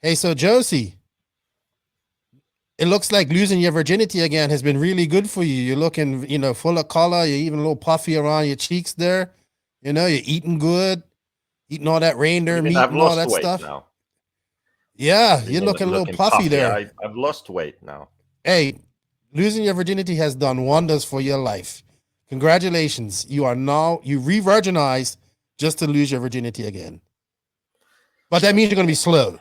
Hey, so Josie, it looks like losing your virginity again has been really good for you. You're looking, full of color. You're even a little puffy around your cheeks there. You're eating good, eating all that What do reindeer you mean? meat I've and all lost that weight stuff. now. Yeah, What do you you're mean looking a little looking puffy puffy? there. I've lost weight now. Hey, losing your virginity has done wonders for your life. Congratulations. You re-virginized just to lose your virginity again. But that means you're going to be slow.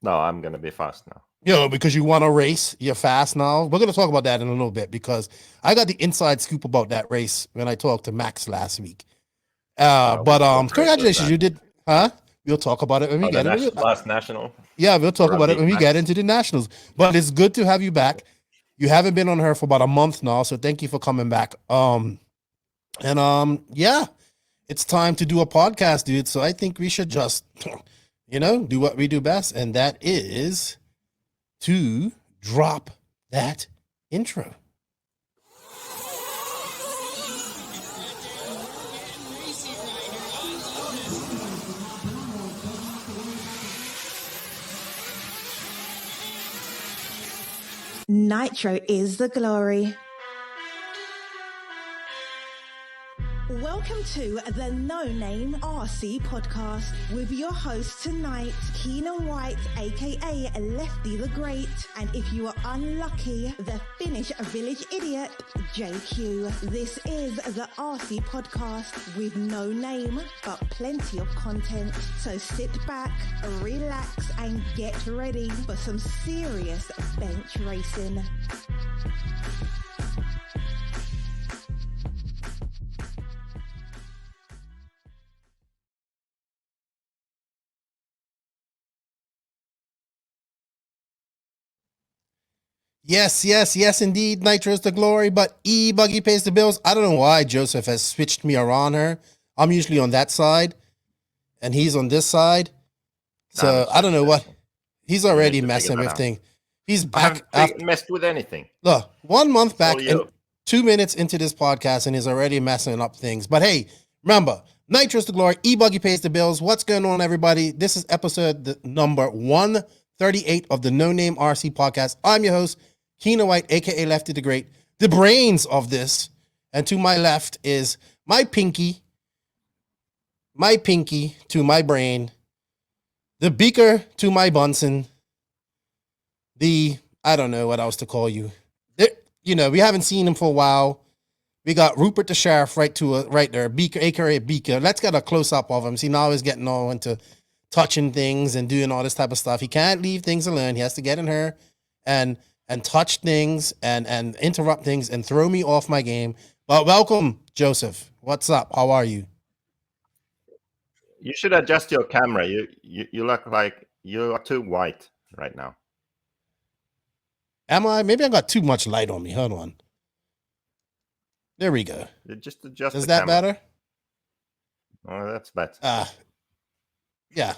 No, I'm gonna be fast now. Because you want to race, you're fast now. We're going to talk about that in a little bit because I got the inside scoop about that race when I talked to Max last week. But What race was congratulations, that? you did, huh? We'll talk about it when we The get into last national. Yeah, we'll talk Where I about it beat when we get Max. into the nationals. But it's good to have you back. You haven't been on her for about a month now, so thank you for coming back. Yeah, it's time to do a podcast, dude. So I think we should just, do what we do best, and that is to drop that intro. Nitro is the glory. Welcome to the No Name RC podcast with your host tonight, Keenan White, aka Lefty the Great, and if you are unlucky, the Finnish village idiot, JQ. This is the RC podcast with no name, but plenty of content. So sit back, relax, and get ready for some serious bench racing. Yes, indeed. Nitro is the glory, but E-Buggy pays the bills. I don't know why Joseph has switched me around her. I'm usually on that side, and he's on this side. So I don't know what. He's already messing with things. He's back. I haven't messed with anything. Look, 1 month back and 2 minutes into this podcast, and he's already messing up things. But hey, remember, Nitro is the glory. E-Buggy pays the bills. What's going on, everybody? This is episode number 138 of the No Name RC podcast. I'm your host, Keenan White, aka Lefty the Great, the brains of this. And to my left is my pinky to my brain, the Beeker to my Bunsen, I don't know what else to call you. We haven't seen him for a while. We got Rupert the Sheriff right there, Beeker, aka Beeker. Let's get a close up of him. See, now he's getting all into touching things and doing all this type of stuff. He can't leave things alone. He has to get in her and touch things and interrupt things and throw me off my game. But welcome, Joseph. What's up? How are you? You should adjust your camera. You look like you are too white right now. Am I? Maybe I got too much light on me. Hold on. There we go. Just adjust. Is that camera. better? Oh, that's better. Yeah.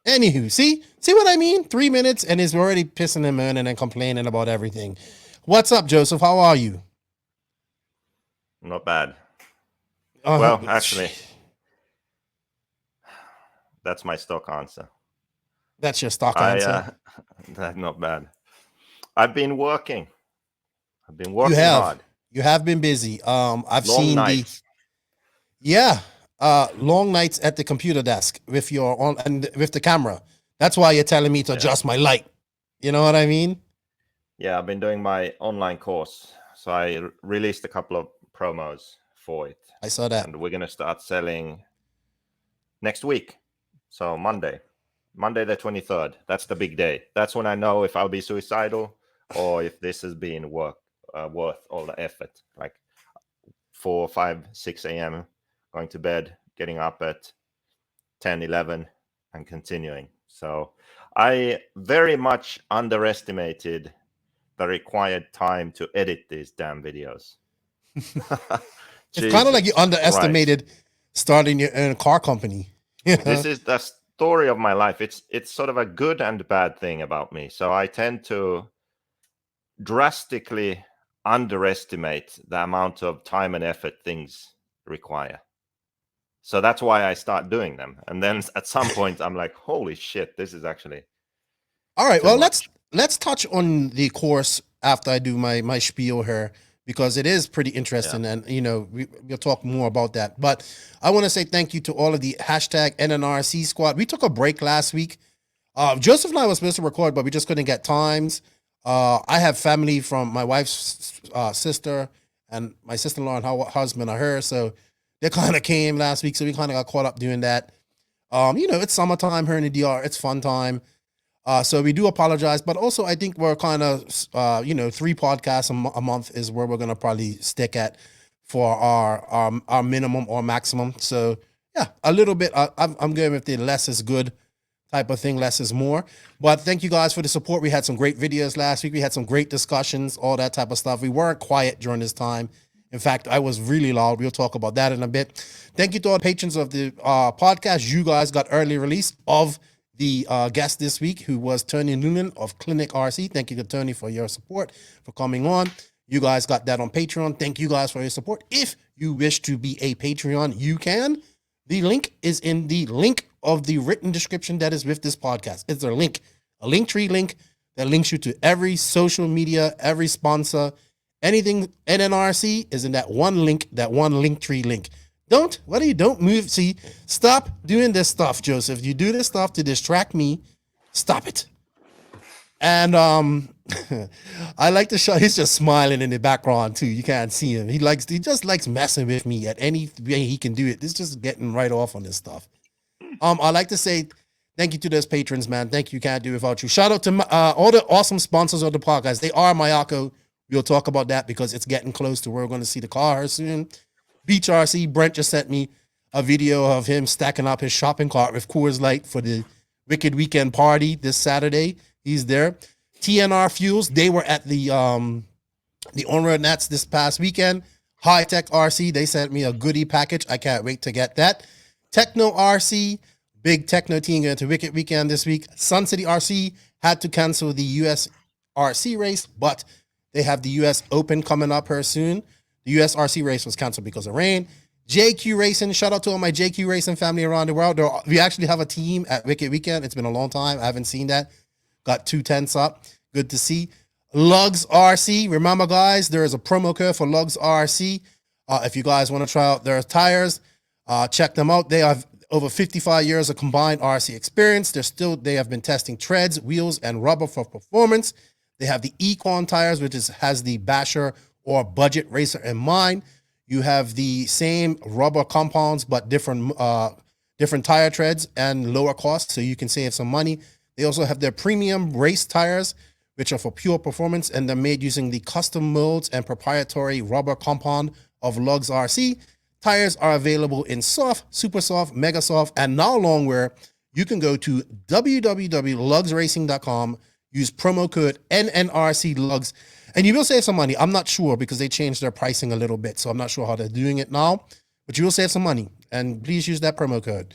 Anywho, see what I mean? 3 minutes and he's already pissing him in and then complaining about everything. What's up, Joseph? How are you? Not bad. Well, actually, that's my stock answer. That's your stock answer? That's not bad. I've been working. Hard. You have been busy. I've long seen nights. Long nights at the computer desk with the camera. That's why you're telling me to adjust my light. You know what I mean? Yeah, I've been doing my online course. So I released a couple of promos for it. I saw that. And we're going to start selling next week. So Monday the 23rd. That's the big day. That's when I know if I'll be suicidal or if this has been worth all the effort. Like 4, 5, 6 a.m. going to bed, getting up at 10, 11 and continuing. So I very much underestimated the required time to edit these damn videos. It's kind of like you underestimated starting your own car company. This is the story of my life. It's sort of a good and bad thing about me. So I tend to drastically underestimate the amount of time and effort things require. So that's why I start doing them. And then at some point I'm like, holy shit, this is actually All right. too Well, much. let's touch on the course after I do my spiel here, because it is pretty interesting, and we'll talk more about that. But I want to say thank you to all of the hashtag NNRC squad. We took a break last week. Joseph and I were supposed to record, but we just couldn't get times. I have family from my wife's sister and my sister-in-law and her husband are her, so they kind of came last week, so we kind of got caught up doing that. It's summertime here in the DR. It's fun time. So we do apologize, but also I think we're kind of, 3 podcasts a month is where we're going to probably stick at for our minimum or maximum. So yeah, a little bit, I'm going with the less is good type of thing. Less is more, but thank you guys for the support. We had some great videos last week. We had some great discussions, all that type of stuff. We weren't quiet during this time. In fact, I was really loud. We'll talk about that in a bit. Thank you to all the patrons of the podcast. You guys got early release of the guest this week, who was Tony Newland of Klinik Rc. Thank you to Tony for your support, for coming on. You guys got that on Patreon. Thank you guys for your support. If you wish to be a Patreon, you can. The link is in the link of the written description that is with this podcast. It's a link, a Linktree link that links you to every social media, every sponsor, anything NNRC is in that one link, that one Linktree link. Don't move. See, stop doing this stuff, Joseph. You do this stuff to distract me. Stop it. And I like to show, he's just smiling in the background too. You can't see him. He just likes messing with me at any way he can do it. It's just getting right off on this stuff. I like to say thank you to those patrons, man. Thank you. Can't do it without you. Shout out to all the awesome sponsors of the podcast. They are Mayako. We'll talk about that because it's getting close to where we're going to see the car soon. Beach RC, Brent just sent me a video of him stacking up his shopping cart with Coors Light for the Wicked Weekend party this Saturday. He's there. TNR Fuels, they were at the On-Road Nats this past weekend. Hitec RC, they sent me a goodie package. I can't wait to get that. Tekno RC, big Tekno team going to Wicked Weekend this week. Sun City RC had to cancel the US RC race, but they have the US Open coming up here soon. The US RC race was canceled because of rain. JQ Racing, shout out to all my JQ Racing family around the world. We actually have a team at Wicked Weekend. It's been a long time. I haven't seen that. Got 2 tents up. Good to see. Lugs RC. Remember, guys, there is a promo code for Lugs RC. If you guys want to try out their tires, check them out. They have over 55 years of combined RC experience. They have been testing treads, wheels, and rubber for performance. They have the Econ tires, which has the basher or budget racer in mind. You have the same rubber compounds, but different tire treads and lower cost, so you can save some money. They also have their premium race tires, which are for pure performance, and they're made using the custom molds and proprietary rubber compound of Lugs RC. Tires are available in soft, super soft, mega soft, and now long wear. You can go to www.lugsracing.com, use promo code NNRCLugs, and you will save some money. I'm not sure because they changed their pricing a little bit, so I'm not sure how they're doing it now, but you will save some money, and please use that promo code.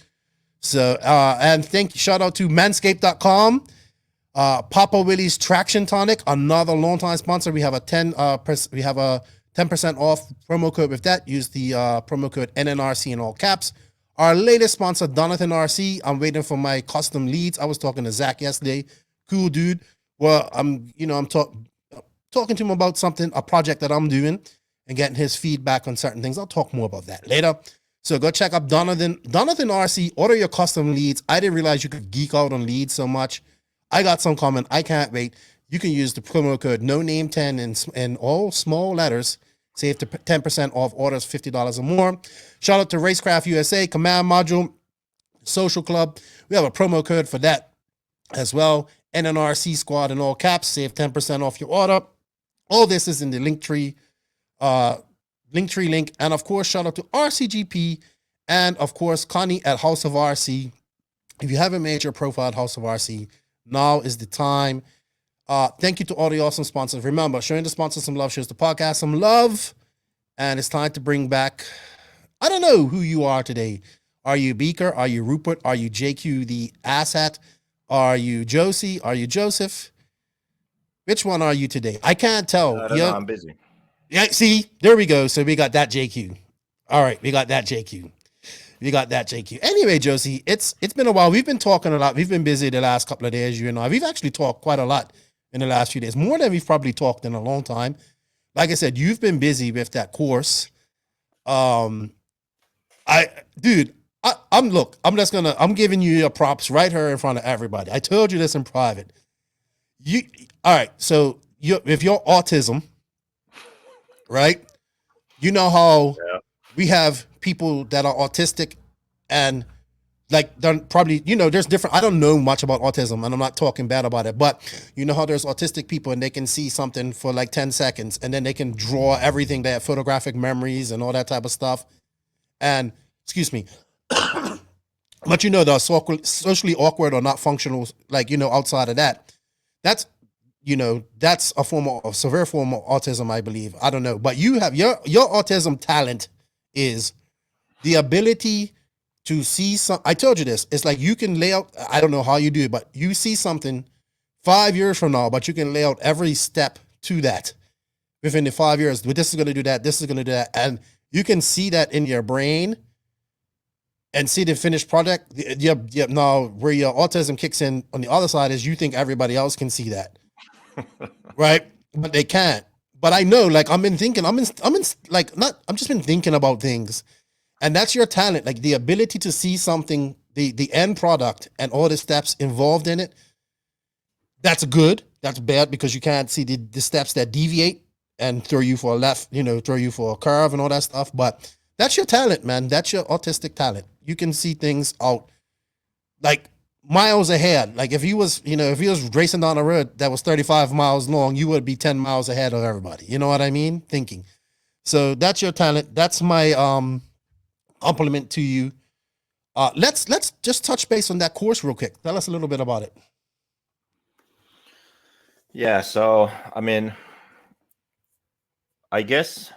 So, and shout out to manscaped.com, Papa Willie's Traction Tonic, another longtime sponsor. We have a 10% off promo code with that. Use the promo code NNRC in all caps. Our latest sponsor, Donathan RC. I'm waiting for my custom leads. I was talking to Zach yesterday. Cool dude. Well, I'm talking to him about a project that I'm doing and getting his feedback on certain things. I'll talk more about that later. So go check out Donathan RC. Order your custom leads. I didn't realize you could geek out on leads so much. I got some coming. I can't wait. You can use the promo code NoName10 in all small letters. Save to 10% off orders $50 or more. Shout out to Racecraft USA, Command Module, Social Club. We have a promo code for that as well. NNRC Squad in all caps. Save 10% off your order. All this is in the Linktree link. And of course, shout out to RCGP and of course, Connie at House of RC. If you haven't made your profile at House of RC, now is the time. Thank you to all the awesome sponsors. Remember, showing the sponsors some love shows the podcast some love. And it's time to bring back, I don't know who you are today. Are you Beeker? Are you Rupert? Are you JQ the asshat? Are you Josie? Are you Joseph? Which one are you today? I can't tell. I don't know, I'm busy. Yeah, see, there we go. So we got that JQ. All right, we got that JQ. You got that, JQ. Anyway, Josie, it's been a while. We've been talking a lot. We've been busy the last couple of days, you and I. We've actually talked quite a lot in the last few days, more than we've probably talked in a long time. Like I said, you've been busy with that course. I'm giving you your props right here in front of everybody. I told you this in private. All right. So if you're autism, right? You know how we have people that are autistic and like they're probably, there's different, I don't know much about autism and I'm not talking bad about it, but you know how there's autistic people and they can see something for like 10 seconds and then they can draw everything. They have photographic memories and all that type of stuff. And excuse me, but they're socially awkward or not functional, like, outside of that. That's a severe form of autism, I believe. I don't know, but you have your autism talent is the ability to see some. I told you this. It's like you can lay out. I don't know how you do it, but you see something 5 years from now, but you can lay out every step to that within the 5 years. But this is going to do that. This is going to do that, and you can see that in your brain and see the finished product. Now, where your autism kicks in on the other side is you think everybody else can see that, right? But they can't. But I know, like, I've just been thinking about things. And that's your talent, like the ability to see something, the end product and all the steps involved in it. That's good. That's bad because you can't see the steps that deviate and throw you for a left, throw you for a curve and all that stuff. But that's your talent, man. That's your autistic talent. You can see things out like miles ahead. Like if he was racing down a road that was 35 miles long, you would be 10 miles ahead of everybody. You know what I mean? Thinking. So that's your talent. That's my compliment to you. Let's just touch base on that course real quick. Tell us a little bit about it. Yeah, so I guess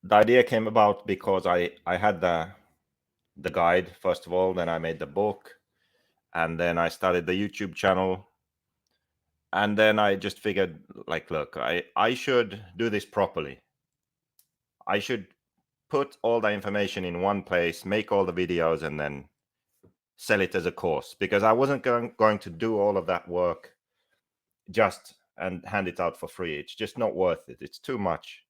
the idea came about because I had the guide first of all, then I made the book, and then I started the YouTube channel, and then I just figured, like, look, I should do this properly. I should put all the information in one place, make all the videos, and then sell it as a course, because I wasn't going to do all of that work just and hand it out for free. It's just not worth it. It's too much.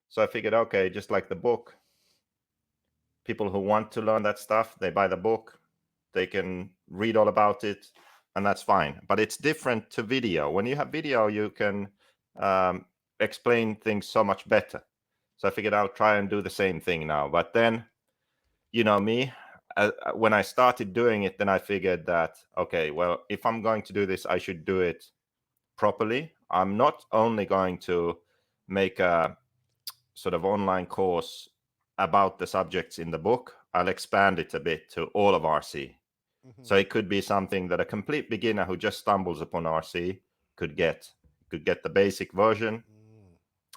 So I figured, okay, just like the book, people who want to learn that stuff, they buy the book, they can read all about it, and that's fine. But it's different to video. When you have video, you can explain things so much better. So I figured I'll try and do the same thing now. But then, me, when I started doing it, then I figured that, okay, well, if I'm going to do this, I should do it properly. I'm not only going to make a sort of online course about the subjects in the book. I'll expand it a bit to all of RC. Mm-hmm. So it could be something that a complete beginner who just stumbles upon RC could get the basic version.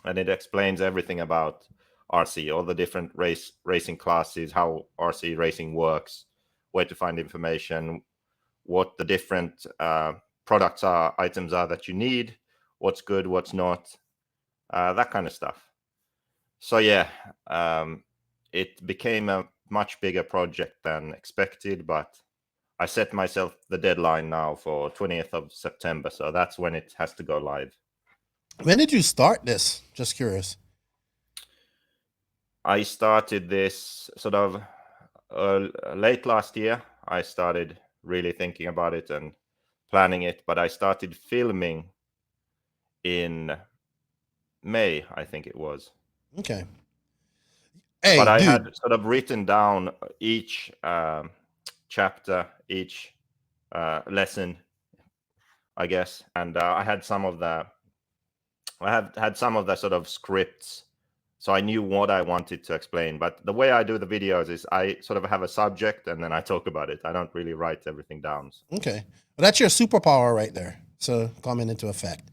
And it explains everything about RC, all the different racing classes, how RC racing works, where to find information, what the different items are that you need, what's good, what's not, that kind of stuff. So yeah, it became a much bigger project than expected, but I set myself the deadline now for 20th of September. So that's when it has to go live. When did you start this? Just curious. I started this sort of late last year. I started really thinking about it and planning it, but I started filming in May, I think it was. Okay. Hey, but I dude. had sort of written down each chapter, each lesson, I guess, and I had some of the sort of scripts, so I knew what I wanted to explain. But the way I do the videos is I sort of have a subject and then I talk about it. I don't really write everything down. Okay. Well, that's your superpower right there. So coming into effect.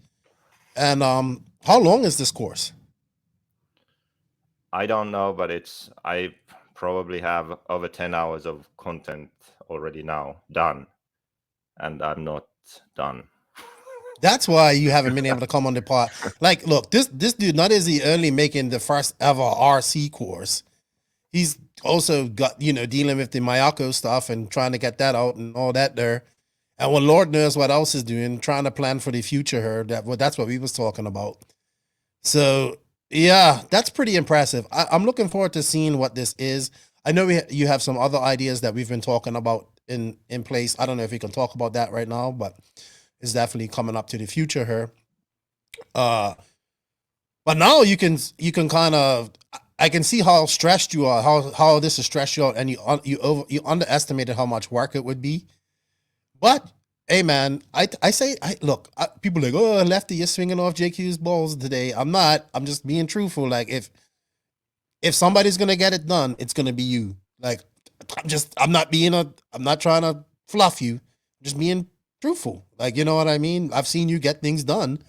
And how long is this course? I don't know, but I probably have over 10 hours of content already now done, and I'm not done. That's why you haven't been able to come on the pod. Like, look, this dude, not is he only making the first ever RC course, he's also got, dealing with the Mayako stuff and trying to get that out and all that there. And well, Lord knows what else is doing, trying to plan for the future here. That's what we was talking about. So yeah, that's pretty impressive. I'm looking forward to seeing what this is. I know you have some other ideas that we've been talking about in place. I don't know if we can talk about that right now, but it's definitely coming up to the future here. But now you can kind of, I can see how stressed you are, how this has stressed you out, and you underestimated how much work it would be. But hey, man, look, people are like, oh, Lefty, you're swinging off JQ's balls today. I'm not. I'm just being truthful. Like if somebody's gonna get it done, it's gonna be you. Like I'm not trying to fluff you. I'm just being truthful. Like, you know what I mean? I've seen you get things done.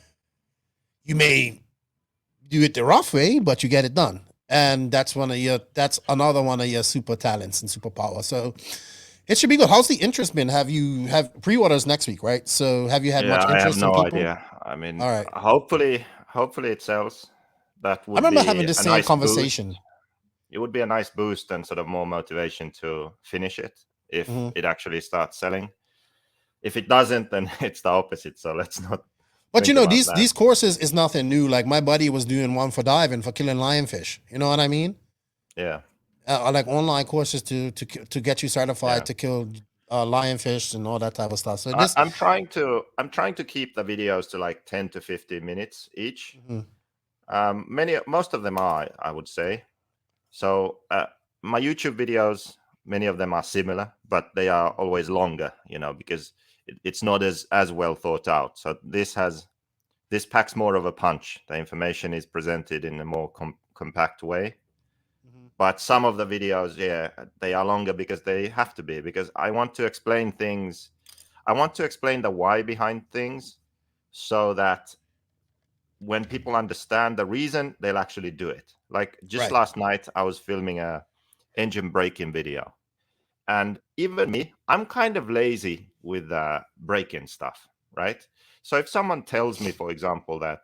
You may do it the rough way, but you get it done. And that's another one of your super talents and superpower. So it should be good. How's the interest been? Have pre-orders next week, right? So have you had much interest? I have no in people? idea. I mean, all right. Hopefully it sells. That would. I remember having the same conversation. Boost. It would be a nice boost and sort of more motivation to finish it if it actually starts selling. If it doesn't, then it's the opposite. So let's not. But these courses is nothing new. Like my buddy was doing one for diving for killing lionfish. You know what I mean? Yeah. Like online courses to get you certified to kill lionfish and all that type of stuff. So I'm trying to keep the videos to like 10 to 15 minutes each. Most of them are, I would say. So my YouTube videos, many of them are similar, but they are always longer, because it's not as well thought out. So this packs more of a punch. The information is presented in a more compact way. But some of the videos, they are longer because they have to be, because I want to explain things. I want to explain the why behind things so that when people understand the reason, they'll actually do it. Like just last night, I was filming a engine braking video. And even me, I'm kind of lazy with braking stuff, right? So if someone tells me, for example, that,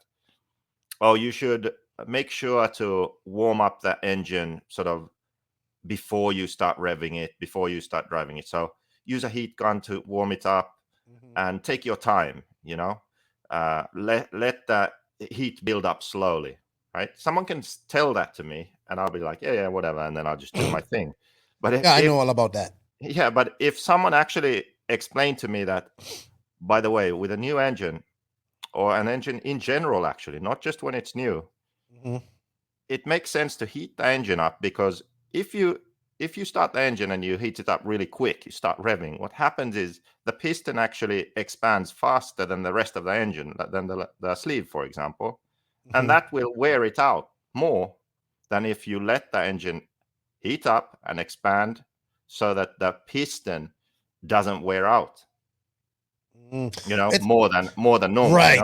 oh, you should make sure to warm up the engine sort of before you start revving it, before you start driving it. So use a heat gun to warm it up and take your time, let the heat build up slowly, right? Someone can tell that to me and I'll be like, yeah, whatever. And then I'll just do my thing. But I know all about that. Yeah, but if someone actually explained to me that, by the way, with a new engine or an engine in general, actually, not just when it's new, it makes sense to heat the engine up, because if you start the engine and you heat it up really quick, you start revving, what happens is the piston actually expands faster than the rest of the engine, than the sleeve, for example. And that will wear it out more than if you let the engine heat up and expand so that the piston doesn't wear out. More than normal. Right.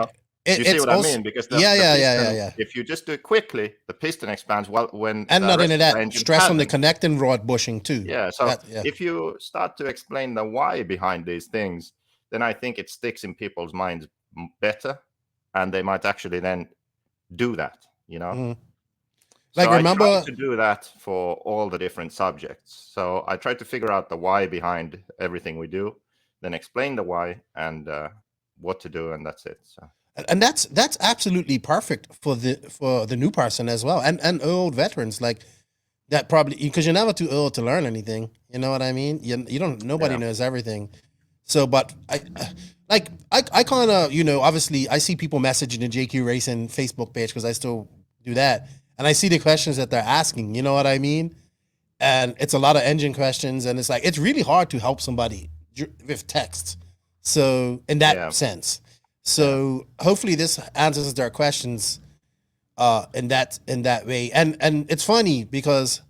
You see what I mean? Because the piston, if you just do it quickly, the piston expands when and not only that, stress on the connecting rod bushing too. Yeah. So if you start to explain the why behind these things, then I think it sticks in people's minds better, and they might actually then do that. Like, so remember, I try to do that for all the different subjects. So I try to figure out the why behind everything we do, then explain the why and what to do, and that's it. So. And that's absolutely perfect for the new person as well, and old veterans like that, probably because you're never too old to learn anything. You know what I mean? You don't. Nobody knows everything. So, but I kind of, obviously I see people messaging the JQ Racing Facebook page because I still do that, and I see the questions that they're asking. You know what I mean? And it's a lot of engine questions, and it's like it's really hard to help somebody with text. So in that sense. So hopefully this answers their questions in that way. And it's funny because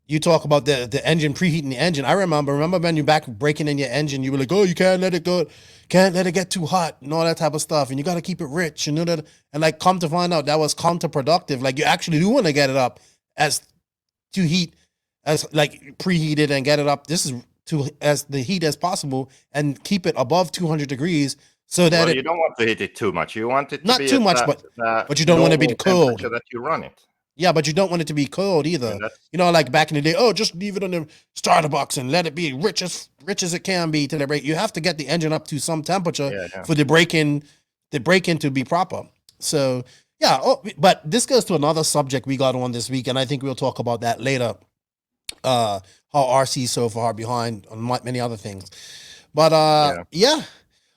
you talk about the engine, preheating the engine. I remember when you back breaking in your engine, you were like, oh, you can't let it get too hot and all that type of stuff. And you got to keep it rich and that. And like, come to find out that was counterproductive. Like you actually do want to get it up as preheated and get it up. This is as the heat as possible and keep it above 200 degrees. So that you don't want to heat it too much. You want it to not be too much, but you don't want to be cold that you run it. Yeah, but you don't want it to be cold either. And that's- You know, like back in the day, oh, just leave it on the starter box and let it be rich as it can be to the brake. You have to get the engine up to some temperature for the braking to be proper. So yeah, but this goes to another subject we got on this week, and I think we'll talk about that later. How RC is so far behind on many other things. But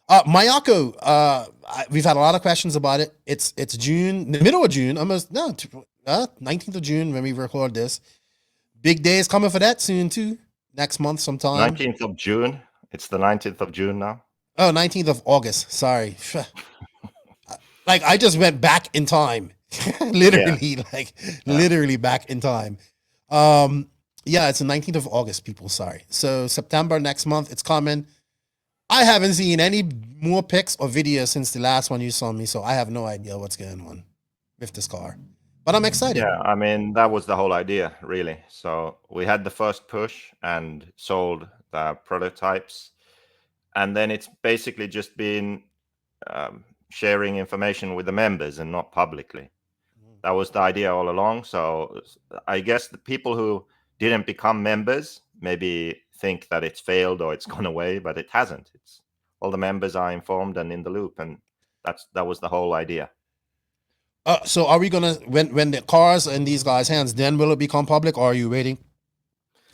Mayako, we've had a lot of questions about it. It's June, the middle of June, 19th of June when we record this. Big day is coming for that soon too. Next month sometime. 19th of June. It's the 19th of June now. Oh, 19th of August. Sorry. Like I just went back in time. Literally back in time. Yeah, it's the 19th of August, people. Sorry. So September next month, it's coming. I haven't seen any more pics or videos since the last one you saw me, so I have no idea what's going on with this car. But I'm excited. Yeah, I mean, that was the whole idea, really. So we had the first push and sold the prototypes. And then it's basically just been sharing information with the members and not publicly. That was the idea all along. So I guess the people who didn't become members maybe think that it's failed or it's gone away, but it hasn't. It's all the members are informed and in the loop, and that was the whole idea. So are we gonna when the cars in these guys' hands, then will it become public, or are you waiting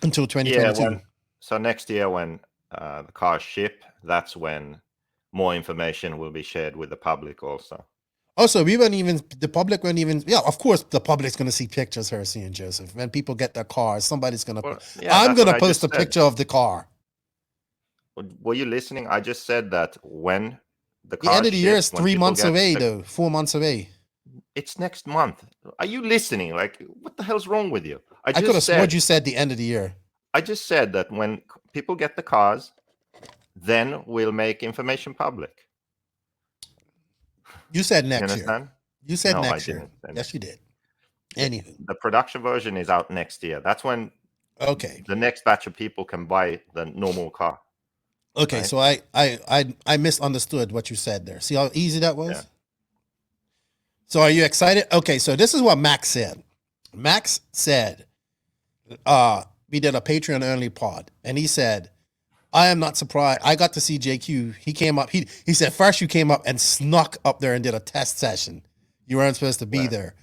until 2022? Yeah, so next year when the cars ship, that's when more information will be shared with the public also. Also, the public won't even, of course the public's going to see pictures, Rc and Joseph. When people get their cars, somebody's going to, I'm going to post a picture of the car. Were you listening? I just said that when the end of the year is 3 months away, though, 4 months away. It's next month. Are you listening? Like, what the hell's wrong with you? I could have sworn you said the end of the year. I just said that when people get the cars, then we'll make information public. You said next year. You said next year. Yes, you did. Anywho, the production version is out next year. That's when the next batch of people can buy the normal car. Okay, right? So I misunderstood what you said there. See how easy that was? Yeah. So are you excited? Okay, so this is what Max said. Max said, we did a Patreon only pod, and he said, I am not surprised. I got to see JQ. He came up. He said, first you came up and snuck up there and did a test session. You weren't supposed to be there.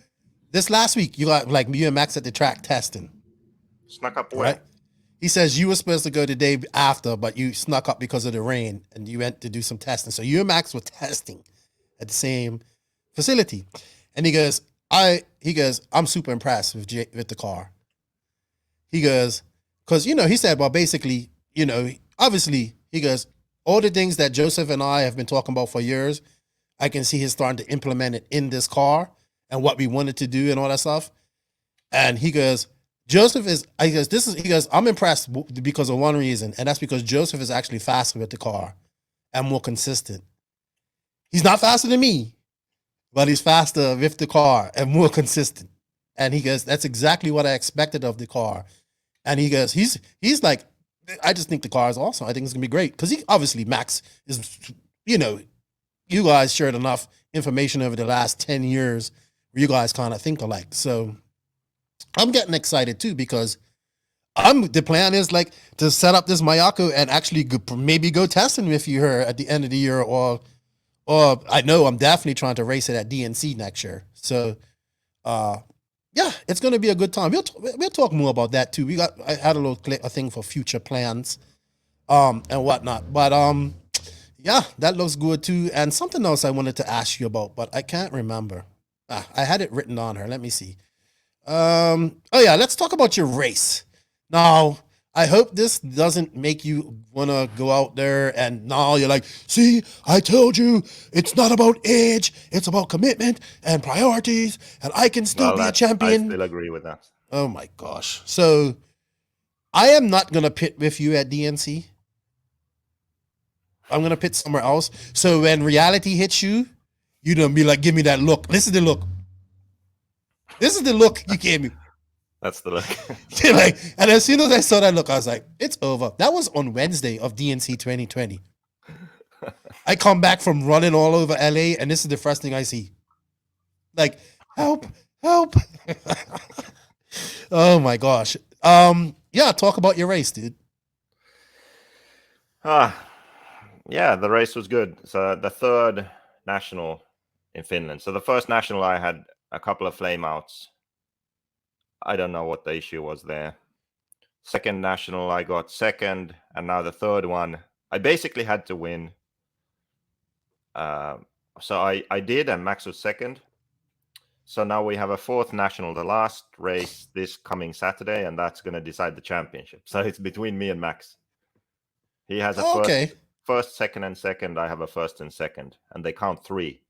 This last week, you got like you and Max at the track testing. Snuck up where? Right? He says you were supposed to go the day after, but you snuck up because of the rain and you went to do some testing. So you and Max were testing at the same facility. And he goes, I'm super impressed with the car. He goes, because, he said, well, basically, obviously, he goes, all the things that Joseph and I have been talking about for years, I can see he's starting to implement it in this car and what we wanted to do and all that stuff. And he goes, I'm impressed because of one reason, and that's because Joseph is actually faster with the car and more consistent. He's not faster than me, but he's faster with the car and more consistent. And he goes, that's exactly what I expected of the car. And he goes, he's like, I just think the car is awesome. I think it's gonna be great because obviously Max is, you guys shared enough information over the last 10 years where you guys kind of think alike. So I'm getting excited too because the plan is like to set up this Mayako and actually maybe go testing with you here at the end of the year, or I know I'm definitely trying to race it at DNC next year. So, yeah, it's going to be a good time. We'll talk more about that too. I had a thing for future plans, and whatnot. But yeah, that looks good too. And something else I wanted to ask you about, but I can't remember. I had it written on her. Let me see. Oh yeah, let's talk about your race. Now, I hope this doesn't make you want to go out there and now you're like, see, I told you it's not about age, it's about commitment and priorities, and I can still be a champion. I still agree with that. Oh my gosh. So I am not going to pit with you at DNC. I'm going to pit somewhere else. So when reality hits you, you don't be like, give me that look. This is the look. This is the look you gave me. That's the look. And as soon as I saw that look, I was like, it's over. That was on Wednesday of DNC 2020. I come back from running all over LA, and this is the first thing I see. Like, help, Help. Oh my gosh. Yeah, talk about your race, dude. Yeah, the race was good. So the third national in Finland. So the first national I had a couple of flameouts. I don't know what the issue was there. Second national I got second, and now the third one I basically had to win. So I did, and Max was second. So now we have a fourth national, the last race this coming Saturday, and that's going to decide the championship. So it's between me and Max. He has a first, second, and second. I have a first and second, and they count 3.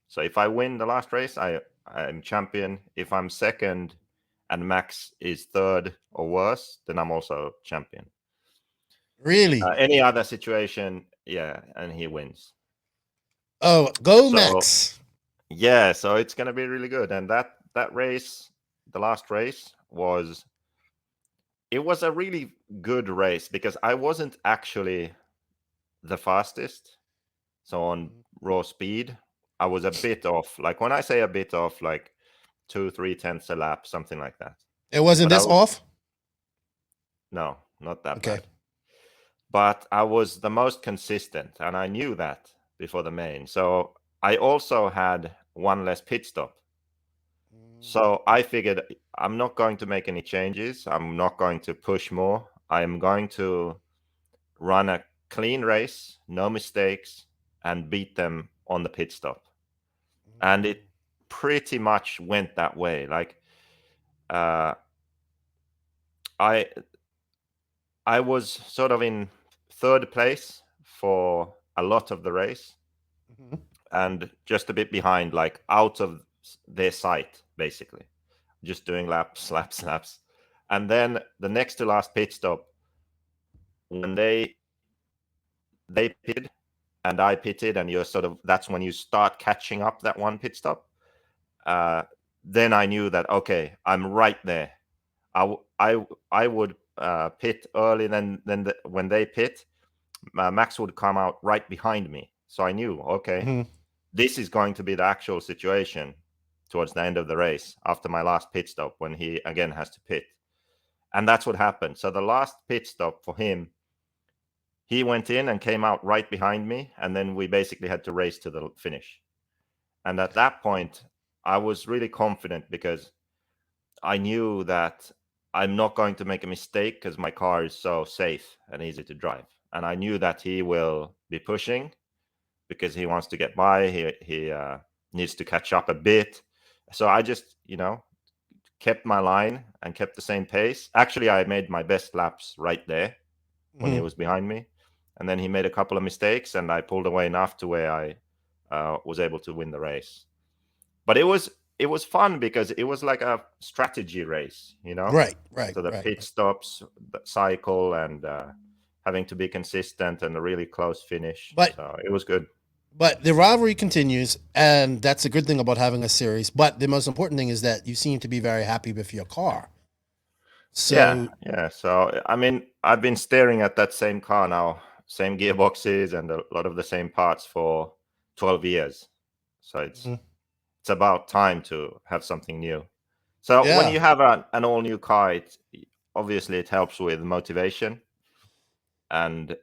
So if I win the last race, I'm champion. If I'm second and Max is third or worse, then I'm also champion. Really? Any other situation, yeah, and he wins. Oh, go Max. Yeah, so it's going to be really good. And that race, the last race, was a really good race because I wasn't actually the fastest. So on raw speed, I was a bit off. Like when I say a bit off, like 2-3 tenths a lap, something like that. It wasn't off? No, not that bad. But I was the most consistent, and I knew that before the main. So I also had one less pit stop. So I figured I'm not going to make any changes. I'm not going to push more. I'm going to run a clean race, no mistakes, and beat them on the pit stop. And it pretty much went that way. Like I was sort of in third place for a lot of the race, and just a bit behind, like out of their sight, basically, just doing laps. And then the next to last pit stop, when they pitted and I pitted, and you're sort of, that's when you start catching up that one pit stop. Then I knew that, okay, I'm right there. I would pit early, then when they pit, Max would come out right behind me. So I knew, okay, this is going to be the actual situation towards the end of the race after my last pit stop, when he again has to pit. And that's what happened. So the last pit stop for him, he went in and came out right behind me, and then we basically had to race to the finish. And at that point, I was really confident because I knew that I'm not going to make a mistake because my car is so safe and easy to drive. And I knew that he will be pushing because he wants to get by. He needs to catch up a bit. So I just, kept my line and kept the same pace. Actually, I made my best laps right there when he was behind me. And then he made a couple of mistakes, and I pulled away enough to where I was able to win the race. But it was fun because it was like a strategy race, Right. So the pit stops, the cycle, and having to be consistent, and a really close finish. So it was good. But the rivalry continues, and that's a good thing about having a series. But the most important thing is that you seem to be very happy with your car. So yeah. So I mean, I've been staring at that same car now, same gearboxes and a lot of the same parts for 12 years. So it's about time to have something new. So when you have an all new car, obviously it helps with motivation. And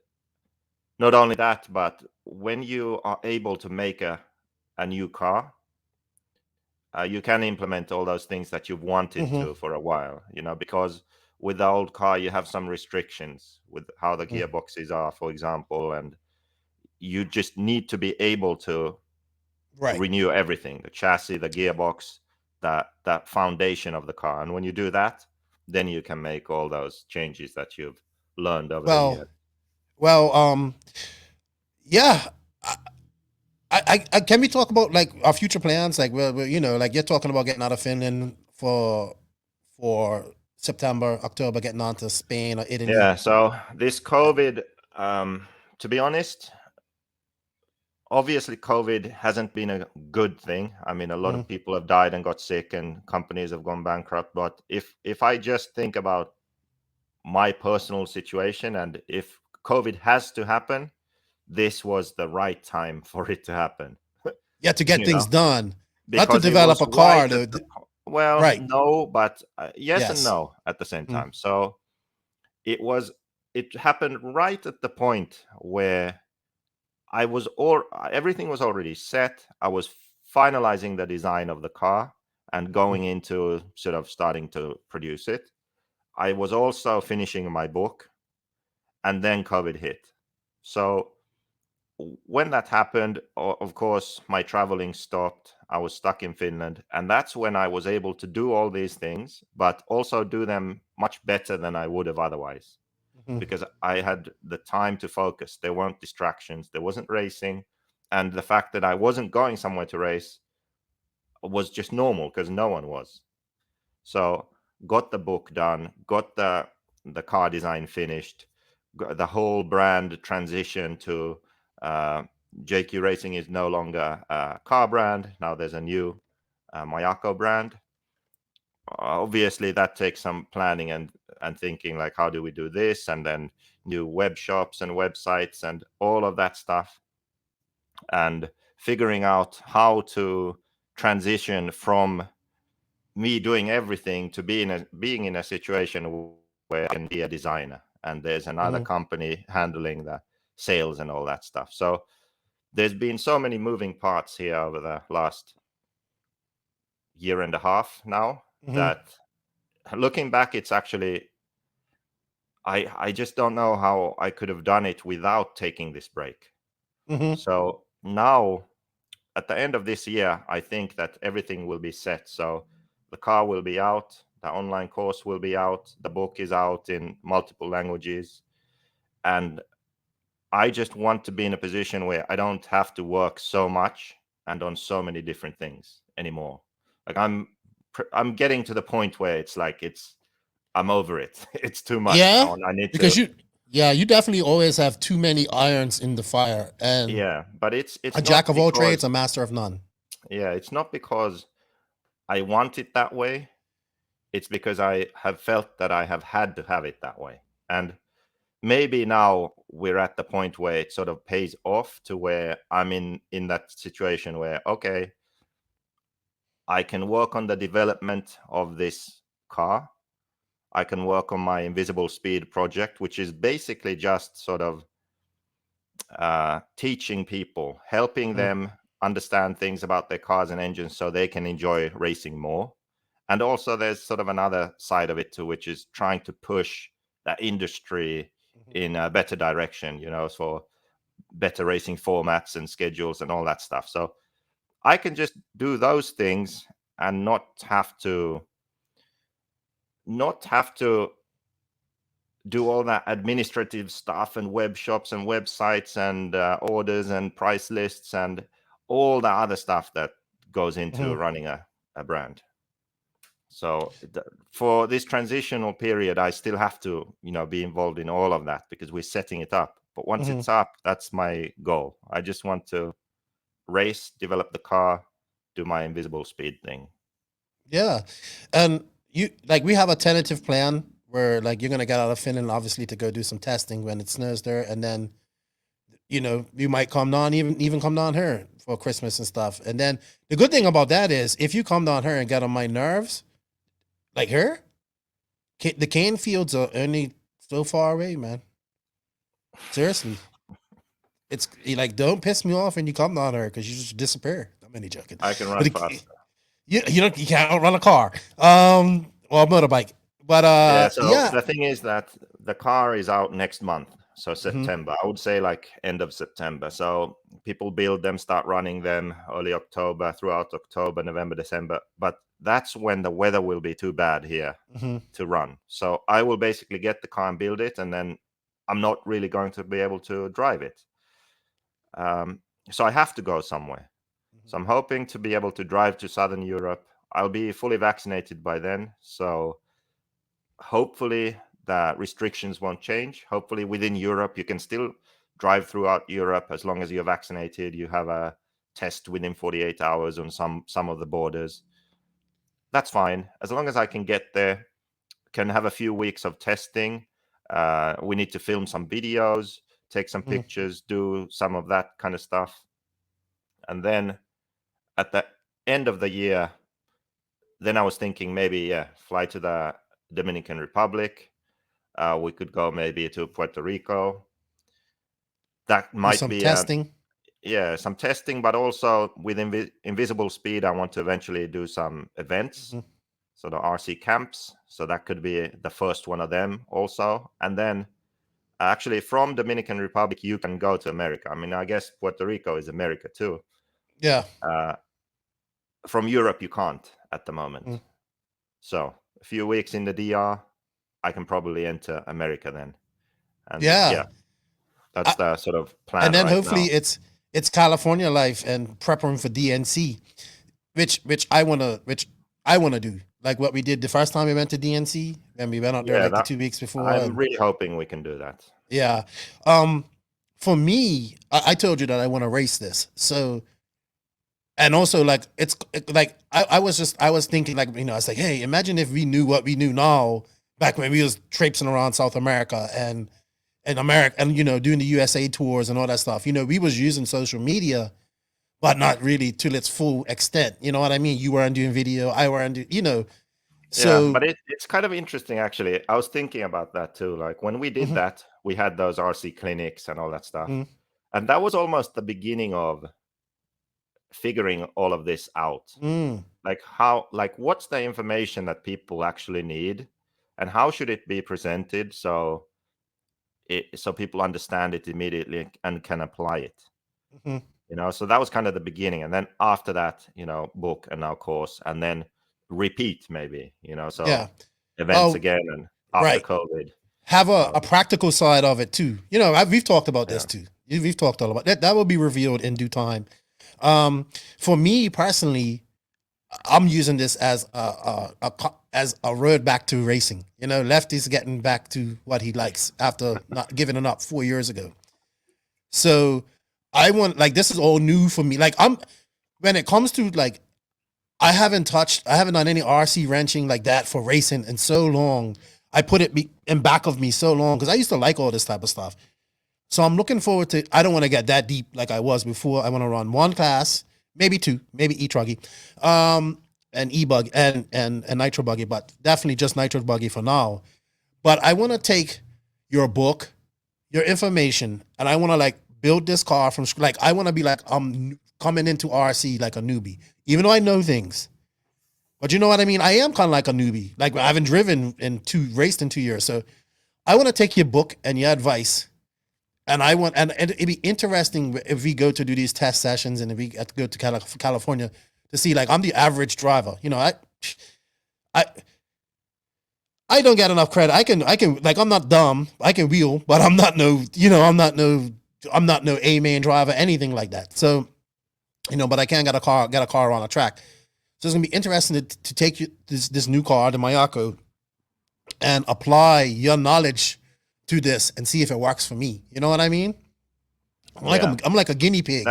not only that, but when you are able to make a new car, you can implement all those things that you've wanted to for a while, because with the old car, you have some restrictions with how the gearboxes are, for example, and you just need to be able to renew everything, the chassis, the gearbox, that foundation of the car. And when you do that, then you can make all those changes that you've learned over the years. Well, yeah. I can we talk about like our future plans? Like, like you're talking about getting out of Finland for September, October, getting on to Spain or Italy. Yeah. So this COVID, to be honest, obviously COVID hasn't been a good thing. I mean, a lot of people have died and got sick, and companies have gone bankrupt. But if I just think about my personal situation, and if COVID has to happen, this was the right time for it to happen. Yeah, to get things done, because not to develop a car. Well, Right. no, but yes and Yes. no at the same Mm. time. So it happened right at the point where everything was already set. I was finalizing the design of the car and going into sort of starting to produce it. I was also finishing my book, and then COVID hit. So when that happened, of course, my traveling stopped. I was stuck in Finland. And that's when I was able to do all these things, but also do them much better than I would have otherwise, Mhm. because I had the time to focus. There weren't distractions. There wasn't racing. And the fact that I wasn't going somewhere to race was just normal because no one was. So got the book done, got the car design finished, got the whole brand transition to JQ Racing is no longer a car brand. Now there's a new Mayako brand. Obviously, that takes some planning and thinking, like, how do we do this? And then new web shops and websites and all of that stuff. And figuring out how to transition from me doing everything to being in a situation where I can be a designer and there's another company handling the sales and all that stuff. So there's been so many moving parts here over the last year and a half now that looking back, it's actually I just don't know how I could have done it without taking this break. So now at the end of this year, I think that everything will be set. So the car will be out, the online course will be out, the book is out in multiple languages. And I just want to be in a position where I don't have to work so much and on so many different things anymore. Like I'm getting to the point where it's like I'm over it. It's too much Yeah, now, and I need because to. you definitely always have too many irons in the fire, and Yeah, but it's a jack not of all trades, because a master of none. yeah, it's not because I want it that way. It's because I have felt that I have had to have it that way. And maybe now we're at the point where it sort of pays off to where I'm in that situation where, okay, I can work on the development of this car. I can work on my invisible speed project, which is basically just sort of teaching people, helping them understand things about their cars and engines so they can enjoy racing more. And also there's sort of another side of it too, which is trying to push that industry in a better direction, for better racing formats and schedules and all that stuff. So I can just do those things and not have to do all that administrative stuff and web shops and websites and orders and price lists and all the other stuff that goes into running a brand. So for this transitional period, I still have to, be involved in all of that because we're setting it up. But once it's up, that's my goal. I just want to race, develop the car, do my invisible speed thing. Yeah, and we have a tentative plan where you're gonna get out of Finland, obviously, to go do some testing when it snows there, and then you might come down, even come down here for Christmas and stuff. And then the good thing about that is if you come down here and get on my nerves, like her, the cane fields are only so far away, man. Seriously, it's don't piss me off when you come down here because you just disappear. I'm only joking. I can run But faster. you can't outrun a car, or a motorbike. But Yeah, so the thing is that the car is out next month, so September. I would say end of September. So people build them, start running them early October, throughout October, November, December. But that's when the weather will be too bad here to run. So I will basically get the car and build it, and then I'm not really going to be able to drive it. So I have to go somewhere. So I'm hoping to be able to drive to Southern Europe. I'll be fully vaccinated by then. So hopefully the restrictions won't change. Hopefully within Europe, you can still drive throughout Europe as long as you're vaccinated. You have a test within 48 hours on some of the borders. That's fine. As long as I can get there, can have a few weeks of testing. We need to film some videos, take some pictures, do some of that kind of stuff. And then at the end of the year, then I was thinking maybe fly to the Dominican Republic. We could go maybe to Puerto Rico. That Do might some be testing. some testing, but also with Invisible Speed, I want to eventually do some events. Mhm. So the RC camps. So that could be the first one of them also. And then actually from Dominican Republic, you can go to America. I mean, I guess Puerto Rico is America too. Yeah. From Europe, you can't at the moment. Mm. So a few weeks in the DR, I can probably enter America then. And Yeah. that's the sort of plan. And then right hopefully now. it's California life and preparing for DNC, which I wanna do. Like what we did the first time we went to DNC, and we went out there like the 2 weeks before. I'm and- really hoping we can do that. Yeah. For me, I told you that I want to race this. So, and also like I was thinking like, I was like, hey, imagine if we knew what we knew now back when we was traipsing around South America and America and doing the USA tours and all that stuff. We was using social media, but not really to its full extent. You know what I mean? You weren't doing video, I weren't doing, So, yeah, but it's kind of interesting actually. I was thinking about that too. Like when we did that, we had those RC clinics and all that stuff. Mhm. And that was almost the beginning of figuring all of this out. Like what's the information that people actually need and how should it be presented so people understand it immediately and can apply it. So that was kind of the beginning. And then after that, book and now course and then repeat maybe, so Yeah. events again and after right. COVID. Have a practical side of it too. We've talked about this too. We've talked all about that. That will be revealed in due time. For me personally, I'm using this as a road back to racing. Lefty's getting back to what he likes after not giving it up 4 years ago. So I want this is all new for me. When it comes to I haven't done any RC wrenching like that for racing in so long. I put it in back of me so long because I used to like all this type of stuff. So I'm looking forward to. I don't want to get that deep like I was before. I want to run one class, maybe two, maybe e-truggy, and e-bug and nitro buggy, but definitely just nitro buggy for now. But I want to take your book, your information, and I want to build this car from I want to be I'm coming into RC like a newbie, even though I know things. But you know what I mean? I am kind of like a newbie. I haven't driven raced in 2 years. So I want to take your book and your advice. And and it'd be interesting if we go to do these test sessions and if we have to go to California to see I'm the average driver. I don't get enough credit. I can I'm not dumb. I can wheel, but I'm not no A main driver, anything like that. So, but I can't get a car on a track. So it's gonna be interesting to take this new car, the Mayako, and apply your knowledge to this and see if it works for me. You know what I mean? I'm like a guinea pig.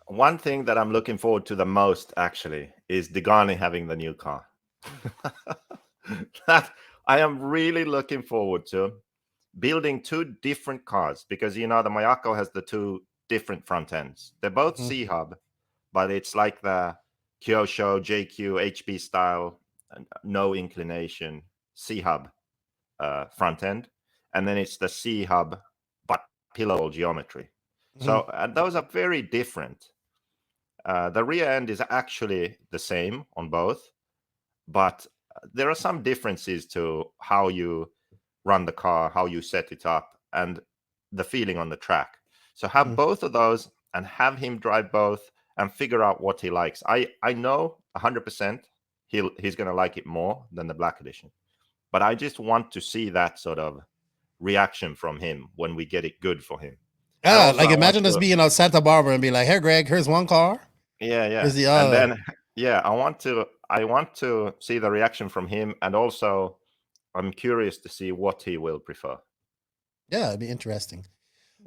One thing that I'm looking forward to the most actually is Degani having the new car. That I am really looking forward to building two different cars because the Mayako has the two different front ends. They're both C-hub, but it's like the Kyosho JQ HB style, no inclination C-hub front end. And then it's the C-hub, but pillow geometry. So those are very different. The rear end is actually the same on both, but there are some differences to how you run the car, how you set it up, and the feeling on the track. So have both of those and have him drive both and figure out what he likes. I know 100% he's going to like it more than the Black Edition, but I just want to see that sort of reaction from him when we get it good for him. Yeah, imagine us being on Santa Barbara and be like, "Hey, Greg, here's one car." Yeah. Here's the other. And then, I want to see the reaction from him, and also I'm curious to see what he will prefer. Yeah, it'd be interesting.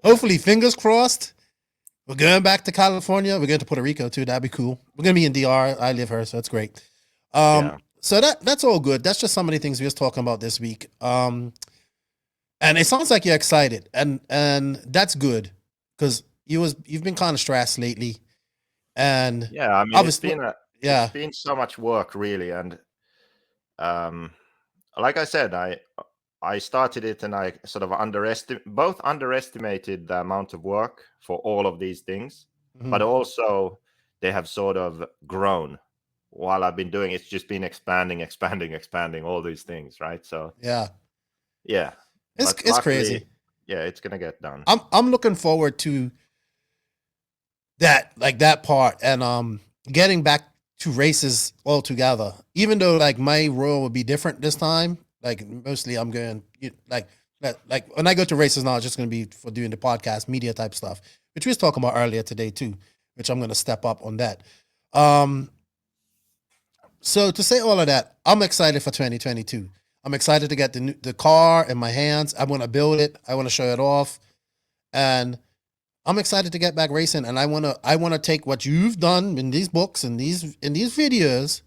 Hopefully, fingers crossed. We're going back to California. We're going to Puerto Rico too. That'd be cool. We're gonna be in DR. I live here, so that's great. So that's all good. That's just some of the things we was talking about this week. And it sounds like you're excited, and that's good because you've been kind of stressed lately, and I mean, obviously, it's been so much work really, and like I said, I started it and I sort of underestimated the amount of work for all of these things, but also they have sort of grown while I've been doing it. It's just been expanding all these things, right? So yeah, it's luckily, crazy. Yeah, it's gonna get done. I'm looking forward to that part, and getting back to races altogether. Even though like my role would be different this time, like mostly I'm going like when I go to races now, it's just going to be for doing the podcast media type stuff, which we was talking about earlier today too, which I'm going to step up on that. So to say all of that, I'm excited for 2022. I'm excited to get the car in my hands. I want to build it. I want to show it off, and I'm excited to get back racing. And I want to take what you've done in these books and these videos,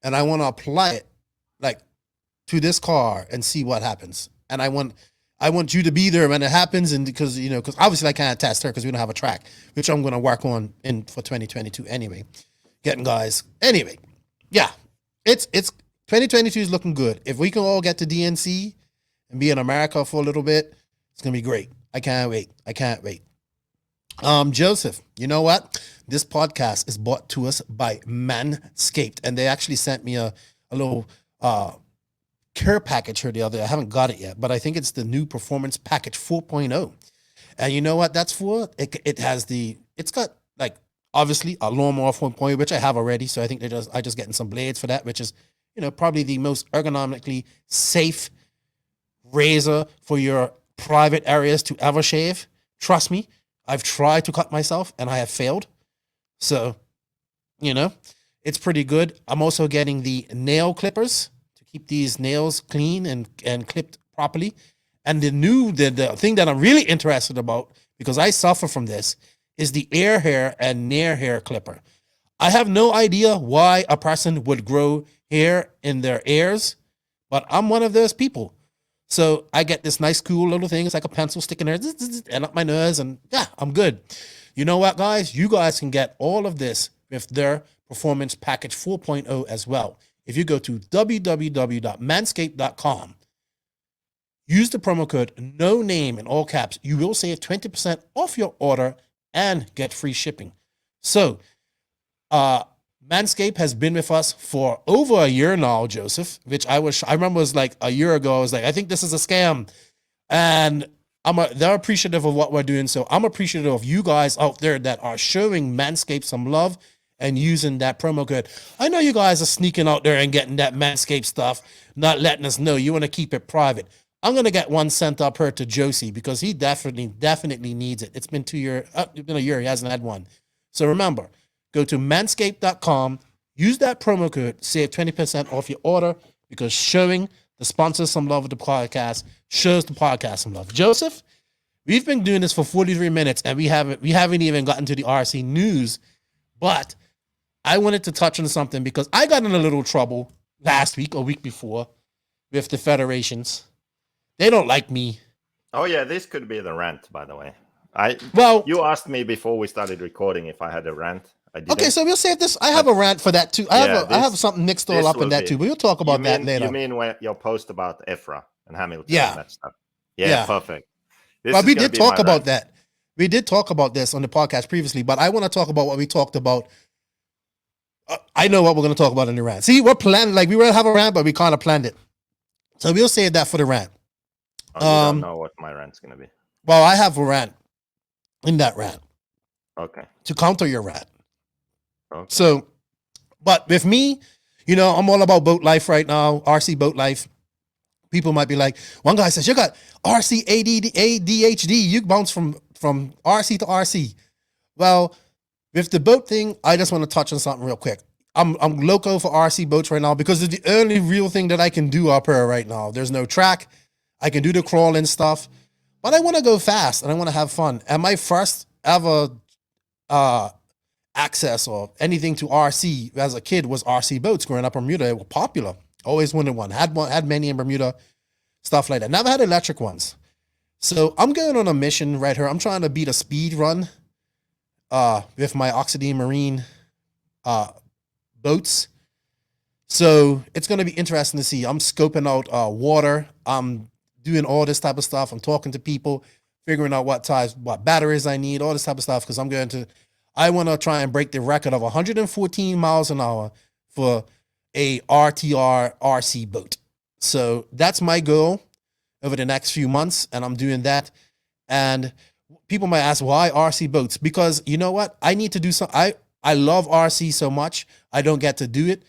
and I want to apply it like to this car and see what happens. And I want you to be there when it happens, and because obviously I can't test her because we don't have a track, which I'm going to work on for 2022 anyway. Getting guys anyway. Yeah, it's 2022 is looking good. If we can all get to DNC and be in America for a little bit, it's gonna be great. I can't wait. Joseph, you know what? This podcast is brought to us by Manscaped, and they actually sent me a little care package here the other day. I haven't got it yet, but I think it's the new Performance Package 4.0. And you know what that's for? It's got like obviously a lawnmower 4.0, which I have already. So I think I just getting some blades for that, which is probably the most ergonomically safe razor for your private areas to ever shave. Trust me, I've tried to cut myself and I have failed. So, it's pretty good. I'm also getting the nail clippers to keep these nails clean and clipped properly. And the thing that I'm really interested about, because I suffer from this, is the ear hair and nair hair clipper. I have no idea why a person would grow hair in their ears, but I'm one of those people. So I get this nice, cool little thing. It's like a pencil sticking there and up my nose, and yeah, I'm good. You know what, guys? You guys can get all of this with their Performance Package 4.0 as well. If you go to www.manscaped.com, use the promo code NONAME in all caps, you will save 20% off your order and get free shipping. So, Manscaped has been with us for over a year now, Joseph, which I remember was like a year ago. I was like, I think this is a scam. And they're appreciative of what we're doing. So I'm appreciative of you guys out there that are showing Manscaped some love and using that promo code. I know you guys are sneaking out there and getting that Manscaped stuff, not letting us know. You want to keep it private. I'm going to get one sent up here to Josie because he definitely needs it. It's been it's been a year. He hasn't had one. So remember, go to manscaped.com, use that promo code, save 20% off your order, because showing the sponsors some love of the podcast shows the podcast some love. Joseph, we've been doing this for 43 minutes and we haven't even gotten to the RC news, but I wanted to touch on something because I got in a little trouble last week or week before with the federations. They don't like me. Oh yeah, this could be the rant, by the way. You asked me before we started recording if I had a rant. I didn't. Okay, so we'll save this. I have a rant for that too. I have something mixed all up in that too. But we'll talk about that later. You mean when your post about Efra and Hamilton? Yeah, and that stuff. Yeah, perfect. But we did talk about that. We did talk about this on the podcast previously. But I want to talk about what we talked about. I know what we're going to talk about in the rant. See, we're planning like we were going to have a rant, but we kind of planned it. So we'll save that for the rant. You don't know what my rant's going to be. Well, I have a rant in that rant. Okay. To counter your rant. Okay. So, but with me, I'm all about boat life right now, RC boat life. People might be like, one guy says, you got RC ADHD. You bounce from RC to RC. Well, with the boat thing, I just want to touch on something real quick. I'm loco for RC boats right now because it's the only real thing that I can do up here right now. There's no track. I can do the crawling stuff, but I want to go fast and I want to have fun. And my first ever access or anything to RC as a kid was RC boats. Growing up in Bermuda, they were popular. Always wanted one. Had many in Bermuda, stuff like that. Never had electric ones. So I'm going on a mission right here. I'm trying to beat a speed run with my Oxidine Marine boats. So it's going to be interesting to see. I'm scoping out water. I'm doing all this type of stuff. I'm talking to people, figuring out what batteries I need, all this type of stuff, because I want to try and break the record of 114 miles an hour for a RTR RC boat. So that's my goal over the next few months, and I'm doing that. And people might ask, why RC boats? Because you know what? I need to do something. I love RC so much. I don't get to do it.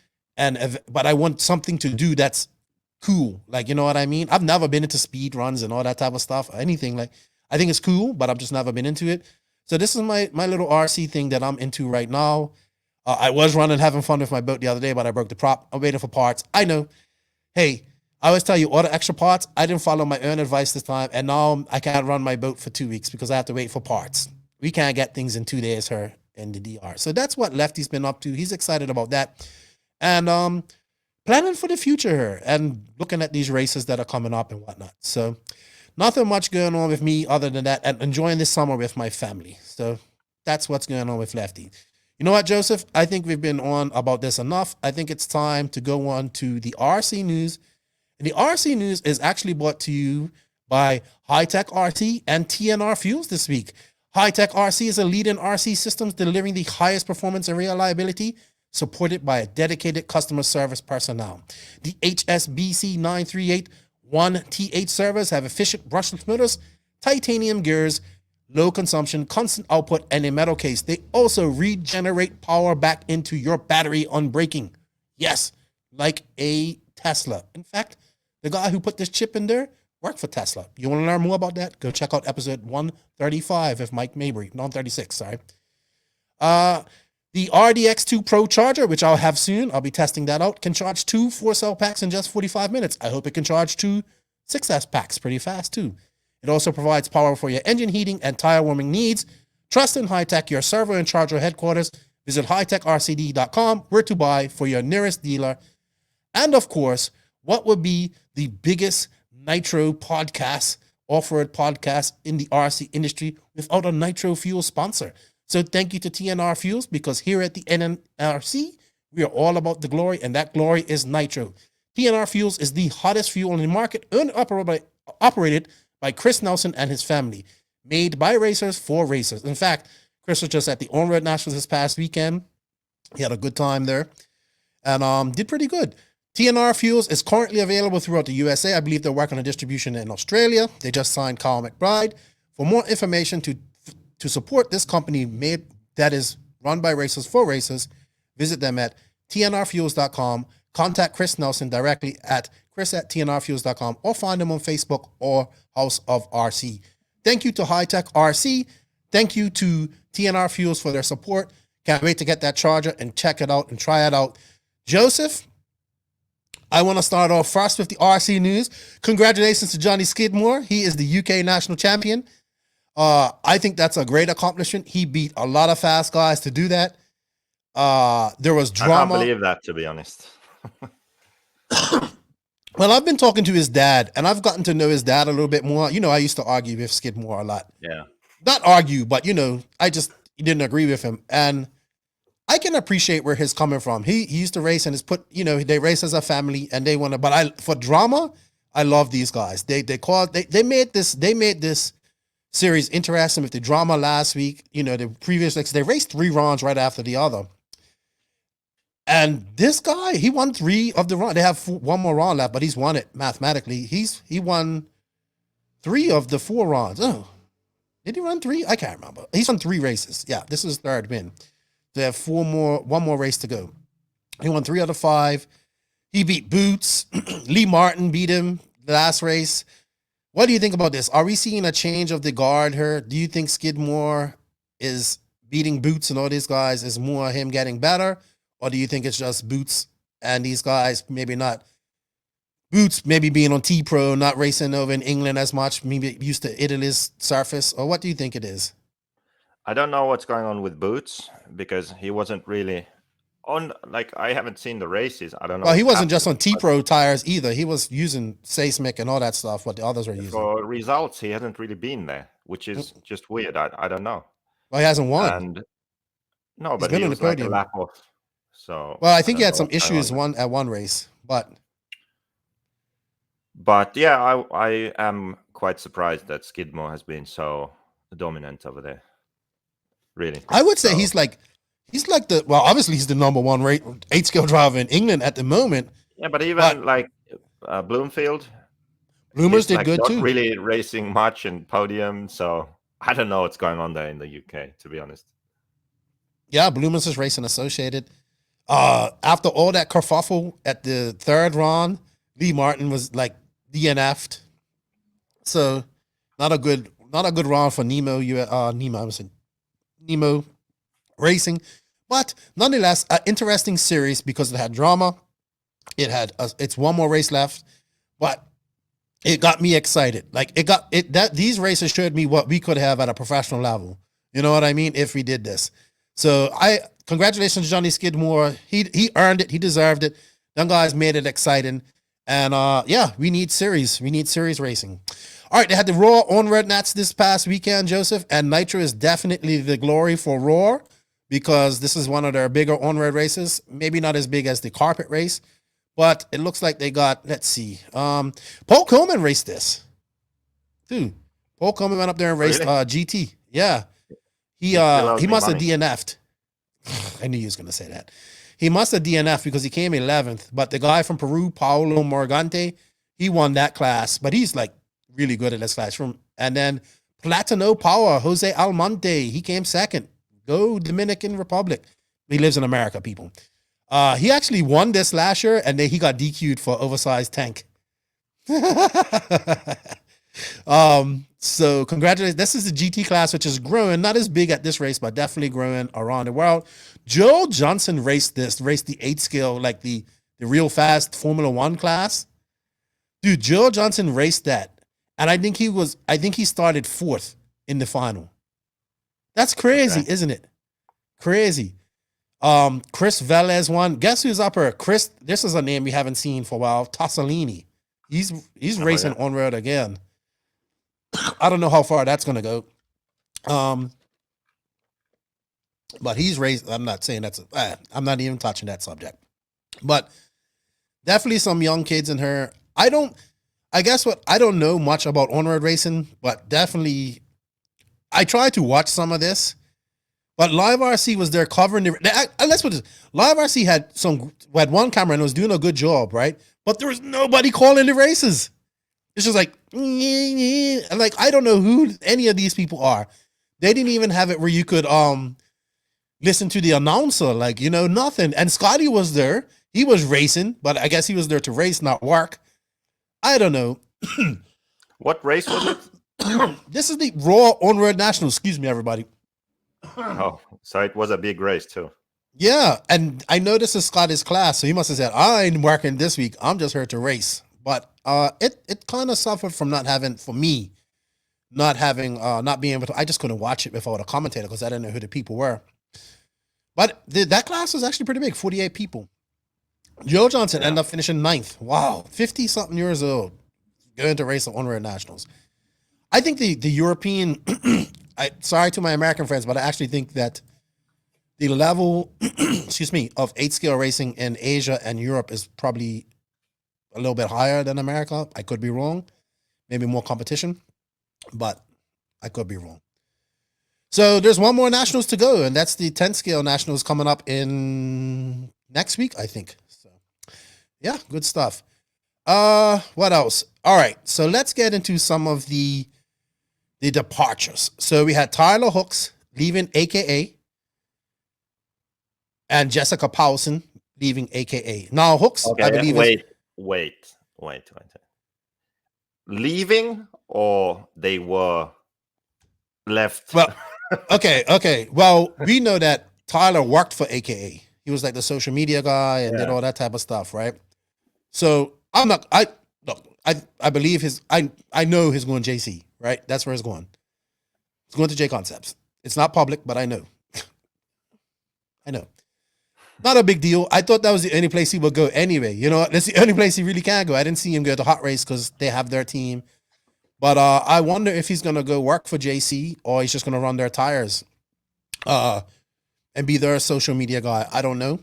But I want something to do that's cool. Like, you know what I mean? I've never been into speed runs and all that type of stuff. Anything like, I think it's cool, but I've just never been into it. So this is my little RC thing that I'm into right now. I was having fun with my boat the other day, but I broke the prop. I'm waiting for parts. I know. Hey, I always tell you, order extra parts. I didn't follow my own advice this time, and now I can't run my boat for 2 weeks because I have to wait for parts. We can't get things in 2 days here in the DR. So that's what Lefty's been up to. He's excited about that. And planning for the future here and looking at these races that are coming up and whatnot. So nothing much going on with me other than that, and enjoying this summer with my family. So that's what's going on with Lefty. You know what, Joseph? I think we've been on about this enough. I think it's time to go on to the RC news. And the RC news is actually brought to you by Hitec Rc and TNR Fuels this week. Hitec Rc is a lead in RC systems delivering the highest performance and reliability, supported by a dedicated customer service personnel. The HSBC 938-1TH servers have efficient brushless motors, titanium gears, low consumption, constant output, and a metal case. They also regenerate power back into your battery on braking. Yes, like a Tesla. In fact, the guy who put this chip in there worked for Tesla. You want to learn more about that? Go check out episode 135 of Mike Mabry. No, 136, sorry. The RDX2 Pro charger, which I'll have soon, I'll be testing that out, can charge 2 4-cell packs in just 45 minutes. I hope it can charge 2 6S packs pretty fast too. It also provides power for your engine heating and tire warming needs. Trust in Hitec, your servo and charger headquarters. Visit hitecrcd.com, where to buy for your nearest dealer. And of course, what would be the biggest nitro podcast, off-road podcast in the RC industry without a nitro fuel sponsor? So thank you to TNR Fuels, because here at the NRC, we are all about the glory, and that glory is nitro. TNR Fuels is the hottest fuel in the market, owned and operated by Chris Nelson and his family. Made by racers for racers. In fact, Chris was just at the On-Road Nationals this past weekend. He had a good time there and did pretty good. TNR Fuels is currently available throughout the USA. I believe they're working on distribution in Australia. They just signed Kyle McBride. For more information to support this company that is run by racers for racers, visit them at tnrfuels.com. Contact Chris Nelson directly at chris@tnrfuels.com, or find them on Facebook or House of RC. Thank you to Hitec RC. Thank you to TNR Fuels for their support. Can't wait to get that charger and check it out and try it out. Joseph, I want to start off first with the RC news. Congratulations to Johnny Skidmore. He is the UK national champion. I think that's a great accomplishment. He beat a lot of fast guys to do that. There was drama. I can't believe that, to be honest. Well, I've been talking to his dad, and I've gotten to know his dad a little bit more. You know, I used to argue with Skidmore a lot. Yeah. Not argue, but, you know, I just didn't agree with him. And I can appreciate where he's coming from. He used to race, and they race as a family, and they want to, but for drama, I love these guys. They made this series interesting with the drama last week. You know, the previous, they raced 3 rounds right after the other. And this guy, he won 3 of the round. They have 1 more round left, but he's won it mathematically. He won 3 of the 4 rounds. Oh, did he run 3? I can't remember. He's won 3 races. Yeah, this is his 3rd win. They have 1 more race to go. He won 3 out of 5. He beat Boots. Lee Martin beat him the last race. What do you think about this? Are we seeing a change of the guard here? Do you think Skidmore is beating Boots and all these guys is more him getting better? Or do you think it's just Boots and these guys maybe not? Boots maybe being on T-Pro, not racing over in England as much, maybe used to Italy's surface? Or what do you think it is? I don't know what's going on with Boots, because he wasn't really on, I haven't seen the races. I don't know. Well, he wasn't just on T-Pro tires either. He was using Seismic and all that stuff, what the others were using. For results, he hasn't really been there, which is just weird. I don't know. Well, he hasn't won. And no, but he was like a lap off So Well, I think he don't had know some what's going issues on there. at one race, but Yeah, I am quite surprised that Skidmore has been so dominant over there. Really, I would say So, he's like obviously he's the number one 8-scale driver in England at the moment. yeah, but even But like Bloomfield, Bloomers he's did like good not too. really racing much in podium. So I don't know what's going on there in the UK, to be honest. Yeah, Bloomers is racing associated. After all that kerfuffle at the third round, Lee Martin was like DNF'd. So not a good round for Nemo. Nemo Racing, but nonetheless, an interesting series because it had drama. It had it's one more race left, but it got me excited. Like these races showed me what we could have at a professional level. You know what I mean? If we did this. So congratulations, Johnny Skidmore. He earned it. He deserved it. Them guys made it exciting. And yeah, we need series. We need series racing. All right, they had the Raw on-road Nats this past weekend, Joseph, and Nitro is definitely the glory for Raw because this is one of their bigger on-road races. Maybe not as big as the carpet race, but it looks like they got, let's see. Paul Coleman raced this. Dude, Paul Coleman went up there and raced Really? GT. Yeah. He owes me must have money. DNF'd. I knew he was going to say that. He must have DNF'd because he came 11th, but the guy from Peru, Paulo Morgante, he won that class, but he's like really good at this class. And then Platino Power, Jose Almonte, he came second. Go Dominican Republic. He lives in America, people. He actually won this last year, and then he got DQ'd for oversized tank. So congratulations. This is the GT class, which is growing, not as big at this race, but definitely growing around the world. Joe Johnson raced the 8-scale, like the real fast Formula One class. Dude, Joe Johnson raced that. And I think he started 4th in the final. That's crazy, isn't it? Crazy. Chris Velez won. Guess who's up here? Chris, this is a name we haven't seen for a while. Tossolini. He's racing on road again. I don't know how far that's gonna go. But he's raced. I'm not saying I'm not even touching that subject. But definitely some young kids in her. I don't know much about on-road racing, but definitely I tried to watch some of this. But Live RC was there covering let's put this. Live RC had one camera and was doing a good job, right? But there was nobody calling the races. It's just like, I don't know who any of these people are. They didn't even have it where you could listen to the announcer, nothing. And Scotty was there. He was racing, but I guess he was there to race, not work. I don't know. What race was it? This is the Raw On-Road National. Excuse me, everybody. Oh, so it was a big race too. Yeah, and I know this is Scotty's class, so he must have said, I ain't working this week. I'm just here to race. But it kind of suffered from not being able to, I just couldn't watch it without a commentator because I didn't know who the people were. But that class was actually pretty big, 48 people. Joe Johnson ended up finishing 9th. Wow, 50-something years old, going to race the on-road nationals. I think the European, sorry to my American friends, but I actually think that the level, of 8-scale racing in Asia and Europe is probably a little bit higher than America. I could be wrong. Maybe more competition, but I could be wrong. So there's one more nationals to go, and that's the 10-scale nationals coming up in next week, I think. So yeah, good stuff. What else? All right, so let's get into some of the departures. So we had Tyler Hooks leaving AKA and Jessica Powson leaving AKA. Now Hooks, Okay, I believe wait. Leaving or they were left? Well, okay. Well, we know that Tyler worked for AKA. He was like the social media guy and did all that type of stuff, right? So I believe I know he's going JC, right? That's where he's going. He's going to J Concepts. It's not public, but I know. I know. Not a big deal. I thought that was the only place he would go anyway. You know, that's the only place he really can go. I didn't see him go to Hot Race because they have their team. But I wonder if he's going to go work for JC or he's just going to run their tires and be their social media guy. I don't know.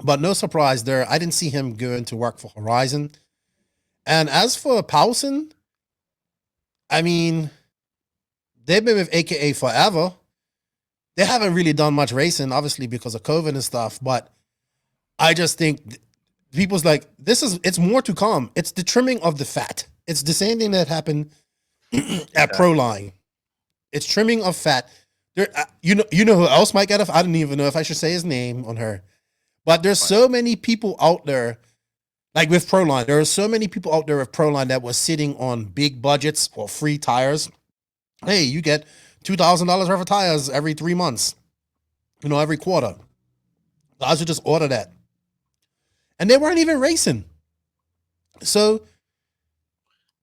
But no surprise there. I didn't see him going to work for Horizon. And as for Paulson, I mean, they've been with AKA forever. They haven't really done much racing, obviously, because of COVID and stuff. But I just think people's like, it's more to come. It's the trimming of the fat. It's the same thing that happened at Proline. It's trimming of fat. There, you know who else might get it? I don't even know if I should say his name on her. But there's so many people out there, like with Proline. There are so many people out there with Proline that was sitting on big budgets or free tires. Hey, you get $2,000 worth of tires every 3 months, every quarter. Guys would just order that. And they weren't even racing. So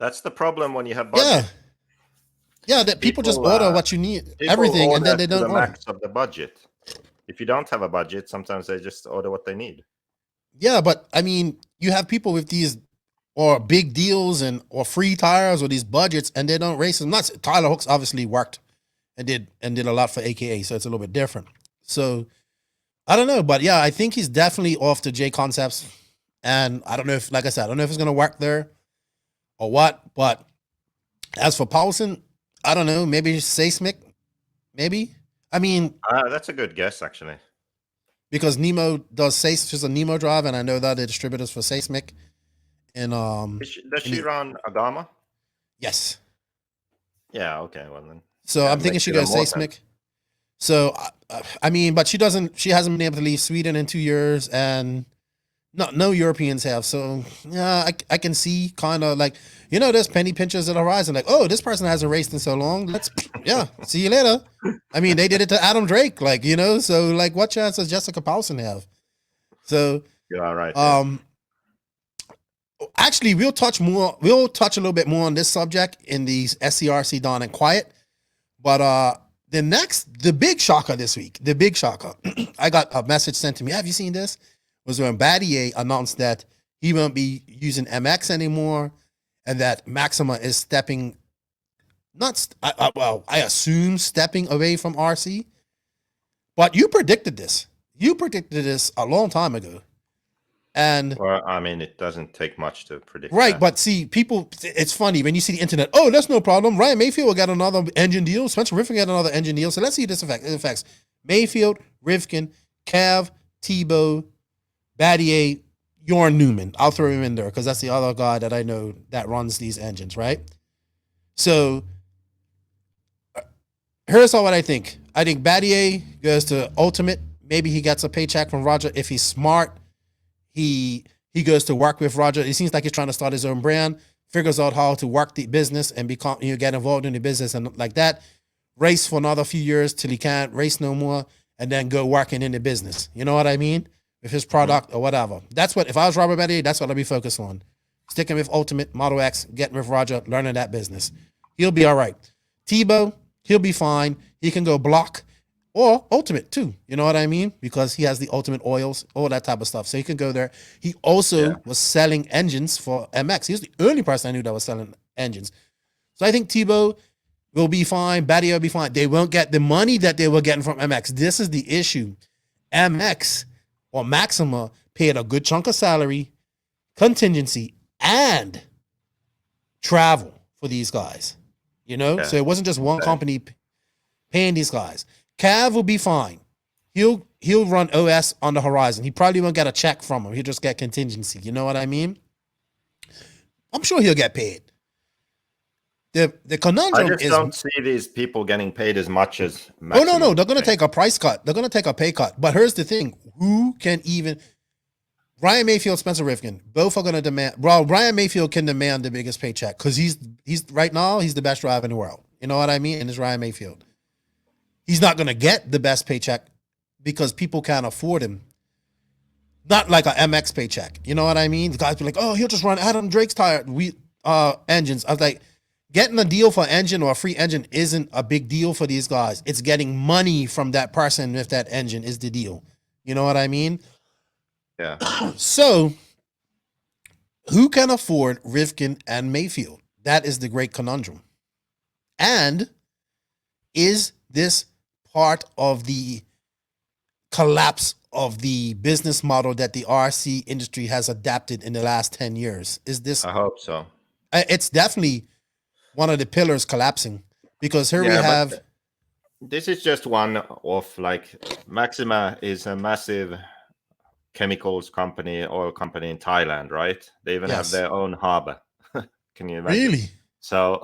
that's the problem when you have budget. Yeah, that people just order what you need, everything, and then they don't order the max of the budget. If you don't have a budget, sometimes they just order what they need. Yeah, but I mean, you have people with these or big deals or free tires or these budgets, and they don't race. And not Tyler Hooks obviously worked and did a lot for AKA, so it's a little bit different. So I don't know, but yeah, I think he's definitely off to J Concepts, and I don't know if, like I said, I don't know if it's gonna work there or what. But as for Paulson, I don't know, maybe Seismic, maybe. I mean, that's a good guess, actually. Because Nemo does Seismic, a Nemo drive, and I know that the distributors for Seismic. And does she run Agama? Yes. Yeah. Okay. Well then. So I'm thinking she goes Seismic. So I mean, but she hasn't been able to leave Sweden in 2 years, and no Europeans have. So yeah, I can see kind of like, there's penny pinchers at Horizon, like, oh, this person hasn't raced in so long. See you later. I mean, they did it to Adam Drake, like, so like, what chance does Jessica Paulson have? So yeah, right. Actually, we'll touch a little bit more on this subject in the SCRC Dawn and Quiet. But the big shocker this week, I got a message sent to me. Have you seen this? Was when Battier announced that he won't be using MX anymore, and that Maxima is stepping away from RC. But you predicted this. You predicted this a long time ago. And well, I mean, it doesn't take much to predict. Right, that. but see, people, it's funny when you see the internet. Oh, that's no problem. Ryan Mayfield will get another engine deal. Spencer Rivkin got another engine deal. So let's see this affects Mayfield, Rivkin, Cav, Tebow, Battier, Jorn Newman. I'll throw him in there because that's the other guy that I know that runs these engines, right? So here's what I think. I think Battier goes to Ultimate. Maybe he gets a paycheck from Roger if he's smart. He goes to work with Roger. It seems like he's trying to start his own brand, figures out how to work the business and become, get involved in the business and like that. Race for another few years till he can't race no more, and then go working in the business. You know what I mean? With his product or whatever. That's what, if I was Robert Battier, that's what I'd be focused on. Sticking with Ultimate, Model X, getting with Roger, learning that business. He'll be all right. Tebow, he'll be fine. He can go block or Ultimate too. You know what I mean? Because he has the Ultimate oils, all that type of stuff. So he can go there. He also was selling engines for MX. He was the only person I knew that was selling engines. So I think Tebow will be fine. Battier will be fine. They won't get the money that they were getting from MX. This is the issue. MX or Maxima paid a good chunk of salary, contingency, and travel for these guys. So it wasn't just one company paying these guys. Cav will be fine. He'll run OS on the Horizon. He probably won't get a check from him. He'll just get contingency. You know what I mean? I'm sure he'll get paid. The conundrum is, I just don't see these people getting paid as much as Maximum. Oh, no. They're going to take a price cut. They're going to take a pay cut. But here's the thing. Who can even... Ryan Mayfield, Spencer Rivkin, both are going to demand... Well, Ryan Mayfield can demand the biggest paycheck because he's right now, he's the best driver in the world. You know what I mean? And it's Ryan Mayfield. He's not going to get the best paycheck because people can't afford him. Not like a MX paycheck. You know what I mean? The guys be like, oh, he'll just run Adam Drake's tire engines. I was like, getting a deal for engine or a free engine isn't a big deal for these guys. It's getting money from that person with that engine is the deal. You know what I mean? Yeah. So, who can afford Rivkin and Mayfield? That is the great conundrum. And is this part of the collapse of the business model that the RC industry has adapted in the last 10 years. Is this? I hope so. It's definitely one of the pillars collapsing, because here we Yeah, have. but this is just one of, like, Maxima is a massive chemicals company, oil company in Thailand, right? They even have Yes. their own harbor. Can you imagine? Really? So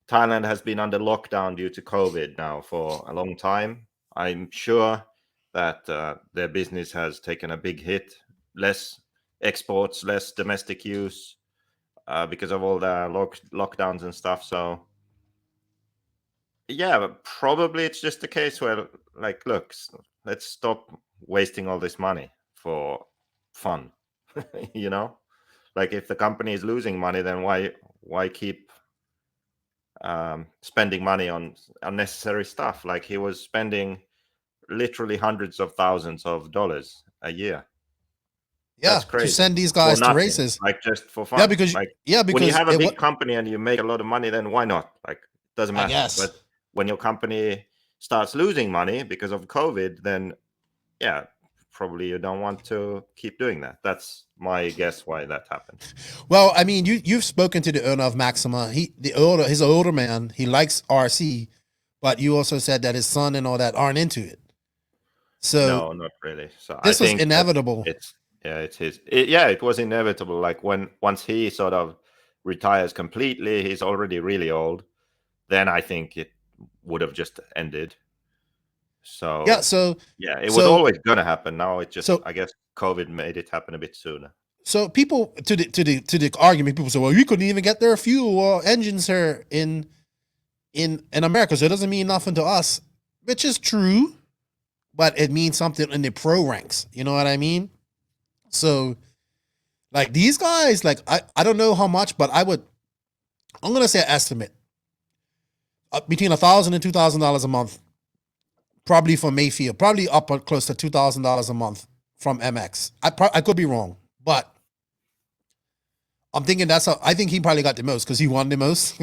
Thailand has been under lockdown due to COVID now for a long time. I'm sure that their business has taken a big hit, less exports, less domestic use because of all the lockdowns and stuff. So yeah, but probably it's just a case where, like, look, let's stop wasting all this money for fun. You know, like, if the company is losing money, then why keep spending money on unnecessary stuff? Like, he was spending literally hundreds of thousands of dollars a year. Yeah, That's to crazy. send these For guys to nothing, races. like, just for fun. Yeah, because like, when you have a it big company and you make a lot of money, then why not? Like, it doesn't I matter. guess. But when your company starts losing money because of COVID, then yeah, probably you don't want to keep doing that. That's my guess why that happened. Well, I mean, you've spoken to the owner of Maxima. He's an older man. He likes RC, but you also said that his son and all that aren't into it. So No, not really. So this I was think inevitable. it was inevitable. Like, once he sort of retires completely, he's already really old. Then I think it would have just ended. So Yeah. So yeah, it was always gonna happen. Now it just, I guess COVID made it happen a bit sooner. So people to the argument, people say, well, you couldn't even get their fuel or engines here in America, so it doesn't mean nothing to us, which is true, but it means something in the pro ranks. You know what I mean? So, like, these guys, like, I don't know how much, but I'm gonna say an estimate between $1,000 and $2,000 a month, probably for Mayfield, probably up close to $2,000 a month from MX. I could be wrong, but I'm thinking I think he probably got the most because he won the most,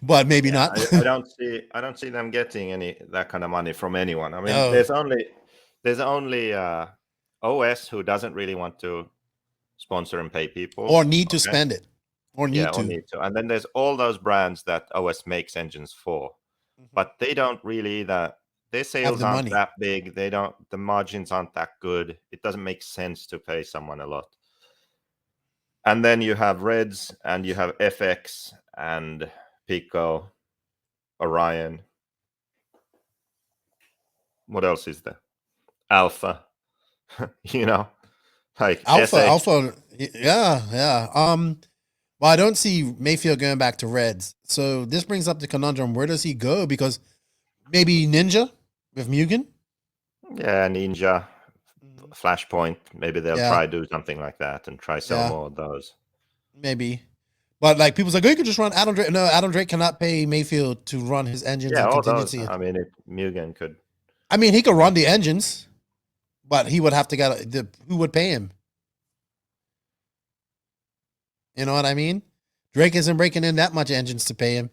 but maybe not. I don't see them getting that kind of money from anyone. I mean, No. there's only OS who doesn't really want to sponsor and pay people, or need to spend it, or need to. And then there's all those brands that OS makes engines for, but they don't really either. Their sales aren't that big. The margins aren't that good. It doesn't make sense to pay someone a lot. And then you have Reds, and you have FX and Pico, Orion. What else is there? Alpha. You know, like Alpha. Yeah. Well, I don't see Mayfield going back to Reds. So this brings up the conundrum: where does he go? Because maybe Ninja with Mugen. Yeah, Ninja. Flashpoint, maybe they'll try do something like that and try sell more of those. Maybe, but like people's like, oh, you could just run Adam Drake. No, Adam Drake cannot pay Mayfield to run his engines. Yeah, and all contingency. those. I mean, Mugen could. I mean, he could run the engines, but he would have to get who would pay him. You know what I mean? Drake isn't breaking in that much engines to pay him.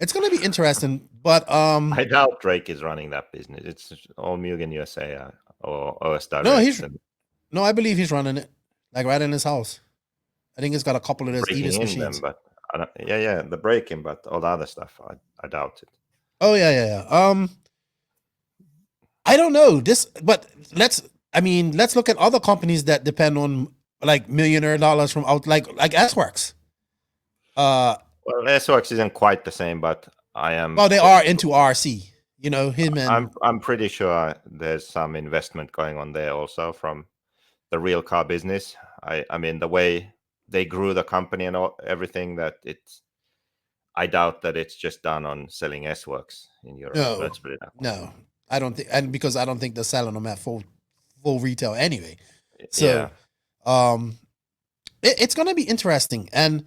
It's going to be interesting, but I doubt Drake is running that business. It's all Mugen USA or OS Direct. No, I believe he's running it, like right in his house. I think he's got a couple of those Edis machines. Them, but the braking, but all the other stuff, I doubt it. Oh yeah. I don't know this, but let's look at other companies that depend on like millionaire dollars from out, like SCRC. Well, SCRC isn't quite the same, but I am. Well, they are into RC. You know him, and I'm pretty sure there's some investment going on there also from the real car business. I mean, the way they grew the company and everything, that I doubt that it's just done on selling SWorks in Europe. No, let's put it that way. No, I don't think, and because I don't think they're selling them at full retail anyway. So, it's going to be interesting. And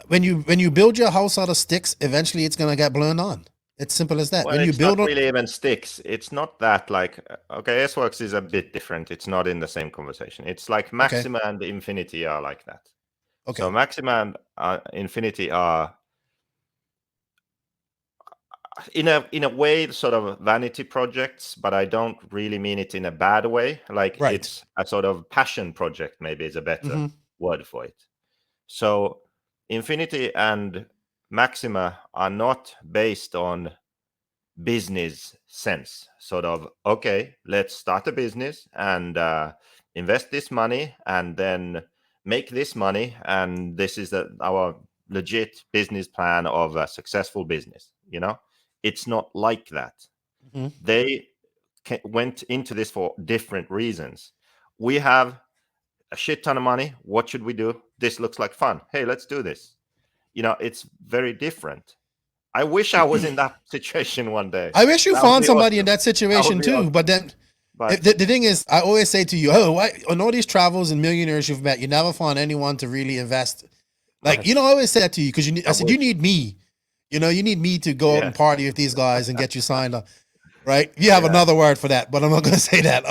when you build your house out of sticks, eventually it's going to get blown on. It's simple as that. Well, when you build not really even sticks. It's not that, like, okay, SWorks is a bit different. It's not in the same conversation. It's like Maxima and Infinity are like that. Okay. So Maxima and Infinity are, in a way, sort of vanity projects, but I don't really mean it in a bad way. Like Right. it's a sort of passion project, maybe is a better Mhm. word for it. So Infinity and Maxima are not based on business sense. Sort of, okay, let's start a business and invest this money and then make this money, and this is our legit business plan of a successful business. It's not like that. Mhm. They went into this for different reasons. We have a shit ton of money. What should we do? This looks like fun. Hey, let's do this. It's very different. I wish I was in that situation one day. I wish you That would found be somebody in awesome. that situation be too. awesome. But then But the thing is, I always say to you, oh, why, on all these travels and millionaires you've met, you never found anyone to really invest. Like, I always say that to you because I said, you need me. You need me to go out and Yes. party with these guys and get you signed up. Right? You have Yeah. another word for that, but I'm not going to say that.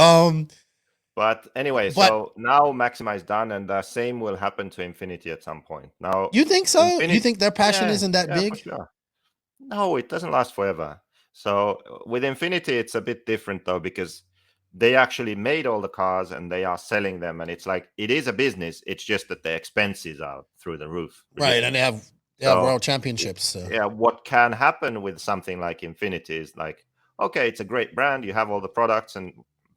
But anyway, so now Maxima is done, and the same will happen to Infinity at some point. Now, You think so? Infinity, You think their passion isn't that for big? sure. No, it doesn't last forever. So with Infinity, it's a bit different though, because they actually made all the cars and they are selling them, and it's like it is a business. It's just that the expenses are through the roof. Right, and they have world championships. So. Yeah, what can happen with something like Infinity is like, okay, it's a great brand. You have all the products, and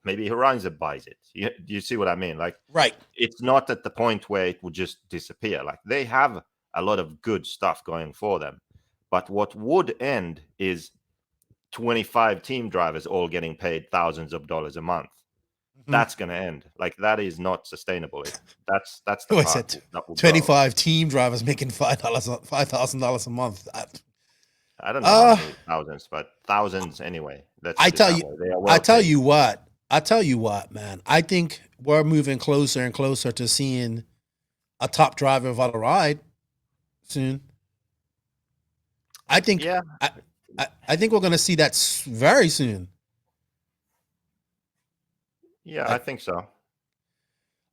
maybe Horizon buys it. You see what I mean? Like, right. It's not at the point where it would just disappear. Like, they have a lot of good stuff going for them. But what would end is 25 team drivers all getting paid thousands of dollars a month. Mm-hmm. That's going to end. Like, that is not sustainable. That's the part. Said 25 team drivers making $5,000 a month. I don't know how many thousands, but thousands anyway. I tell you what, man. I think we're moving closer and closer to seeing a top driver without a ride soon. I think. Yeah. I think we're going to see that very soon. Yeah, I think so.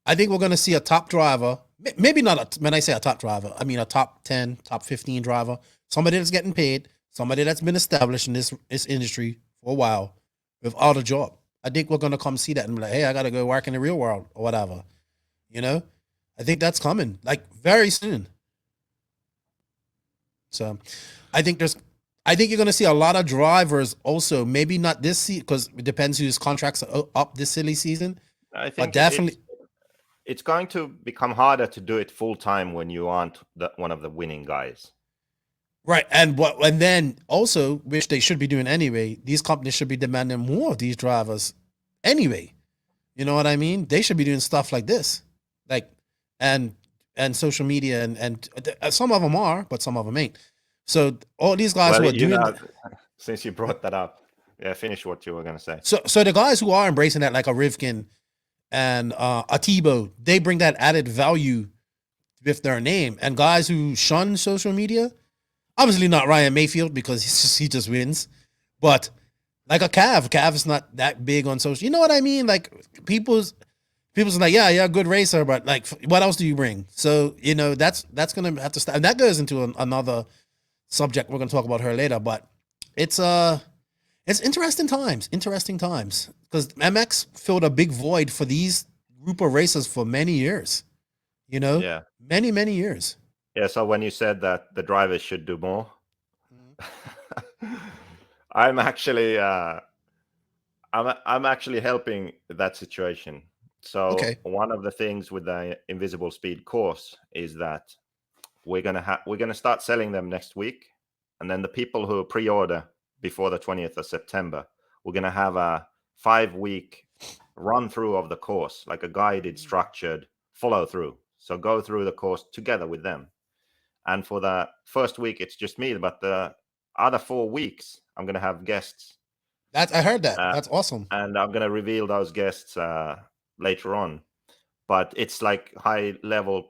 I think we're going to see a top driver. Maybe not. When I say a top driver, I mean a top 10, top 15 driver. Somebody that's getting paid. Somebody that's been established in this industry for a while without a job. I think we're going to come see that and be like, hey, I got to go work in the real world or whatever. I think that's coming like very soon. So I think you're going to see a lot of drivers also, maybe not this season because it depends whose contracts are up this silly season. I think definitely it's going to become harder to do it full time when you aren't one of the winning guys. Right. And then also, which they should be doing anyway, these companies should be demanding more of these drivers anyway. You know what I mean? They should be doing stuff like this, like, and social media and some of them are, but some of them ain't. So all these guys who are doing since you brought that up, finish what you were going to say. So the guys who are embracing that, like a Rivkin and a Tebow, they bring that added value with their name. And guys who shun social media, obviously not Ryan Mayfield because he just wins, but like a Cav is not that big on social. You know what I mean? Like people's like, yeah, good racer, but like, what else do you bring? So that's gonna have to start, and that goes into another subject. We're gonna talk about her later, but it's interesting times because MX filled a big void for these group of racers for many years. Many years. Yeah, so when you said that the drivers should do more, I'm actually I'm actually helping that situation. So one of the things with the Invisible Speed course is that we're gonna start selling them next week, and then the people who pre-order before the 20th of September, we're gonna have a 5-week run through of the course, like a guided, structured follow through. So go through the course together with them. And for the first week, it's just me. But the other 4 weeks, I'm going to have guests. I heard that. That's awesome. And I'm going to reveal those guests later on. But it's like high-level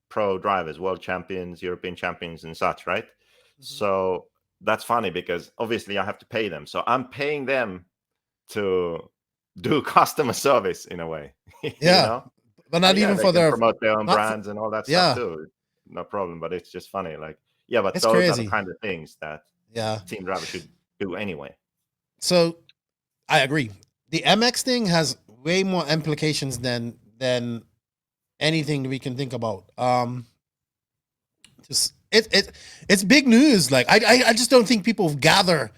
pro drivers, world champions, European champions, and such, right? Mm-hmm. So that's funny because obviously I have to pay them. So I'm paying them to do customer service in a way. Yeah. But not even for their promote their own brands and all that stuff too. No problem, but it's just funny. Like, but those are the kind of things that team drivers should do anyway. So I agree. The MX thing has way more implications than anything we can think about. Just it's big news. Like I just don't think people gather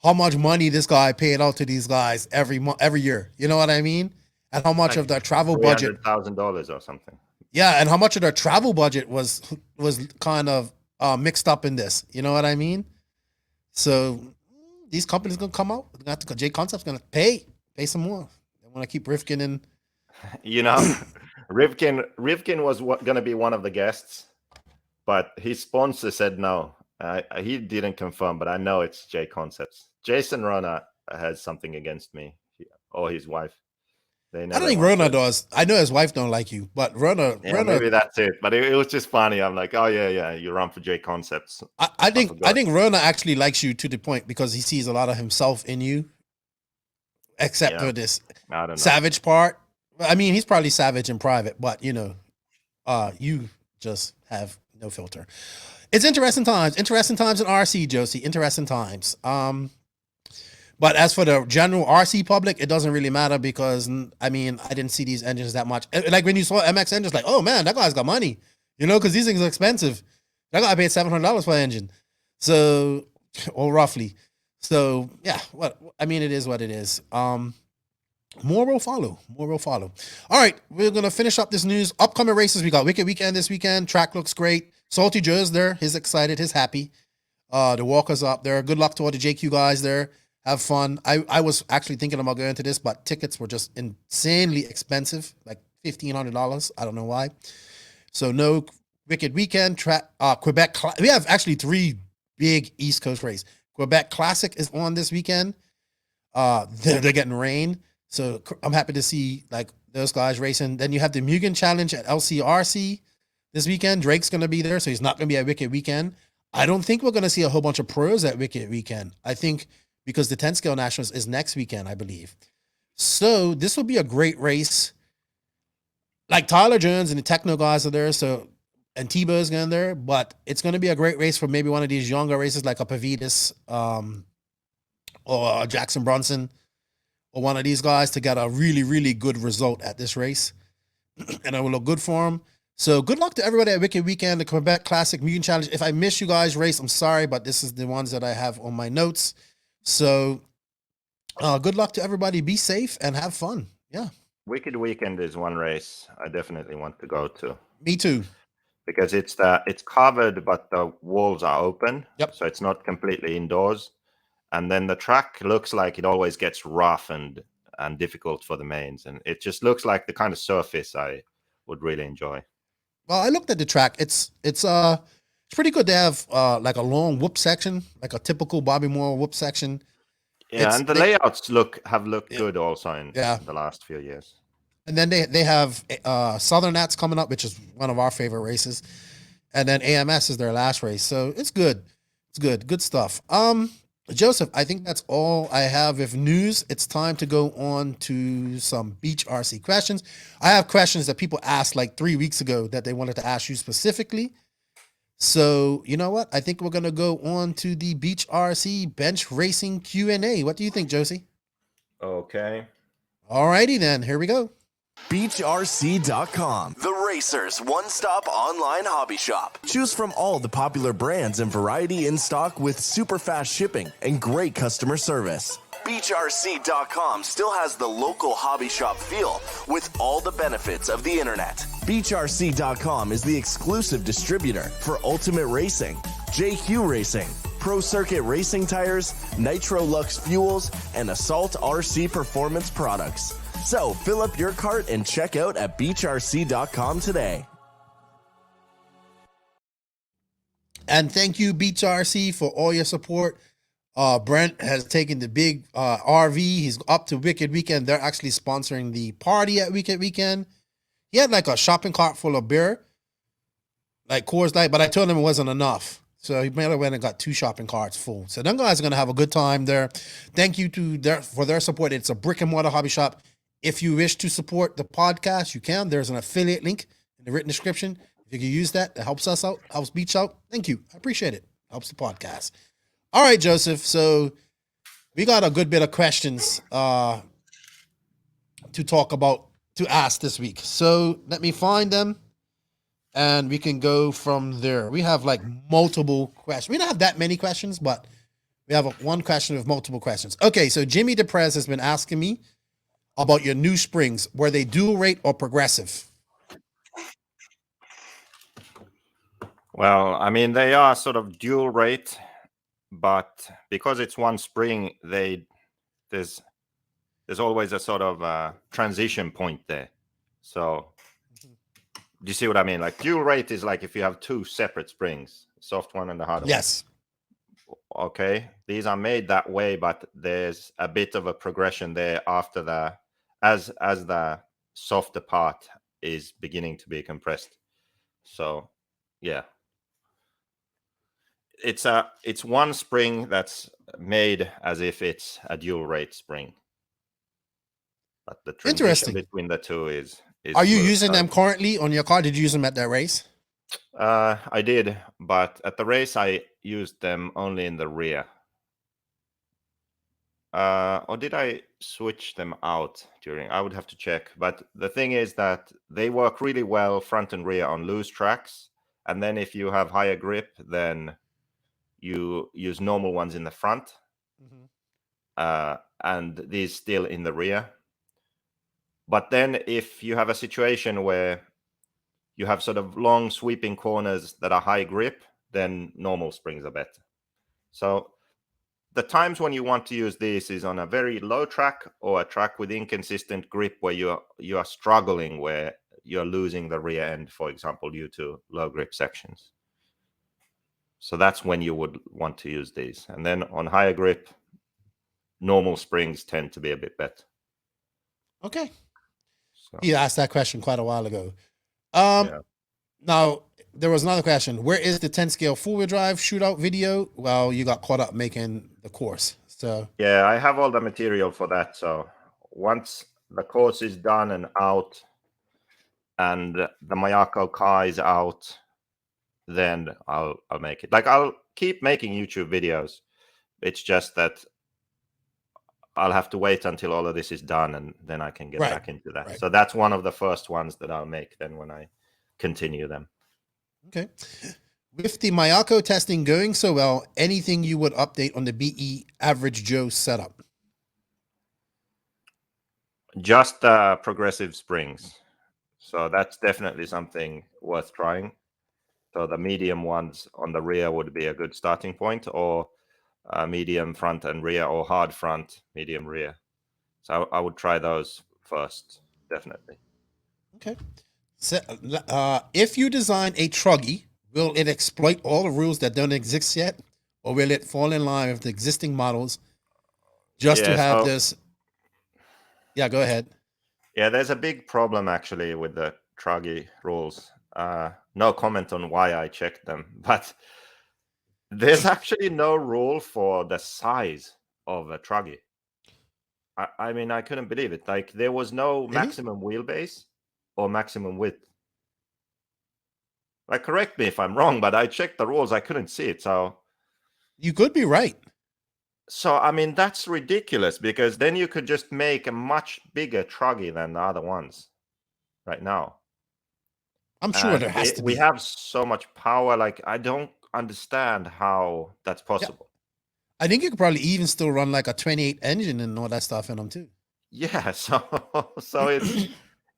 how much money this guy paid out to these guys every year. You know what I mean? And how much Like of their travel budget, $300,000 or something. yeah, and how much of their travel budget was kind of mixed up in this. You know what I mean? So these companies gonna come out. J Concept's gonna pay some more. They want to keep Rivkin in. You know, Rivkin was going to be one of the guests, but his sponsor said no. He didn't confirm, but I know it's J Concepts. Jason Rona has something against me, or his wife. I don't think Rona does. I know his wife don't like you, but Rona, maybe that's it. But it was just funny. I'm like, oh yeah, you run for J Concepts. I think Rona actually likes you to the point because he sees a lot of himself in you, except for this savage part. I mean, he's probably savage in private, but you just have no filter. It's interesting times in RC, Josie. Interesting times. But as for the general RC public, it doesn't really matter because I mean, I didn't see these engines that much. Like when you saw MX engines, like, oh man, that guy's got money, because these things are expensive. That guy paid $700 for an engine, so or roughly. So yeah, it is what it is. More will follow. All right, we're gonna finish up this news. Upcoming races, we got Wicked Weekend this weekend. Track looks great. Salty Joe's there. He's excited. He's happy. The Walkers up there. Good luck to all the JQ guys there. Have fun. I was actually thinking about going to this, but tickets were just insanely expensive, like $1,500. I don't know why. So no Wicked Weekend. Quebec. We have actually 3 big East Coast races. Quebec Classic is on this weekend. They're getting rain. So I'm happy to see like those guys racing. Then you have the Mugen Challenge at SCRC this weekend. Drake's going to be there, so he's not going to be at Wicked Weekend. I don't think we're going to see a whole bunch of pros at Wicked Weekend. I think because the 10 Scale Nationals is next weekend, I believe. So this will be a great race. Like Tyler Jones and the Tekno guys are there, and T-Bow's going there, but it's going to be a great race for maybe one of these younger races like a Pavitas or a Jackson Brunson, or one of these guys to get a really, really good result at this race. And it will look good for them. So good luck to everybody at Wicked Weekend, the Quebec Classic Mugen Challenge. If I miss you guys' race, I'm sorry, but this is the ones that I have on my notes. So good luck to everybody. Be safe and have fun. Yeah. Wicked Weekend is one race I definitely want to go to. Me too. Because it's covered, but the walls are open. Yep. So it's not completely indoors. And then the track looks like it always gets rough and difficult for the mains. And it just looks like the kind of surface I would really enjoy. Well, I looked at the track. It's pretty good. They have like a long whoop section, like a typical Bobby Moore whoop section. Yeah, and the layouts have looked good also in the last few years. And then they have Southern Nats coming up, which is one of our favorite races. And then AMS is their last race. So it's good. It's good. Good stuff. Joseph, I think that's all I have with news. It's time to go on to some Beach RC questions. I have questions that people asked like 3 weeks ago that they wanted to ask you specifically. So you know what? I think we're going to go on to the Beach RC Bench Racing Q&A. What do you think, Josie? Okay. All righty then. Here we go. BeachRC.com, the racers' one-stop online hobby shop. Choose from all the popular brands and variety in stock with super fast shipping and great customer service. BeachRC.com still has the local hobby shop feel with all the benefits of the internet. BeachRC.com is the exclusive distributor for Ultimate Racing, JQ Racing, Pro Circuit Racing Tires, Nitro Lux Fuels, and Assault RC Performance products. So fill up your cart and check out at BeachRC.com today. And thank you, Beach RC, for all your support. Brent has taken the big RV. He's up to Wicked Weekend. They're actually sponsoring the party at Wicked Weekend. He had like a shopping cart full of beer, like Coors Light, but I told him it wasn't enough. So he may have went and got 2 shopping carts full. So them guys are going to have a good time there. Thank you for their support. It's a brick and mortar hobby shop. If you wish to support the podcast, you can. There's an affiliate link in the written description. If you can use that, it helps us out, helps Beach out. Thank you. I appreciate it. Helps the podcast. All right, Joseph. So We got a good bit of questions to ask this week. So let me find them and we can go from there. We have like multiple questions. We don't have that many questions, but we have one question with multiple questions. Okay, so Jimmy DePrez has been asking me about your new springs. Were they dual rate or progressive? Well, I mean, they are sort of dual rate, but because it's one spring, there's always a sort of transition point there. So do you see what I mean? Like dual rate is like if you have two separate springs, soft one and the hard one. Yes. Okay, these are made that way, but there's a bit of a progression there after as the softer part is beginning to be compressed. So yeah, it's one spring that's made as if it's a dual rate spring, but the transition between the two is Are you using them currently on your car? Did you use them at that race? I did, but at the race I used them only in the rear. Or did I switch them out during? I would have to check. But the thing is that they work really well front and rear on loose tracks. And then if you have higher grip, then you use normal ones in the front. And these still in the rear. But then if you have a situation where you have sort of long sweeping corners that are high grip, then normal springs are better. So the times when you want to use this is on a very low track or a track with inconsistent grip where you are struggling, where you're losing the rear end, for example, due to low grip sections. So that's when you would want to use these. And then on higher grip, normal springs tend to be a bit better. Okay. So, he asked that question quite a while ago. yeah. Now, there was another question. Where is the 10 scale four-wheel drive shootout video? Well, you got caught up making the course. So yeah, I have all the material for that. So once the course is done and out and the Mayako car is out, then I'll make it. Like I'll keep making YouTube videos. It's just that I'll have to wait until all of this is done and then I can get back into that. Right. So that's one of the first ones that I'll make then when I continue them. Okay. With the Mayako testing going so well, anything you would update on the BE Average Joe setup? Just progressive springs. So that's definitely something worth trying. So the medium ones on the rear would be a good starting point, or medium front and rear, or hard front, medium rear. So I would try those first, definitely. Okay. So, if you design a truggy, will it exploit all the rules that don't exist yet, or will it fall in line with the existing models just to have this? Yeah, go ahead. Yeah, there's a big problem actually with the truggy rules. No comment on why I checked them, but there's actually no rule for the size of a truggy. I mean, I couldn't believe it. Like there was no maximum wheelbase or maximum width. Like, correct me if I'm wrong, but I checked the rules. I couldn't see it. So you could be right. So, I mean, that's ridiculous because then you could just make a much bigger truggy than the other ones right now. I'm sure there has to be. We have so much power. Like, I don't understand how that's possible. I think you could probably even still run like a 28 engine and all that stuff in them too. Yeah. So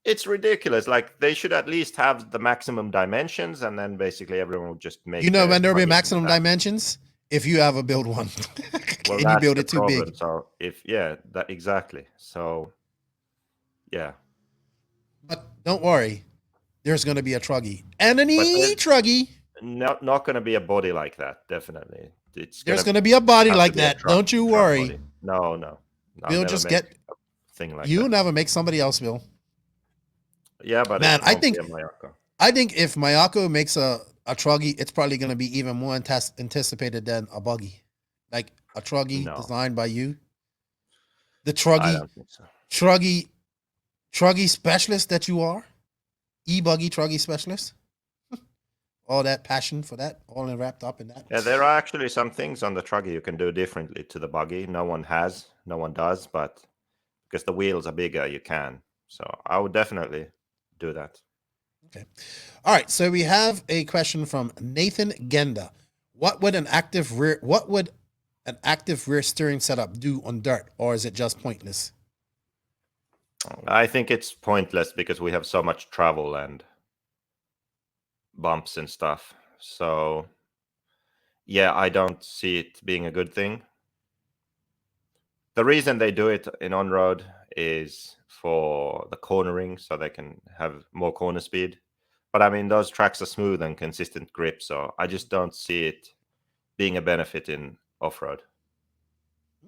it's ridiculous. Like they should at least have the maximum dimensions, and then basically everyone would just make. You know when there'll be maximum dimensions? If you ever build one. Well, and you build it too problem. big. So that exactly. So yeah. But don't worry, there's going to be a truggy and an truggy. Not going to be a body like that. Definitely, there's going to be a body like that. Don't you worry. Body. No. We'll just get a thing like you that. never make somebody else will. Yeah, but man, I think if Mayako makes a truggy, it's probably going to be even more anticipated than a buggy. Like a truggy designed by you. The truggy, I don't think so. truggy specialist that you are. E-buggy truggy specialist. all that passion for that, all wrapped up in that. Yeah, there are actually some things on the truck you can do differently to the buggy. No one does, but because the wheels are bigger, you can. So I would definitely do that. Okay. All right. So we have a question from Nathan Genda. What would an active rear steering setup do on dirt, or is it just pointless? I think it's pointless because we have so much travel and bumps and stuff. So yeah, I don't see it being a good thing. The reason they do it in on-road is for the cornering, so they can have more corner speed. But I mean, those tracks are smooth and consistent grip, so I just don't see it being a benefit in off-road.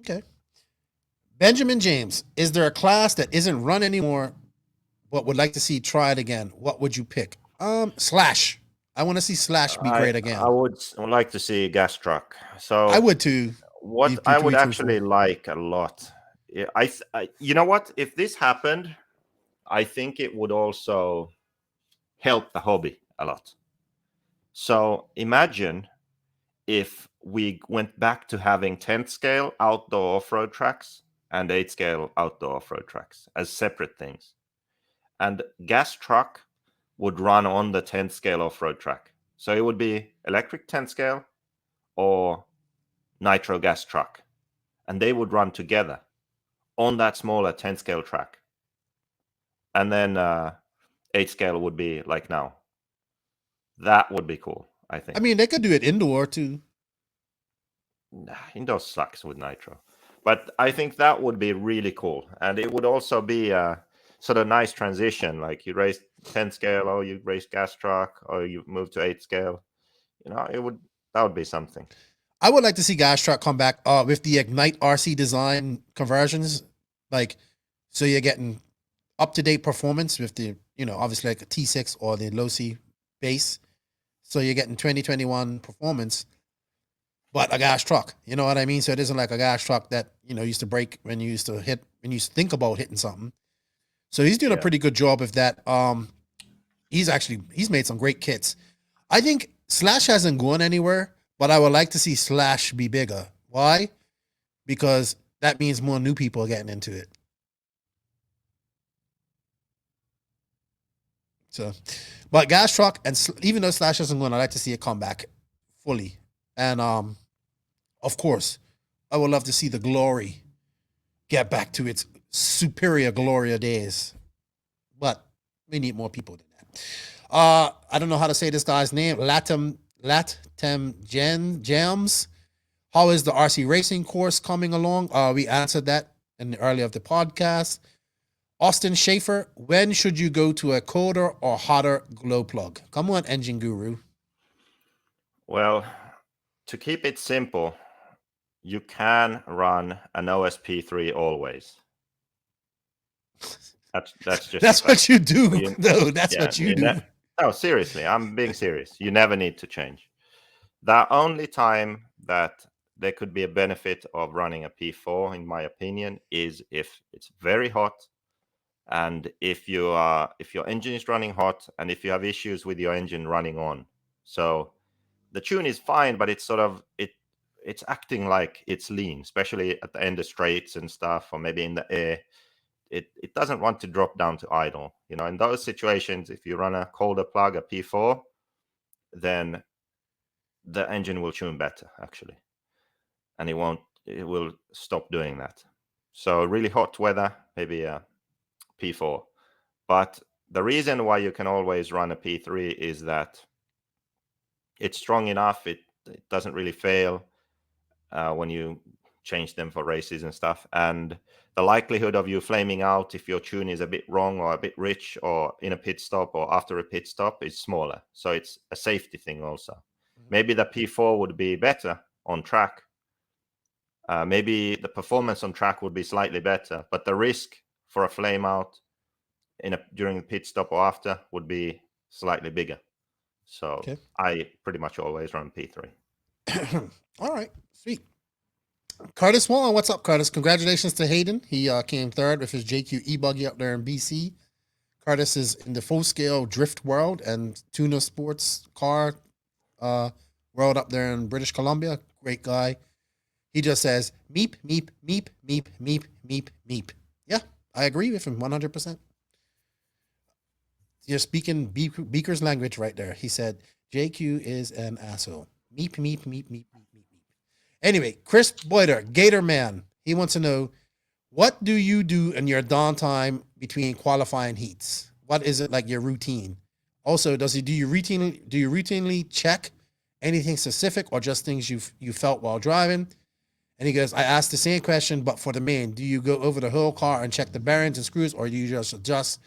Okay. Benjamin James, is there a class that isn't run anymore but would like to see tried again? What would you pick? Slash. I want to see Slash be great again. I would like to see gas truck. So I would too. What I would actually like a lot, you know what? If this happened, I think it would also help the hobby a lot. So imagine if we went back to having 10th scale outdoor off-road tracks and 8th scale outdoor off-road tracks as separate things. And gas truck would run on the 10th scale off-road track. So it would be electric 10th scale or nitro gas truck. And they would run together on that smaller 10th scale track. And then 8th scale would be like now. That would be cool, I think. I mean, they could do it indoor too. Nah, indoor sucks with nitro. But I think that would be really cool. And it would also be a sort of nice transition. Like you race 10th scale, or you race gas truck, or you move to 8th scale. You know, that would be something. I would like to see gas truck come back with the Ignite RC design conversions. Like, so you're getting up-to-date performance with the, obviously like a T6 or the low C base. So you're getting 2021 performance, but a gas truck. You know what I mean? So it isn't like a gas truck that, used to break when you used to think about hitting something. So he's doing a pretty good job with that. He's made some great kits. I think Slash hasn't gone anywhere, but I would like to see Slash be bigger. Why? Because that means more new people are getting into it. So, but gas truck, and even though Slash hasn't gone, I'd like to see it come back fully. And of course, I would love to see the Glory get back to its superior Gloria days. But we need more people than that. I don't know how to say this guy's name. Latem Jams. How is the RC racing course coming along? We answered that in the earlier of the podcast. Austin Schaefer, when should you go to a colder or hotter glow plug? Come on, Engine Guru. Well, to keep it simple, you can run an OSP3 always. That's what you do. That's what you do. No, seriously, I'm being serious. You never need to change. The only time that there could be a benefit of running a P4, in my opinion, is if it's very hot, and if your engine is running hot, and if you have issues with your engine running on. So the tune is fine, but it's sort of it's acting like it's lean, especially at the end of straights and stuff, or maybe in the air. It doesn't want to drop down to idle. In those situations, if you run a colder plug, a P4, then the engine will tune better, actually. And it will stop doing that. So really hot weather, maybe a P4. But the reason why you can always run a P3 is that it's strong enough. It doesn't really fail when you change them for races and stuff. And the likelihood of you flaming out if your tune is a bit wrong or a bit rich or in a pit stop or after a pit stop is smaller. So it's a safety thing also. Maybe the P4 would be better on track. Maybe the performance on track would be slightly better, but the risk for a flame out during the pit stop or after would be slightly bigger. So I pretty much always run P3. All right, sweet. Curtis Wong, what's up, Curtis? Congratulations to Hayden. He came third with his JQ e-buggy up there in BC. Curtis is in the full-scale drift world and tuner sports car world up there in British Columbia. Great guy. He just says meep meep meep meep meep meep meep. Yeah, I agree with him 100%. You're speaking Beeker's language right there. He said JQ is an asshole. Meep meep meep meep meep meep meep. Anyway, Chris Boyder, Gator Man. He wants to know, what do you do in your downtime between qualifying heats? What is it like your routine? Also, do you routinely check anything specific or just things you felt while driving? And he goes, I asked the same question, but for the main. Do you go over the whole car and check the bearings and screws, or do you just adjust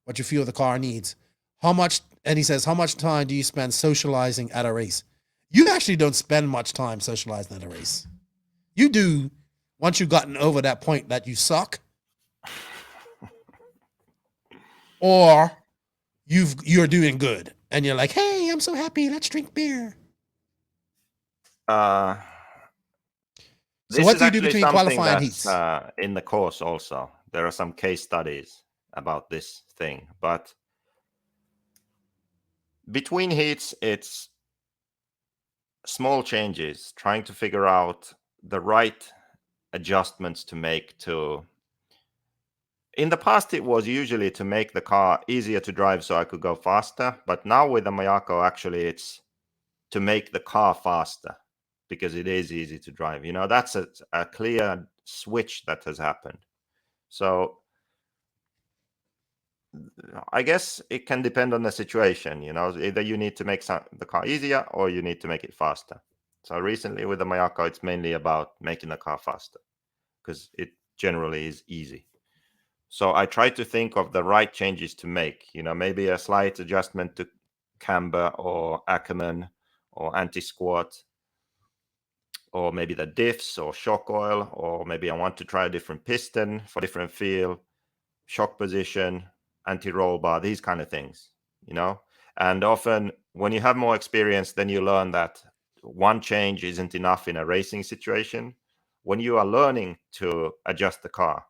what you feel the car needs? How much time do you spend socializing at a race? You actually don't spend much time socializing at a race. You do once you've gotten over that point that you suck, or you're doing good and you're like, hey, I'm so happy, let's drink beer. So what do you do between qualifying heats? In the course also, there are some case studies about this thing, but between heats, it's small changes, trying to figure out the right adjustments to make to. In the past, it was usually to make the car easier to drive so I could go faster. But now with the Mayako, actually, it's to make the car faster because it is easy to drive. You know, that's a clear switch that has happened. So I guess it can depend on the situation. You know, either you need to make the car easier or you need to make it faster. So recently with the Mayako, it's mainly about making the car faster because it generally is easy. So I try to think of the right changes to make, you know, maybe a slight adjustment to camber or Ackerman or anti-squat, or maybe the diffs or shock oil, or maybe I want to try a different piston for different feel, shock position, anti-roll bar, these kind of things, you know. And often when you have more experience, then you learn that one change isn't enough in a racing situation. When you are learning to adjust the car,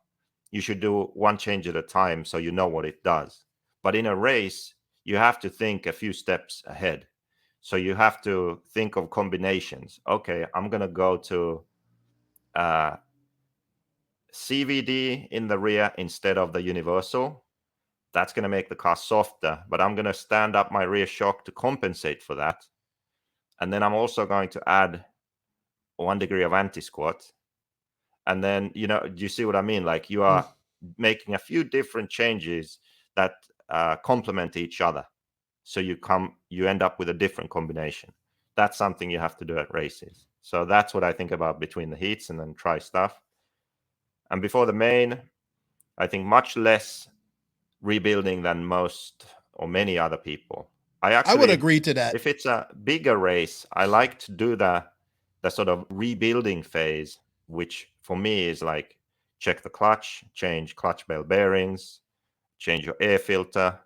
you should do one change at a time so you know what it does. But in a race, you have to think a few steps ahead. So you have to think of combinations. Okay, I'm going to go to CVD in the rear instead of the universal. That's going to make the car softer, but I'm going to stand up my rear shock to compensate for that. And then I'm also going to add 1 degree of anti-squat. And then, you know, do you see what I mean? Like you are making a few different changes that complement each other. So you end up with a different combination. That's something you have to do at races. So that's what I think about between the heats and then try stuff. And before the main, I think much less rebuilding than most or many other people. I would agree to that. If it's a bigger race, I like to do the sort of rebuilding phase, which for me is like check the clutch, change clutch bell bearings, change your air filter,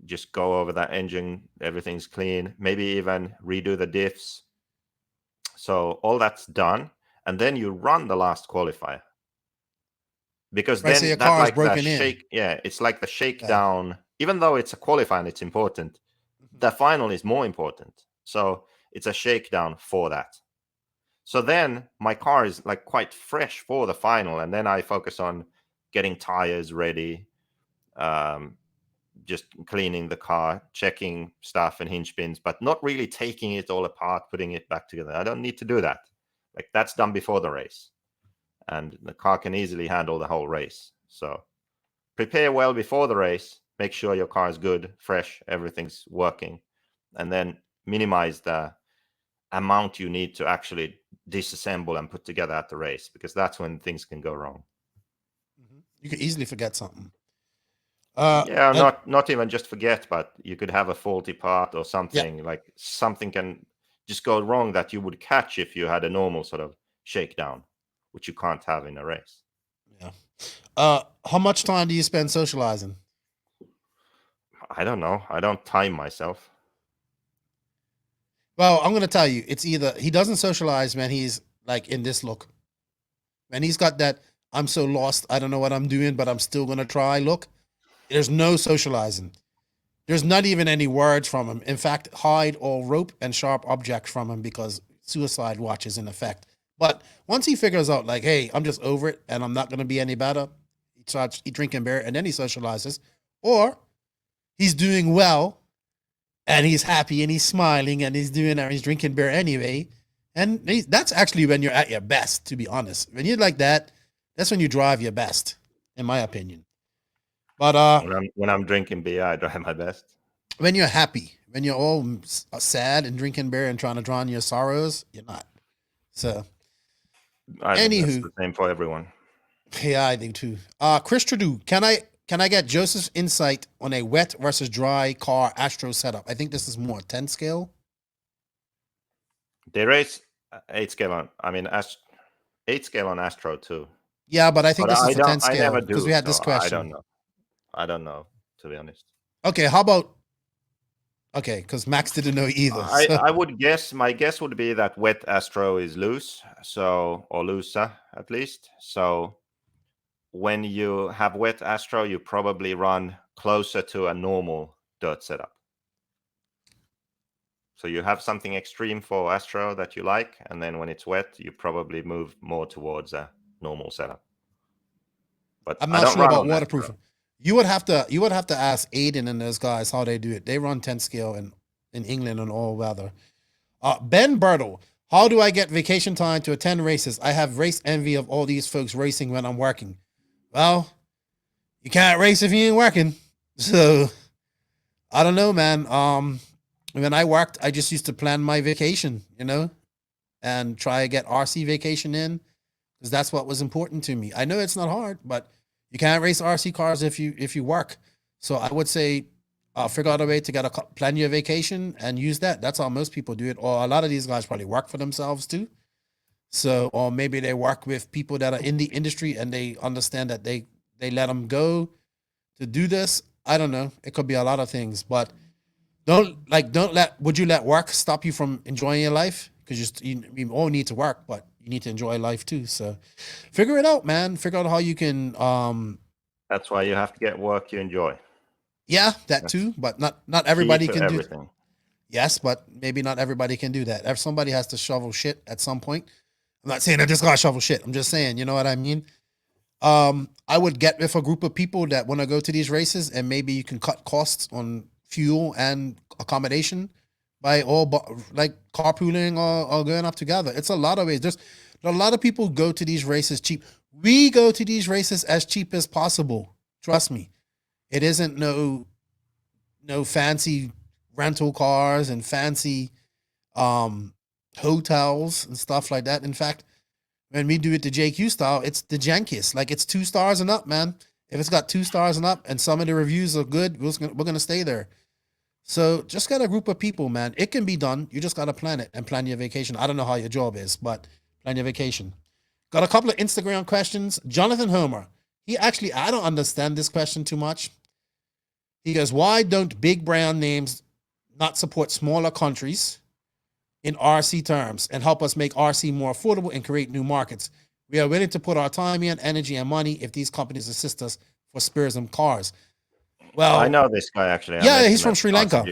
just go over that engine, everything's clean, maybe even redo the diffs. So all that's done, and then you run the last qualifier. Because right, then so your that car like is broken the in. it's like the shakedown. Even though it's a qualifying, it's important. The final is more important. So it's a shakedown for that. So then my car is like quite fresh for the final, and then I focus on getting tires ready, just cleaning the car, checking stuff and hinge pins, but not really taking it all apart, putting it back together. I don't need to do that. Like that's done before the race, and the car can easily handle the whole race. So prepare well before the race, make sure your car is good, fresh, everything's working, and then minimize the amount you need to actually disassemble and put together at the race, because that's when things can go wrong. You could easily forget something. Not even just forget, but you could have a faulty part or something. Like something can just go wrong that you would catch if you had a normal sort of shakedown, which you can't have in a race. Yeah. How much time do you spend socializing? I don't know. I don't time myself. Well, I'm going to tell you, it's either he doesn't socialize, man. He's like in this look. Man, he's got that I'm so lost, I don't know what I'm doing, but I'm still going to try look. There's no socializing. There's not even any words from him. In fact, hide all rope and sharp objects from him because suicide watch is in effect. But once he figures out, like, hey, I'm just over it and I'm not going to be any better, he starts drinking beer and then he socializes. Or he's doing well and he's happy and he's smiling and he's drinking beer anyway. And that's actually when you're at your best, to be honest. When you're like that, that's when you drive your best, in my opinion. But when I'm drinking beer, I drive my best. When you're happy, when you're all sad and drinking beer and trying to drown your sorrows, you're not. So, I think anywho, that's the same for everyone. Yeah, I think too. Chris Trudeau, can I get Joseph's insight on a wet versus dry car Astro setup? I think this is more 10 scale. They race 8 scale on. I mean, 8 scale on Astro too. Yeah, but I think this is the 10 I scale never do, because we had this so question. I don't know, to be honest. Okay, how about? Okay, because Max didn't know either. I would guess. My guess would be that wet Astro is loose, or looser at least. So when you have wet Astro, you probably run closer to a normal dirt setup. So you have something extreme for Astro that you like, and then when it's wet, you probably move more towards a normal setup. But I'm not sure about waterproofing. You would have to ask Aiden and those guys how they do it. They run 10 scale in England on all weather. Ben Bertle, how do I get vacation time to attend races? I have race envy of all these folks racing when I'm working. Well, you can't race if you ain't working. So I don't know, man. When I worked, I just used to plan my vacation, and try to get RC vacation in because that's what was important to me. I know it's not hard, but you can't race RC cars if you work. So I would say figure out a way to plan your vacation and use that. That's how most people do it. Or a lot of these guys probably work for themselves too. So, or maybe they work with people that are in the industry and they understand that they let them go to do this. I don't know. It could be a lot of things, but would you let work stop you from enjoying your life? Because you all need to work, but you need to enjoy life too. So figure it out, man. Figure out how you can. That's why you have to get work you enjoy. Yeah, that's too. But not everybody can do. Everything. Yes, but maybe not everybody can do that. If somebody has to shovel shit at some point. I'm not saying I just gotta shovel shit. I'm just saying, you know what I mean? I would get with a group of people that want to go to these races, and maybe you can cut costs on fuel and accommodation by carpooling or going up together. It's a lot of ways. There's a lot of people go to these races cheap. We go to these races as cheap as possible. Trust me. It isn't no fancy rental cars and fancy hotels and stuff like that. In fact, when we do it the JQ style, it's the jankiest. Like, it's 2 stars and up, man. If it's got 2 stars and up and some of the reviews are good, we're going to stay there. So just got a group of people, man. It can be done. You just got to plan it and plan your vacation. I don't know how your job is, but plan your vacation. Got a couple of Instagram questions. Jonathan Homer. I don't understand this question too much. He goes, why don't big brand names not support smaller countries in RC terms and help us make RC more affordable and create new markets? We are willing to put our time in, energy, and money if these companies assist us for spares and cars. Well, I know this guy actually. Yeah, he's from Sri Lanka.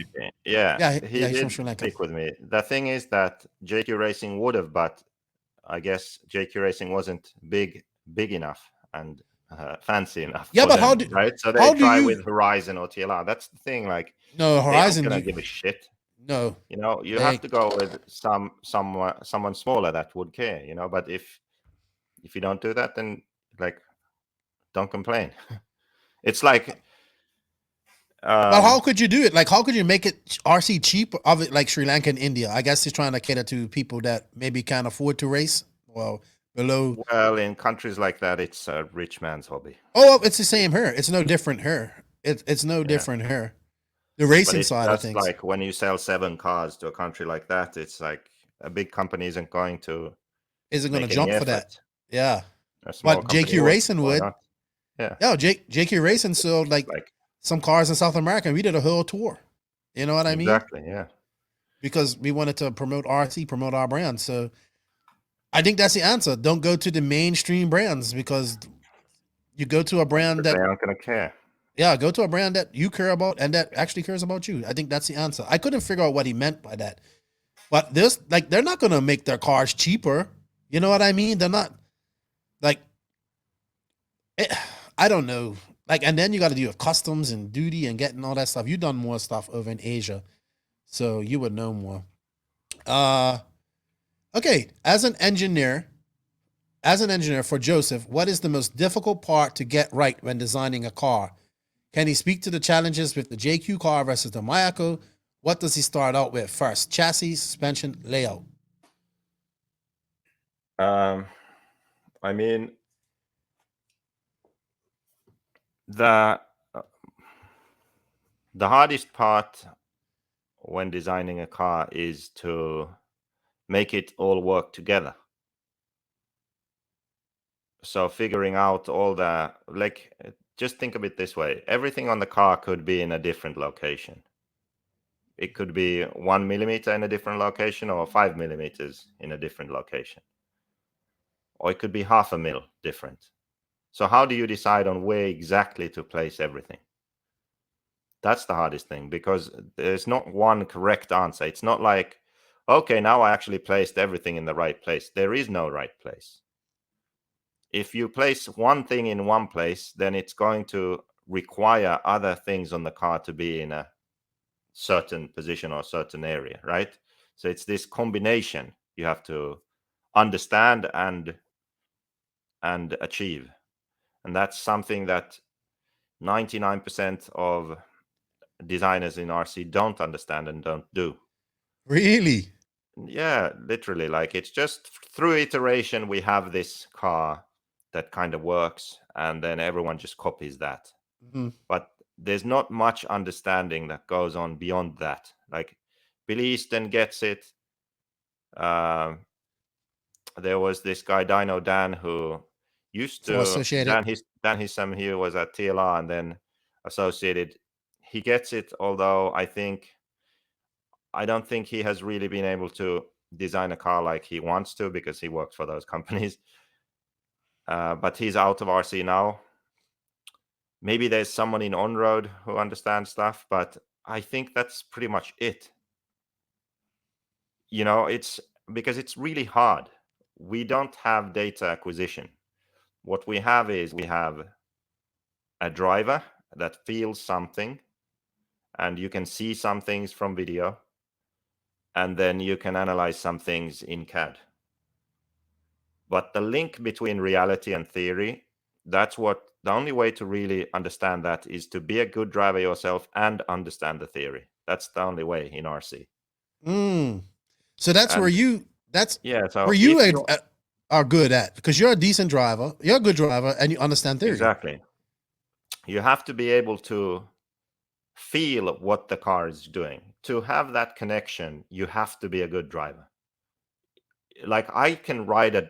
Yeah, he's from Sri Lanka. Speak with me. The thing is that JQ Racing would have, but I guess JQ Racing wasn't big enough and fancy enough. Yeah, but them, right? So they try with Horizon or TLR. That's the thing. Like, no, Horizon gonna give a shit. No, you have to go with someone smaller that would care. But if you don't do that, then don't complain. It's like. But how could you do it? Like, how could you make it RC cheap of it, like Sri Lanka and India? I guess he's trying to cater to people that maybe can't afford to race. Well, in countries like that, it's a rich man's hobby. Oh, it's the same here. It's no different here. It's no different here. The racing side of things. Like when you sell 7 cars to a country like that, it's like a big company isn't going to jump for that. Yeah, but JQ Racing would. Yeah. Yeah, JQ Racing sold like some cars in South America, and we did a whole tour. You know what I mean? Exactly, yeah. Because we wanted to promote RC, promote our brand. So I think that's the answer. Don't go to the mainstream brands, because you go to a brand that they aren't going to care. Yeah, go to a brand that you care about and that actually cares about you. I think that's the answer. I couldn't figure out what he meant by that. But this, like, they're not gonna make their cars cheaper. You know what I mean? They're not like I don't know. Like, and then you got to deal with customs and duty and getting all that stuff. You've done more stuff over in Asia, so you would know more. Okay. As an engineer for Joseph, what is the most difficult part to get right when designing a car? Can he speak to the challenges with the JQ car versus the Mayako? What does he start out with first? Chassis, suspension, layout. I mean, the hardest part when designing a car is to make it all work together. So figuring out all the, like, just think of it this way. Everything on the car could be in a different location. It could be 1 millimeter in a different location or 5 millimeters in a different location. Or it could be 0.5 mil different. So how do you decide on where exactly to place everything? That's the hardest thing, because there's not one correct answer. It's not like, okay, now I actually placed everything in the right place. There is no right place. If you place one thing in one place, then it's going to require other things on the car to be in a certain position or certain area, right? So it's this combination you have to understand and achieve. And that's something that 99% of designers in RC don't understand and don't do. Really? Yeah, literally. Like, it's just through iteration, we have this car that kind of works, and then everyone just copies that. Mm-hmm. But there's not much understanding that goes on beyond that. Like, Billy Easton gets it. There was this guy, Dino Dan, who used For to, Associated. Dan Hissam, he was at TLR and then Associated. He gets it, although I don't think he has really been able to design a car like he wants to, because he worked for those companies. But he's out of RC now. Maybe there's someone in on-road who understands stuff, but I think that's pretty much it. You know, it's because it's really hard. We don't have data acquisition. What we have is we have a driver that feels something, and you can see some things from video, and then you can analyze some things in CAD. But the link between reality and theory, that's what the only way to really understand that is to be a good driver yourself and understand the theory. That's the only way in RC. So that's where you, so where you are good at, because you're a decent driver, you're a good driver, and you understand theory. Exactly. You have to be able to feel what the car is doing. To have that connection, you have to be a good driver. Like, I can ride a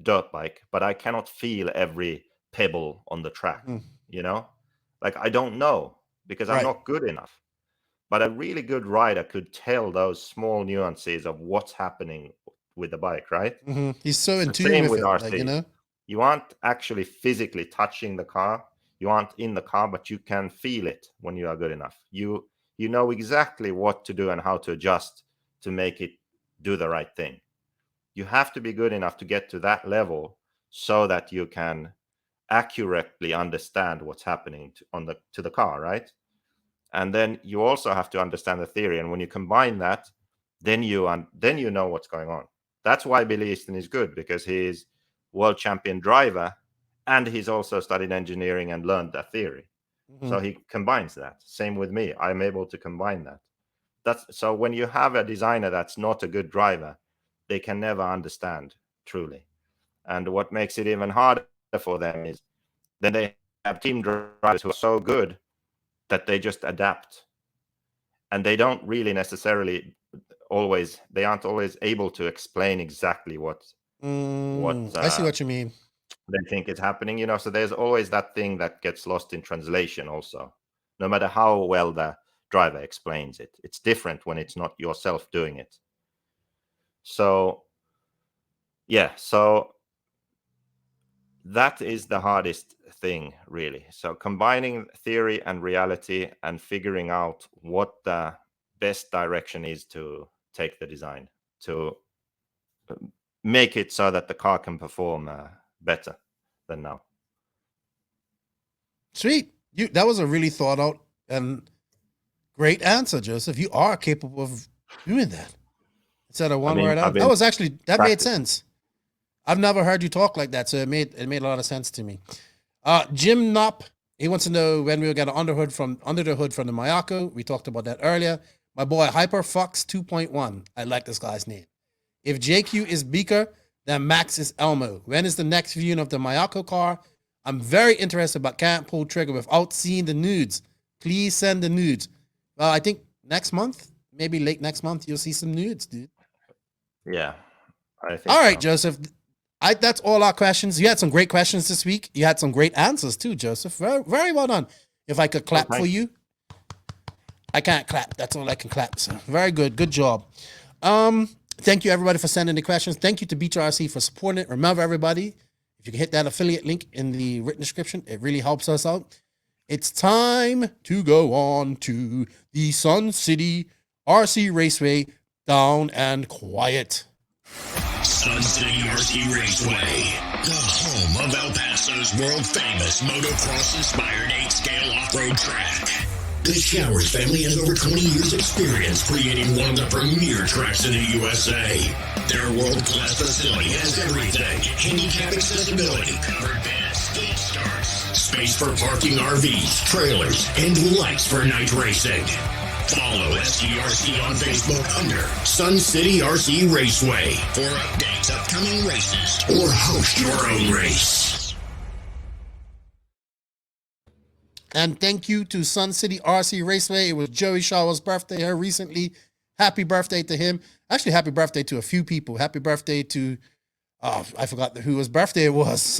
dirt bike, but I cannot feel every pebble on the track. You know, like, I don't know, because I'm not good enough. But a really good rider could tell those small nuances of what's happening with the bike, right? He's so in tune Same with with it, RC. like, you know, you aren't actually physically touching the car. You aren't in the car, but you can feel it when you are good enough. You know exactly what to do and how to adjust to make it do the right thing. You have to be good enough to get to that level so that you can accurately understand what's happening to the car, right? And then you also have to understand the theory. And when you combine that, then you know what's going on. That's why Billy Easton is good, because he's world champion driver and he's also studied engineering and learned that theory. So he combines that. Same with me. I'm able to combine that. So when you have a designer that's not a good driver, they can never understand truly. And what makes it even harder for them is then they have team drivers who are so good that they just adapt, and they don't really necessarily they aren't always able to explain exactly what I see what you mean. they think is happening, you know. So there's always that thing that gets lost in translation also, no matter how well the driver explains it. It's different when it's not yourself doing it. So that is the hardest thing, really. So combining theory and reality and figuring out what the best direction is to take the design to make it so that the car can perform better than now. Sweet. That was a really thought out and great answer, Joseph. You are capable of doing that. Instead of one word out. That made sense. I've never heard you talk like that, so it made a lot of sense to me. Jim Knopp, he wants to know when we'll get an under the hood from the Mayako. We talked about that earlier. My boy Hyperfox 2.1. I like this guy's name. If JQ is Beeker, then Max is Elmo. When is the next viewing of the Mayako car? I'm very interested, but can't pull trigger without seeing the nudes. Please send the nudes. I think next month, maybe late next month, you'll see some nudes, dude. Yeah, I think. All right, so. Joseph. That's all our questions. You had some great questions this week. You had some great answers too, Joseph. Very, very well done. If I could clap for you. I can't clap. That's all I can clap. So very good. Good job. Thank you, everybody, for sending the questions. Thank you to BenchRc for supporting it. Remember, everybody, if you can hit that affiliate link in the written description, it really helps us out. It's time to go on to the Sun City RC Raceway, down and quiet. Sun City RC Raceway, the home of El Paso's world-famous motocross-inspired 8-scale off-road track. The Showers family has over 20 years' experience creating one of the premier tracks in the USA. Their world-class facility has everything: handicap accessibility, covered beds, skate starts, space for parking RVs, trailers, and lights for night racing. Follow SCRC on Facebook under Sun City RC Raceway for updates, upcoming races, or host your own race. And thank you to Sun City RC Raceway. It was Joey Shaw's birthday here recently. Happy birthday to him. Actually, happy birthday to a few people. Happy birthday to, I forgot whose birthday it was.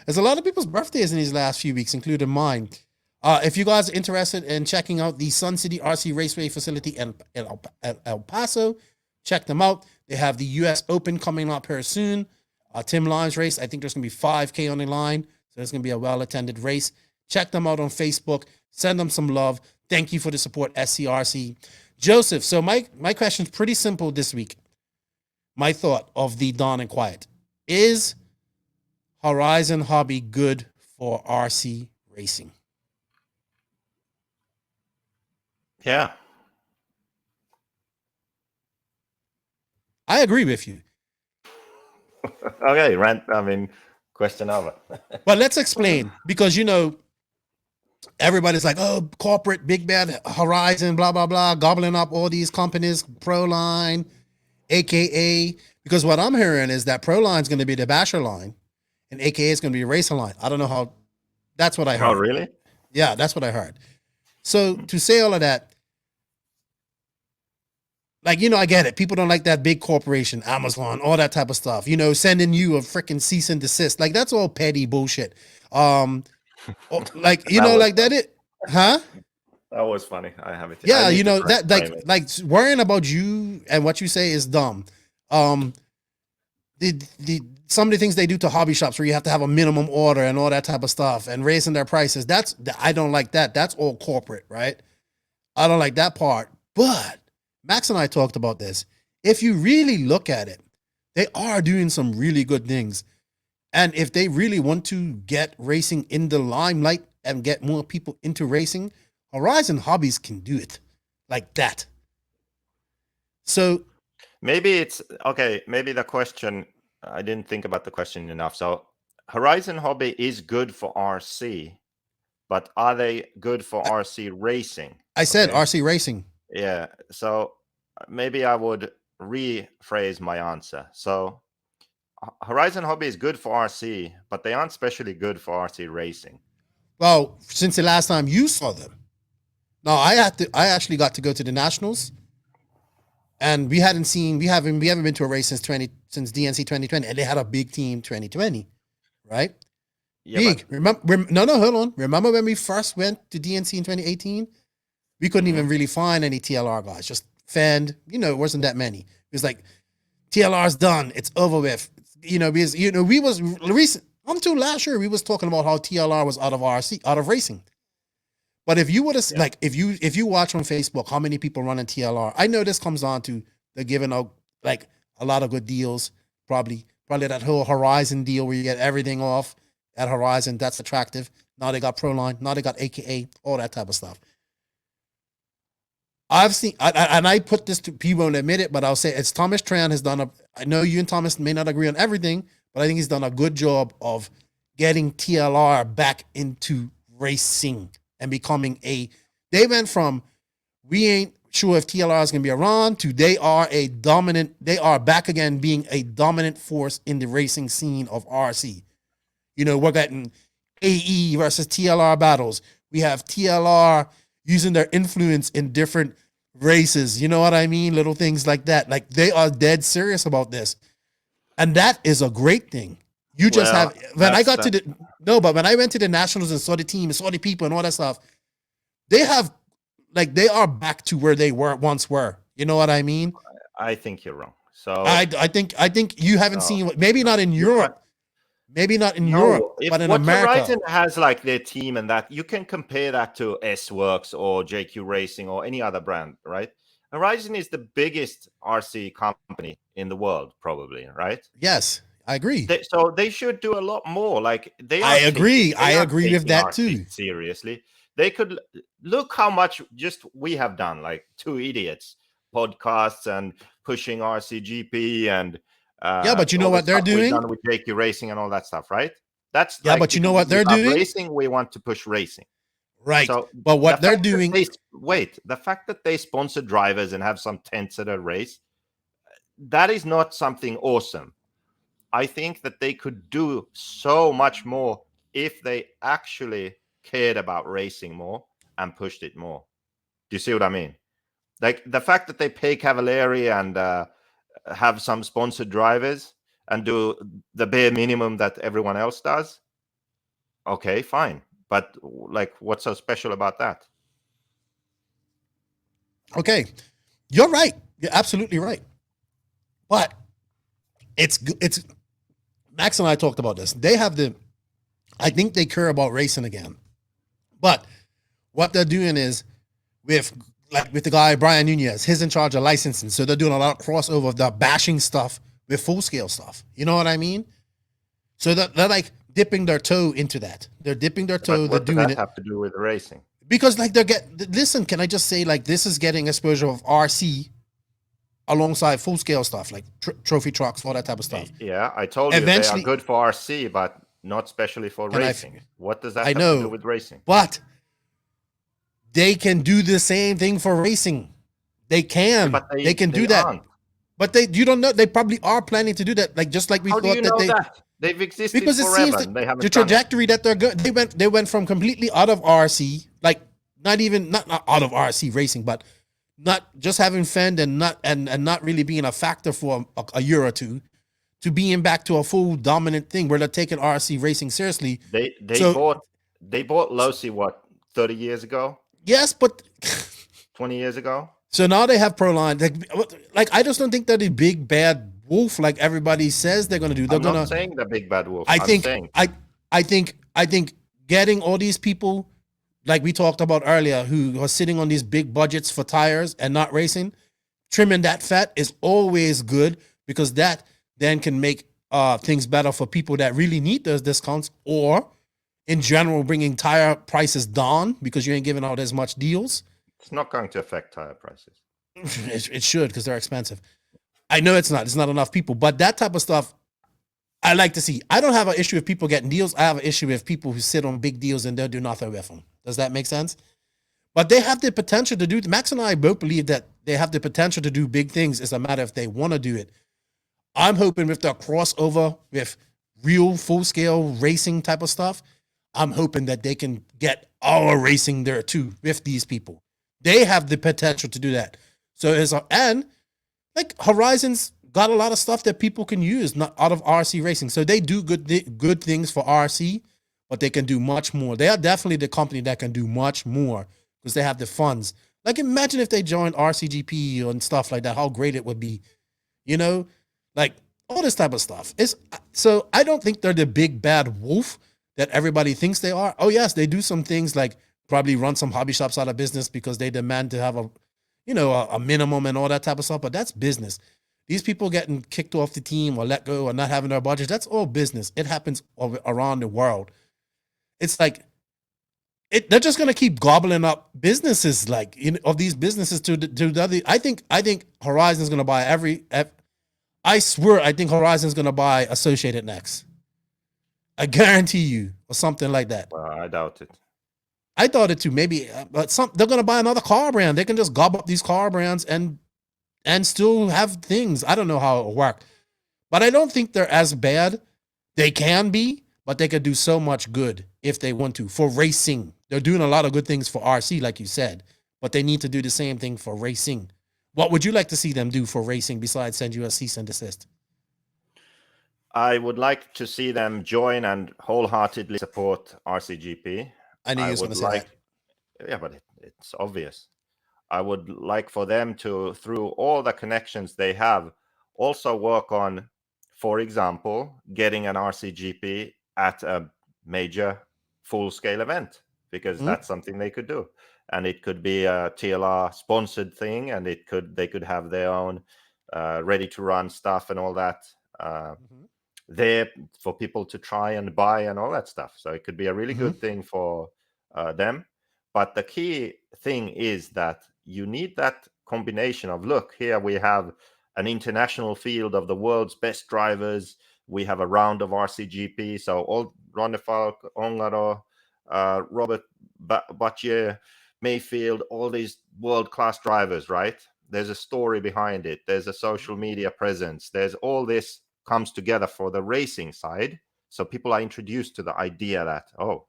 There's a lot of people's birthdays in these last few weeks, including mine. If you guys are interested in checking out the Sun City RC Raceway facility in El Paso, check them out. They have the U.S. Open coming up here soon. Tim Lyons race. I think there's going to be 5K on the line. So there's going to be a well-attended race. Check them out on Facebook. Send them some love. Thank you for the support, SCRC. Joseph, so my question's pretty simple this week. My thought of the dawn and quiet. Is Horizon Hobby good for RC racing? Yeah. I agree with you. Okay, Rant, question over. But let's explain, because, everybody's like, oh, corporate, big bad Horizon, blah, blah, blah, gobbling up all these companies, Proline, AKA, because what I'm hearing is that Proline's going to be the basher line and AKA is going to be a racer line. I don't know how, that's what I heard. Oh, really? Yeah, that's what I heard. So to say all of that, like, I get it. People don't like that big corporation, Amazon, all that type of stuff, sending you a freaking cease and desist. Like, that's all petty bullshit. Like, like that it, huh? That was funny. I have it. Yeah, that like worrying about you and what you say is dumb. Some of the things they do to hobby shops where you have to have a minimum order and all that type of stuff and raising their prices. I don't like that. That's all corporate, right? I don't like that part. But Max and I talked about this. If you really look at it, they are doing some really good things. And if they really want to get racing in the limelight and get more people into racing, Horizon Hobbies can do it like that. So maybe it's okay. Maybe the question, I didn't think about the question enough. So Horizon Hobby is good for RC, but are they good for RC racing? I said RC racing. Yeah. So maybe I would rephrase my answer. So Horizon Hobby is good for RC, but they aren't especially good for RC racing. Well, since the last time you saw them. No, I actually got to go to the Nationals, and we haven't been to a race since DNC 2020, and they had a big team 2020, right? Yeah. Big. Hold on. Remember when we first went to DNC in 2018? We couldn't even really find any TLR guys. Just Fend, it wasn't that many. It was like TLR's done. It's over with. Because we was recent. Until last year, we was talking about how TLR was out of racing. But if you would have like if you watch on Facebook how many people running TLR, I know this comes down to they're giving out like a lot of good deals. Probably that whole Horizon deal where you get everything off at Horizon. That's attractive. Now they got Proline. Now they got AKA. All that type of stuff. I've seen, and I put this to people won't admit it, but I'll say it's Thomas Tran has done I know you and Thomas may not agree on everything, but I think he's done a good job of getting TLR back into racing and becoming they went from, we ain't sure if TLR is going to be around to they are back again being a dominant force in the racing scene of RC. You know, we're getting AE versus TLR battles. We have TLR using their influence in different races. You know what I mean? Little things like that. Like they are dead serious about this. And that is a great thing. You just have, when I got to but when I went to the Nationals and saw the team and saw the people and all that stuff, they are back to where they once were. You know what I mean? I think you're wrong. So I think you haven't seen, maybe not in Europe. Maybe not in Europe, but in America. Horizon has like their team and that, you can compare that to S-Works or JQ Racing or any other brand, right? Horizon is the biggest RC company in the world, probably, right? Yes, I agree. So they should do a lot more. Like I agree with that RC too. Seriously, they could look how much just we have done, like two idiots podcasts and pushing RCGP and. But you know what they're doing? Done with JQ Racing and all that stuff, right? That's but you know what they're doing? Racing, we want to push racing, right? So, but what they're doing? The fact that they sponsor drivers and have some tents at a race, that is not something awesome. I think that they could do so much more if they actually cared about racing more and pushed it more. Do you see what I mean? Like the fact that they pay Cavalieri and have some sponsored drivers and do the bare minimum that everyone else does. Okay, fine. But like, what's so special about that? Okay. You're right. You're absolutely right. But it's Max and I talked about this. I think they care about racing again. But what they're doing is with the guy, Brian Nunez, he's in charge of licensing. So they're doing a lot of crossover. They're bashing stuff with full-scale stuff. You know what I mean? So they're like dipping their toe into that. They're dipping their toe. What does that have to do with racing? Because like listen, can I just say like this is getting exposure of RC alongside full-scale stuff like trophy trucks, all that type of stuff. Yeah, I told you they are good for RC, but not specially for racing. What does that have to do with racing? But they can do the same thing for racing. They can. Yeah, they can do that. Aren't. But you don't know. They probably are planning to do that. Like just like we How thought do you know that they've existed because forever. It seems the trajectory that they're good. They went from completely out of RC, like not out of RC racing, but not just having fend and not really being a factor for a year or two, to being back to a full dominant thing where they're taking RC racing seriously. They bought Losi what 30 years ago. Yes, but 20 years ago. So now they have Proline. Like I just don't think they're the big bad wolf like everybody says they're going to do. They're not saying the big bad wolf. I think getting all these people, like we talked about earlier, who are sitting on these big budgets for tires and not racing, trimming that fat is always good because that then can make things better for people that really need those discounts, or in general, bringing tire prices down because you ain't giving out as much deals. It's not going to affect tire prices. It should, because they're expensive. I know it's not. It's not enough people. But that type of stuff, I like to see. I don't have an issue with people getting deals. I have an issue with people who sit on big deals and they'll do nothing with them. Does that make sense? But they have the potential to do. Max and I both believe that they have the potential to do big things. It's a matter if they want to do it. I'm hoping with the crossover with real full-scale racing type of stuff, I'm hoping that they can get our racing there too with these people. They have the potential to do that. So and like Horizon's got a lot of stuff that people can use not out of RC racing. So they do good things for RC, but they can do much more. They are definitely the company that can do much more because they have the funds. Like imagine if they joined RCGP and stuff like that, how great it would be. You know, like all this type of stuff. So I don't think they're the big bad wolf that everybody thinks they are. Oh yes, they do some things like probably run some hobby shops out of business because they demand to have a minimum and all that type of stuff. But that's business. These people getting kicked off the team or let go or not having their budget, that's all business. It happens around the world. It's like they're just gonna keep gobbling up businesses like of these businesses to the other. I think Horizon's gonna buy I swear, I think Horizon's going to buy Associated next. I guarantee you, or something like that. Well, I doubt it. I thought it too. Maybe, but they're going to buy another car brand. They can just gob up these car brands and still have things. I don't know how it'll work, but I don't think they're as bad. They can be, but they could do so much good if they want to. For racing, they're doing a lot of good things for RC, like you said, but they need to do the same thing for racing. What would you like to see them do for racing besides send you a cease and desist? I would like to see them join and wholeheartedly support RCGP. I knew you was going to say that. Yeah, but it's obvious. I would like for them to, through all the connections they have, also work on, for example, getting an RCGP at a major full-scale event, because that's something they could do. And it could be a TLR sponsored thing, and they could have their own ready to run stuff and all that there for people to try and buy and all that stuff. So it could be a really good thing for them. But the key thing is that you need that combination of, look, here we have an international field of the world's best drivers. We have a round of RCGP. So all Ronnefalk, Ongaro, Robert Battier, Mayfield, all these world-class drivers, right? There's a story behind it. There's a social media presence. There's all this comes together for the racing side. So people are introduced to the idea that, oh,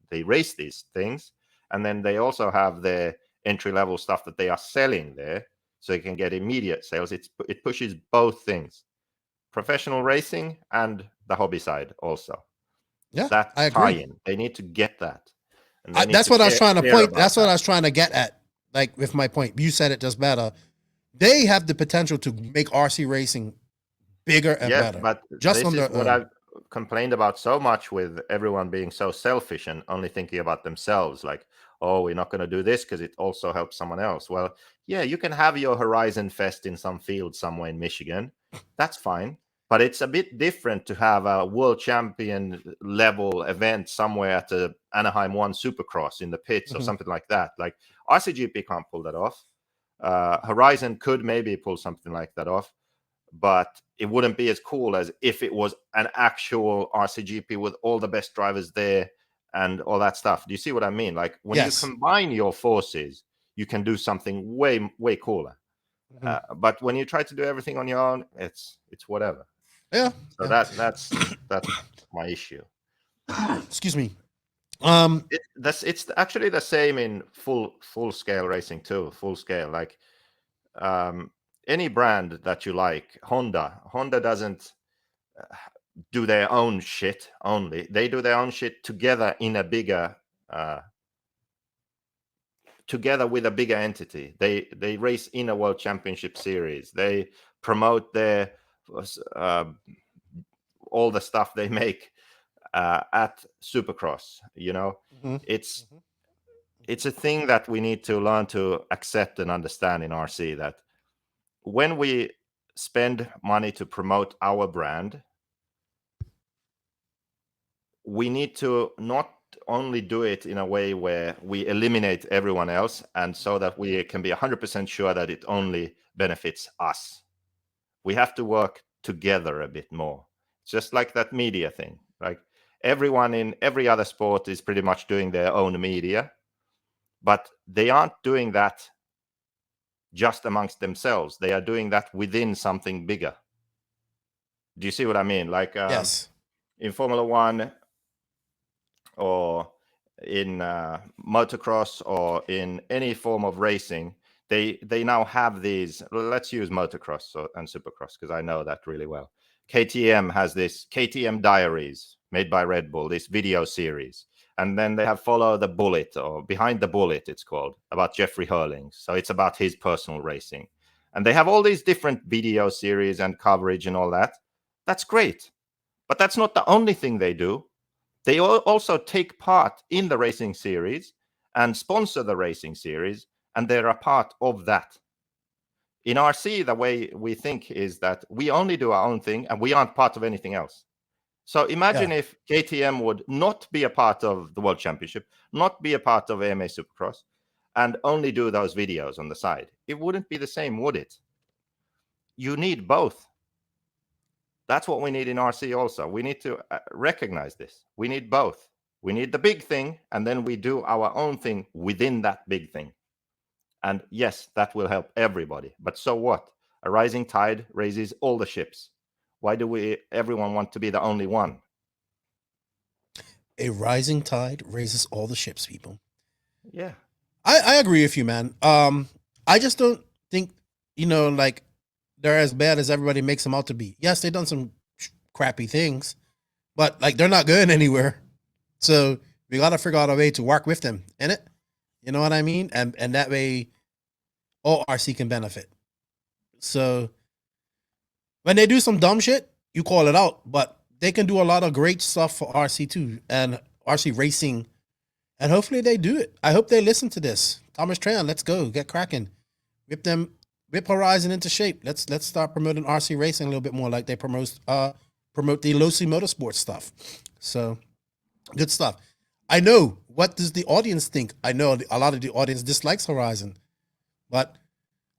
they race these things. And then they also have their entry-level stuff that they are selling there. So they can get immediate sales. It pushes both things, professional racing and the hobby side also. Yeah, that I agree. tie-in. They need to get that. That's what I was trying to point. That's what I was trying to get at. Like with my point, you said it just better. They have the potential to make RC racing bigger and better. But just this on is what I've complained about so much, with everyone being so selfish and only thinking about themselves. Like, oh, we're not going to do this because it also helps someone else. Well, yeah, you can have your Horizon Fest in some field somewhere in Michigan. That's fine. But it's a bit different to have a world champion level event somewhere at the Anaheim 1 Supercross in the pits or something like that. Like RCGP can't pull that off. Horizon could maybe pull something like that off, but it wouldn't be as cool as if it was an actual RCGP with all the best drivers there and all that stuff. Do you see what I mean? Like when you combine your forces, you can do something way, way cooler. But when you try to do everything on your own, it's whatever. Yeah. So that's my issue. Excuse me. It's actually the same in full scale racing too. Full scale, like any brand that you like. Honda doesn't do their own shit only. They do their own shit together in a bigger. Together with a bigger entity. They race in a world championship series. They promote their all the stuff they make at Supercross. You know, it's a thing that we need to learn to accept and understand in RC, that when we spend money to promote our brand, we need to not only do it in a way where we eliminate everyone else, and so that we can be 100% sure that it only benefits us. We have to work together a bit more. It's just like that media thing. Like everyone in every other sport is pretty much doing their own media, but they aren't doing that just amongst themselves. They are doing that within something bigger. Do you see what I mean? Like yes. In Formula One, or in motocross, or in any form of racing, they now have these. Let's use motocross and supercross because I know that really well. KTM has this KTM Diaries made by Red Bull, this video series, and then they have Follow the Bullet, or Behind the Bullet it's called, about Jeffrey Hurling. So it's about his personal racing, and they have all these different video series and coverage and all that. That's great. But that's not the only thing they do. They also take part in the racing series and sponsor the racing series, and they're a part of that. In RC, the way we think is that we only do our own thing and we aren't part of anything else. So imagine if KTM would not be a part of the World Championship, not be a part of AMA Supercross, and only do those videos on the side. It wouldn't be the same, would it? You need both. That's what we need in RC also. We need to recognize this. We need both. We need the big thing, and then we do our own thing within that big thing. And yes, that will help everybody. But so what? A rising tide raises all the ships. Why do everyone want to be the only one? A rising tide raises all the ships, people. Yeah. I agree with you, man. I just don't think, like, they're as bad as everybody makes them out to be. Yes, they've done some crappy things, but like they're not going anywhere. So we got to figure out a way to work with them, innit? You know what I mean? And that way all RC can benefit. So when they do some dumb shit, you call it out, but they can do a lot of great stuff for RC too and RC racing. And hopefully they do it. I hope they listen to this. Thomas Trayon, let's go. Get cracking. Whip Horizon into shape. Let's start promoting RC racing a little bit more like they promote the Losi Motorsports stuff. So good stuff. I know. What does the audience think? I know a lot of the audience dislikes Horizon, but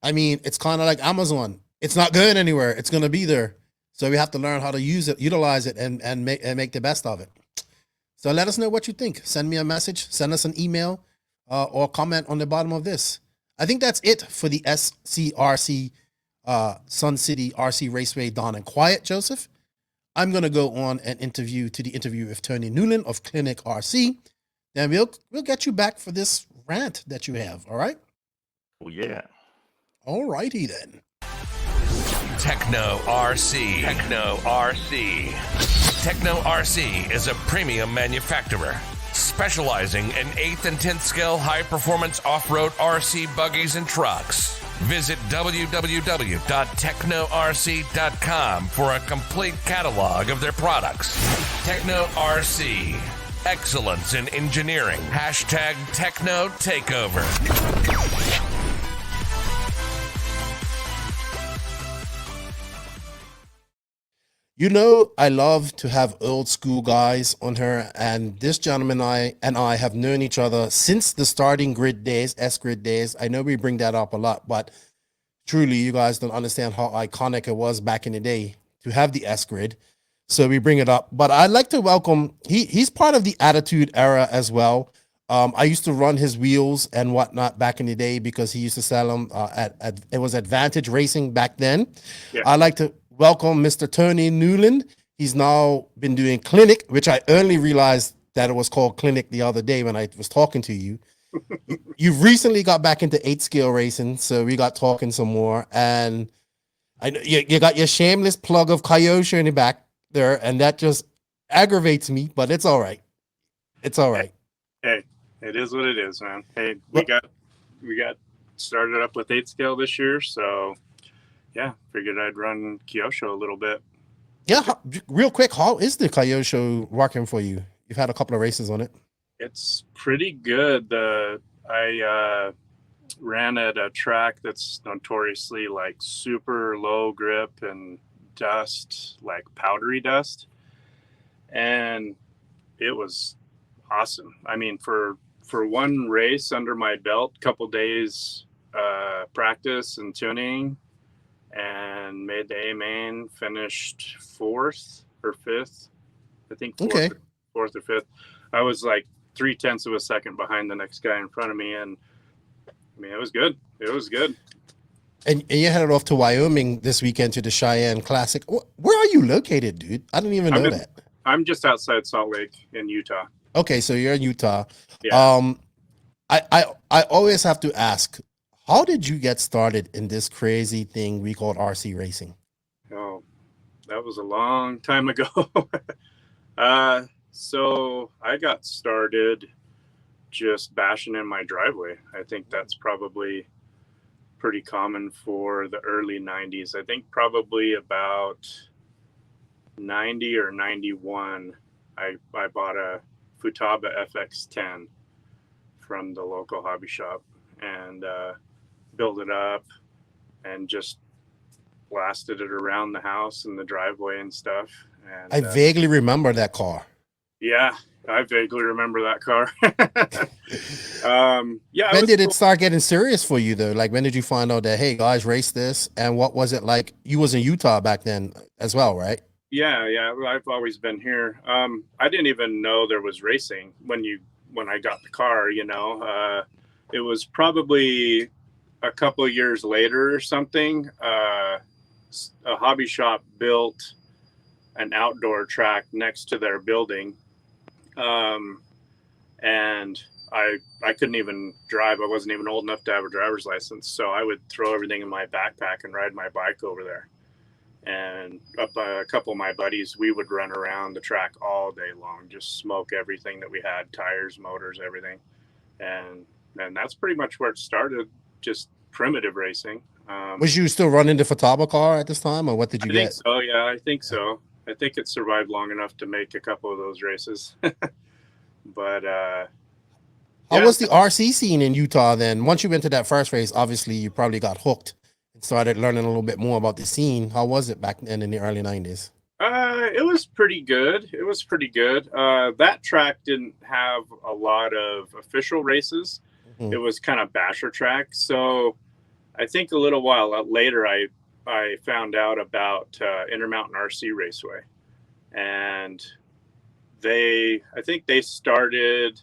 I mean, it's kind of like Amazon. It's not going anywhere. It's going to be there. So we have to learn how to use it, utilize it, and make the best of it. So let us know what you think. Send me a message, send us an email, or comment on the bottom of this. I think that's it for the SCRC Sun City RC Raceway Dawn and Quiet, Joseph. I'm going to go on an interview with Tony Newland of Klinik Rc. Then we'll get you back for this rant that you have, all right? Oh, yeah. All righty then. Tekno Rc. Tekno Rc. Tekno Rc is a premium manufacturer specializing in 8th and 10th scale high-performance off-road RC buggies and trucks. Visit www.teknorc.com for a complete catalog of their products. Tekno RC. Excellence in engineering. Hashtag Tekno Takeover. You know, I love to have old school guys on her, and this gentleman and I have known each other since the starting grid days, S-grid days. I know we bring that up a lot, but truly you guys don't understand how iconic it was back in the day to have the S-grid. So we bring it up. But I'd like to welcome, he's part of the Attitude Era as well. I used to run his wheels and whatnot back in the day because he used to sell them at it was Advantage Racing back then. Yeah. I'd like to welcome Mr. Tony Newland. He's now been doing Klinik, which I only realized that it was called Klinik the other day when I was talking to you. You've recently got back into 8-scale racing, so we got talking some more. And I know you got your shameless plug of Kyosho in the back there, and that just aggravates me, but it's all right. It's all right. Hey, it is what it is, man. Hey, we got started up with 8-scale this year, so yeah, figured I'd run Kyosho a little bit. Yeah, real quick, how is the Kyosho working for you? You've had a couple of races on it. It's pretty good. I ran at a track that's notoriously like super low grip and dust, like powdery dust, and it was awesome. I mean, for one race under my belt, couple days practice and tuning, and made the A main, finished 4th or 5th. I think 4th or 5th. I was like 0.3 of a second behind the next guy in front of me, and I mean, it was good. It was good. And you headed off to Wyoming this weekend to the Cheyenne Classic. Where are you located, dude? I didn't even know that. I'm just outside Salt Lake in Utah. Okay, so you're in Utah. Yeah. I always have to ask, how did you get started in this crazy thing we call RC racing? Oh, that was a long time ago. So I got started just bashing in my driveway. I think that's probably pretty common for the early 90s. I think probably about 90 or 91, I bought a Futaba FX10 from the local hobby shop and built it up and just blasted it around the house and the driveway and stuff. And I vaguely remember that car. yeah, I vaguely remember that car. Yeah. When did it start getting serious for you though? Like when did you find out that, hey guys, race this? And what was it like? You was in Utah back then as well, right? Yeah. I've always been here. I didn't even know there was racing when I got the car, you know. It was probably a couple of years later or something. A hobby shop built an outdoor track next to their building. And I couldn't even drive. I wasn't even old enough to have a driver's license. So I would throw everything in my backpack and ride my bike over there. And a couple of my buddies, we would run around the track all day long, just smoke everything that we had, tires, motors, everything. And that's pretty much where it started, just primitive racing. Was you still running the Futaba car at this time, or what did you get? I think so, yeah, I think so. I think it survived long enough to make a couple of those races. But how was the RC scene in Utah then? Once you went to that first race, obviously you probably got hooked and started learning a little bit more about the scene. How was it back then in the early 90s? It was pretty good. It was pretty good. That track didn't have a lot of official races. Mm-hmm. It was kind of basher track. So I think a little while later, I found out about Intermountain RC Raceway, and I think they started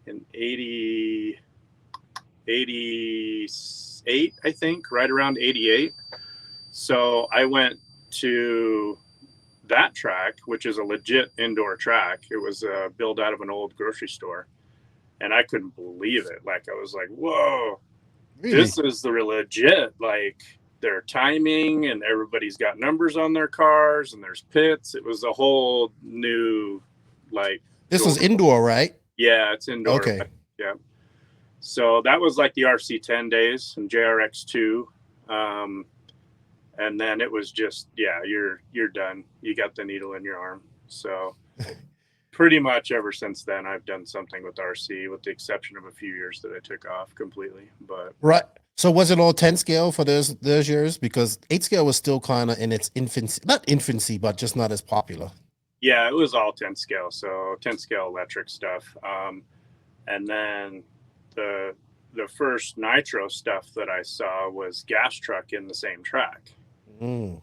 in 88, I think, right around 88. So I went to that track, which is a legit indoor track. It was built out of an old grocery store, and I couldn't believe it. Like, I was like, whoa, really? This is the legit, like, their timing, and everybody's got numbers on their cars, and there's pits. It was a whole new, like, this was indoor, right? Yeah, it's indoor. Okay. Yeah. So that was like the RC10 days and JRX2. And then it was just, yeah, you're done. You got the needle in your arm. So pretty much ever since then, I've done something with RC, with the exception of a few years that I took off completely. But right. So was it all 10 scale for those years? Because 8 scale was still kind of in its infancy, not infancy, but just not as popular. Yeah, it was all 10 scale. So 10 scale electric stuff. And then the first nitro stuff that I saw was gas truck in the same track. Mm.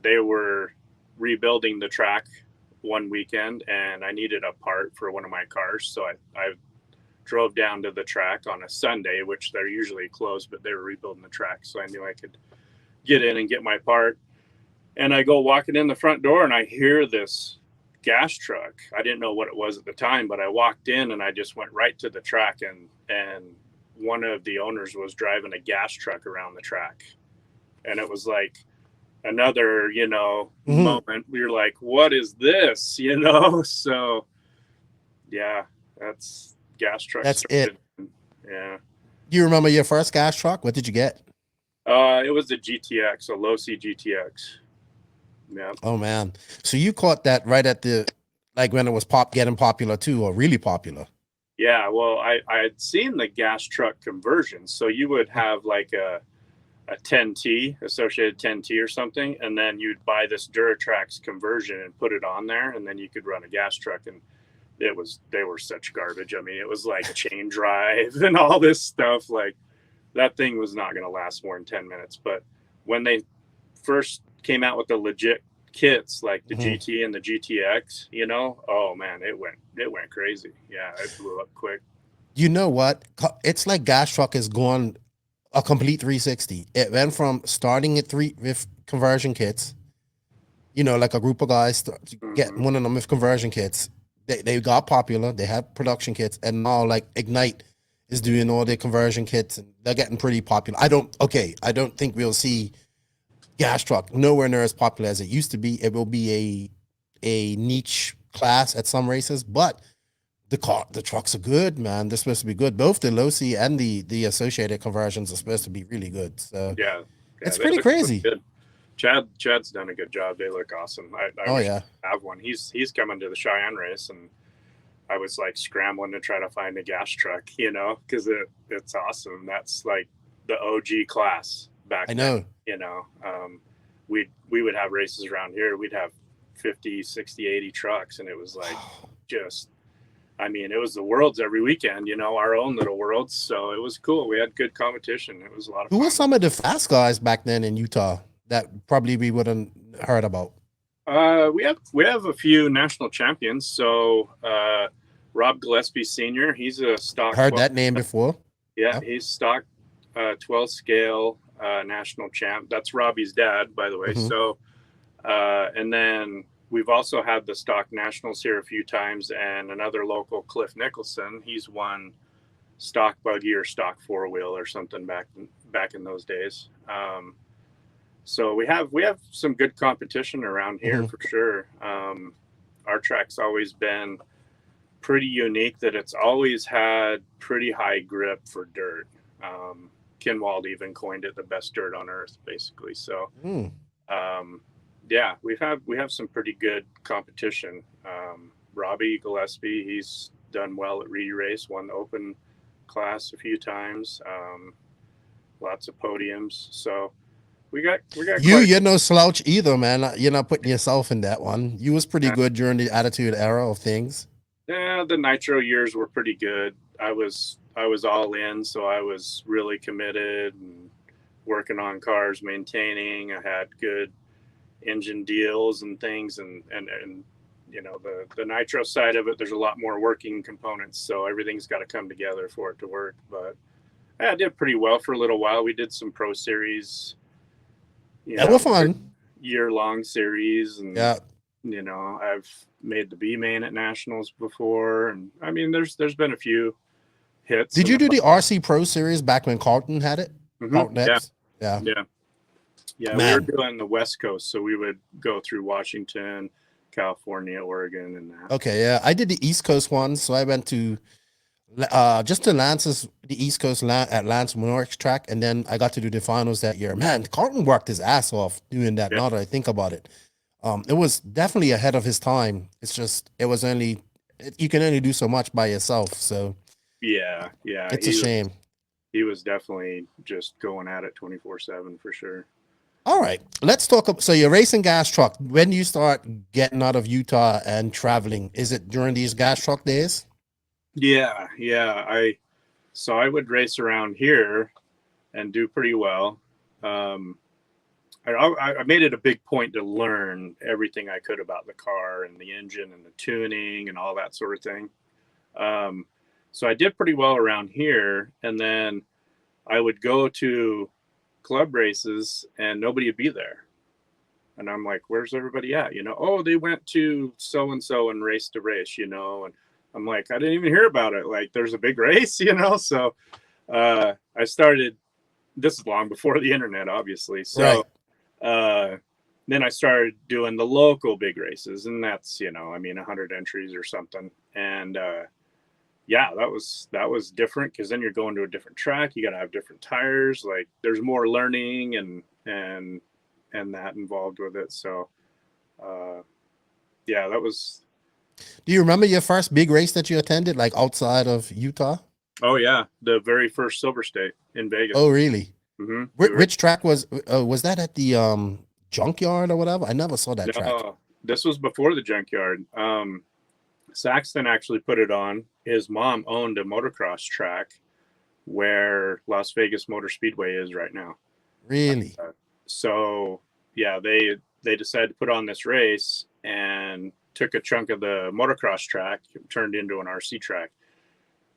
They were rebuilding the track one weekend, and I needed a part for one of my cars. So I drove down to the track on a Sunday, which they're usually closed, but they were rebuilding the track. So I knew I could get in and get my part. And I go walking in the front door, and I hear this gas truck. I didn't know what it was at the time, but I walked in and I just went right to the track, and one of the owners was driving a gas truck around the track. And it was like another, mm-hmm. moment. You're like, what is this? So yeah, that's gas truck. That's it. Yeah. Do you remember your first gas truck? What did you get? It was a GTX, a low C GTX. Yeah. Oh man. So you caught that right at when it was getting popular too, or really popular. Yeah. Well, I had seen the gas truck conversion. So you would have like a 10T, associated 10T or something, and then you'd buy this Duratrax conversion and put it on there, and then you could run a gas truck. And they were such garbage. I mean, it was like chain drive and all this stuff. Like, that thing was not going to last more than 10 minutes. But when they first came out with the legit kits, like the mm-hmm. GT and the GTX, oh man, it went crazy. Yeah, it blew up quick. You know what? It's like gas truck is going a complete 360. It went from starting at with conversion kits, like a group of guys get one of them with conversion kits. They got popular. They had production kits, and now like Ignite is doing all their conversion kits, and they're getting pretty popular. I don't think we'll see gas truck nowhere near as popular as it used to be. It will be a niche class at some races, but the trucks are good, man. They're supposed to be good. Both the low C and the associated conversions are supposed to be really good. So yeah, it's pretty crazy. Good. Chad's done a good job. They look awesome. I wish I have one. He's coming to the Cheyenne race, and I was like scrambling to try to find a gas truck, you know, because it's awesome. That's like the OG class back then. I know. You know, we would have races around here. We'd have 50, 60, 80 trucks, and it was like just, I mean, it was the worlds every weekend, you know, our own little worlds. So it was cool. We had good competition. It was a lot of fun. Who were some of the fast guys back then in Utah that probably we wouldn't heard about? We have a few national champions. So Rob Gillespie Sr., he's a stock. Heard that name before. Yeah, he's stock 12 scale national champ. That's Robbie's dad, by the way. Mm-hmm. So and then we've also had the stock nationals here a few times, and another local, Cliff Nicholson. He's won stock buggy or stock four wheel or something back in those days. So we have some good competition around here for sure. Our track's always been pretty unique that it's always had pretty high grip for dirt. Kinwald even coined it the best dirt on earth, basically. So, yeah, we have some pretty good competition. Robbie Gillespie, he's done well at Reedy Race, won the open class a few times. Lots of podiums. So we got you're no slouch either, man. You're not putting yourself in that one. You was pretty good during the Attitude era of things. Yeah, the Nitro years were pretty good. I was all in, so I was really committed and working on cars, maintaining. I had good engine deals and things, and you know, the Nitro side of it, there's a lot more working components, so everything's got to come together for it to work. But I did pretty well for a little while. We did some pro series, that was fun, year-long series, and you know, I've made the B main at nationals before, and I mean, there's been a few hits. Did you do the RC Pro Series back when Carlton had it? Mm-hmm. Yeah. We were doing the West Coast, so we would go through Washington, California, Oregon, and that. Okay, yeah, I did the East Coast one, so I went to just to Lance's, the East Coast at Lance Monarch's track, and then I got to do the finals that year. Man, Carlton worked his ass off doing that. Now that I think about it, it was definitely ahead of his time. It's just you can only do so much by yourself. So yeah, it's a shame. He was definitely just going at it 24/7 for sure. All right, let's talk. So you're racing gas truck. When do you start getting out of Utah and traveling? Is it during these gas truck days? Yeah. I would race around here and do pretty well. I made it a big point to learn everything I could about the car and the engine and the tuning and all that sort of thing. So I did pretty well around here, and then I would go to club races and nobody would be there. And I'm like, where's everybody at? You know, oh, they went to so-and-so and raced a race, you know, and I'm like, I didn't even hear about it. Like, there's a big race, you know? So I started, this is long before the internet, obviously. So then I started doing the local big races, and that's, you know, I mean, 100 entries or something. And that was different, because then you're going to a different track. You got to have different tires. Like, there's more learning and that involved with it. So that was. Do you remember your first big race that you attended, like outside of Utah? Oh yeah, the very first Silver State in Vegas. Oh really? Mm-hmm. Which track was that at the junkyard or whatever? I never saw that track. This was before the junkyard. Saxton actually put it on. His mom owned a motocross track where Las Vegas Motor Speedway is right now. Really? So yeah, they decided to put on this race and took a chunk of the motocross track, turned into an RC track.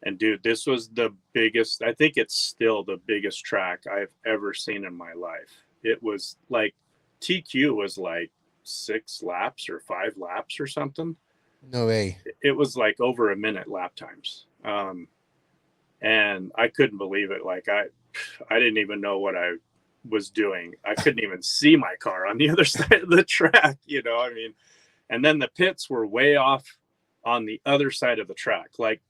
And dude, this was the biggest, I think it's still the biggest track I've ever seen in my life. It was like, TQ was like 6 laps or 5 laps or something. No way. It was like over a minute lap times. And I couldn't believe it. Like I didn't even know what I was doing. I couldn't even see my car on the other side of the track, you know, I mean, and then the pits were way off on the other side of the track. Like,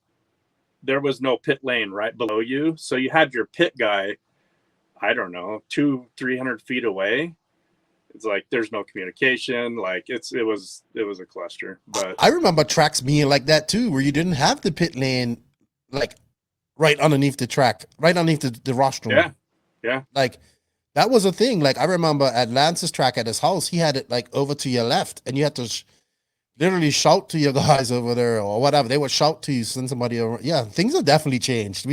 there was no pit lane right below you. So you had your pit guy, I don't know, 200-300 feet away. it's like there's no communication. Like it was a cluster. But I remember tracks being like that too, where you didn't have the pit lane like right underneath the track, right underneath the rostrum. Yeah. Like that was a thing. Like I remember at Lance's track at his house, he had it like over to your left, and you had to literally shout to your guys over there or whatever. They would shout to you, send somebody over. Yeah, things have definitely changed.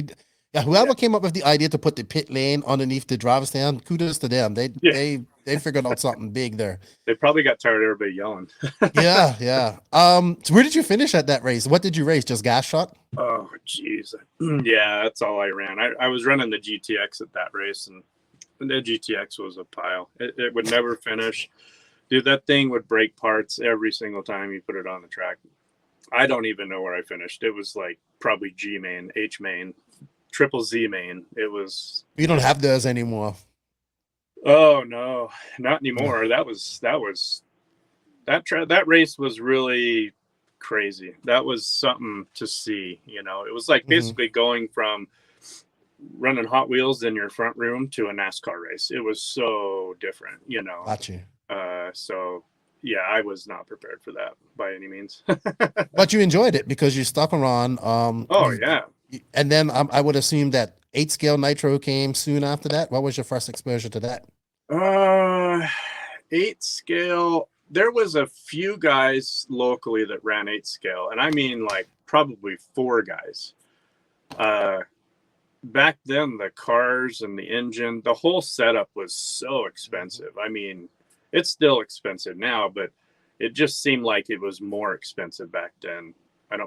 Whoever came up with the idea to put the pit lane underneath the driver's stand, kudos to them. They figured out something big there. They probably got tired of everybody yelling. Yeah. So where did you finish at that race? What did you race? Just gas shot? Oh, jeez. Yeah, that's all I ran. I was running the GTX at that race, and the GTX was a pile. It would never finish. Dude, that thing would break parts every single time you put it on the track. I don't even know where I finished. It was like probably G main, H main, triple Z main. It was. You don't have those anymore. Oh no, not anymore. That race was really crazy. That was something to see. You know, it was like basically going from running Hot Wheels in your front room to a NASCAR race. It was so different. You know. Got you. So yeah, I was not prepared for that by any means. But you enjoyed it because you stuck around. Yeah. And then I would assume that 8 scale nitro came soon after that. What was your first exposure to that? 8 scale. There was a few guys locally that ran 8 scale, and I mean like probably 4 guys. Back then, the cars and the engine, the whole setup was so expensive. I mean, it's still expensive now, but it just seemed like it was more expensive back then. I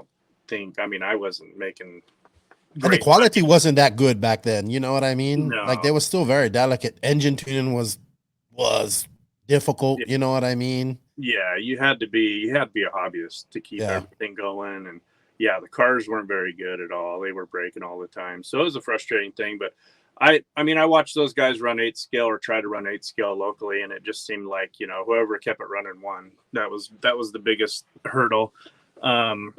wasn't making. And the quality wasn't that good back then. You know what I mean? No. Like they were still very delicate. Engine tuning was difficult. You know what I mean? Yeah, you had to be a hobbyist to keep everything going. And yeah, the cars weren't very good at all. They were breaking all the time. So it was a frustrating thing, but I watched those guys run 8 scale or try to run 8 scale locally, and it just seemed like, you know, whoever kept it running won. That was the biggest hurdle. And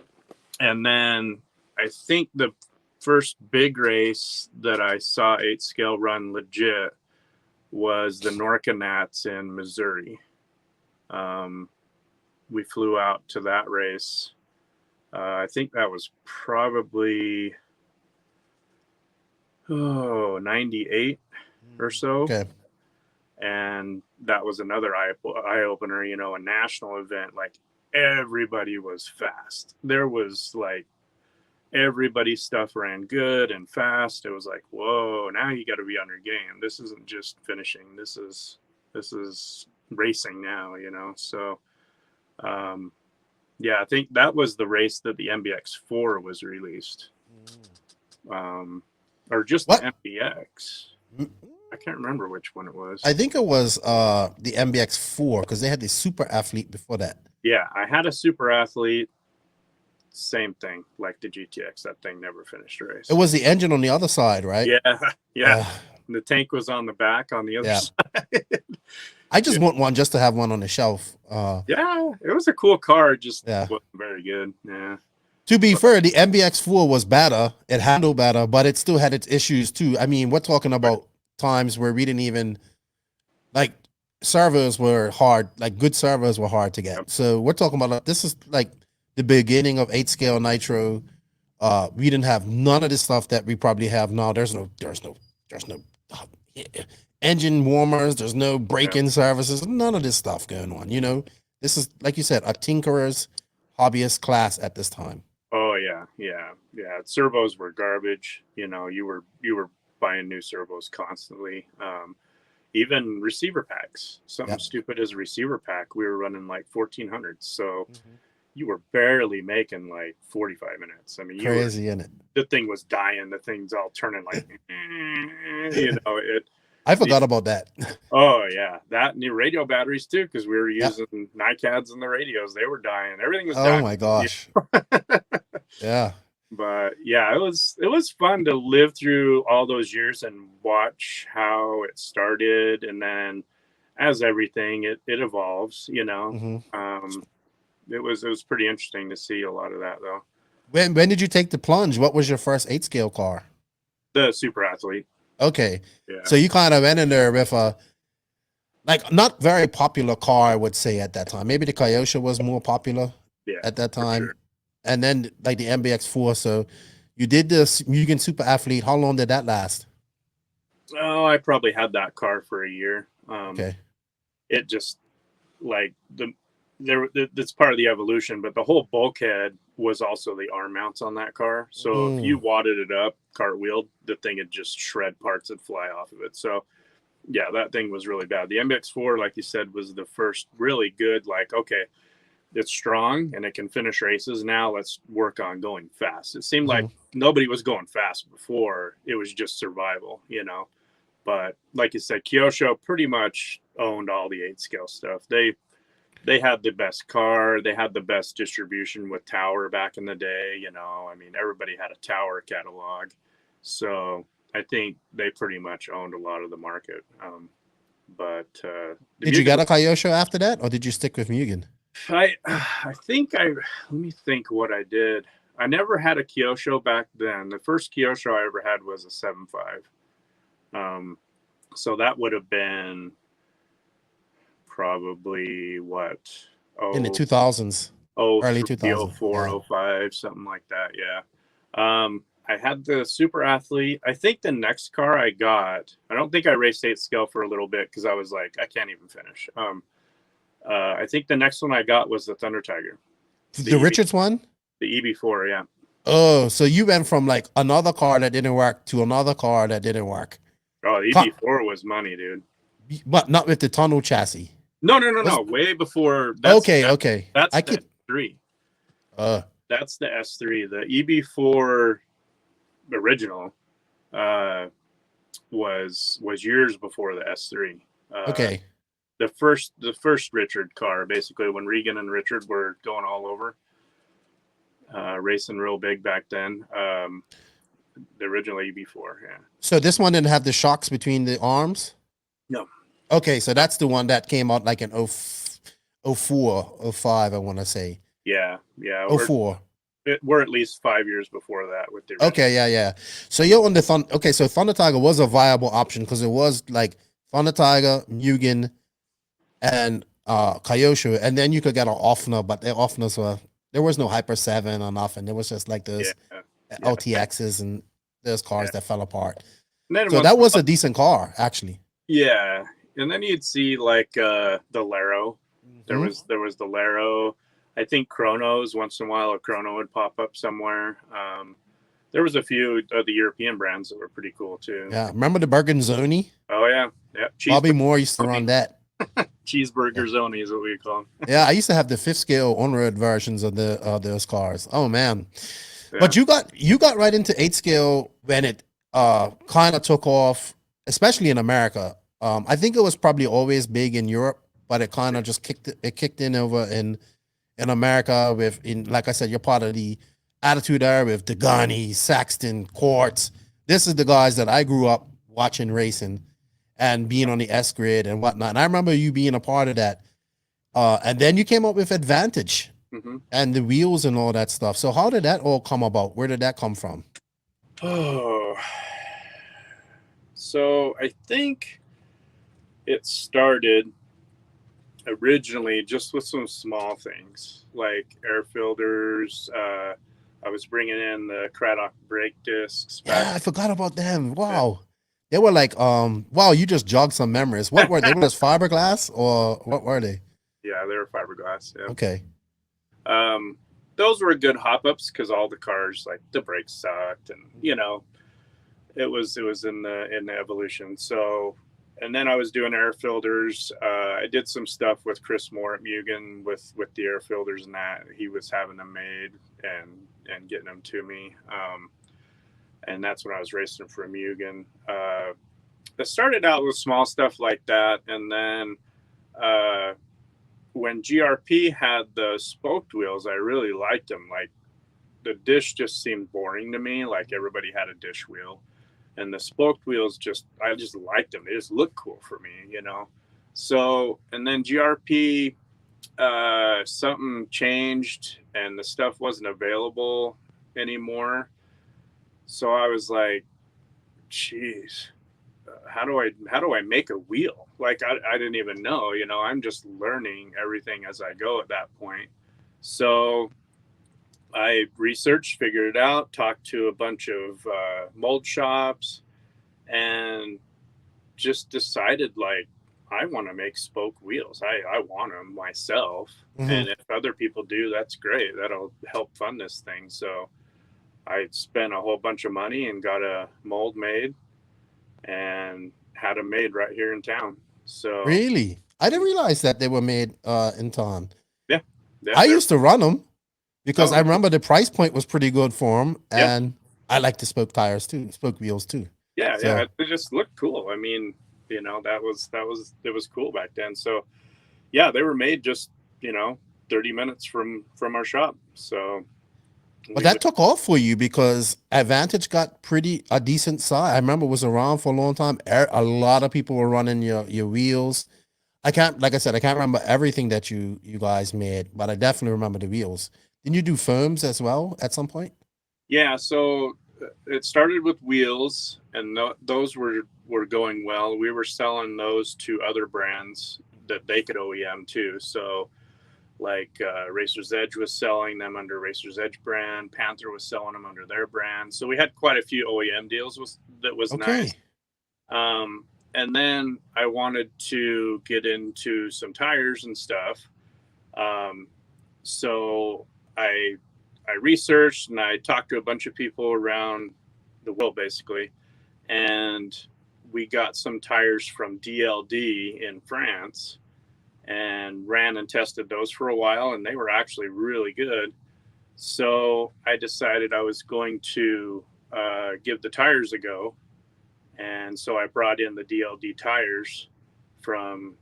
then I think the first big race that I saw 8 scale run legit was the Norca Nats in Missouri. We flew out to that race. I think that was probably 98 or so. Okay. And that was another eye opener, you know, a national event. Like everybody was fast. There was like everybody's stuff ran good and fast. It was like, whoa, now you got to be on your game. This isn't just finishing. This is racing now, you know? So, yeah, I think that was the race that the MBX4 was released. Or just What? the MBX. I can't remember which one it was. I think it was the MBX4 because they had the super athlete before that. Yeah, I had a super athlete. Same thing, like the GTX. That thing never finished a race. It was the engine on the other side, right? Yeah. The tank was on the back on the other side. I just want one just to have one on the shelf. Yeah, it was a cool car. Just wasn't very good. Yeah. To be fair, the MBX4 was better. It handled better, but it still had its issues too. I mean, we're talking about times where we didn't even like servers were hard. Like good servers were hard to get. So we're talking about this is like the beginning of 8 scale nitro. We didn't have none of this stuff that we probably have now. There's no engine warmers. There's no break-in services. None of this stuff going on. You know, this is like you said, a tinkerer's hobbyist class at this time. Oh yeah. Servos were garbage. You know, you were buying new servos constantly. Even receiver packs. Something stupid as a receiver pack. We were running like 1400s. So you were barely making like 45 minutes. I mean, Crazy, isn't it? The thing was dying. The thing's all turning like, you know, I forgot about that. Oh yeah, that and the radio batteries too, because we were using NiCads in the radios. They were dying. Everything was dying. Oh my gosh. Yeah. But yeah, it was fun to live through all those years and watch how it started, and then as everything it evolves. You know, it was pretty interesting to see a lot of that though. When did you take the plunge? What was your first 8 scale car? The Super Athlete. Okay. Yeah. So you kind of went in there with a like not very popular car, I would say at that time. Maybe the Kyosho was more popular at that time. Sure. And then like the MBX4. So you did this Mugen Super Athlete. How long did that last? Oh, I probably had that car for a year. Okay. It just like that's part of the evolution, but the whole bulkhead was also the arm mounts on that car. So if you wadded it up, cartwheeled, the thing would just shred parts that fly off of it. So yeah, that thing was really bad. The MX4, like you said, was the first really good, like, okay, it's strong and it can finish races. Now let's work on going fast. It seemed like nobody was going fast before. It was just survival, you know. But like you said, Kyosho pretty much owned all the 8-scale stuff. They had the best car. They had the best distribution with Tower back in the day. You know, I mean, everybody had a Tower catalog. So I think they pretty much owned a lot of the market. Did you get a Kyosho after that, or did you stick with Mugen? I think let me think what I did. I never had a Kyosho back then. The first Kyosho I ever had was a 7.5. So that would have been probably what? In the 2000s. Early 2000s. 04, 05, something like that. Yeah. I had the Super Athlete. I think the next car I got, I don't think I raced 8 scale for a little bit because I was like, I can't even finish. I think the next one I got was the Thunder Tiger. The Richards one? The EB4, yeah. Oh, so you went from like another car that didn't work to another car that didn't work. Oh, the EB4 was money, dude. But not with the tunnel chassis. No. Way before. Okay. That's the S3. That's the S3. The EB4 original was years before the S3. Okay. The first Richard car, basically, when Regan and Richard were going all over, racing real big back then. The original EB4, yeah. So this one didn't have the shocks between the arms? No. Okay, so that's the one that came out like in 04, 05, I want to say. Yeah. 04. We're at least 5 years before that with the original. Okay, yeah. So you're on the so Thunder Tiger was a viable option because it was like Thunder Tiger, Mugen, and Kyosho, and then you could get an Offner, but their Offners there was no Hyper 7 or nothing. There was just like those LTXs and those cars that fell apart. So that was a decent car, actually. Yeah, and then you'd see like the Laro. There was the Laro. I think Chronos, once in a while a Chrono would pop up somewhere. There was a few of the European brands that were pretty cool too. Yeah, remember the Bergonzoni? Oh yeah. Bobby Moore used to run that. Cheeseburger Zoni is what we call them. Yeah, I used to have the 5th scale on-road versions of those cars. Oh man. Yeah. But you got right into 8 scale when it kind of took off, especially in America. I think it was probably always big in Europe, but it kind of just kicked in over in America like I said, you're part of the Attitude Era with Degani, Saxton, Quartz. This is the guys that I grew up watching racing and being on the S grid and whatnot. And I remember you being a part of that. And then you came up with Advantage and the wheels and all that stuff. So how did that all come about? Where did that come from? Oh, so I think it started originally just with some small things like air filters. I was bringing in the Craddock brake discs. Yeah, I forgot about them. Wow. They were like, wow, you just jogged some memories. What were they? Were those fiberglass or what were they? Yeah, they were fiberglass. Yeah. Okay. Those were good hop-ups because all the cars, like the brakes sucked, and it was in the evolution. So, and then I was doing air filters. I did some stuff with Chris Moore at Mugen with the air filters and that. He was having them made and getting them to me. And that's when I was racing for Mugen. I started out with small stuff like that. And then when GRP had the spoked wheels, I really liked them. Like the dish just seemed boring to me. Like everybody had a dish wheel. And the spoked wheels I just liked them. They just looked cool for me, So, and then GRP, something changed and the stuff wasn't available anymore. So I was like, geez, how do I make a wheel? Like I didn't even know, I'm just learning everything as I go at that point. So I researched, figured it out, talked to a bunch of mold shops, and just decided, like, I want to make spoke wheels. I want them myself. Mhm. And if other people do, that's great. That'll help fund this thing. So I spent a whole bunch of money and got a mold made and had them made right here in town. So Really? I didn't realize that they were made in town. yeah, I used to run them because Oh, I remember the price point was pretty good for them, Yeah. and I like the spoke tires too, spoke wheels too. yeah, So- yeah, they just looked cool. I mean, it was cool back then. So yeah, they were made just 30 minutes from our shop. So But that took off for you because Advantage got a decent size. I remember it was around for a long time. A lot of people were running your wheels. Like I said, I can't remember everything that you guys made, but I definitely remember the wheels. Didn't you do firms as well at some point? Yeah, so it started with wheels, and those were going well. We were selling those to other brands that they could OEM too. So like Racer's Edge was selling them under Racer's Edge brand. Panther was selling them under their brand. So we had quite a few OEM deals. That was Okay. nice. And then I wanted to get into some tires and stuff. So I researched and I talked to a bunch of people around the world, basically. And we got some tires from DLD in France and ran and tested those for a while, and they were actually really good. So I decided I was going to give the tires a go. And so I brought in the DLD tires from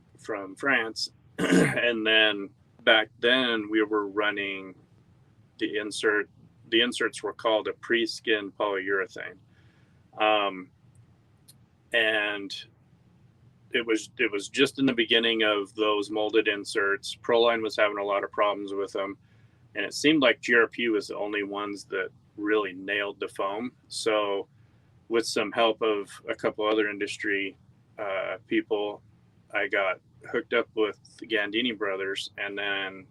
France. And then back then we were running the inserts were called a pre-skin polyurethane. And it was just in the beginning of those molded inserts. Proline was having a lot of problems with them, and it seemed like GRP was the only ones that really nailed the foam. So with some help of a couple other industry people, I got hooked up with the Gandini brothers, and then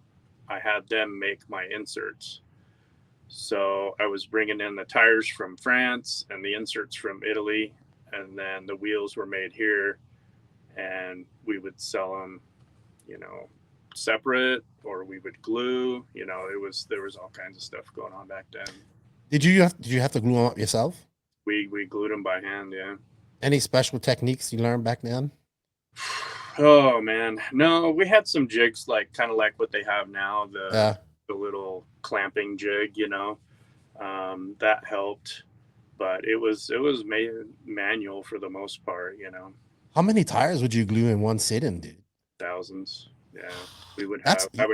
I had them make my inserts. So I was bringing in the tires from France and the inserts from Italy, and then the wheels were made here, and we would sell them, separate, or we would glue. There was all kinds of stuff going on back then. Did you have to glue them up yourself? We glued them by hand, yeah. Any special techniques you learned back then? Oh man, no, we had some jigs kind of like what they have now, Yeah. the little clamping jig, that helped, but it was made manual for the most part, How many tires would you glue in one sitting, dude? thousands. Yeah, we would That's- have.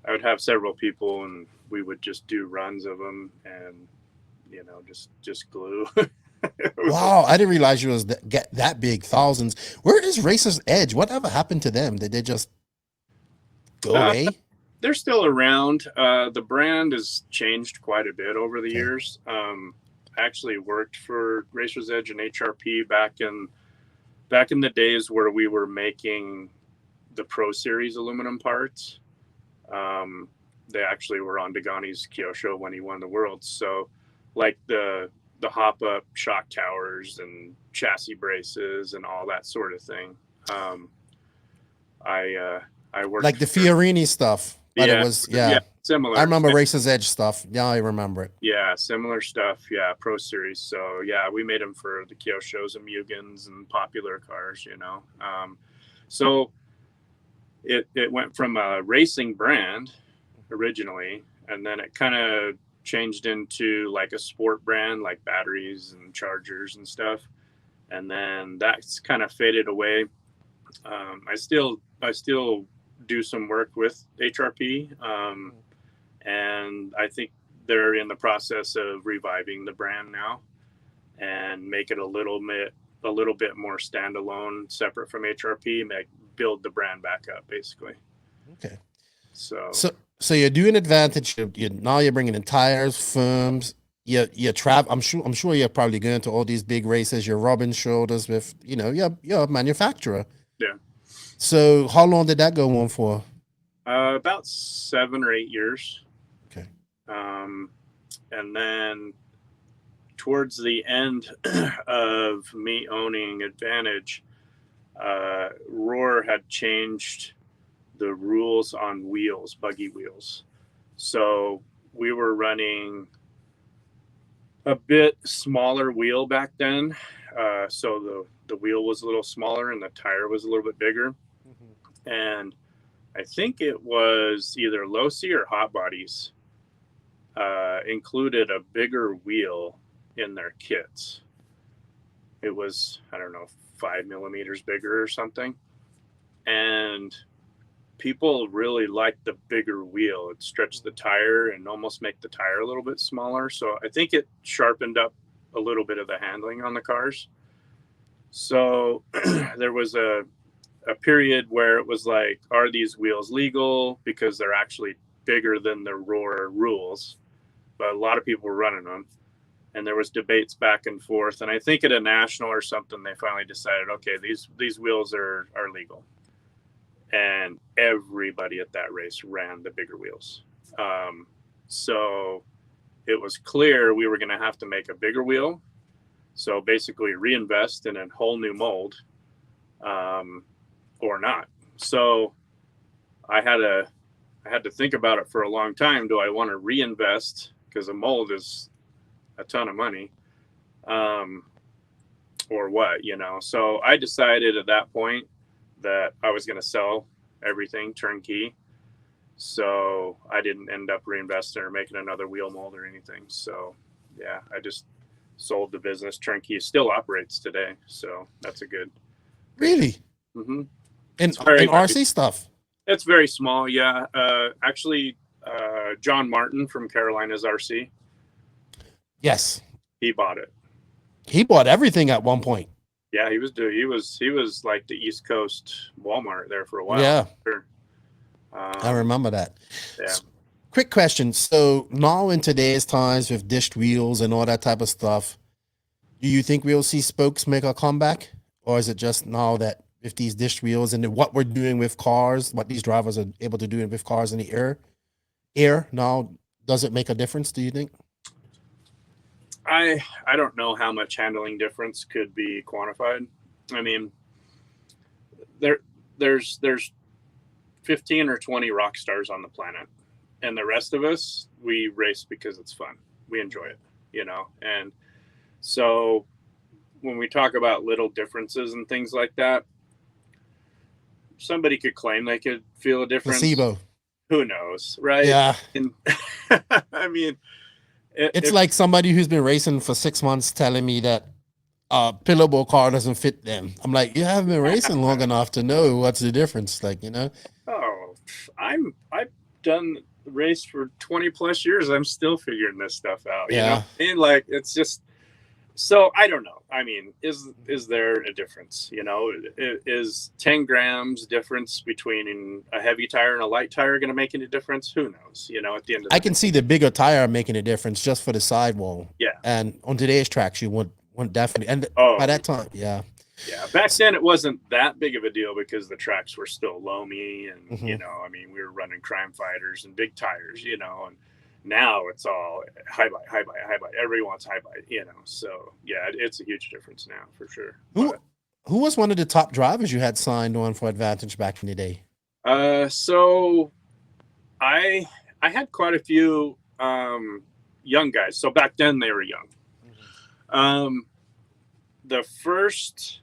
I would have several people, and we would just do runs of them, and just glue. Wow, I didn't realize you was get that big, thousands. Where is Racer's Edge? Whatever happened to them? Did they just go away? They're still around. The brand has changed quite a bit over the years. I actually worked for Racer's Edge and HRP back in the days where we were making the Pro Series aluminum parts. They actually were on Degani's Kyosho when he won the World. So like the hop up shock towers and chassis braces and all that sort of thing. I worked Like the Fiorini stuff. But it was similar. I remember Racer's Edge stuff. Yeah, I remember it. Yeah, similar stuff. Yeah, Pro Series. So yeah, we made them for the Kyoshos and Mugans and popular cars. So it went from a racing brand originally, and then it kind of changed into like a sport brand, like batteries and chargers and stuff. And then that's kind of faded away. I still do some work with HRP, and I think they're in the process of reviving the brand now and make it a little bit more standalone, separate from HRP, build the brand back up, basically. Okay. So So you're doing Advantage. Now you're bringing in tires, firms. you travel. I'm sure you're probably going to all these big races. You're rubbing shoulders with, you're a manufacturer. Yeah. So how long did that go on for? About 7 or 8 years. Okay. And then towards the end of me owning Advantage, Roar had changed the rules on wheels, buggy wheels. So we were running a bit smaller wheel back then. So the wheel was a little smaller and the tire was a little bit bigger. And I think it was either Losi or Hot Bodies included a bigger wheel in their kits. It was, I don't know, 5 millimeters bigger or something. And people really liked the bigger wheel. It stretched the tire and almost make the tire a little bit smaller. So I think it sharpened up a little bit of the handling on the cars. So there was a period where it was like, are these wheels legal? Because they're actually bigger than the Roar rules. But a lot of people were running them. And there was debates back and forth. And I think at a national or something, they finally decided, okay, these wheels are legal. And everybody at that race ran the bigger wheels. So it was clear we were going to have to make a bigger wheel. So basically reinvest in a whole new mold or not. So I had to think about it for a long time. Do I want to reinvest? Because a mold is a ton of money, or what, So I decided at that point that I was going to sell everything turnkey. So I didn't end up reinvesting or making another wheel mold or anything. So yeah, I just sold the business turnkey. It still operates today. So that's a good. Really? Mm-hmm. And RC stuff. It's very small. Yeah. Actually, John Martin from Carolina's RC. Yes. He bought it. He bought everything at one point. Yeah, he was like the East Coast Walmart there for a while. Yeah. Sure. I remember that. Yeah. So, quick question. So now in today's times with dished wheels and all that type of stuff, do you think we'll see spokes make a comeback? Or is it just now that with these dished wheels and what we're doing with cars, what these drivers are able to do with cars in the air now, does it make a difference, do you think? I don't know how much handling difference could be quantified. I mean, there's 15 or 20 rock stars on the planet, and the rest of us, we race because it's fun. We enjoy it, And so when we talk about little differences and things like that, somebody could claim they could feel a difference. Placebo. Who knows, right? Yeah. And, I mean, it's like somebody who's been racing for 6 months telling me that a pillowable car doesn't fit them. I'm like, you haven't been racing long enough to know what's the difference, Oh, I've done the race for 20 plus years. I'm still figuring this stuff out. Yeah. And like, it's just, so I don't know. I mean, is there a difference? Is 10 grams difference between a heavy tire and a light tire going to make any difference? Who knows? At the end of the I can see the bigger tire making a difference just for the sidewall. Yeah. And on today's tracks, you want definitely. And by that time, yeah. Yeah. Back then, it wasn't that big of a deal because the tracks were still loamy and, Mhm. I mean, we were running crime fighters and big tires, and now it's all high bite. Everyone wants high bite, So yeah, it's a huge difference now for sure. Who was one of the top drivers you had signed on for Advantage back in the day? So I had quite a few young guys. So back then they were young. The first,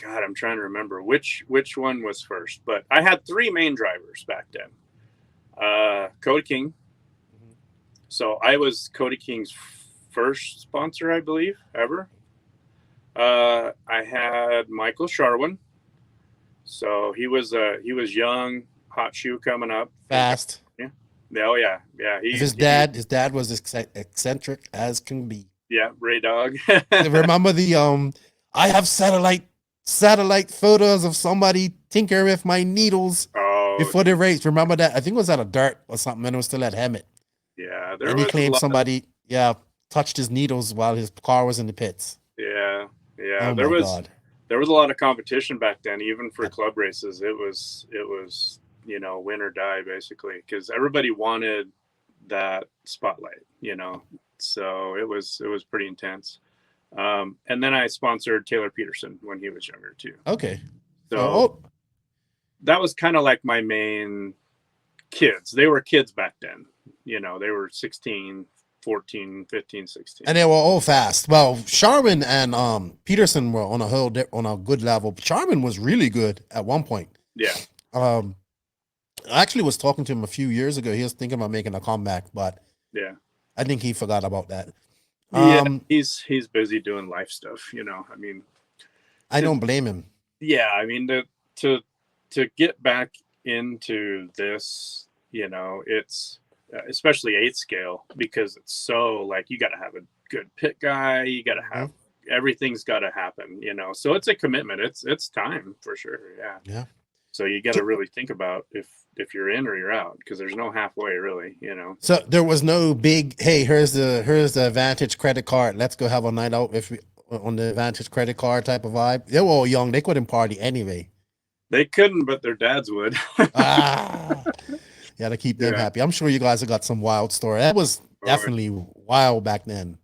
God, I'm trying to remember which one was first, but I had 3 main drivers back then. Cody King. So I was Cody King's first sponsor, I believe, ever. I had Michael Sharwin. So he was young, hot shoe coming up. Fast. Yeah. Oh yeah. Yeah. His dad was eccentric as can be. Yeah. Ray Dog. Remember I have satellite photos of somebody tinkering with my needles before the race. Remember that? I think it was at a dirt or something and it was still at Hemet. Yeah. And he claimed somebody, touched his needles while his car was in the pits. Yeah. Oh there my was God. there was a lot of competition back then, even for club races. It was win or die basically, because everybody wanted that spotlight, so it was pretty intense. And then I sponsored Taylor Peterson when he was younger too. Okay. So that was kind of like my main kids. They were kids back then. They were 16, 14, 15, 16. And they were all fast. Well, Sharman and Peterson were on a good level. Sharman was really good at one point. Yeah. I actually was talking to him a few years ago. He was thinking about making a comeback, but yeah, I think he forgot about that. Yeah, he's busy doing life stuff. I mean, I don't blame him. Yeah, I mean, to get back into this, it's especially 8 scale, because it's so like you got to have a good pit guy, you got to have everything's got to happen, so it's a commitment. It's time for sure. Yeah. So you got to really think about if you're in or you're out, because there's no halfway really, So there was no big, hey, here's the Advantage credit card, let's go have a night out on the Advantage credit card type of vibe. They were all young, they couldn't party anyway. They couldn't, but their dads would. Got to keep them happy. I'm sure you guys have got some wild story. That was definitely wild back then.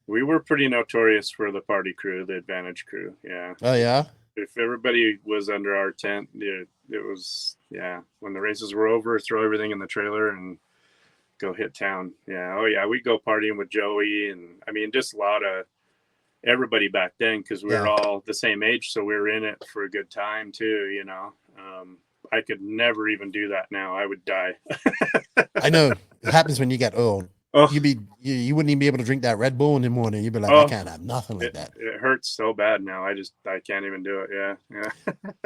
We were pretty notorious for the party crew, the Advantage crew. Yeah. Oh yeah. If everybody was under our tent, it was, when the races were over, throw everything in the trailer and go hit town. Yeah. Oh yeah. We'd go partying with Joey, and I mean, just a lot of everybody back then, because we were all the same age. So we were in it for a good time too, I could never even do that now. I would die. I know. It happens when you get old. Oh. You wouldn't even be able to drink that Red Bull in the morning. You'd be like, I can't have nothing like that. It hurts so bad now. I can't even do it. Yeah.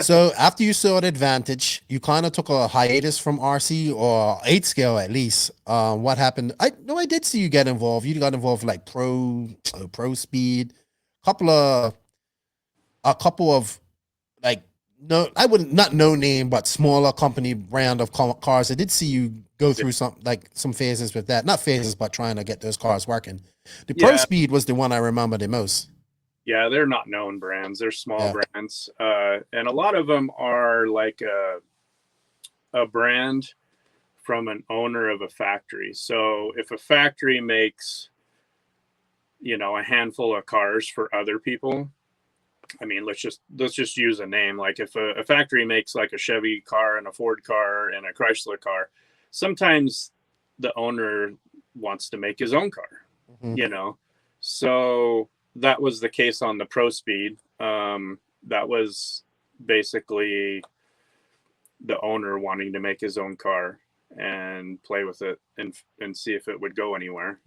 So after you saw the Advantage, you kind of took a hiatus from RC, or 8 scale at least. What happened? I did see you get involved. You got involved like pro speed, a couple of like, no, I wouldn't, not no name, but smaller company brand of cars. I did see you go through some phases with that. Not phases, but trying to get those cars working. The Pro Speed was the one I remember the most. Yeah, they're not known brands. They're small brands. And a lot of them are like a brand from an owner of a factory. So if a factory makes, a handful of cars for other people, I mean, let's just use a name. Like if a factory makes like a Chevy car and a Ford car and a Chrysler car, sometimes the owner wants to make his own car, So that was the case on the Pro Speed. That was basically the owner wanting to make his own car and play with it and see if it would go anywhere,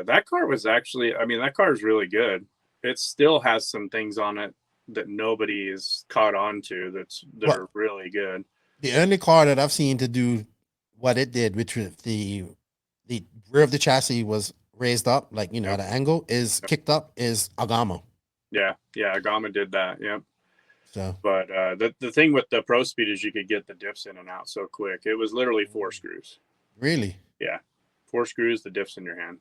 that car was actually, that car is really good. It still has some things on it that nobody is caught on to that are really good. The only car that I've seen to do what it did, which the rear of the chassis was raised up, like, at an angle, is kicked up, is Agama. Yeah, Agama did that, yep. So, but the thing with the Pro Speed is you could get the diffs in and out so quick. It was literally 4 screws. Really? Yeah, 4 screws, the diffs in your hand.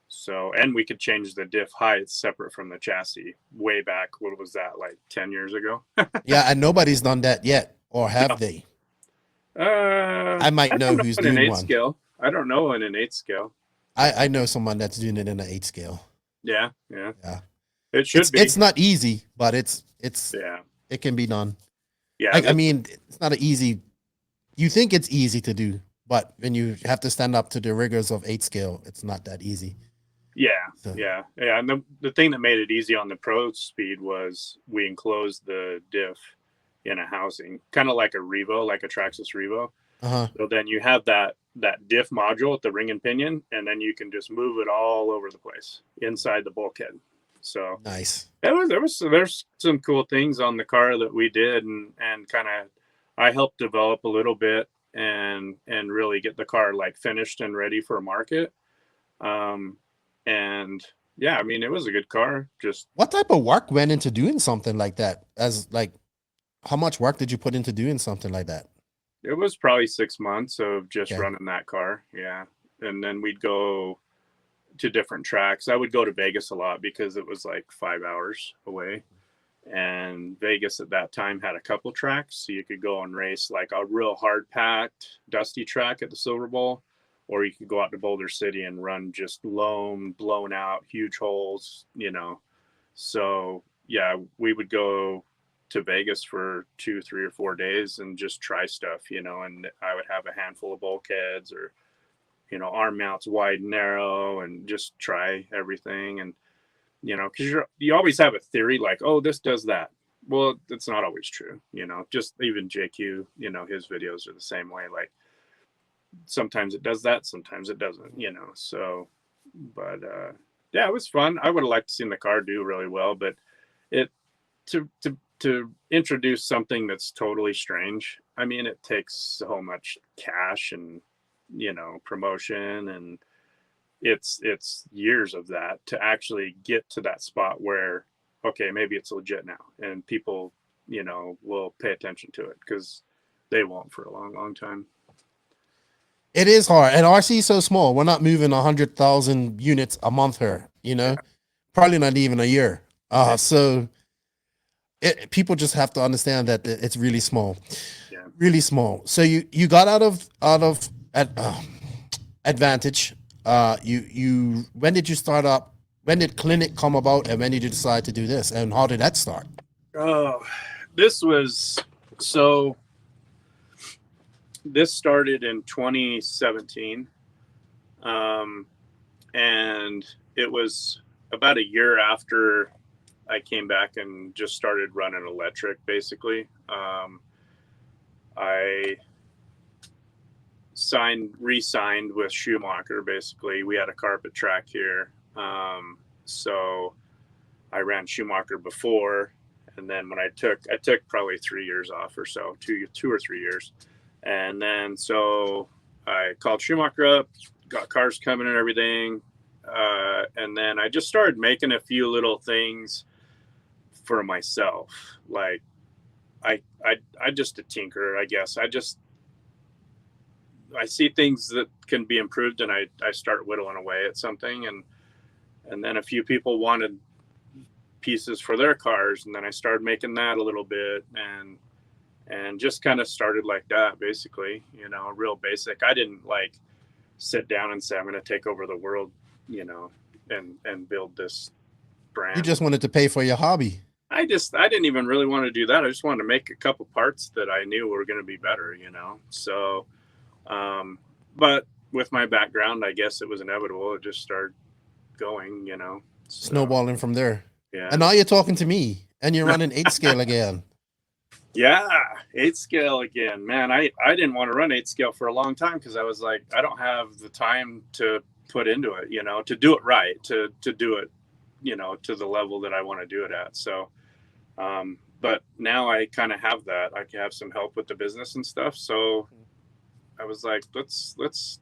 So, and we could change the diff height separate from the chassis way back. What was that, like 10 years ago? Yeah, and nobody's done that yet, or have they? I might know who's doing one. Scale. I don't know in an 8 scale. I know someone that's doing it in an 8 scale. Yeah. It should be. It's not easy, but it can be done. Yeah. I mean, it's not an easy. You think it's easy to do, but when you have to stand up to the rigors of 8 scale, it's not that easy. Yeah. So. Yeah. And the thing that made it easy on the Pro Speed was we enclosed the diff in a housing, kind of like a Revo, like a Traxxas Revo. So then you have that diff module at the ring and pinion, and then you can just move it all over the place inside the bulkhead. So nice. There's some cool things on the car that we did, and kind of I helped develop a little bit and really get the car like finished and ready for market. And yeah, I mean, it was a good car. Just what type of work went into doing something like that? How much work did you put into doing something like that? It was probably 6 months of just running that car. Yeah. and then we'd go to different tracks. I would go to Vegas a lot because it was like 5 hours away. And Vegas at that time had a couple tracks. So you could go and race like a real hard packed, dusty track at the Silver Bowl, or you could go out to Boulder City and run just loam, blown out, huge holes, you know. So yeah, we would go to Vegas for 2, 3, or 4 days and just try stuff, you know, and I would have a handful of bulkheads or, you know, arm mounts wide and narrow and just try everything. And, you know, because you always have a theory like, oh, this does that. Well, it's not always true, you know, just even JQ, you know, his videos are the same way. Like sometimes it does that, sometimes it doesn't, you know. So, but yeah, it was fun. I would have liked to seen the car do really well, but it to introduce something that's totally strange, I mean, it takes so much cash and, you know, promotion, and it's years of that to actually get to that spot where, okay, maybe it's legit now and people, you know, will pay attention to it, because they won't for a long time. It is hard, and RC is so small. We're not moving 100,000 units a month here, you know, Yeah. Probably not even a year. So people just have to understand that it's really small, really small. So you got out of Advantage. You when did you start up? When did Klinik come about, and when did you decide to do this, and how did that start? Oh, this started in 2017. And it was about a year after I came back and just started running electric, basically. I re-signed with Schumacher. Basically, we had a carpet track here. So I ran Schumacher before, and then when I took probably 3 years off or so, two or 3 years. And then so I called Schumacher up, got cars coming and everything. And then I just started making a few little things for myself. Like I just a tinkerer, I guess. I see things that can be improved, and I start whittling away at something, and then a few people wanted pieces for their cars, and then I started making that a little bit, and just kind of started like that, basically, you know, real basic. I didn't like sit down and say I'm going to take over the world, you know, and build this brand. You just wanted to pay for your hobby. I didn't even really want to do that. I just wanted to make a couple parts that I knew were going to be better, you know? So, but with my background, I guess it was inevitable. It just started going, you know, so, snowballing from there. Yeah. And now you're talking to me, and you're running 8 scale again. Yeah, 8 scale again, man. I didn't want to run 8 scale for a long time, because I was like, I don't have the time to put into it, you know, to do it right, to do it, you know, to the level that I want to do it at. So, but now I kind of have that. I can have some help with the business and stuff. So I was like, let's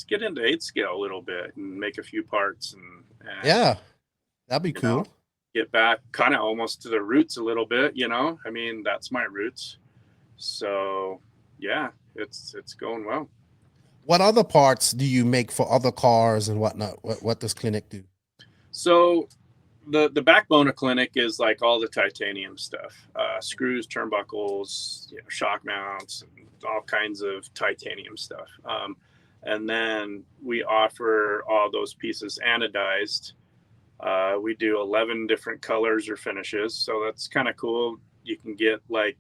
get into 8 scale a little bit and make a few parts and yeah, that'd be cool. Know, get back kind of almost to the roots a little bit, you know. I mean, that's my roots. So yeah, it's going well. What other parts do you make for other cars and whatnot? What does Klinik do? So the backbone of Klinik is like all the titanium stuff, screws, turnbuckles, you know, shock mounts, and all kinds of titanium stuff. And then we offer all those pieces anodized. We do 11 different colors or finishes. So that's kind of cool. You can get like,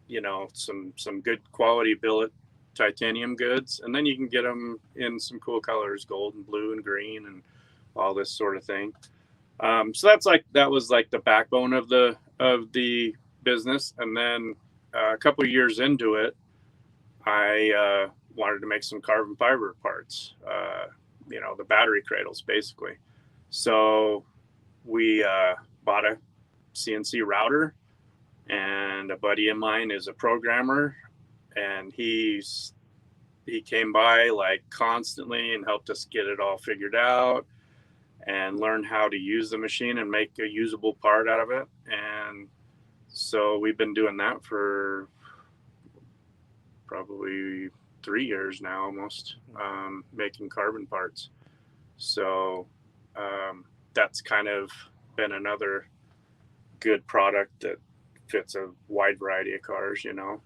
you know, some good quality billet titanium goods, and then you can get them in some cool colors, gold and blue and green and all this sort of thing. So that was like the backbone of the business. And then a couple of years into it, I wanted to make some carbon fiber parts, you know, the battery cradles, basically. So we bought a CNC router, and a buddy of mine is a programmer, and he came by like constantly and helped us get it all figured out and learn how to use the machine and make a usable part out of it. And so we've been doing that for probably 3 years now, almost, making carbon parts. So that's kind of been another good product that fits a wide variety of cars, you know.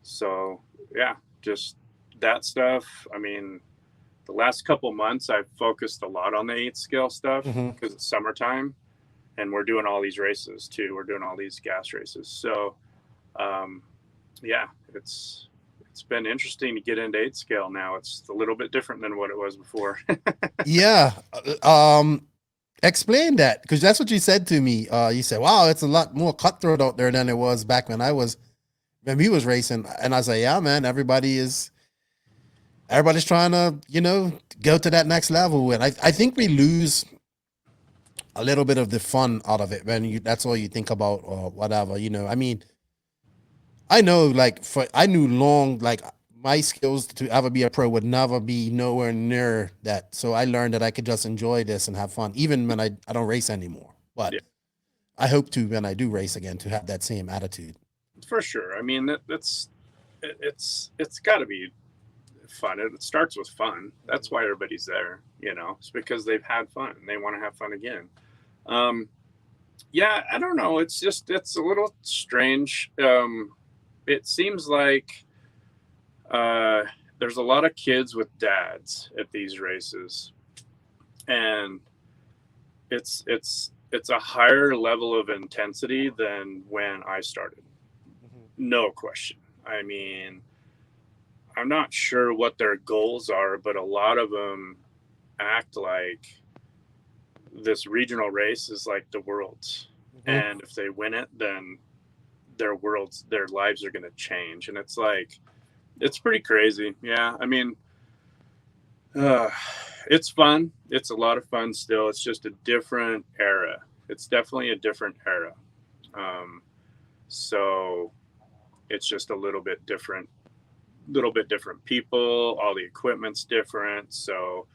So yeah, just that stuff. I mean, the last couple months I've focused a lot on the 8 scale stuff because it's summertime and we're doing all these races too. We're doing all these gas races. So yeah, it's been interesting to get into 8 scale now. It's a little bit different than what it was before. Yeah. Explain that, because that's what you said to me. You said, wow, it's a lot more cutthroat out there than it was back when we was racing. And I say, yeah, man, everybody's trying to, you know, go to that next level. And I think we lose a little bit of the fun out of it when that's all you think about or whatever, you know. I mean, I know, like, I knew long, like, my skills to ever be a pro would never be nowhere near that. So I learned that I could just enjoy this and have fun, even when I don't race anymore. But yeah. I hope to, when I do race again, to have that same attitude. For sure. I mean, it's got to be fun. It starts with fun. That's why everybody's there, you know. It's because they've had fun and they want to have fun again. Yeah, I don't know. It's a little strange. It seems like there's a lot of kids with dads at these races, and it's a higher level of intensity than when I started. No question. I mean, I'm not sure what their goals are, but a lot of them act like this regional race is like the world's. And if they win it, then their lives are going to change. And it's like, it's pretty crazy. Yeah. I mean, it's fun. It's a lot of fun still. It's just a different era. It's definitely a different era. So it's just a little bit different people. All the equipment's different. So,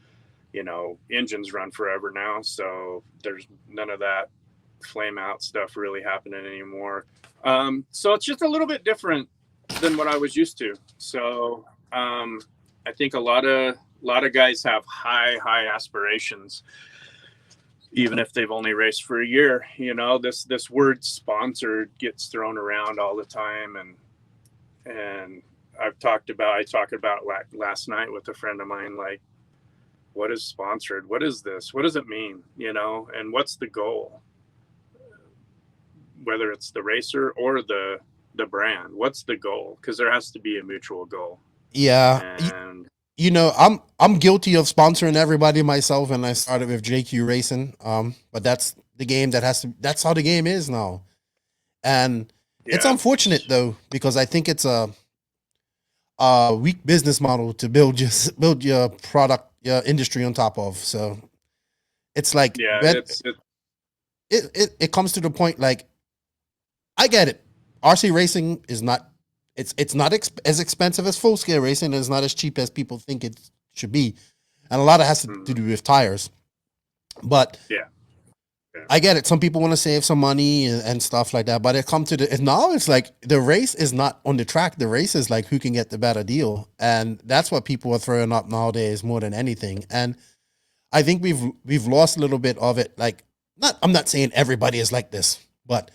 you know, engines run forever now. So there's none of that flame out stuff really happening anymore. So it's just a little bit different than what I was used to. So I think a lot of guys have high aspirations, even if they've only raced for a year. You know, this word sponsored gets thrown around all the time, and I talked about it last night with a friend of mine. Like, what is sponsored? What is this? What does it mean? You know, and what's the goal? Whether it's the racer or the brand, what's the goal? Because there has to be a mutual goal. Yeah. And you know, I'm guilty of sponsoring everybody myself, and I started with JQ Racing. But that's the game that's how the game is now. And it's unfortunate though, because I think it's a weak business model to build your product, your industry on top of. So it's like, it comes to the point, like, I get it. RC racing is not, it's not as expensive as full scale racing. It's not as cheap as people think it should be. And a lot of it has to do with tires. But I get it. Some people want to save some money and stuff like that. But it comes to now it's like the race is not on the track. The race is like who can get the better deal. And that's what people are throwing up nowadays more than anything. And I think we've lost a little bit of it. Like, I'm not saying everybody is like this, but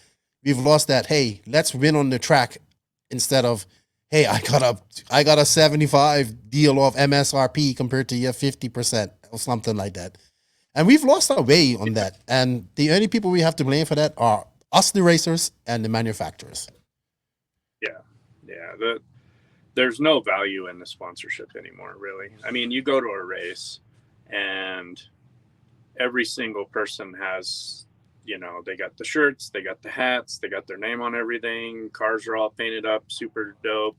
we've lost that, hey, let's win on the track, instead of, hey, I got a 75 deal off MSRP compared to your 50% or something like that. And we've lost our way on that. And the only people we have to blame for that are us, the racers, and the manufacturers. Yeah. There's no value in the sponsorship anymore, really. I mean, you go to a race and every single person has, you know, they got the shirts, they got the hats, they got their name on everything. Cars are all painted up, super dope.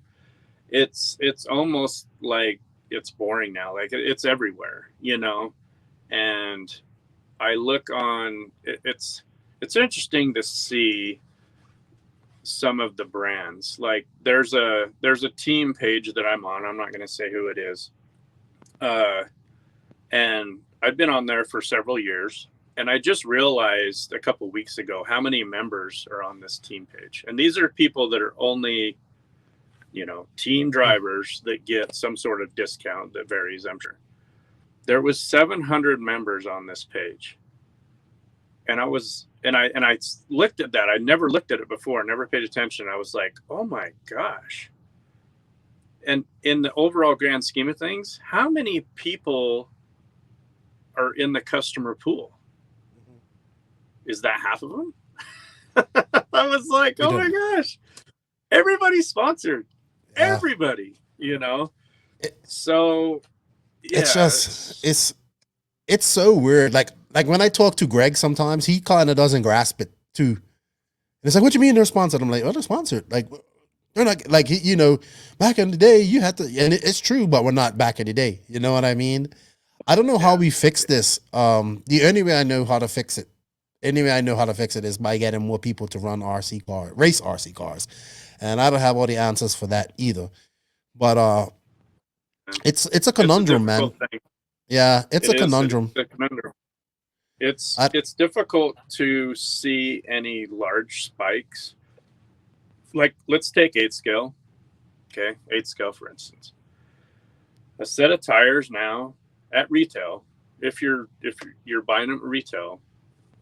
It's almost like it's boring now. Like, it's everywhere, you know. And I look on, it's interesting to see some of the brands. Like, there's a team page that I'm on. I'm not going to say who it is. And I've been on there for several years. And I just realized a couple of weeks ago how many members are on this team page. And these are people that are only team drivers that get some sort of discount that varies, I'm sure. There was 700 members on this page. And I looked at that. I never looked at it before, never paid attention. I was like, oh my gosh. And in the overall grand scheme of things, how many people are in the customer pool? Is that half of them? I was like, oh my gosh, everybody's sponsored. Yeah. Everybody, so yeah. It's just, it's so weird. Like when I talk to Greg, sometimes he kind of doesn't grasp it too. And it's like, what do you mean they're sponsored? I'm like, oh, they're sponsored. Like, they're not like, back in the day you had to, and it's true, but we're not back in the day. You know what I mean? I don't know how we fix this. The only way I know how to fix it, is by getting more people to run race RC cars. And I don't have all the answers for that either. But it's a conundrum, man. Thing. Yeah, it's a conundrum. It's a conundrum. It's difficult to see any large spikes. Like, let's take 8 scale. Okay, 8 scale, for instance. A set of tires now at retail, if you're buying them at retail,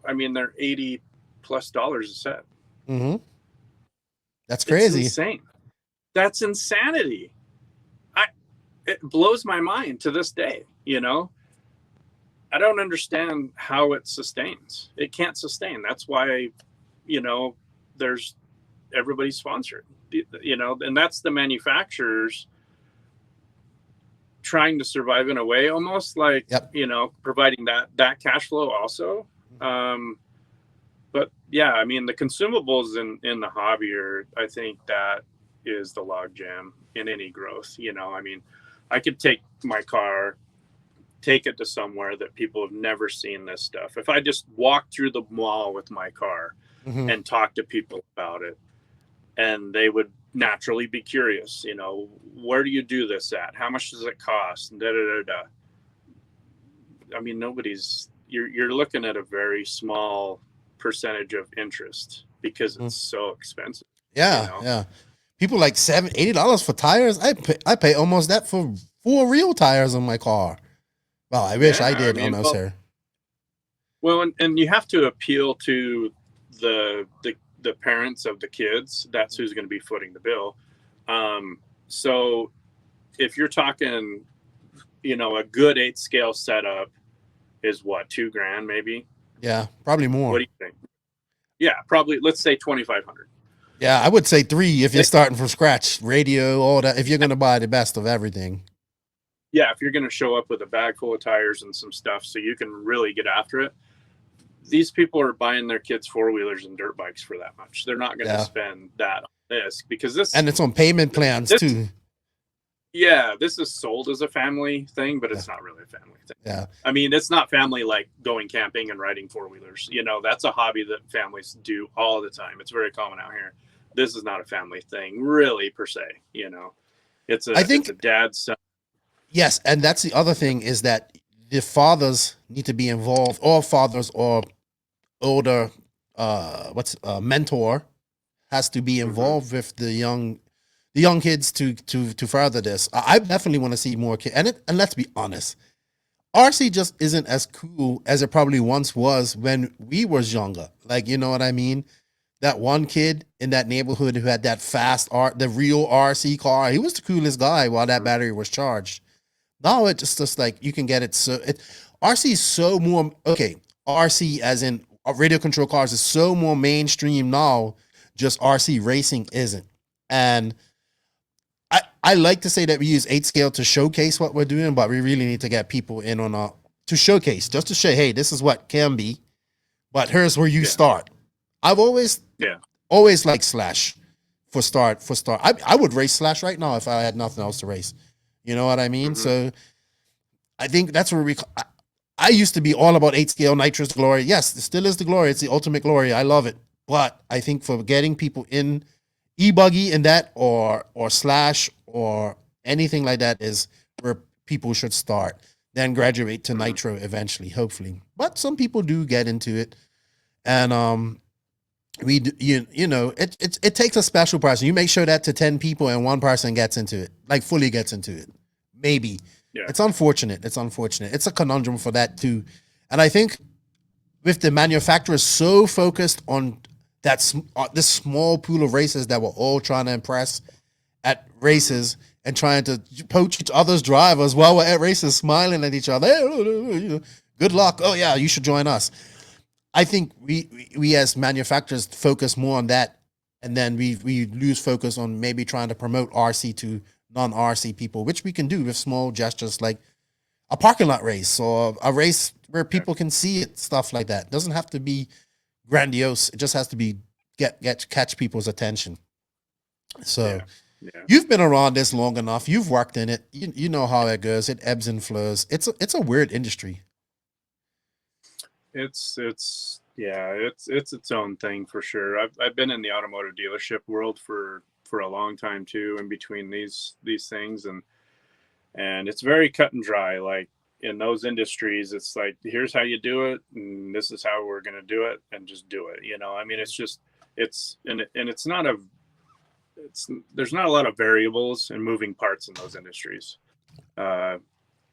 I mean, they're $80+ a set. Mm-hmm. That's crazy. It's insane. That's insanity. It blows my mind to this day. I don't understand how it sustains. It can't sustain. That's why, there's everybody's sponsored. And that's the manufacturers trying to survive in a way, almost like providing that cash flow also. But yeah, I mean, the consumables in the hobby I think that is the logjam in any growth. I mean, I could take my car, take it to somewhere that people have never seen this stuff. If I just walked through the mall with my car and talked to people about it, and they would naturally be curious, where do you do this at? How much does it cost? And I mean, you're looking at a very small percentage of interest because it's so expensive. Yeah. Yeah. People like $80 for tires. I pay almost that for 4 real tires on my car. Well, I wish I did almost here. Well, and you have to appeal to the parents of the kids. That's who's going to be footing the bill. So if you're talking, a good 8 scale setup is what, $2,000 maybe? Yeah, probably more. What do you think? Yeah, probably. Let's say 2,500. Yeah, I would say 3 if you're starting from scratch. Radio, all that. If you're going to buy the best of everything. Yeah, if you're going to show up with a bag full of tires and some stuff so you can really get after it. These people are buying their kids 4-wheelers and dirt bikes for that much. They're not going to spend that on this because this, and it's on payment plans too. Yeah, this is sold as a family thing, but it's not really a family thing. Yeah, I mean, it's not family like going camping and riding 4-wheelers. That's a hobby that families do all the time. It's very common out here. This is not a family thing, really, per se. It's a dad's son. Yes, and that's the other thing is that the fathers need to be involved. All fathers or older, mentor has to be involved with the young kids to further this. I definitely want to see more kids. And let's be honest, RC just isn't as cool as it probably once was when we was younger. Like, you know what I mean? That one kid in that neighborhood who had that the real RC car, he was the coolest guy while that battery was charged. Now it's just like you can get it. RC is so more, RC as in radio control cars is so more mainstream now, just RC racing isn't. And I like to say that we use 8 scale to showcase what we're doing, but we really need to get people in on to showcase, just to show, hey, this is what can be, but here's where you start. I've always liked Slash for start. I would race Slash right now if I had nothing else to race. You know what I mean? So I think that's where I used to be all about 8 scale nitrous glory. Yes, it still is the glory. It's the ultimate glory. I love it. But I think for getting people in e-buggy and that or Slash or anything like that is where people should start. Then graduate to nitro eventually, hopefully. But some people do get into it. And it takes a special person. You make sure that to 10 people and one person gets into it, like fully gets into it. Maybe. Yeah. It's unfortunate. It's a conundrum for that too. And I think with the manufacturers so focused on this small pool of racers that we're all trying to impress at races and trying to poach each other's drivers while we're at races, smiling at each other. Hey, good luck. Oh yeah, you should join us. I think we as manufacturers focus more on that, and then we lose focus on maybe trying to promote RC to non-RC people, which we can do with small gestures like a parking lot race or a race where people can see it, stuff like that. It doesn't have to be grandiose. It just has to be catch people's attention. So you've been around this long enough. You've worked in it. You know how it goes. It ebbs and flows. It's a weird industry. It's its own thing for sure. I've been in the automotive dealership world for a long time too, in between these things, and it's very cut and dry. Like in those industries, it's like, here's how you do it, and this is how we're gonna do it, and just do it. I mean, there's not a lot of variables and moving parts in those industries.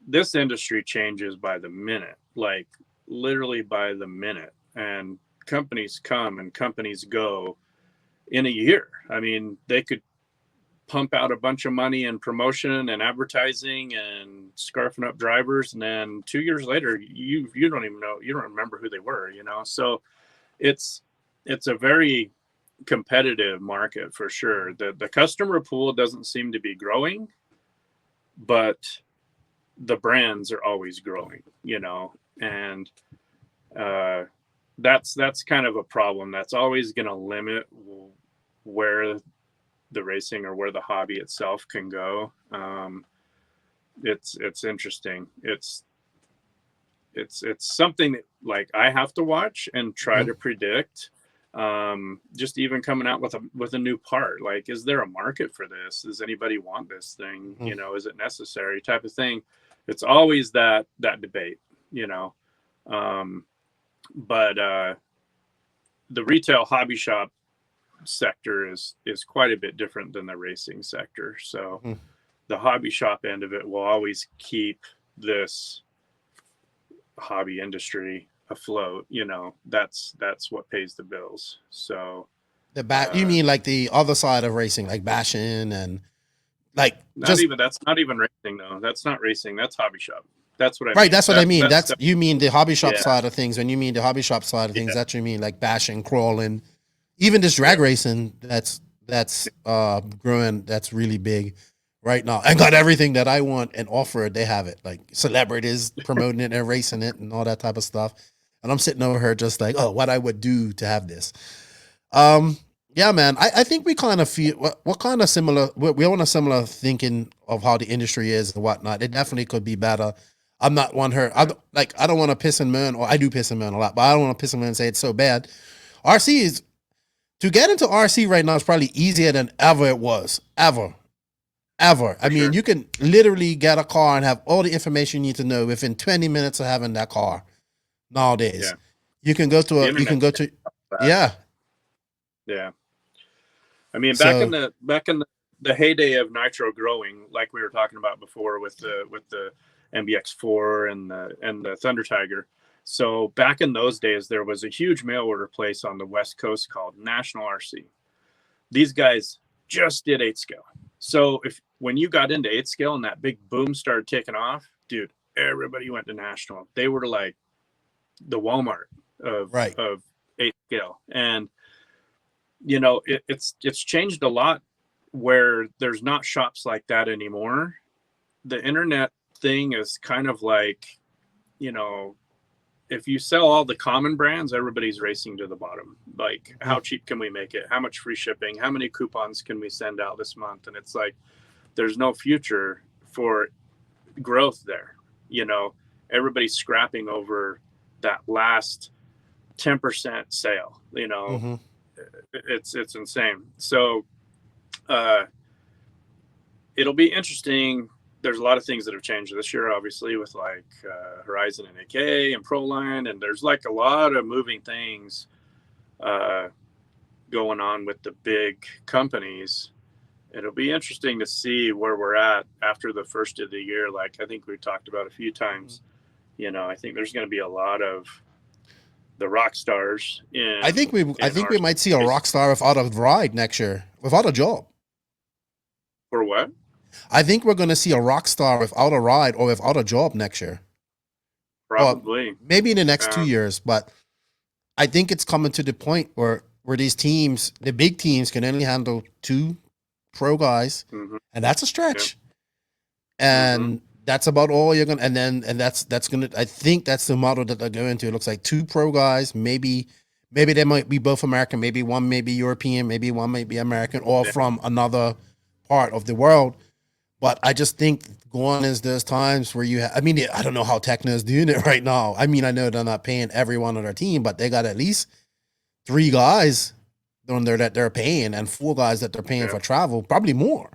This industry changes by the minute, like literally by the minute, and companies come and companies go in a year. I mean, they could pump out a bunch of money in promotion and advertising and scarfing up drivers, and then 2 years later you don't even know, you don't remember who they were. So it's a very competitive market for sure. The customer pool doesn't seem to be growing, but the brands are always growing, and that's kind of a problem that's always going to limit where the racing or where the hobby itself can go. It's interesting. It's something that, like, I have to watch and try to predict. Just even coming out with a new part, like, is there a market for this? Does anybody want this thing? Is it necessary, type of thing? It's always that debate, but the retail hobby shop sector is quite a bit different than the racing sector. So the hobby shop end of it will always keep this hobby industry afloat. That's what pays the bills. So you mean like the other side of racing, like bashing and like that's not even racing though. That's not racing. That's hobby shop. That's what I mean. Right. That's what I mean. You mean the hobby shop side of things. When you mean the hobby shop side of things, that's what you mean, like bashing, crawling, even this drag racing. That's growing. That's really big right now. I got everything that I want and offer. They have it, like celebrities promoting it and racing it and all that type of stuff. And I'm sitting over here just like, oh, what I would do to have this. Yeah, man. I think we kind of feel what kind of similar. We're on a similar thinking of how the industry is and whatnot. It definitely could be better. I'm not one her. I don't want to piss and moan, or I do piss and moan a lot, but I don't want to piss and moan and say it's so bad. RC is to get into RC right now is probably easier than ever it was. Ever. I mean, you can literally get a car and have all the information you need to know within 20 minutes of having that car nowadays. Yeah. You can go to Yeah. I mean, back in the heyday of nitro growing, like we were talking about before with the MBX4 and the Thunder Tiger. So back in those days, there was a huge mail order place on the West Coast called National RC. These guys just did 8 scale. So when you got into 8 scale and that big boom started taking off, dude, everybody went to National. They were like the Walmart of 8 scale. And it's changed a lot where there's not shops like that anymore. The internet thing is kind of like, if you sell all the common brands, everybody's racing to the bottom. Like, how cheap can we make it? How much free shipping? How many coupons can we send out this month? And it's like, there's no future for growth there. Everybody's scrapping over that last 10% sale, It's insane. So it'll be interesting. There's a lot of things that have changed this year, obviously, with like Horizon and AK and Proline, and there's like a lot of moving things going on with the big companies. It'll be interesting to see where we're at after the first of the year. Like I think we talked about a few times, you know, I think there's going to be a lot of the rock stars in. I think we might see a rock star without a ride next year, without a job. For what? I think we're going to see a rock star without a ride or without a job next year. Probably. Well, maybe in the next 2 years, but I think it's coming to the point where these teams, the big teams, can only handle 2 pro guys, and that's a stretch. Yeah. And that's about all you're gonna. And that's gonna. I think that's the model that they're going to. It looks like 2 pro guys, maybe they might be both American, maybe one may be European, maybe one may be American, or from another part of the world. But I just think going is there's times where you I mean, I don't know how Tekno is doing it right now. I mean, I know they're not paying everyone on their team, but they got at least 3 guys on there that they're paying and 4 guys that they're paying for travel, probably more.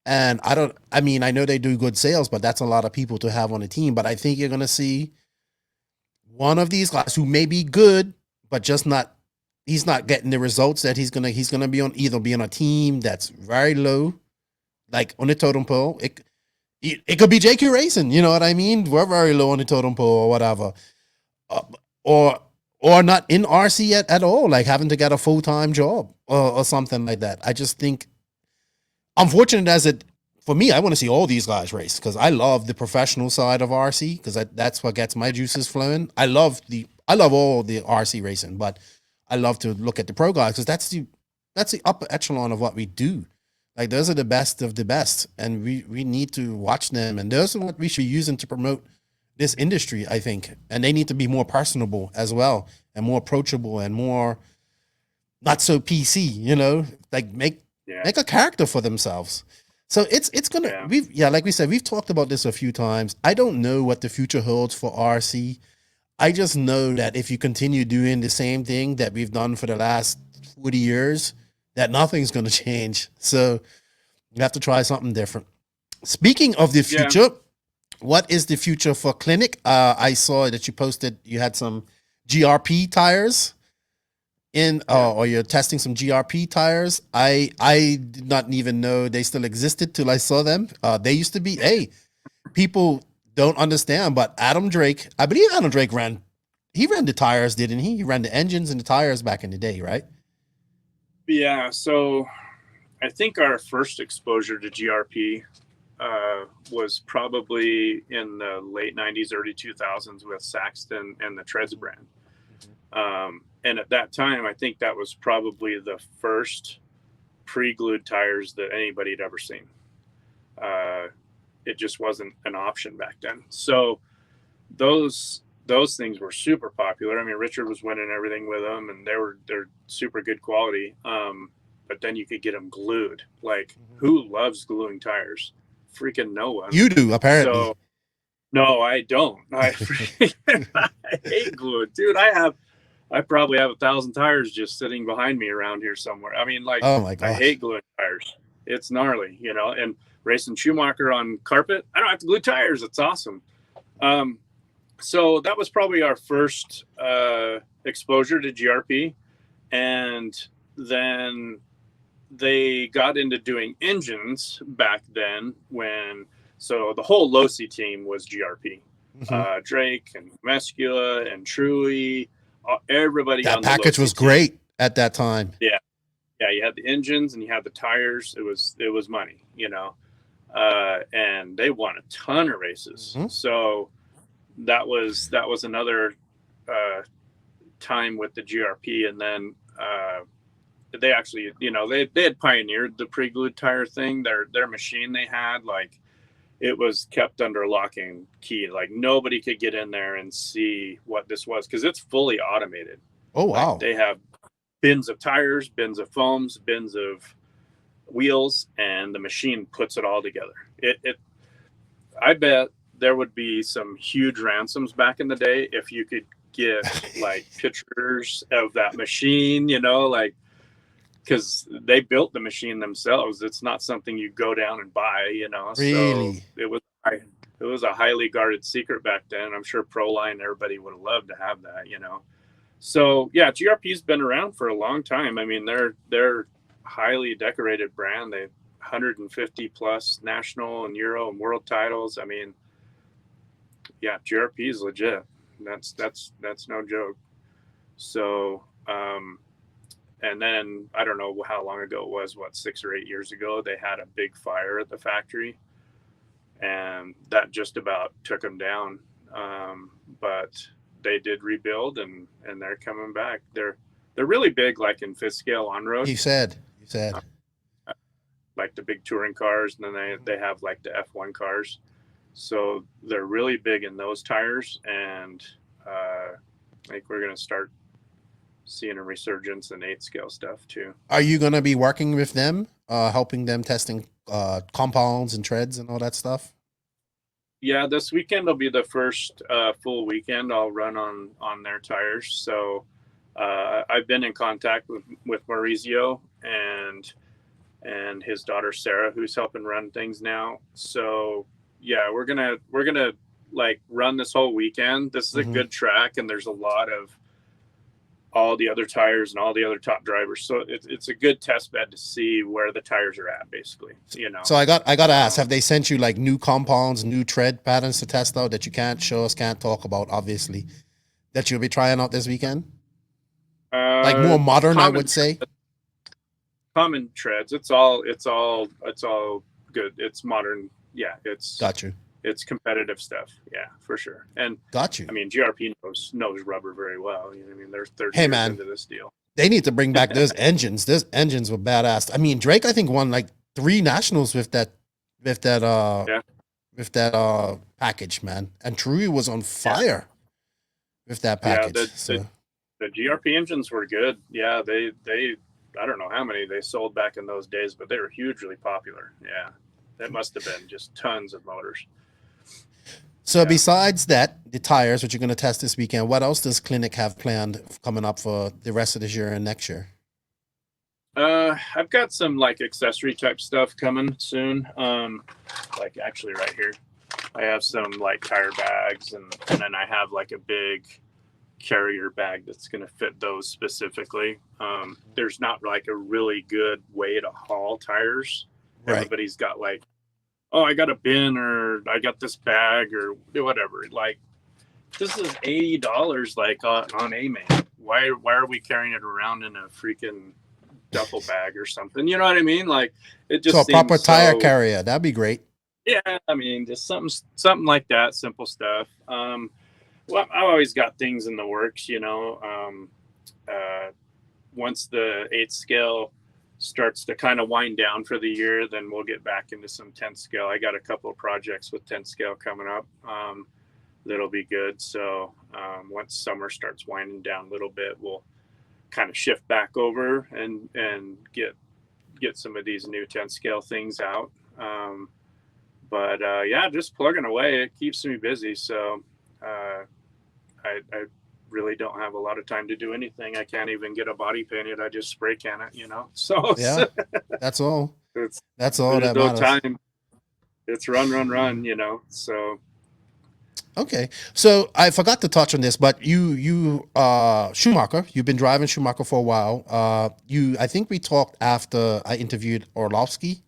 And I know they do good sales, but that's a lot of people to have on a team. But I think you're going to see one of these guys who may be good, but just he's not getting the results that he's going to be on, either be on a team that's very low, like on the totem pole. It could be JQ Racing, you know what I mean? We're very low on the totem pole or whatever. Or not in RC yet at all, like having to get a full-time job or something like that. I just think, unfortunate as it, for me, I want to see all these guys race because I love the professional side of RC because that's what gets my juices flowing. I love all the RC racing, but I love to look at the pro guys because that's the upper echelon of what we do. Like those are the best of the best, and we need to watch them, and those are what we should use them to promote this industry, I think. And they need to be more personable as well and more approachable and more not so PC, you know, like make a character for themselves. So it's gonna like we said, we've talked about this a few times. I don't know what the future holds for RC. I just know that if you continue doing the same thing that we've done for the last 40 years, that nothing's gonna change. So you have to try something different. Speaking of the future, what is the future for Klinik? I saw that you posted you had some GRP tires or you're testing some GRP tires. I did not even know they still existed till I saw them. They used to be, people don't understand, but Adam Drake, I believe Adam Drake ran the tires, didn't he? He ran the engines and the tires back in the day, right? Yeah, so I think our first exposure to GRP was probably in the late 90s, early 2000s with Saxton and the Trez brand. And at that time, I think that was probably the first pre-glued tires that anybody had ever seen. It just wasn't an option back then. So those things were super popular. I mean, Richard was winning everything with them, and they're super good quality. But then you could get them glued. Like, who loves gluing tires? Freaking no one. You do, apparently. So, no, I don't. I hate gluing, dude. I probably have 1,000 tires just sitting behind me around here somewhere. I mean, like, oh my gosh. I hate gluing tires. It's gnarly, you know. And racing Schumacher on carpet, I don't have to glue tires. It's awesome. So that was probably our first exposure to GRP, and then they got into doing engines back then so the whole Losi team was GRP. Drake and Mescula and Truey, everybody. That on package the was great at that time. Yeah, you had the engines and you had the tires. It was money, you know, and they won a ton of races. So that was another time with the GRP, and then they actually, you know, they had pioneered the pre-glued tire thing. Their machine they had, like, it was kept under lock and key. Like, nobody could get in there and see what this was because it's fully automated. Oh wow! Like, they have bins of tires, bins of foams, bins of wheels, and the machine puts it all together. I bet there would be some huge ransoms back in the day if you could get like pictures of that machine, you know, like, because they built the machine themselves. It's not something you go down and buy, you know. Really? So it was a highly guarded secret back then. I'm sure Proline, everybody would have loved to have that, you know. So yeah, GRP's been around for a long time. I mean, they're highly decorated brand. They 150 plus national and Euro and world titles. I mean, yeah, GRP is legit. That's no joke. So, and then I don't know how long ago it was, 6 or 8 years ago, they had a big fire at the factory, and that just about took them down. But they did rebuild, and they're coming back. They're really big, like in fifth scale on road. You said. Like the big touring cars, and then they have like the F1 cars. So they're really big in those tires, and I think we're going to start seeing a resurgence in 8 scale stuff too. Are you going to be working with them, helping them testing compounds and treads and all that stuff? Yeah, this weekend will be the first full weekend I'll run on their tires. So I've been in contact with Maurizio and his daughter Sarah, who's helping run things now. So yeah, we're gonna like run this whole weekend. This is a good track, and there's a lot of all the other tires and all the other top drivers. So it's a good test bed to see where the tires are at, basically. So I got to ask, have they sent you like new compounds, new tread patterns to test out that you can't show us, can't talk about, obviously, that you'll be trying out this weekend? Like more modern, I would say. Common treads. It's all good. It's modern. Yeah, got you. It's competitive stuff. Yeah, for sure. And got you. I mean, GRP knows rubber very well. You know what I mean? They're 30 years into this deal. They need to bring back those engines. Those engines were badass. I mean, Drake, I think, won like 3 nationals with that package, man. And True was on fire with that package. Yeah, the GRP engines were good. Yeah, they I don't know how many they sold back in those days, but they were hugely popular. Yeah, that must have been just tons of motors. So besides that, the tires, which you're going to test this weekend, what else does Klinik have planned coming up for the rest of this year and next year? I've got some like accessory type stuff coming soon. Like actually right here, I have some like tire bags, and then I have like a big carrier bag that's going to fit those specifically. There's not like a really good way to haul tires. Right. Everybody's got like, oh, I got a bin, or I got this bag, or whatever. Like, this is $80 like on A-Man. Why are we carrying it around in a freaking duffel bag or something? You know what I mean? Like, it just so a proper tire carrier, that'd be great. Yeah, I mean, just something like that, simple stuff. Well, I've always got things in the works, you know. Once the 8th scale starts to kind of wind down for the year, then we'll get back into some 10th scale. I got a couple of projects with 10th scale coming up that'll be good. So once summer starts winding down a little bit, we'll kind of shift back over and get some of these new 10th scale things out. But yeah, just plugging away. It keeps me busy. So I really don't have a lot of time to do anything. I can't even get a body painted. I just spray can it, you know? So yeah, that's all. That's all that no matters. Time. It's run, you know? So. Okay. So I forgot to touch on this, but you Schumacher, you've been driving Schumacher for a while. I think we talked after I interviewed Orlovsky.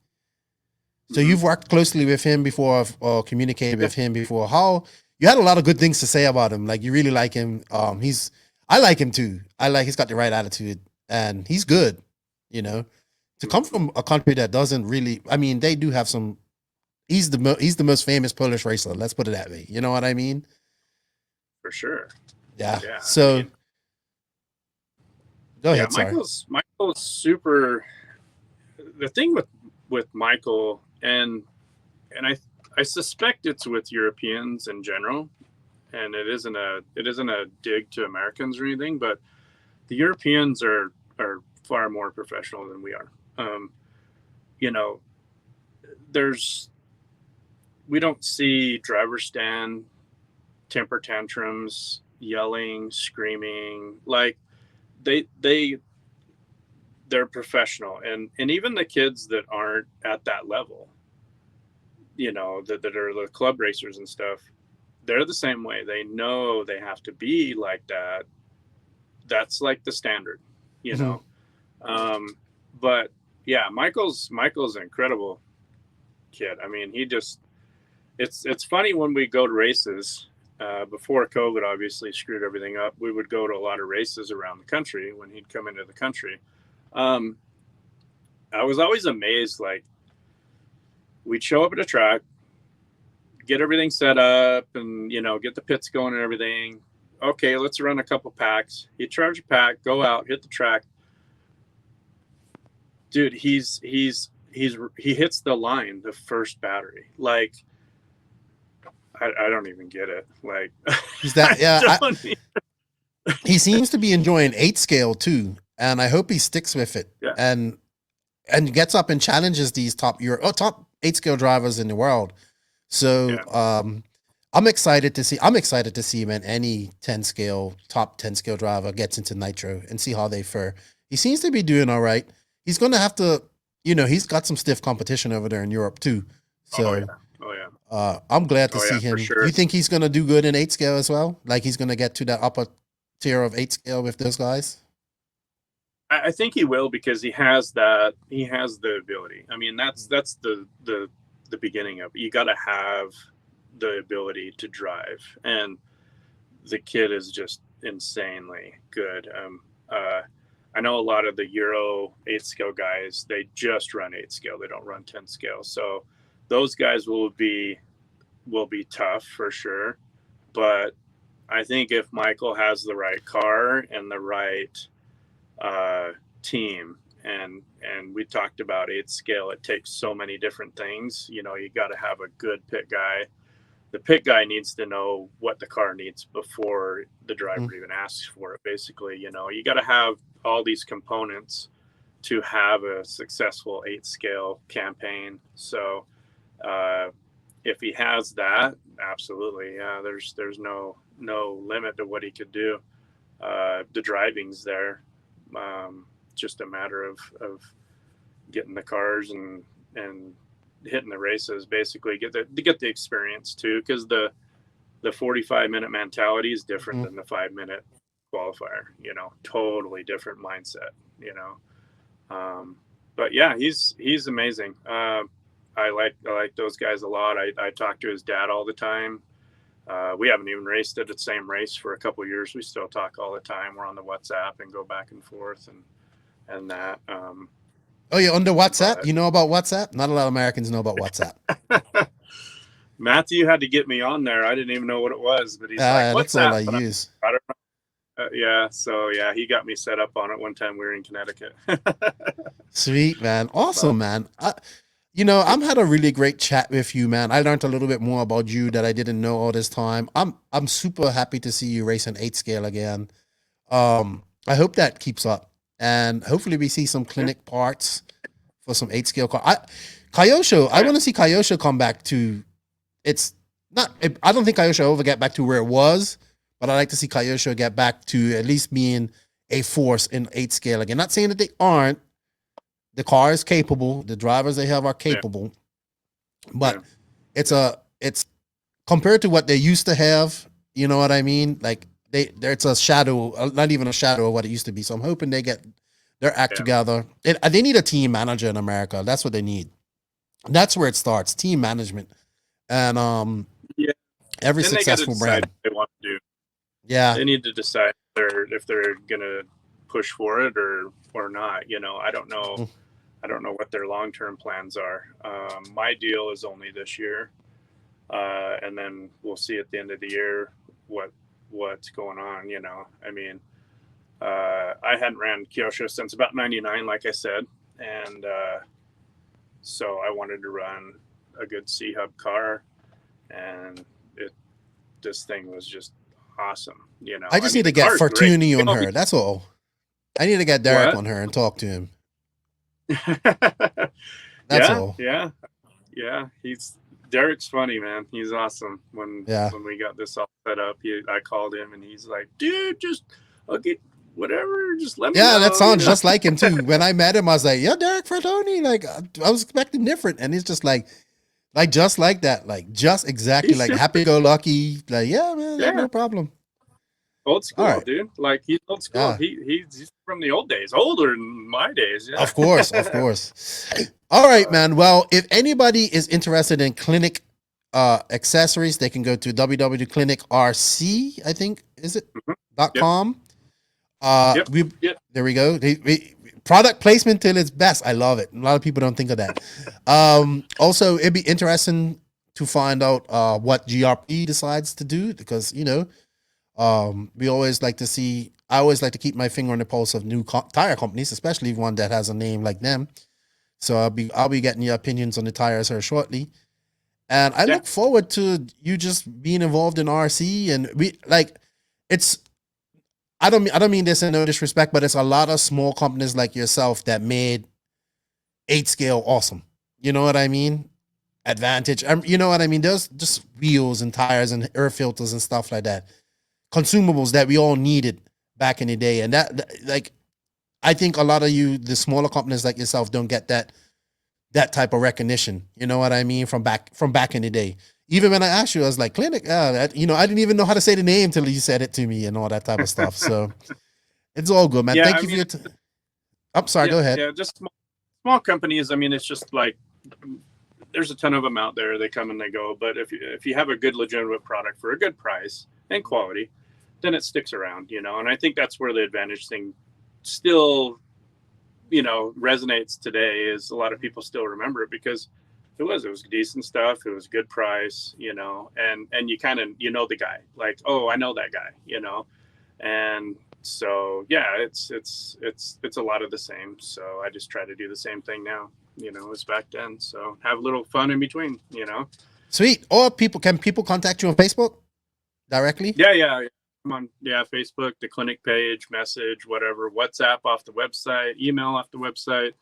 So you've worked closely with him before, or communicated with him before. You had a lot of good things to say about him. Like, you really like him. I like him too. He's got the right attitude, and he's good. You know, to come from a country that doesn't really, I mean, they do have some. He's the most famous Polish racer. Let's put it that way. You know what I mean? For sure. Yeah. So. I mean, go ahead. Michael's super. The thing with Michael, and I suspect it's with Europeans in general, and it isn't a dig to Americans or anything, but the Europeans are far more professional than we are. You know, we don't see drivers stand, temper tantrums, yelling, screaming. Like they're professional, and even the kids that aren't at that level, you know, that are the club racers and stuff, they're the same way. They know they have to be like that that's like the standard, you Mhm. know. But yeah, Michael's an incredible kid. I mean, it's funny when we go to races. Before COVID obviously screwed everything up, we would go to a lot of races around the country when he'd come into the country. I was always amazed, like, we'd show up at a track, get everything set up, and, you know, get the pits going and everything. Okay, let's run a couple packs. He'd charge a pack, go out, hit the track. Dude, he hits the line, the first battery. Like, I don't even get it. Like, He's that, yeah. He seems to be enjoying 8 scale too, and I hope he sticks with it. Yeah. And gets up and challenges these top 8 scale drivers in the world. So I'm excited to see him in any top 10 scale driver gets into nitro and see how they fare. He seems to be doing all right. He's going to have to, you know, he's got some stiff competition over there in Europe too. So I'm glad to see him. Sure. You think he's going to do good in 8 scale as well? Like he's going to get to that upper tier of 8 scale with those guys? I think he will, because he has the ability. I mean, that's the beginning of it. You got to have the ability to drive, and the kid is just insanely good. I know a lot of the Euro 8 scale guys, they just run 8 scale. They don't run 10 scale. So those guys will be tough for sure. But I think if Michael has the right car and the right team, and we talked about 8 scale, it takes so many different things. You know, you got to have a good pit guy. The pit guy needs to know what the car needs before the driver even asks for it. Basically, you know, you got to have all these components to have a successful 8 scale campaign. So if he has that, absolutely, yeah, there's no limit to what he could do. The driving's there. Just a matter of getting the cars and hitting the races, basically get the experience too, because the 45-minute mentality is different than the 5-minute qualifier. You know, totally different mindset. You know, but yeah, he's amazing. I like those guys a lot. I talk to his dad all the time. We haven't even raced at the same race for a couple of years. We still talk all the time. We're on the WhatsApp and go back and forth and that. Oh, you're under WhatsApp? You know about WhatsApp? Not a lot of Americans know about WhatsApp. Matthew had to get me on there. I didn't even know what it was, but he's like, that's all I use. I don't know. Yeah, so yeah, he got me set up on it one time. We were in Connecticut. Sweet, man. Awesome, man. I'm had a really great chat with you, man. I learned a little bit more about you that I didn't know all this time. I'm super happy to see you racing 8 scale again. I hope that keeps up, and hopefully we see some clinic parts for some 8 scale car. Kyosho, I want to see Kyosho come back to. I don't think Kyosho will ever get back to where it was, but I like to see Kyosho get back to at least being a force in 8 scale again. Not saying that they aren't. The car is capable. The drivers they have are capable, but it's compared to what they used to have. You know what I mean? Like it's a shadow, not even a shadow of what it used to be. So I'm hoping they get their act together. They need a team manager in America. That's what they need. That's where it starts. Team management, and every successful brand what they want to do. Yeah, they need to decide if they're gonna push for it or not. You know, I don't know. I don't know what their long-term plans are. My deal is only this year, and then we'll see at the end of the year what's going on. You know, I mean, I hadn't ran Kyosho since about '99, like I said, and so I wanted to run a good C-Hub car, and this thing was just awesome. You know, I just need to get Fortuny on her. That's all. I need to get Derek on her and talk to him. That's all. Yeah. Derek's funny, man. He's awesome. When we got this all set up, I called him and he's like, dude, I'll get whatever. Just let me know. Yeah, that sounds just like him too. When I met him, I was like, yeah, Derek Fortuny. Like I was expecting different, and he's just like just like that, like just exactly like happy go lucky. Like, yeah, man, no problem. Old school, All right. dude. Like, he's old school. Yeah. He's from the old days, older than my days. Yeah. Of course. All right, man. Well, if anybody is interested in Klinik accessories, they can go to www.klinikrc, I think, is it? .com. Yep. There we go. Product placement till its best. I love it. A lot of people don't think of that. Also, it'd be interesting to find out what GRP decides to do, because, you know, we always like to see, I always like to keep my finger on the pulse of new tire companies, especially one that has a name like them. So I'll be getting your opinions on the tires here shortly. And I look forward to you just being involved in RC, and I don't mean this in no disrespect, but it's a lot of small companies like yourself that made 8 scale awesome. You know what I mean? Advantage. You know what I mean? There's just wheels and tires and air filters and stuff like that. Consumables that we all needed back in the day. And that like, I think a lot of you, the smaller companies like yourself, don't get that type of recognition. You know what I mean? From back in the day. Even when I asked you, I was like, Klinik, I didn't even know how to say the name till you said it to me and all that type of stuff. So it's all good, man. Thank you for your time. I'm sorry, go ahead. Yeah, just small companies. I mean, it's just like, there's a ton of them out there. They come and they go. But if you have a good, legitimate product for a good price and quality, then it sticks around, you know. And I think that's where the Advantage thing still, you know, resonates today, is a lot of people still remember it because it was decent stuff. It was good price, you know, and you kind of, you know, the guy, like, oh, I know that guy, you know. And so, yeah, it's a lot of the same. So I just try to do the same thing now, you know, as back then. So have a little fun in between, you know. Sweet. Or can people contact you on Facebook directly? Yeah. I'm on, Facebook, the Klinik page, message, whatever, WhatsApp off the website, email off the website.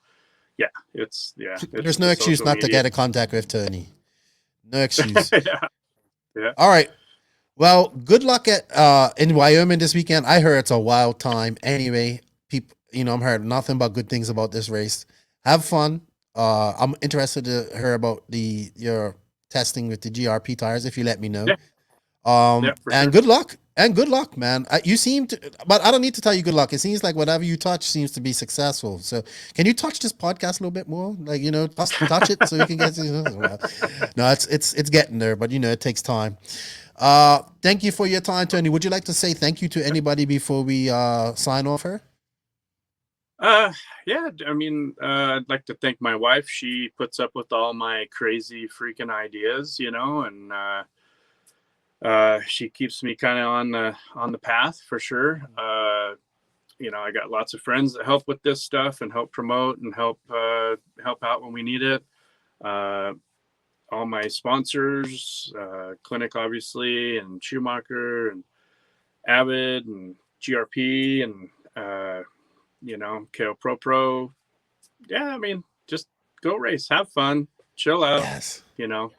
There's no excuse not to get in contact with Tony. No excuse. Yeah. All right. Well, good luck at in Wyoming this weekend. I heard it's a wild time. Anyway, people, you know, I'm heard nothing but good things about this race. Have fun. I'm interested to hear about your testing with the GRP tires, if you let me know. Yeah. And good luck. And good luck, man. You seem to, but I don't need to tell you good luck. It seems like whatever you touch seems to be successful. So can you touch this podcast a little bit more? Like, you know, touch it so we can get, you know, no, it's getting there, but you know, it takes time. Thank you for your time, Tony. Would you like to say thank you to anybody before we sign off here? Yeah, I mean, I'd like to thank my wife. She puts up with all my crazy freaking ideas, you know, and she keeps me kind of on the path for sure. You know, I got lots of friends that help with this stuff and help promote and help out when we need it. All my sponsors, Klinik obviously, and Schumacher and Avid and GRP and you know, KO Pro. Yeah, I mean, just go race, have fun, chill out. Yes. You know.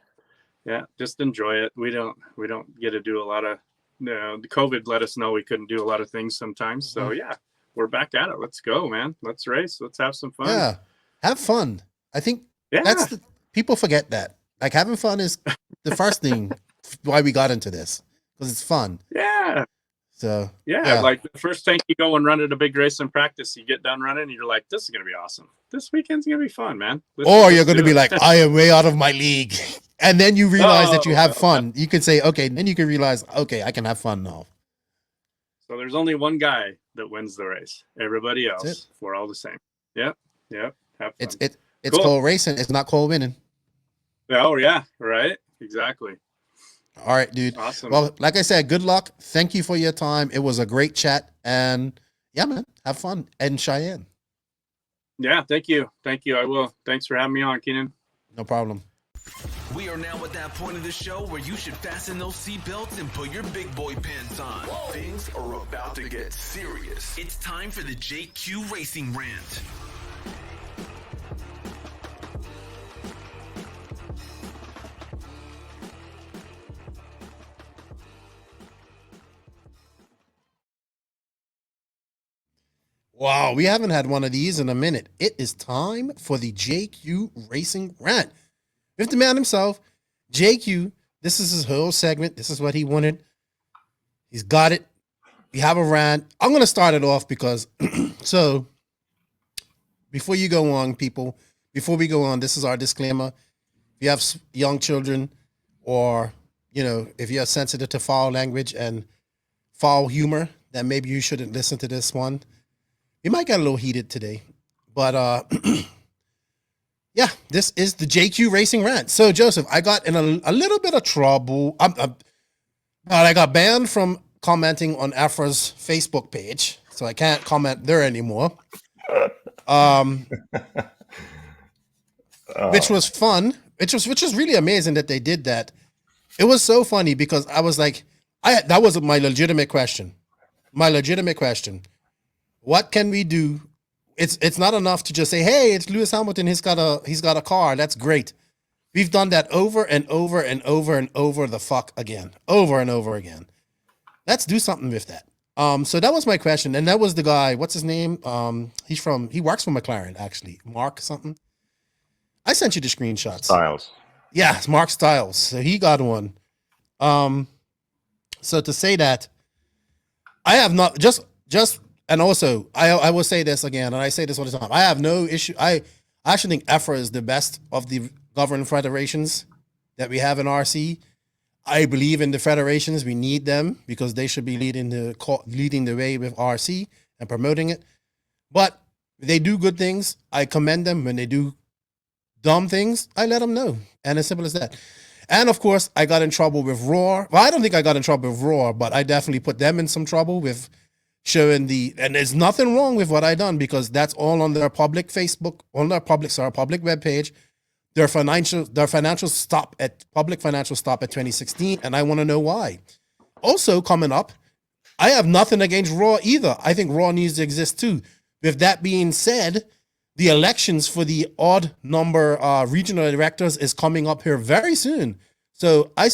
Yeah, just enjoy it. We don't get to do a lot of, you know, the COVID let us know we couldn't do a lot of things sometimes. So yeah, we're back at it. Let's go, man. Let's race. Let's have some fun. Yeah, have fun. I think that's people forget that. Like, having fun is the first thing why we got into this, because it's fun. Yeah. So yeah, like the first time you go and run at a big race in practice, you get done running and you're like, this is gonna be awesome. This weekend's gonna be fun, man. Or you're gonna be like, I am way out of my league. And then you realize that you have fun. You could say, okay, then you can realize, okay, I can have fun now. So there's only one guy that wins the race. Everybody else, we're all the same. Yep. Have fun. It's cool. Called racing. It's not called winning. Oh yeah, right. Exactly. All right, dude. Awesome. Well, like I said, good luck. Thank you for your time. It was a great chat. And yeah, man, have fun in Cheyenne. Yeah, thank you. I will. Thanks for having me on, Keenan. No problem. We are now at that point of the show where you should fasten those seatbelts and put your big boy pants on. Whoa. Things are about to get serious. It's time for the JQ Racing Rant. Wow, we haven't had one of these in a minute. It is time for the JQ Racing Rant. With the man himself, JQ. This is his whole segment. This is what he wanted. He's got it. we have a rant. I'm going to start it off because, so before you go on, people, before we go on, this is our disclaimer. If you have young children or, you know, if you're sensitive to foul language and foul humor, then maybe you shouldn't listen to this one. We might get a little heated today, but yeah, this is the JQ Racing Rant. So Joseph, I got in a little bit of trouble. I got banned from commenting on Afra's Facebook page, so I can't comment there anymore. Which was fun. Which was really amazing that they did that. It was so funny because I was like, that was my legitimate question. What can we do? It's not enough to just say, hey, it's Lewis Hamilton. He's got a car. That's great. We've done that over and over and over and over the fuck again. Over and over again. Let's do something with that. So that was my question. And that was the guy, what's his name? He works for McLaren, actually. Mark something. I sent you the screenshots. Styles. Yeah, it's Mark Styles. So he got one. So to say that, I have not just and also I will say this again, and I say this all the time. I have no issue. I actually think EFRA is the best of the governing federations that we have in RC. I believe in the federations. We need them because they should be leading the way with RC and promoting it. But they do good things. I commend them. When they do dumb things, I let them know. And as simple as that. And of course, I got in trouble with Roar. Well, I don't think I got in trouble with Roar, but I definitely put them in some trouble with showing and there's nothing wrong with what I done because that's all on their public Facebook, on their public webpage. Their financial stop at 2016, and I want to know why. Also coming up, I have nothing against Raw either. I think Raw needs to exist too. With that being said, the elections for the odd number regional directors is coming up here very soon. So I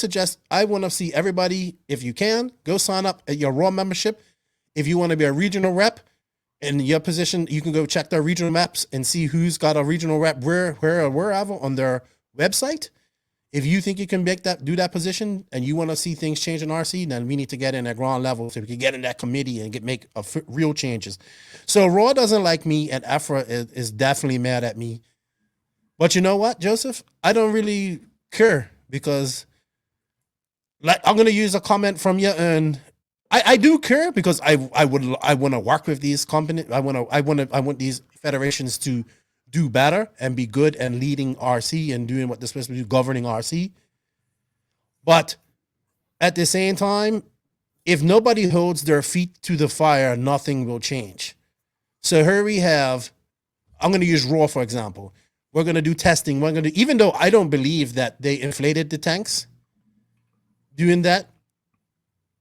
want to see everybody, if you can, go sign up at your Raw membership. If you want to be a regional rep in your position, you can go check their regional maps and see who's got a regional rep wherever on their website. If you think you can do that position and you want to see things change in RC, then we need to get in at ground level so we can get in that committee and make real changes. So Raw doesn't like me and Afra is definitely mad at me. But you know what, Joseph? I don't really care because I'm going to use a comment from you and I do care because I want to work with these companies. I want these federations to do better and be good and leading RC and doing what they're supposed to do, governing RC. But at the same time, if nobody holds their feet to the fire, nothing will change. So here we have, I'm going to use Raw for example. We're going to do testing. Even though I don't believe that they inflated the tanks doing that,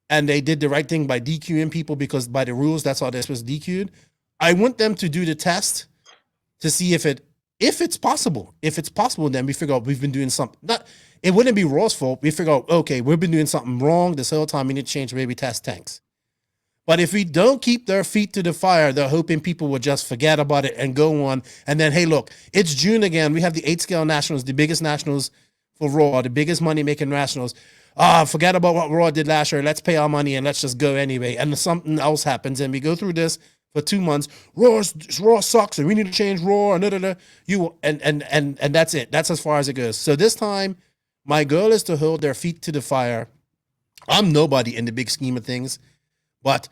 and they did the right thing by DQing people because by the rules, that's how they're supposed to DQ'd. I want them to do the test to see if it's possible. If it's possible, then we figure out we've been doing something. It wouldn't be Raw's fault. We figure out, okay, we've been doing something wrong this whole time. We need to change the way we test tanks. But if we don't keep their feet to the fire, they're hoping people will just forget about it and go on. And then, hey, look, it's June again. We have the 8-scale nationals, the biggest nationals for Raw, the biggest money-making nationals. Forget about what Raw did last year. Let's pay our money and let's just go anyway. And something else happens, and we go through this for 2 months. Raw sucks, and we need to change Raw. And that's it. That's as far as it goes. So this time, my goal is to hold their feet to the fire. I'm nobody in the big scheme of things, but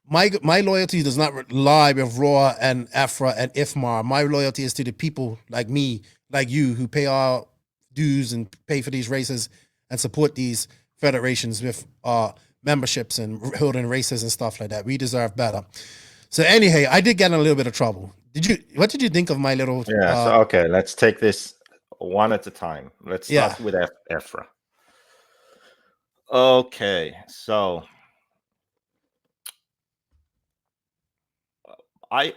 my loyalty does not lie with Raw and Afra and IFMAR. My loyalty is to the people like me, like you, who pay our dues and pay for these races and support these federations with memberships and holding races and stuff like that. We deserve better. So anyhow, I did get in a little bit of trouble. What did you think of my little... So, okay, let's take this one at a time. Let's start with EFRA. Okay, so I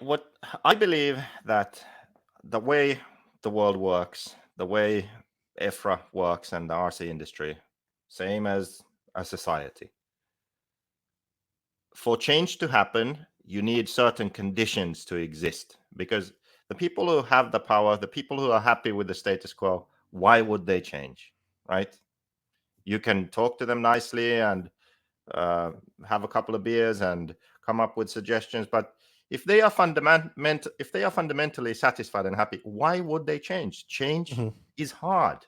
believe that the way the world works, the way EFRA works and the RC industry, same as a society. For change to happen, you need certain conditions to exist, because the people who have the power, the people who are happy with the status quo, why would they change, right? You can talk to them nicely and have a couple of beers and come up with suggestions. But if they are fundamentally satisfied and happy, why would they change? Change is hard.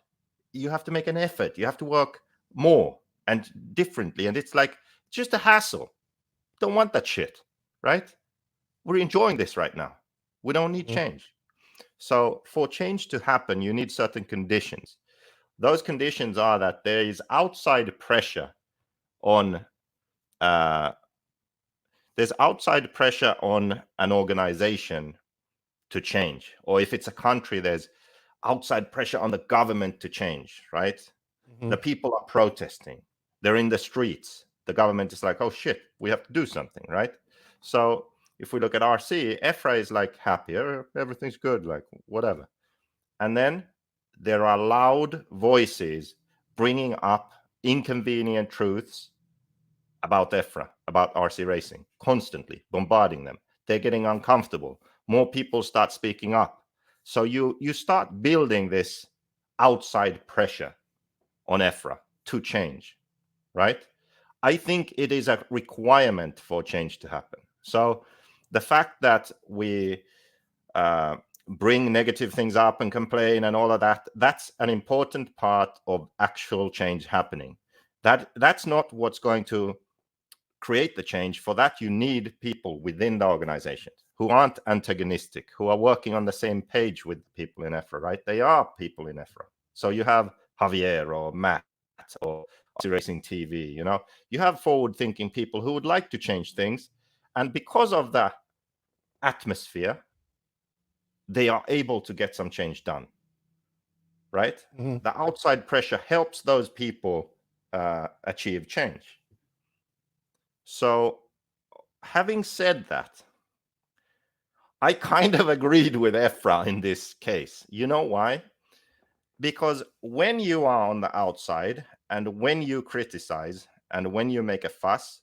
You have to make an effort. You have to work more and differently. And it's like just a hassle. Don't want that shit, right? We're enjoying this right now. We don't need change. So for change to happen, you need certain conditions. Those conditions are that there is outside pressure on there's outside pressure on an organization to change. Or if it's a country, there's outside pressure on the government to change, right? The people are protesting. They're in the streets. The government is like, oh shit, we have to do something, right? So if we look at RC, EFRA is like happier, everything's good, like whatever. And then there are loud voices bringing up inconvenient truths about EFRA, about RC racing, constantly bombarding them. They're getting uncomfortable. More people start speaking up. So you start building this outside pressure on EFRA to change, right? I think it is a requirement for change to happen. So the fact that we bring negative things up and complain and all of that, that's an important part of actual change happening. That's not what's going to create the change. For that, you need people within the organization who aren't antagonistic, who are working on the same page with people in EFRA, right? They are people in EFRA. So you have Javier or Matt or Racing TV, you know, you have forward-thinking people who would like to change things. And because of the atmosphere, they are able to get some change done, right? The outside pressure helps those people achieve change. So having said that, I kind of agreed with EFRA in this case. You know why? Because when you are on the outside and when you criticize and when you make a fuss,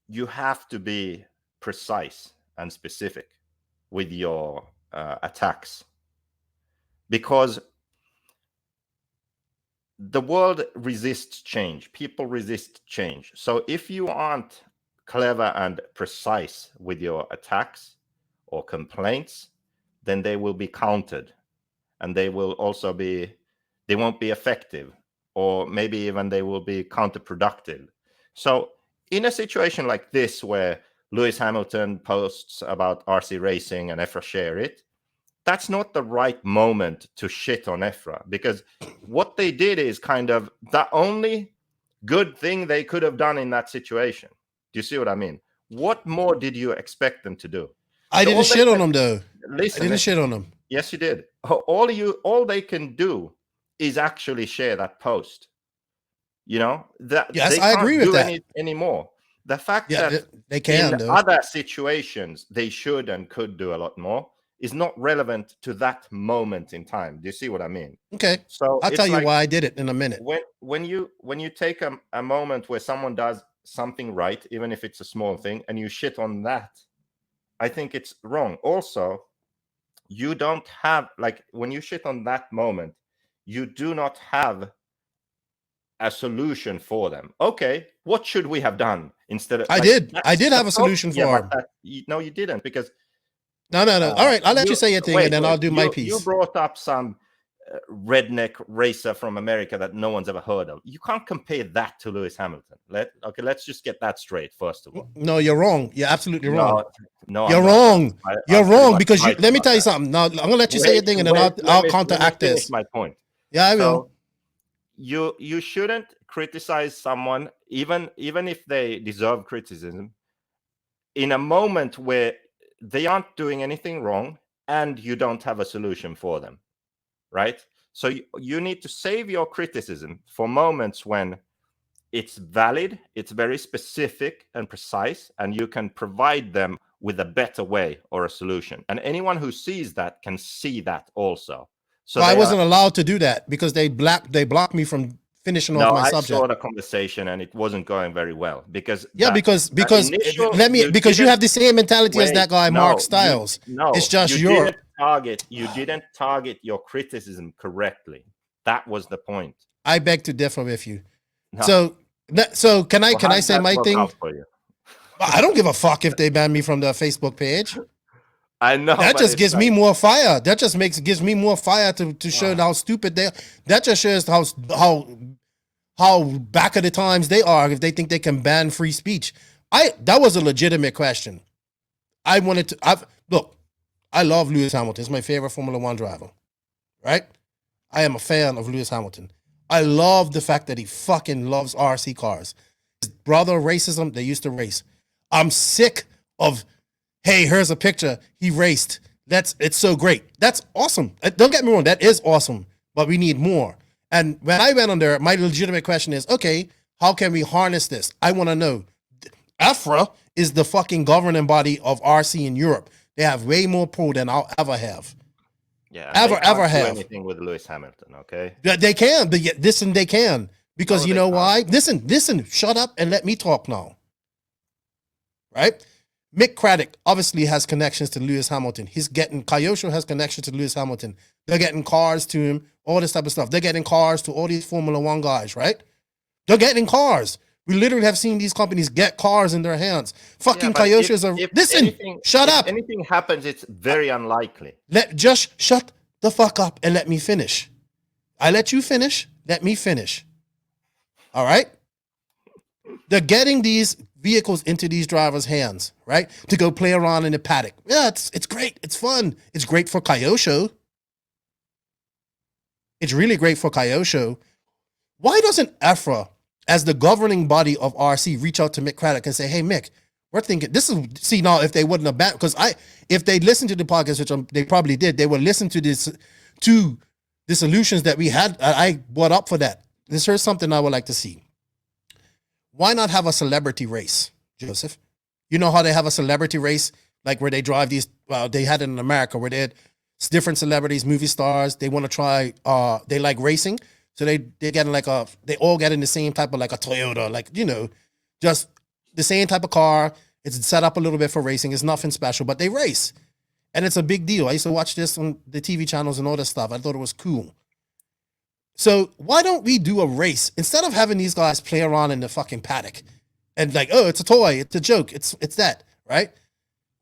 you have to be precise and specific with your attacks. Because the world resists change. People resist change. So if you aren't clever and precise with your attacks or complaints, then they will be countered. And they will also be, they won't be effective, or maybe even they will be counterproductive. So in a situation like this, where Lewis Hamilton posts about RC racing and EFRA share it, that's not the right moment to shit on EFRA, because what they did is kind of the only good thing they could have done in that situation. Do you see what I mean? What more did you expect them to do? I didn't shit on them, though. Listen, I didn't shit on them. Yes, you did. All they can do is actually share that post. You know, that yes, they I can't agree with do that anymore. The fact that they can, in though. other situations they should and could do a lot more is not relevant to that moment in time. Do you see what I mean? Okay. So I'll tell you why I did it in a minute. When you take a moment where someone does something right, even if it's a small thing, and you shit on that, I think it's wrong. Also, you don't have, like, when you shit on that moment, you do not have a solution for them. Okay, what should we have done instead of? I did have a solution for them. No, you didn't, because no. All right, I'll let you say your thing, and then I'll do my piece. You brought up some redneck racer from America that no one's ever heard of. You can't compare that to Lewis Hamilton. Let's just get that straight first of all. No, you're wrong. You're absolutely wrong. No, you're wrong. You're wrong, because let me tell you something. Now I'm gonna let you say your thing, and then I'll counteract this. My point. Yeah, I will. You shouldn't criticize someone, even if they deserve criticism, in a moment where they aren't doing anything wrong and you don't have a solution for them, right? So you need to save your criticism for moments when it's valid, it's very specific and precise, and you can provide them with a better way or a solution. And anyone who sees that can see that also. So I wasn't allowed to do that because they blocked me from finishing off my subject. I saw the conversation and it wasn't going very well because you have the same mentality as that guy Mark Stiles. It's just you didn't target your criticism correctly. That was the point. I beg to differ with you. No. So So can I Well, say how'd my that work thing? out for you? I don't give a fuck if they ban me from the Facebook page. I know That but just it's gives me like- more fire. That just gives me more fire to show how stupid they are. That just shows how back of the times they are if they think they can ban free speech. That was a legitimate question. I love Lewis Hamilton. He's my favorite Formula One driver. Right? I am a fan of Lewis Hamilton. I love the fact that he fucking loves RC cars. His brother races them. They used to race. I'm sick of, hey, here's a picture. He raced. It's so great. That's awesome. Don't get me wrong. That is awesome. But we need more. And when I went on there, my legitimate question is, okay, how can we harness this? I want to know. AFRA is the fucking governing body of RC in Europe. They have way more pull than I'll ever have. Yeah, ever they can't do have. anything with Lewis Hamilton, okay? They can. Listen, they can. Because No, you they know can't. why? Listen, shut up and let me talk now. Right? Mick Craddock obviously has connections to Lewis Hamilton. Kyosho has connections to Lewis Hamilton. They're getting cars to him, all this type of stuff. They're getting cars to all these Formula One guys, right? They're getting cars. We literally have seen these companies get cars in their hands. Fucking but Kyosho shut if up. anything happens, it's very unlikely. Just shut the fuck up and let me finish. I let you finish. Let me finish. All right? They're getting these vehicles into these drivers' hands, right? To go play around in the paddock. Yeah, it's great. It's fun. It's great for Kyosho. It's really great for Kyosho. Why doesn't AFRA, as the governing body of RC, reach out to Mick Craddock and say, hey, Mick, we're thinking now if they wouldn't have banned, because if they listened to the podcast, which they probably did, they would listen to the solutions that we had. I brought up for that. Here's something I would like to see. Why not have a celebrity race, Joseph? You know how they have a celebrity race, like where they drive these, they had it in America where they had different celebrities, movie stars. They want to try, they like racing. So they get in they all get in the same type of like a Toyota, just the same type of car. It's set up a little bit for racing. It's nothing special, but they race. And it's a big deal. I used to watch this on the TV channels and all this stuff. I thought it was cool. So why don't we do a race instead of having these guys play around in the fucking paddock and like, oh, it's a toy, it's a joke, it's that, right?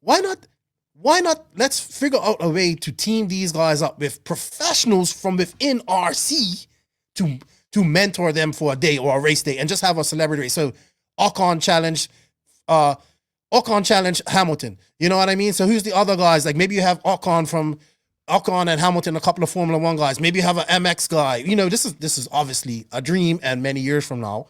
Why not let's figure out a way to team these guys up with professionals from within RC to mentor them for a day or a race day and just have a celebrity race. So Ocon challenge Hamilton. You know what I mean? So who's the other guys? Like maybe you have Ocon and Hamilton, a couple of Formula One guys. Maybe you have an MX guy. This is obviously a dream and many years from now.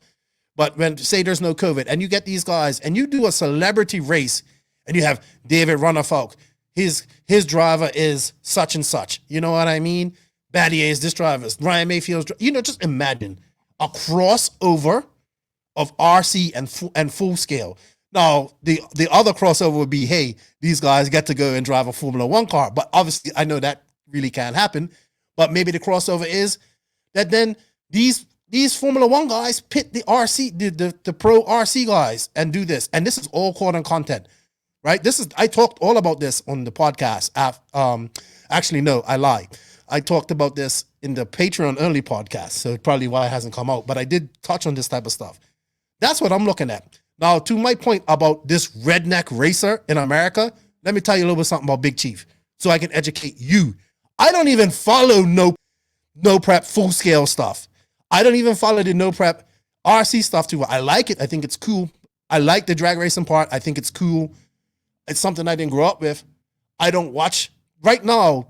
But when say there's no COVID and you get these guys and you do a celebrity race and you have David Runner-Falk, his driver is such and such. You know what I mean? Battier is this driver. Ryan Mayfield's. Just imagine a crossover of RC and full scale. Now, the other crossover would be, hey, these guys get to go and drive a Formula One car. But obviously, I know that really can't happen. But maybe the crossover is that then these Formula One guys pit the RC, the pro RC guys and do this. And this is all caught on content, right? I talked all about this on the podcast. Actually, no, I lie. I talked about this in the Patreon early podcast. So probably why it hasn't come out. But I did touch on this type of stuff. That's what I'm looking at. Now, to my point about this redneck racer in America, let me tell you a little bit something about Big Chief so I can educate you. I don't even follow no prep full scale stuff. I don't even follow the no prep RC stuff too. I like it. I think it's cool. I like the drag racing part. I think it's cool. It's something I didn't grow up with. I don't watch right now.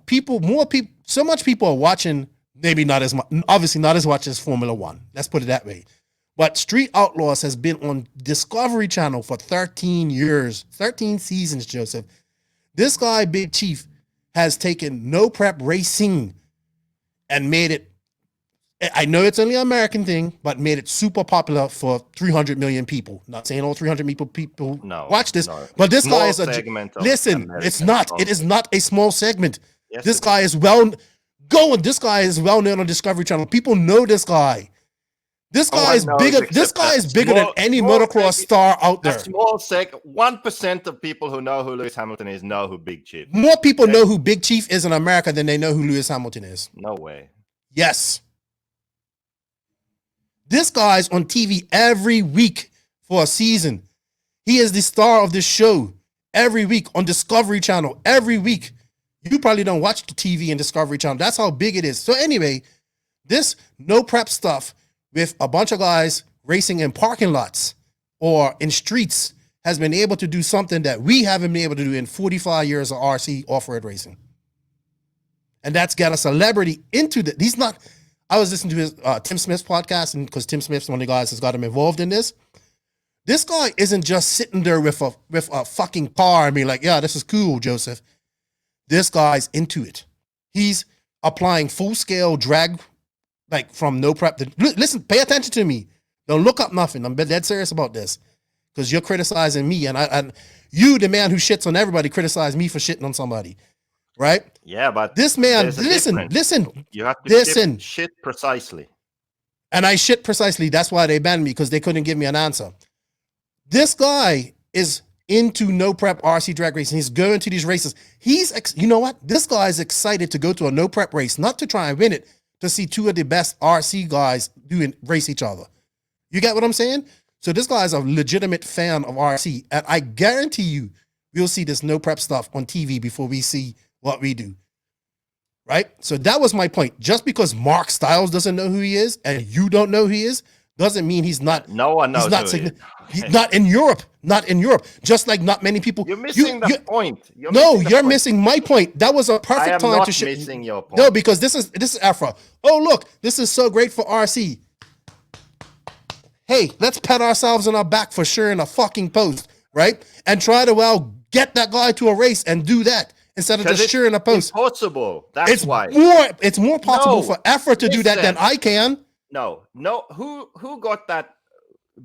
So much people are watching, maybe not as much, obviously not as much as Formula One. Let's put it that way. But Street Outlaws has been on Discovery Channel for 13 years, 13 seasons, Joseph. This guy, Big Chief, has taken no prep racing and made it, I know it's only an American thing, but made it super popular for 300 million people. Not saying all 300 people watch this, but this guy is listen, it's not. It is not a small segment. Yes, this guy is this guy is well known on Discovery Channel. People know this guy. This guy is bigger. This guy is bigger than any motocross star out there. 1% of people who know who Lewis Hamilton is know who Big Chief. More people know who Big Chief is in America than they know who Lewis Hamilton is. No way. Yes. This guy's on TV every week for a season. He is the star of this show every week on Discovery Channel every week. You probably don't watch the TV and Discovery Channel. That's how big it is. So anyway, this no prep stuff with a bunch of guys racing in parking lots or in streets has been able to do something that we haven't been able to do in 45 years of RC off-road racing. And that's got a celebrity into the, he's not, I was listening to his Tim Smith's podcast, and because Tim Smith's one of the guys that's got him involved in this. This guy isn't just sitting there with a fucking car and being like, yeah, this is cool, Joseph. This guy's into it. He's applying full-scale drag, like from no prep. Listen, pay attention to me. Don't look up nothing. I'm dead serious about this because you're criticizing me, and you, the man who shits on everybody, criticize me for shitting on somebody, right? Yeah, but this man, listen. You have to shit precisely. And I shit precisely. That's why they banned me, because they couldn't give me an answer. This guy is into no prep RC drag racing. He's going to these races. You know what? This guy is excited to go to a no prep race, not to try and win it, to see two of the best RC guys race each other. You get what I'm saying? So this guy is a legitimate fan of RC, and I guarantee you, we'll see this no prep stuff on TV before we see what we do. Right? So that was my point. Just because Mark Stiles doesn't know who he is and you don't know who he is, doesn't mean he's not. No one knows. He's not in Europe. Not in Europe. Just like not many people. You're missing the point. You're missing my point. That was a perfect time to show. Missing your point. No, because this is Afro. Oh, look, this is so great for RC. Hey, let's pat ourselves on our back for sure in a fucking post, right? And try to get that guy to a race and do that instead of just sharing a post. It's impossible. That's why. It's more possible for Afro to do that than I can. No. Who got that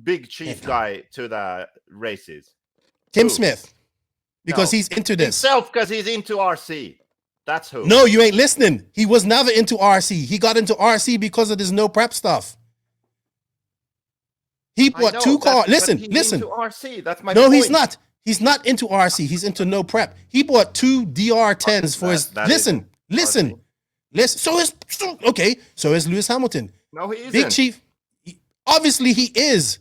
big chief guy to the races? Tim Smith. Because he's into this. Himself, because he's into RC. That's who. No, you ain't listening. He was never into RC. He got into RC because of this no prep stuff. He bought two cars. Listen. Into RC. That's my point. No, he's not. He's not into RC. He's into no prep. He bought two DR10s for his. Listen. So is Lewis Hamilton. No, he isn't. Big Chief. Obviously, he is.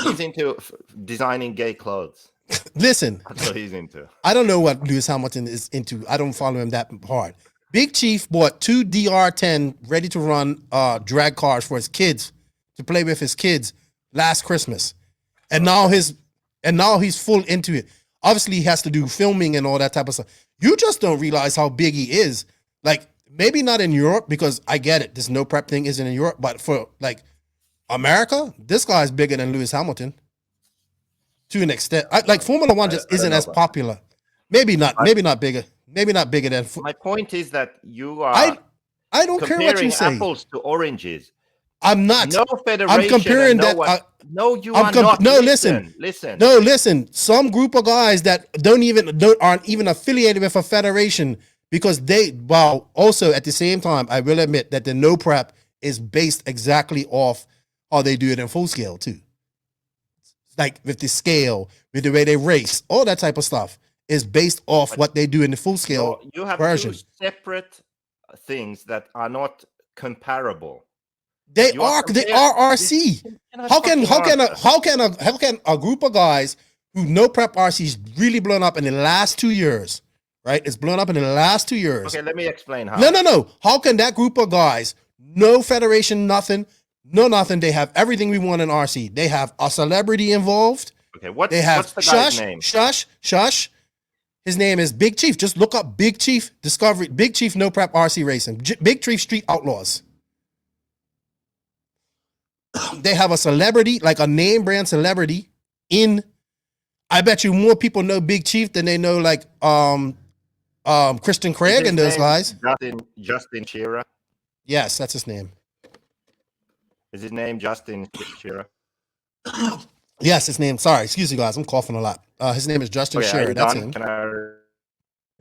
He's into designing gay clothes. Listen. That's what he's into. I don't know what Lewis Hamilton is into. I don't follow him that hard. Big Chief bought two DR10 ready to run drag cars for his kids to play with his kids last Christmas. And now he's full into it. Obviously, he has to do filming and all that type of stuff. You just don't realize how big he is. Like, maybe not in Europe, because I get it. This no prep thing isn't in Europe, but for like America, this guy is bigger than Lewis Hamilton to an extent. Like Formula One just isn't as popular. Maybe not bigger. Maybe not bigger than. My point is that you are. I don't care what you say. Apples to oranges. I'm not. No federation. I'm comparing that. No, you are not. No, listen. No, listen. Some group of guys that aren't even affiliated with a federation, because also at the same time, I will admit that the no prep is based exactly off how they do it in full scale too. Like with the scale, with the way they race, all that type of stuff is based off what they do in the full scale you have version. Two separate things that are not comparable. They are RC. How can a group of guys who no prep RC's really blown up in the last 2 years, right? It's blown up in the last 2 years. Okay, let me explain how. No. How can that group of guys, no federation, nothing, they have everything we want in RC. They have a celebrity involved. Okay, what's the guy's name? Shush. His name is Big Chief. Just look up Big Chief Discovery, Big Chief No Prep RC Racing, Big Chief Street Outlaws. They have a celebrity, like a name brand celebrity I bet you more people know Big Chief than they know like Christian Craig and those guys. Justin Shearer. Yes, that's his name. Is his name Justin Shearer? Yes, his name. Sorry, excuse me, guys. I'm coughing a lot. His name is Justin Shearer. That's him. Can I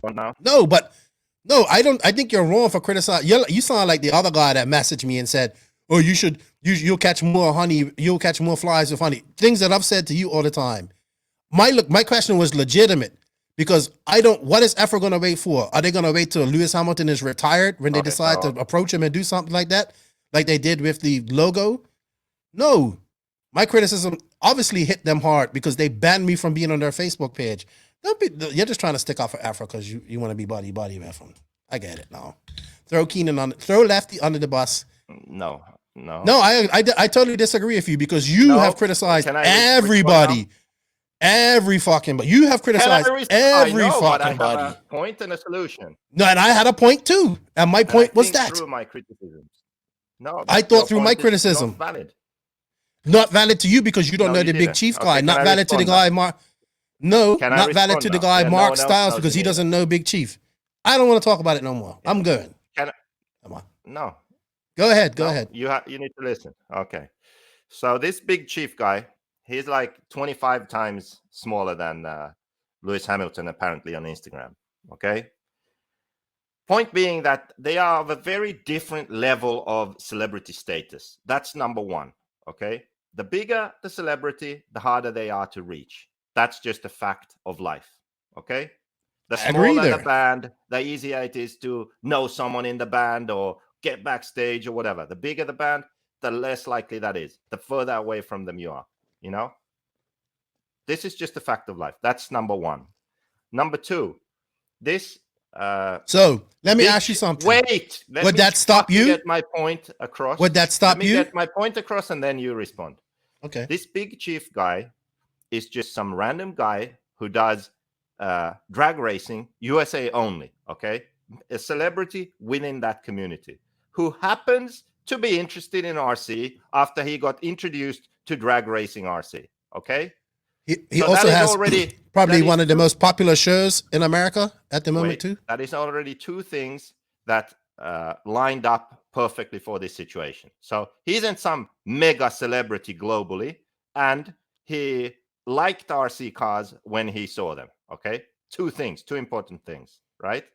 go now? No, I don't. I think you're wrong for criticizing. You sound like the other guy that messaged me and said, "Oh, you'll catch more honey. You'll catch more flies with honey." Things that I've said to you all the time. My question was legitimate because I don't. What is Efra going to wait for? Are they going to wait till Lewis Hamilton is retired when they decide to approach him and do something like that? like they did with the logo. No, my criticism obviously hit them hard because they banned me from being on their Facebook page. You're just trying to stick out for Afro because you want to be buddy with them. I get it now. Throw Lefty under the bus. No. I totally disagree with you because you have criticized everybody. Every fucking, but you have criticized every fucking body. Point and a solution. No, and I had a point too, and my point was that through my criticisms. No, I thought through my criticism. Not valid to you because you don't know the Big Chief guy. Not valid to the guy Mark. No, not valid to the guy Mark Styles because he doesn't know Big Chief. I don't want to talk about it no more. I'm good. Come on. No. Go ahead. Go ahead. You need to listen. Okay. So this Big Chief guy, he's like 25 times smaller than Lewis Hamilton, apparently, on Instagram. Okay. Point being that they are of a very different level of celebrity status. That's number one. Okay. The bigger the celebrity, the harder they are to reach. That's just a fact of life. Okay. The smaller the band, the easier it is to know someone in the band or get backstage or whatever. The bigger the band, the less likely that is. The further away from them you are. You know, this is just a fact of life. That's number one. Number two, this. So let me ask you something. Wait. Would that stop you? Get my point across. Would that stop you? Get my point across, and then you respond. Okay. This Big Chief guy is just some random guy who does drag racing USA only. Okay, a celebrity within that community who happens to be interested in RC after he got introduced to drag racing RC. Okay. He also has probably one of the most popular shows in America at the moment too. That is already two things that lined up perfectly for this situation. So he isn't some mega celebrity globally, and he liked RC cars when he saw them. Okay. Two important things, right?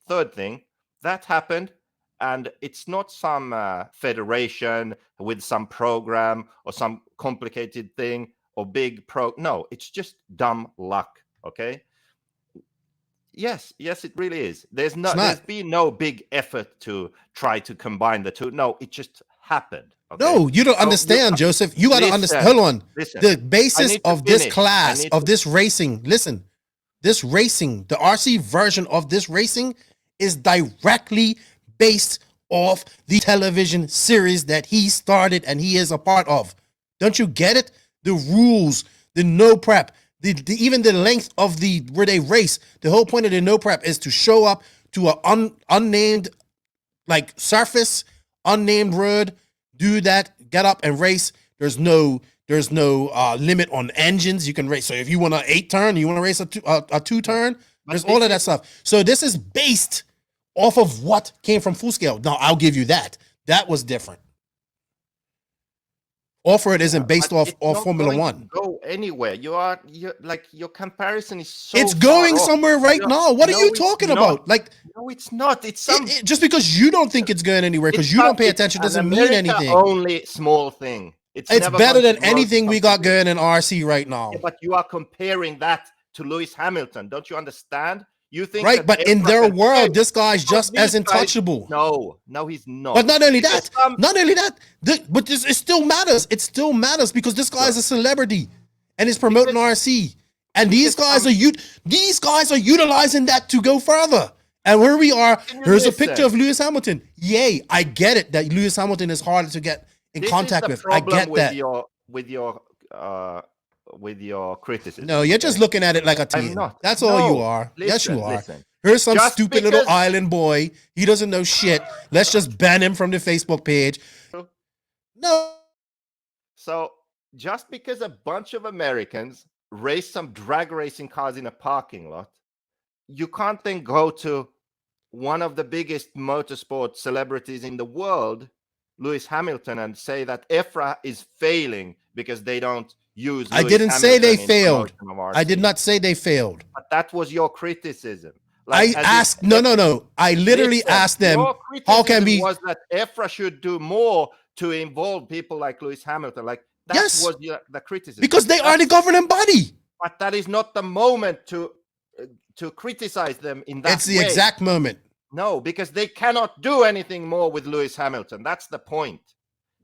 Third thing, that happened, and it's not some federation with some program or some complicated thing or big no, it's just dumb luck. Okay. Yes, it really is. There's been no big effort to try to combine the two. No, it just happened. Okay? No, you don't understand, Joseph. You got to understand. Hold on. The basis of this class, of this racing, listen, this racing, the RC version of this racing is directly based off the television series that he started and he is a part of. Don't you get it? The rules, the no prep, even the length of where they race. The whole point of the no prep is to show up to a unnamed like surface, unnamed road, do that, get up and race. There's no limit on engines. You can race. So if you want an 8-turn, you want to race a 2-turn, there's all of that stuff. So this is based off of what came from Full Scale. Now, I'll give you that. That was different. Off-road isn't based off Formula One. Go anywhere. You're like your comparison is so. It's going somewhere right now. What are you talking about? Like, no, it's not. It's just because you don't think it's going anywhere because you don't pay attention doesn't mean anything. Only small thing. It's better than anything we got going in RC right now. Yeah, but you are comparing that to Lewis Hamilton. Don't you understand? You think right, but in their world, this guy's just as untouchable. No, he's not. But not only that, but it still matters. It still matters because this guy's a celebrity and is promoting RC. And these guys are utilizing that to go further. And where we are, here's a picture of Lewis Hamilton. Yay, I get it that Lewis Hamilton is harder to get in contact with. I get that. With your criticism. No, you're just looking at it like a team. That's all you are. Yes, you are. Here's some stupid little island boy. He doesn't know shit. Let's just ban him from the Facebook page. No. So just because a bunch of Americans race some drag racing cars in a parking lot, you can't then go to one of the biggest motorsport celebrities in the world, Lewis Hamilton, and say that EFRA is failing because they don't use Lewis I didn't Hamilton say they failed. I did not say they failed. But that was your criticism. Like, I asked, no. I literally asked them, how can we... was that EFRA should do more to involve people like Lewis Hamilton. Like, that was the criticism. Because they are the governing body. But that is not the moment to criticize them in that way. It's the exact moment. No, because they cannot do anything more with Lewis Hamilton. That's the point.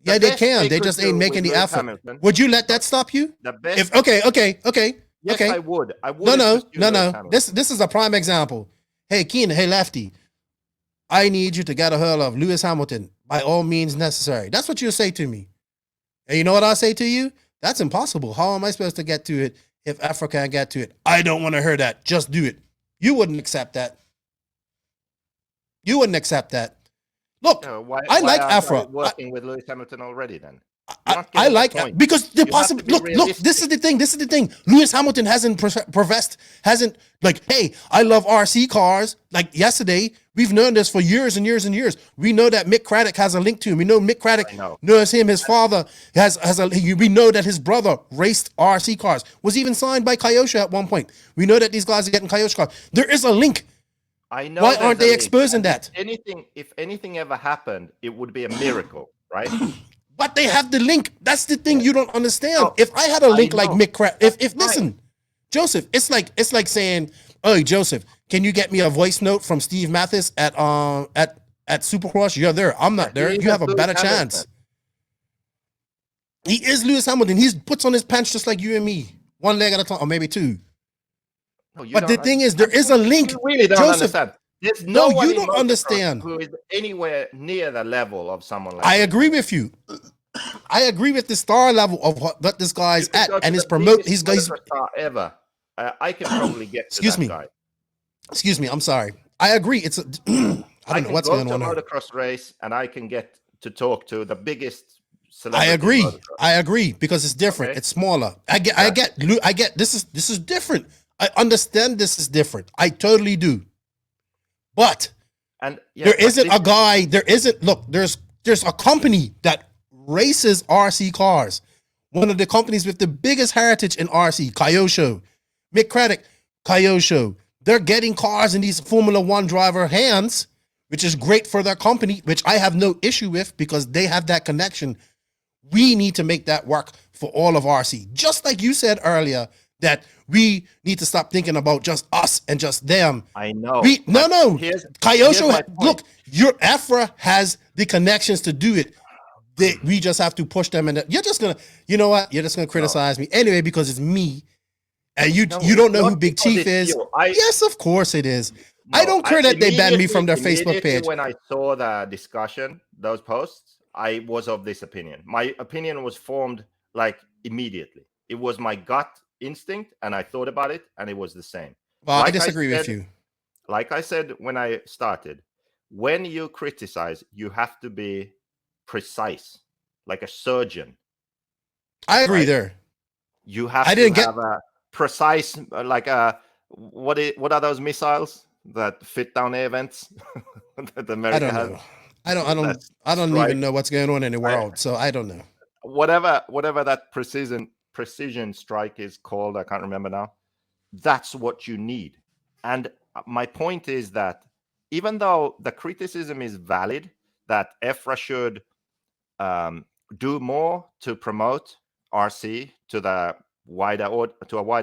Yeah, they can. They just ain't making the effort. Hamilton, would you let that stop you? The best. Okay. Yes, okay. I would. I would. No. This is a prime example. Hey, Keenan. Hey, Lefty. I need you to get a hold of Lewis Hamilton by all means necessary. That's what you'll say to me. And you know what I'll say to you? That's impossible. How am I supposed to get to it if Afra can't get to it? I don't want to hear that. Just do it. You wouldn't accept that. You wouldn't accept that. Look, I like Afra. Working with Lewis Hamilton already, then. I like it because the possible look. This is the thing. Lewis Hamilton hasn't like, hey, I love RC cars. Like yesterday, we've known this for years and years and years. We know that Mick Craddock has a link to him. We know Mick Craddock knows him. His father we know that his brother raced RC cars. Was even signed by Kyosho at one point. We know that these guys are getting Kyosho cars. There is a link. I know. Why aren't they exposing that? If anything ever happened, it would be a miracle, right? But they have the link. That's the thing you don't understand. No, if I had a link like Mick Craddock, listen, Joseph, it's like saying, "Oh, Joseph, can you get me a voice note from Steve Mathis at Supercross? You're there. I'm not there. You have a better chance." He is Lewis Hamilton. He puts on his pants just like you and me, one leg at a time, or maybe two. No, but the thing is, there is a link. You really don't understand. There's no, you don't understand. Who is anywhere near the level of someone like I agree with you. I agree with the star level of what this guy's at, and his promote. He's star ever. I can probably get to that guy. Excuse me. I'm sorry. I agree. It's I don't know what's going on. I can go to a motocross race, and I can get to talk to the biggest celebrity. I agree because it's different. Okay. It's smaller. I get. This is different. I understand this is different. I totally do. But there isn't a guy. There isn't. Look, there's a company that races RC cars. One of the companies with the biggest heritage in RC, Kyosho, Mick Craddock, Kyosho. They're getting cars in these Formula One driver hands, which is great for their company, which I have no issue with because they have that connection. We need to make that work for all of RC. Just like you said earlier, that we need to stop thinking about just us and just them. I know. Kyosho, look, your Afra has the connections to do it. We just have to push them. And you're just going to, you know what? You're just going to criticize me anyway because it's me. And you don't know who Big Chief is. Yes, of course it is. No, I don't care that they banned me from their Facebook page. When I saw the discussion, those posts, I was of this opinion. My opinion was formed like immediately. It was my gut instinct, and I thought about it, and it was the same. Well, I disagree with you. Like I said when I started, when you criticize, you have to be precise, like a surgeon. I agree there. You have have a precise, like what are those missiles that fit down air vents that America has? I don't even know what's going on in the world, so I don't know. Whatever that precision strike is called, I can't remember now. That's what you need. And my point is that even though the criticism is valid that EFRA should do more to promote RC to a wider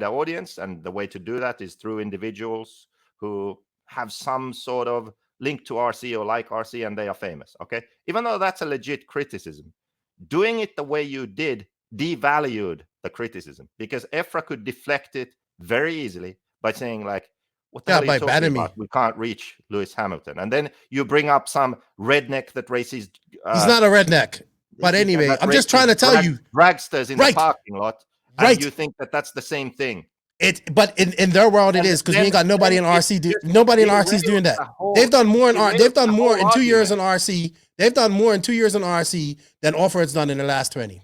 audience, and the way to do that is through individuals who have some sort of link to RC or like RC and they are famous. Okay, even though that's a legit criticism, doing it the way you did devalued the criticism because EFRA could deflect it very easily by saying like, what the hell are you talking about? We can't reach Lewis Hamilton. And then you bring up some redneck that races. He's not a redneck. But anyway, I'm just trying to tell you. Dragsters in the parking lot. And you think that that's the same thing. But in their world it is because we ain't got nobody in RC. Nobody in RC is doing that. They've done more in 2 years in RC. They've done more in 2 years in RC than Offroad's done in the last 20.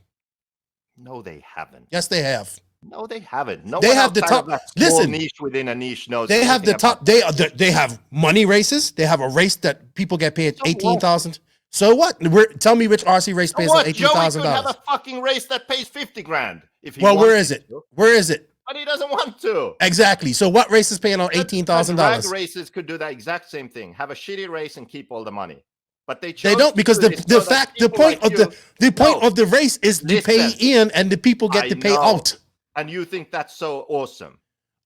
No, they haven't. Yes, they have. No, they haven't. No, they have the top. Listen, niche within a niche knows. They have the top. They have money races. They have a race that people get paid $18,000. So what? Tell me which RC race pays $18,000. Joey could have a fucking race that pays $50,000 if he. Well, where is it? Where is it? But he doesn't want to. Exactly. So what race is paying on $18,000? Drag races could do the exact same thing. Have a shitty race and keep all the money. But they don't because the point of the race is to pay in and the people get to pay out. And you think that's so awesome?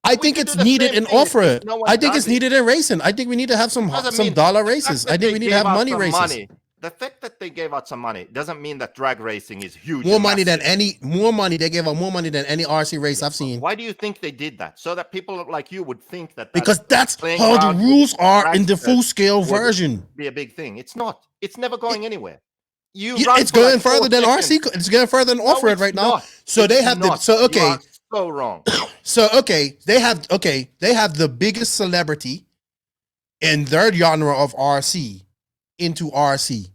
I think could it's do the needed same in thing, it's off-road. just no one I think does it's it. needed in racing. I think we need to have some Doesn't mean- dollar the fact races. that I think they we need to gave have out money some races. money- The fact that they gave out some money doesn't mean that drag racing is huge. More and money massive. than more money. They gave out more money than any RC race I've seen. Why do you think they did that? So that people like you would think that Because that's playing how the around with rules are in the dragsters full scale would version. be a big thing. It's not. It's never going anywhere. It's going further than RC. It's going further than off road right now. So they have the. So okay. You are so wrong. So okay, they have the biggest celebrity in their genre of RC into RC.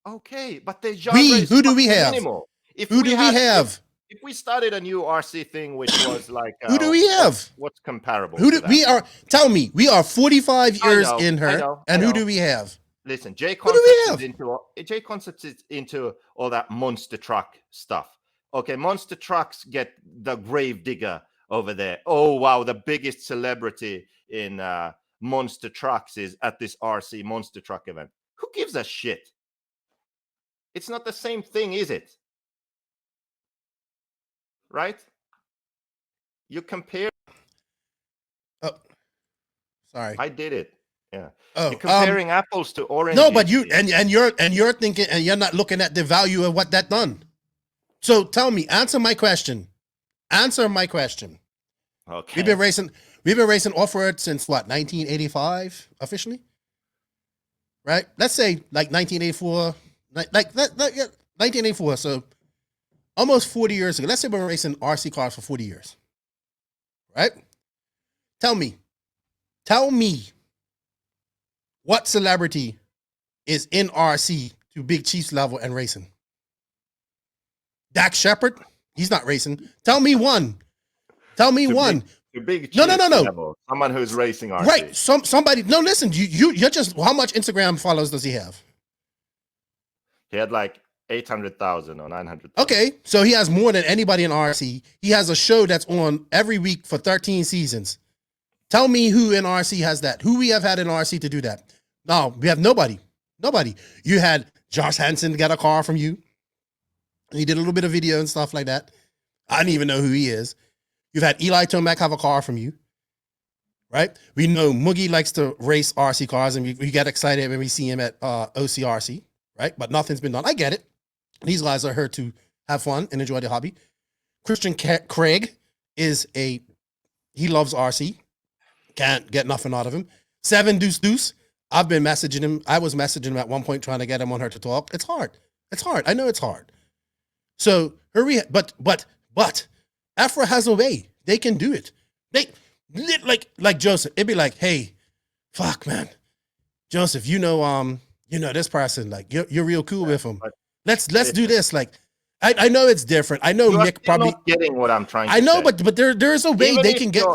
Okay, but the genre is Who do we fucking have? minimal. Who do we have? If we started a new RC thing, which was like Who do we have? What's comparable? Who to do that? we are? Tell me, we are 45 I years know, in her, I know, and I who know. do we have? Listen, J Who do we Concepts is into all that monster truck stuff. Okay, monster trucks get the grave digger over there. Oh wow, the biggest celebrity in monster trucks is at this RC monster truck event. Who gives a shit? It's not the same thing, is it? Right? You compare. Oh, sorry. I did it. Yeah. Oh, You're comparing apples to oranges. No, but you here. and you're thinking, and you're not looking at the value of what that done. So tell me, answer my question. Answer my question. Okay. We've been racing off-road since what, 1985 officially? Right? Let's say like 1984, like 1984. So almost 40 years ago. Let's say we've been racing RC cars for 40 years. Right? Tell me what celebrity is in RC to Big Chiefs level and racing? Dax Shepard? He's not racing. Tell me one. Tell me one. The big No. level, someone who's racing RC. Right. Somebody. No, listen. You're just. How much Instagram followers does he have? He had like 800,000 or 900,000. Okay, so he has more than anybody in RC. He has a show that's on every week for 13 seasons. Tell me who in RC has that. Who we have had in RC to do that? No, we have nobody. Nobody. You had Josh Hansen get a car from you. He did a little bit of video and stuff like that. I didn't even know who he is. You've had Eli Tomac have a car from you, right? We know Moogie likes to race RC cars, and we get excited when we see him at OCRC, right? But nothing's been done. I get it. These guys are here to have fun and enjoy the hobby. Christian Craig he loves RC. Can't get nothing out of him. 7 Deuce. I've been messaging him. I was messaging him at one point trying to get him on her to talk. It's hard. I know it's hard. So but Afro has a way. They can do it. They like Joseph. It'd be like, hey, fuck, man, Joseph, you know this person. Like you're real cool with him. Let's do this. Like I know it's different. I know Mick probably not getting what I'm trying. I know, say. but there is a way Even they if can get.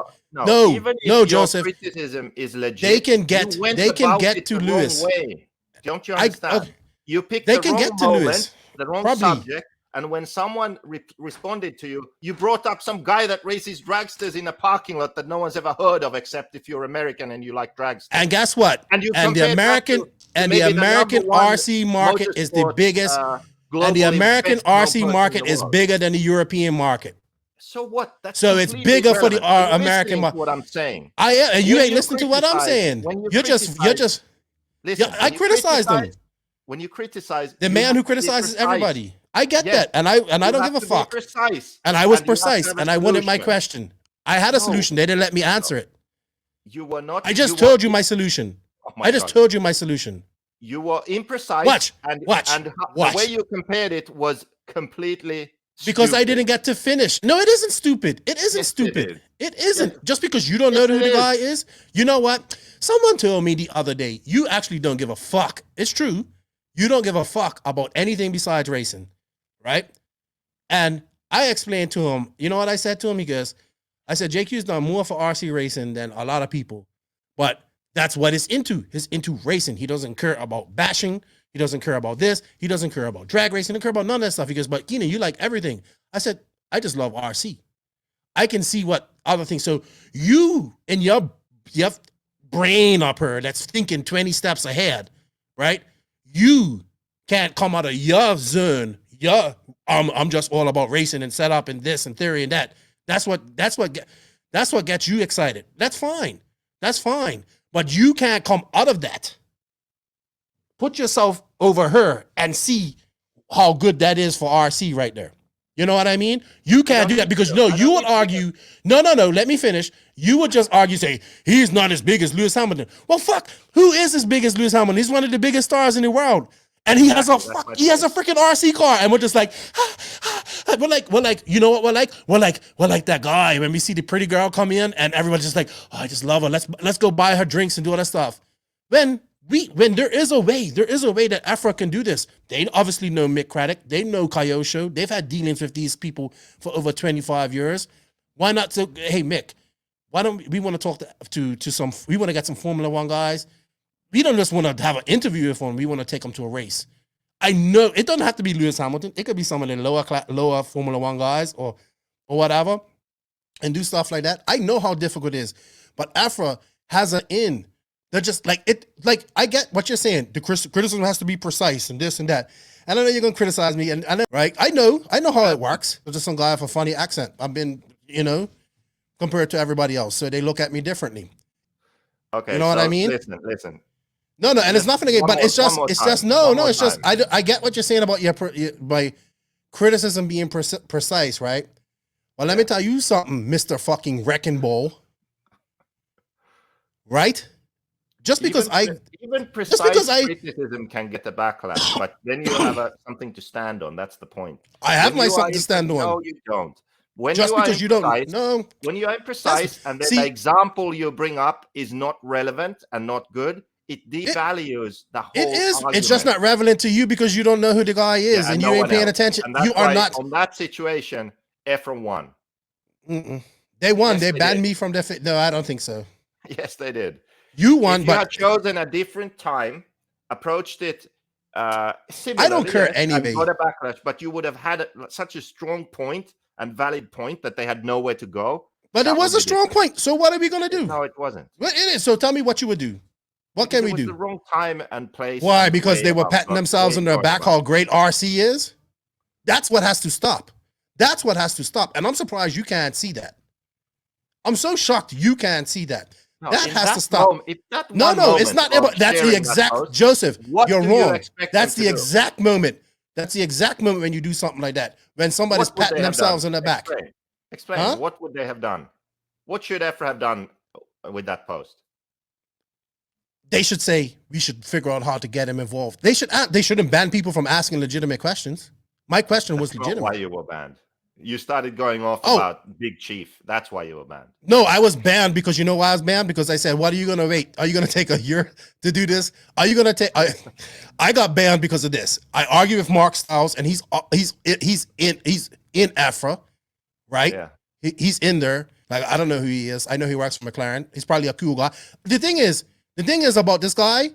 even if your Joseph. criticism is legit. They can get. you went They can about get it to the Lewis. wrong way. Don't you understand? okay. You picked They the can wrong get to moment, Lewis. the wrong Probably. subject, and when someone responded to you, you brought up some guy that races dragsters in a parking lot that no one's ever heard of, except if you're American and you like dragsters. And guess what? And you the compared that American to and maybe the the American number one RC market is the motorsport, biggest. And the globally American best known person RC in market the is world. bigger than the European market. So what? That's So it's completely bigger for the irrelevant. You're American listening market. to what I'm saying. I am, and you When ain't listening to what I'm saying. when you You're just. Listen, I criticize them. When you criticize The you man have who to be criticizes precise. everybody. I get Yes. that, and I You don't have give a to be fuck. precise. And I was you have to precise, have a and I wanted my solution. question. I had a No. solution. They didn't let me answer it. You were not. I just you told were, you my solution. Oh my I just God. told you my solution. You were imprecise. Watch, And watch, And watch. the way you compared it was completely. Because I stupid. didn't get to finish. No, it isn't stupid. It isn't Yes, it stupid. is. It isn't. Yes. Just because you don't know Yes, who it the is. guy is. You know what? Someone told me the other day, you actually don't give a fuck. It's true. You don't give a fuck about anything besides racing, right? And I explained to him, you know what I said to him? He goes, I said, JQ's done more for RC racing than a lot of people. But that's what he's into. He's into racing. He doesn't care about bashing. He doesn't care about this. He doesn't care about drag racing. He doesn't care about none of that stuff. He goes, but Keenan, you like everything. I said, I just love RC. I can see what other things. So you and your brain up here that's thinking 20 steps ahead, right? You can't come out of your zone. I'm just all about racing and setup and this and theory and that. That's what That's what gets you excited. That's fine. That's fine. But you can't come out of that. Put yourself over her and see how good that is for RC right there. You know what I mean? You can't do that because you would argue. No. Let me finish. You would just argue, say he's not as big as Lewis Hamilton. Well, fuck. Who is as big as Lewis Hamilton? He's one of the biggest stars in the world, and he has a freaking RC car, and we're just like, we're like, you know what? We're like that guy when we see the pretty girl come in, and everyone's just like, oh, I just love her. Let's go buy her drinks and do all that stuff. When there is a way that Afra can do this. They obviously know Mick Craddock. They know Kyosho. They've had dealings with these people for over 25 years. Why not say, hey, Mick, why don't we want to talk to some, we want to get some Formula One guys. We don't just want to have an interview with them. We want to take them to a race. I know it doesn't have to be Lewis Hamilton. It could be some of the lower Formula One guys or whatever, and do stuff like that. I know how difficult it is, but Afra has an in. They're just like it. Like I get what you're saying. The criticism has to be precise and this and that. And I know you're gonna criticize me, and right? I know how it works. There's just some guy with a funny accent. I've been, compared to everybody else, so they look at me differently. Okay, you know what I mean? Listen. No, and it's nothing again, but it's just I get what you're saying about by criticism being precise, right? Well, let me tell you something, Mr. fucking Wrecking Ball. Right? Just because even precise criticism can get the backlash, but then you have something to stand on. That's the point. I have my something to stand on. No, you don't. When just you because you don't. No. When you are imprecise and then the example you bring up is not relevant and not good, it devalues the whole argument. It's just not relevant to you because you don't know who the guy is and you ain't paying attention. You are not. On that situation, Efron won. They won. Yes, they banned me from their. No, I don't think so. Yes, they did. You won, if but you had chosen a different time, approached it similarly. I don't care anyway. Got a backlash, but you would have had such a strong point and valid point that they had nowhere to go. But it was a strong point. So what are we gonna do? No, it wasn't. Well, it is. So tell me what you would do. What can we do? The wrong time and place. Why? Because they were patting themselves on their back how great RC is. That's what has to stop. That's what has to stop. And I'm surprised you can't see that. I'm so shocked you can't see that. No, that has to stop. No, it's not. That's the exact Joseph. You're wrong. That's the exact moment. That's the exact moment when you do something like that. When somebody's patting themselves on the back. Explain. Huh? What would they have done? What should Efra have done with that post? They should say we should figure out how to get him involved. They shouldn't ban people from asking legitimate questions. My question was legitimate. Why you were banned? You started going off about Big Chief. That's why you were banned. No, I was banned because you know why I was banned? Because I said, what are you going to wait? Are you going to take a year to do this? Are you going to take... I got banned because of this. I argue with Mark Stiles, and he's in Afra, right? Yeah. He's in there. Like, I don't know who he is. I know he works for McLaren. He's probably a cool guy. The thing is about this guy,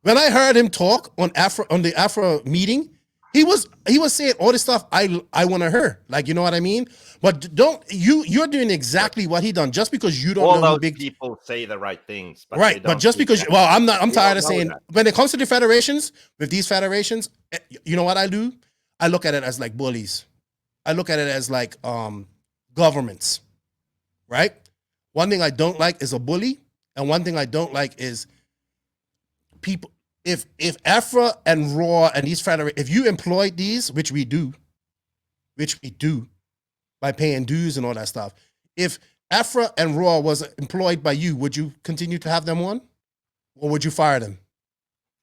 when I heard him talk on the Afra meeting, he was saying all this stuff I want to hear. Like, you know what I mean? But you're doing exactly what he done just because you don't all know those big people say the right things. But right, but just because I'm tired of saying that. When it comes to the federations, with these federations, you know what I do? I look at it as like bullies. I look at it as like governments. Right? One thing I don't like is a bully, and one thing I don't like is people. If Afra and Raw and these federations, if you employed these, which we do by paying dues and all that stuff, if Afra and Raw was employed by you, would you continue to have them on, or would you fire them?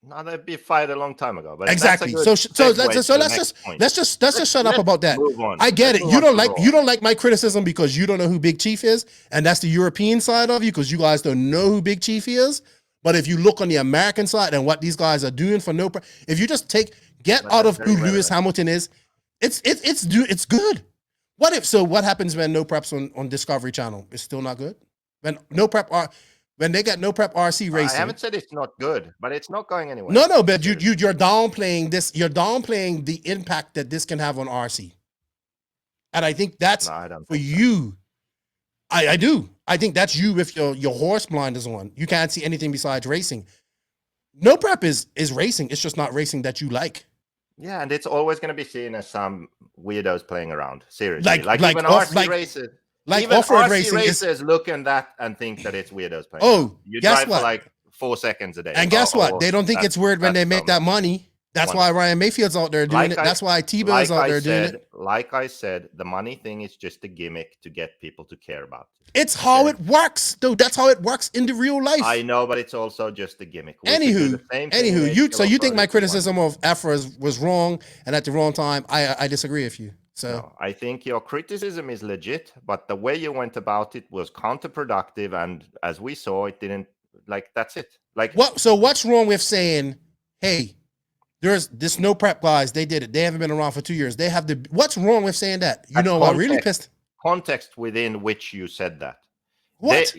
No, they'd be fired a long time ago. But exactly. So let's just shut up about that. I get it. You don't like my criticism because you don't know who Big Chief is, and that's the European side of you because you guys don't know who Big Chief is. But if you look on the American side and what these guys are doing for no price, if you just get out of who Lewis Hamilton is, it's good. What happens when no preps on Discovery Channel? It's still not good. When they get no prep RC racing. I haven't said it's not good, but it's not going anywhere. No, but you're downplaying this. You're downplaying the impact that this can have on RC. And I think that's for you. I do. I think that's you with your horse blinders on. You can't see anything besides racing. No prep is racing. It's just not racing that you like. Yeah, and it's always going to be seen as some weirdos playing around. Seriously, like even RC races. Like Even off-road RC racing is. racers look at that and think that it's weirdos playing. Oh, You guess drive what? for like 4 seconds a day. And guess what? They don't think that's- it's weird when they that's make so that much. money. That's why Ryan Mayfield's out there doing it. That's why T-Bill's out there doing it. Like I said, the money thing is just a gimmick to get people to care about it. It's how it works, dude. That's how it works in the real life. I know, but it's also just a gimmick. Anywho, you think my criticism of Afra was wrong and at the wrong time? I disagree with you. So no, I think your criticism is legit, but the way you went about it was counterproductive, and as we saw, it didn't. Like that's it. Like what? So what's wrong with saying, "Hey, there's this no prep guys. They did it. They haven't been around for 2 years. They have the." What's wrong with saying that? You know what really pissed? Context within which you said that. What?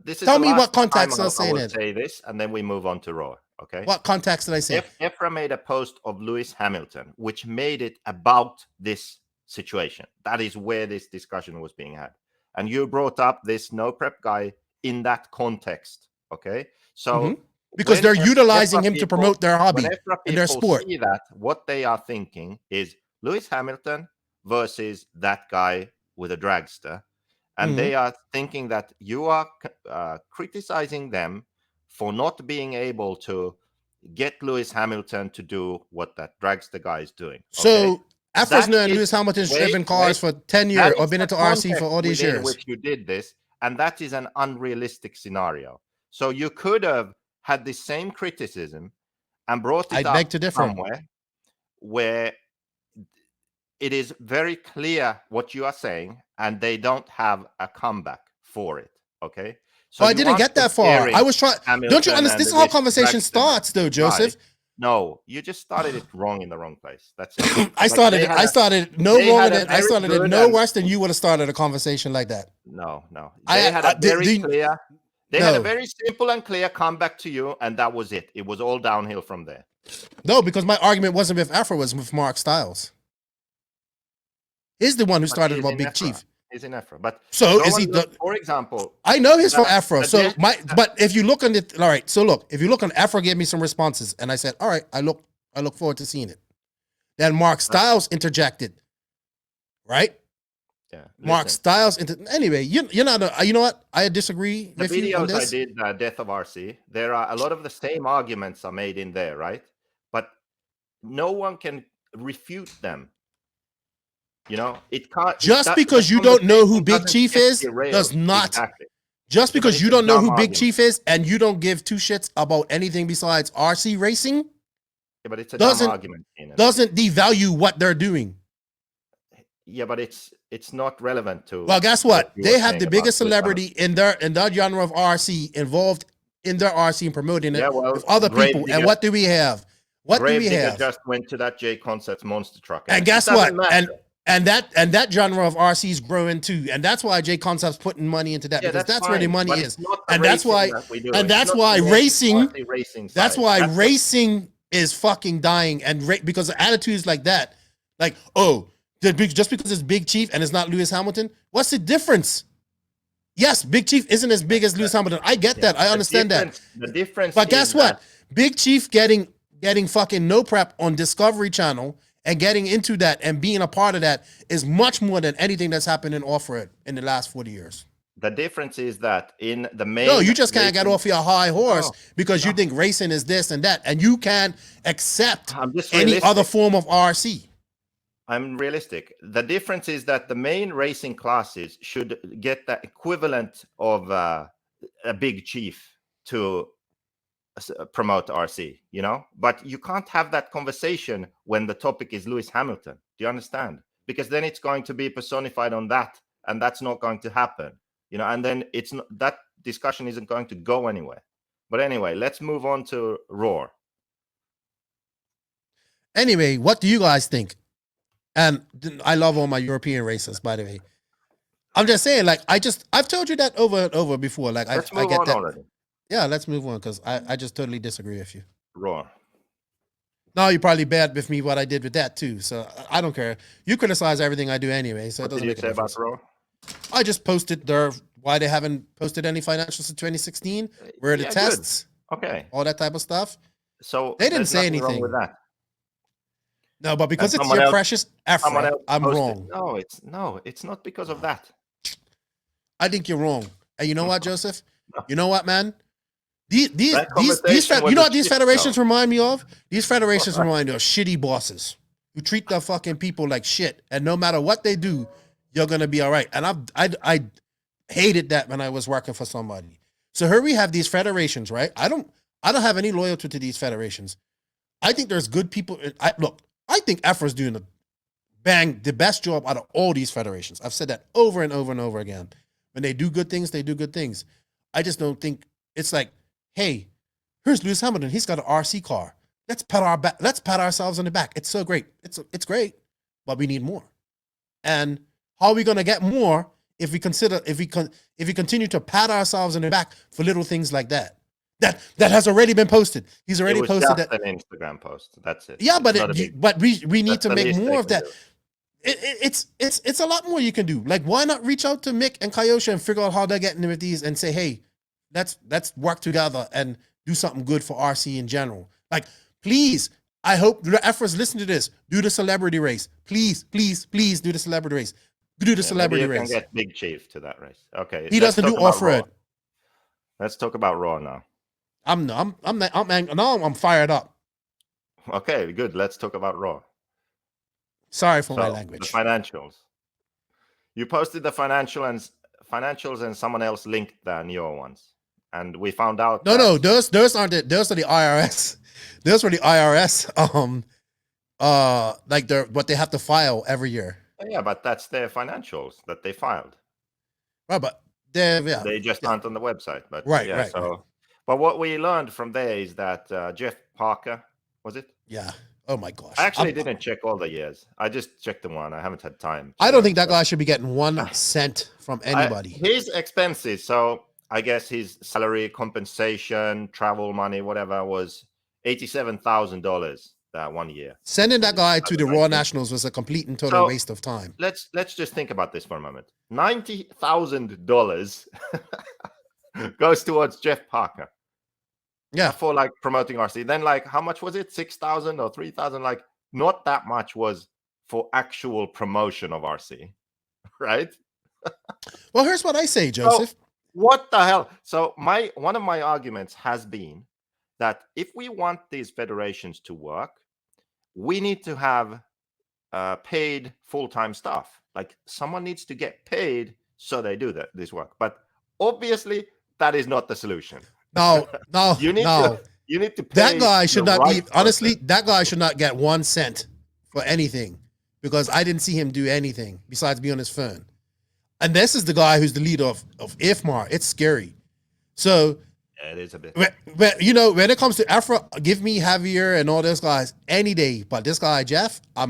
This is Tell me what context I was saying I it. say this, and then we move on to Raw. Okay. What context did I say? Efra made a post of Lewis Hamilton, which made it about this situation. That is where this discussion was being had, and you brought up this no prep guy in that context. Okay, so because they're utilizing him to promote their hobby and their sport. See that what they are thinking is Lewis Hamilton versus that guy with a dragster. And they are thinking that you are criticizing them for not being able to get Lewis Hamilton to do what that dragster guy is doing. Okay? So Afra's known Lewis Hamilton's driven cars for 10 years or been into RC for all these years. Which you did this, and that is an unrealistic scenario. So you could have had the same criticism and brought it up somewhere where it is very clear what you are saying, and they don't have a comeback for it. Okay. So I didn't get that far. I was trying. Don't you understand? This is how conversation starts, though, Joseph. No, you just started it wrong in the wrong place. That's it. I started it no worse than you would have started a conversation like that. No. They had a very clear. They had a very simple and clear comeback to you, and that was it. It was all downhill from there. No, because my argument wasn't with Afro, it was with Mark Styles. He's the one who started about Big Chief. He's in Afro, but so is he? For example, I know he's from Afro. So but if you look on it, all right. So look, if you look on Afro, gave me some responses, and I said, all right, I look forward to seeing it. Then Mark Styles interjected, right? Yeah, Mark Styles. Anyway, you're not. You know what? I disagree with you on this. The videos I did, Death of RC. There are a lot of the same arguments are made in there, right? But no one can refute them. You know, it can't. Just because you don't know who Big Chief is does not. Exactly. Just because you don't know who Big Chief is and you don't give two shits about anything besides RC racing, yeah, but it's a dumb argument. Doesn't devalue what they're doing. Yeah, but it's not relevant to. Well, guess what? They have the biggest celebrity in their genre of RC involved in their RC and promoting it with other people. And what do we have? Just went to that J Concepts monster truck. And guess what? And that genre of RC is growing too, and that's why J Concepts putting money into that, because that's where the money is, and that's why racing. That's why racing is fucking dying, and because of attitudes like that, like just because it's Big Chief and it's not Lewis Hamilton, what's the difference? Yes, Big Chief isn't as big as Lewis Hamilton. I get that. I understand that. The difference. But guess what? Big Chief getting fucking no prep on Discovery Channel. And getting into that and being a part of that is much more than anything that's happened in off-road in the last 40 years. The difference is that in the main... No, you just can't get off your high horse because you think racing is this and that, and you can't accept any other form of RC. I'm realistic. The difference is that the main racing classes should get the equivalent of a Big Chief to promote RC, you know, but you can't have that conversation when the topic is Lewis Hamilton. Do you understand? Because then it's going to be personified on that, and that's not going to happen, you know, and then it's not, that discussion isn't going to go anywhere. But anyway, let's move on to Roar. Anyway, what do you guys think? And I love all my European races, by the way. I'm just saying, like, I've told you that over and over before. Like, I get that. Already. Yeah, let's move on because I just totally disagree with you. Raw. No, you're probably bad with me what I did with that too. So I don't care. You criticize everything I do anyway. So what it doesn't did you say about Raw? I just posted why they haven't posted any financials in 2016. Where are the tests? Good. Okay. All that type of stuff. So they didn't say anything wrong with that. No, but because it's your precious effort, I'm wrong. No, it's not because of that. I think you're wrong. And you know what, Joseph? You know what, man? These you know what these federations remind me of? These federations remind me of shitty bosses who treat their fucking people like shit. And no matter what they do, you're gonna be all right. And I hated that when I was working for somebody. So here we have these federations, right? I don't have any loyalty to these federations. I think there's good people. I think EFRA's doing the best job out of all these federations. I've said that over and over and over again. When they do good things, they do good things. I just don't think it's like, hey, here's Lewis Hamilton. He's got an RC car. Let's pat ourselves on the back. It's so great. It's great, but we need more. And how are we going to get more if we continue to pat ourselves on the back for little things like that? That has already been posted. He's already posted that. An Instagram post. That's it. Yeah, but we need to make more of that. It's a lot more you can do. Like, why not reach out to Mick and Kyosha and figure out how they're getting with these and say, hey, let's work together and do something good for RC in general. Like, please, I hope the efforts listen to this. Do the celebrity race. Please, please, please do the celebrity race. Do the celebrity race. Can get Big Chief to that race. Okay. He doesn't do off-road. Let's talk about Raw now. I'm fired up. Okay, good. Let's talk about Raw. Sorry for my language. The financials. You posted the financials and someone else linked the your ones. And we found out No, those aren't those are the IRS. Those were the IRS what they have to file every year. Yeah, but that's their financials that they filed. Right, but they just aren't on the website. But right. But what we learned from there is that Jeff Parker, was it? Yeah. Oh my gosh. I actually didn't check all the years. I just checked the one. I haven't had time. I don't think that guy should be getting 1 cent from anybody. His expenses, so I guess his salary, compensation, travel money, whatever, was $87,000 that 1 year. Sending that guy to the Raw Nationals was a complete and total waste of time. Let's just think about this for a moment. $90,000 goes towards Jeff Parker. Yeah. For like promoting RC. Then like how much was it? 6,000 or 3,000? Like not that much was for actual promotion of RC. Right? Well, here's what I say, Joseph. So, what the hell? So one of my arguments has been that if we want these federations to work, we need to have paid full-time staff. Like someone needs to get paid so they do this work. But obviously that is not the solution. No. You need to pay that guy should not right be honestly, that guy should not get 1 cent for anything because I didn't see him do anything besides be on his phone. And this is the guy who's the leader of IFMAR. It's scary. So yeah, it is a bit. When it comes to Afro, give me Javier and all those guys any day. But this guy, Jeff, yeah.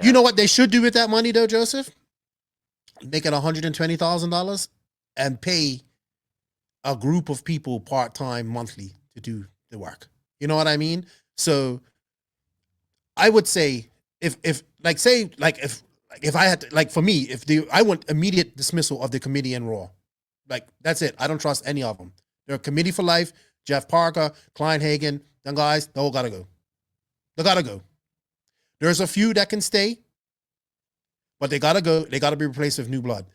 You know what they should do with that money though, Joseph? Make it $120,000 and pay a group of people part-time monthly to do the work. You know what I mean? So I would say if I had to, like for me, I want immediate dismissal of the committee and Raw. Like that's it. I don't trust any of them. They're a committee for life. Jeff Parker, Klein Hagen, them guys, they all gotta go. They gotta go. There's a few that can stay. But they gotta go. They gotta be replaced with new blood.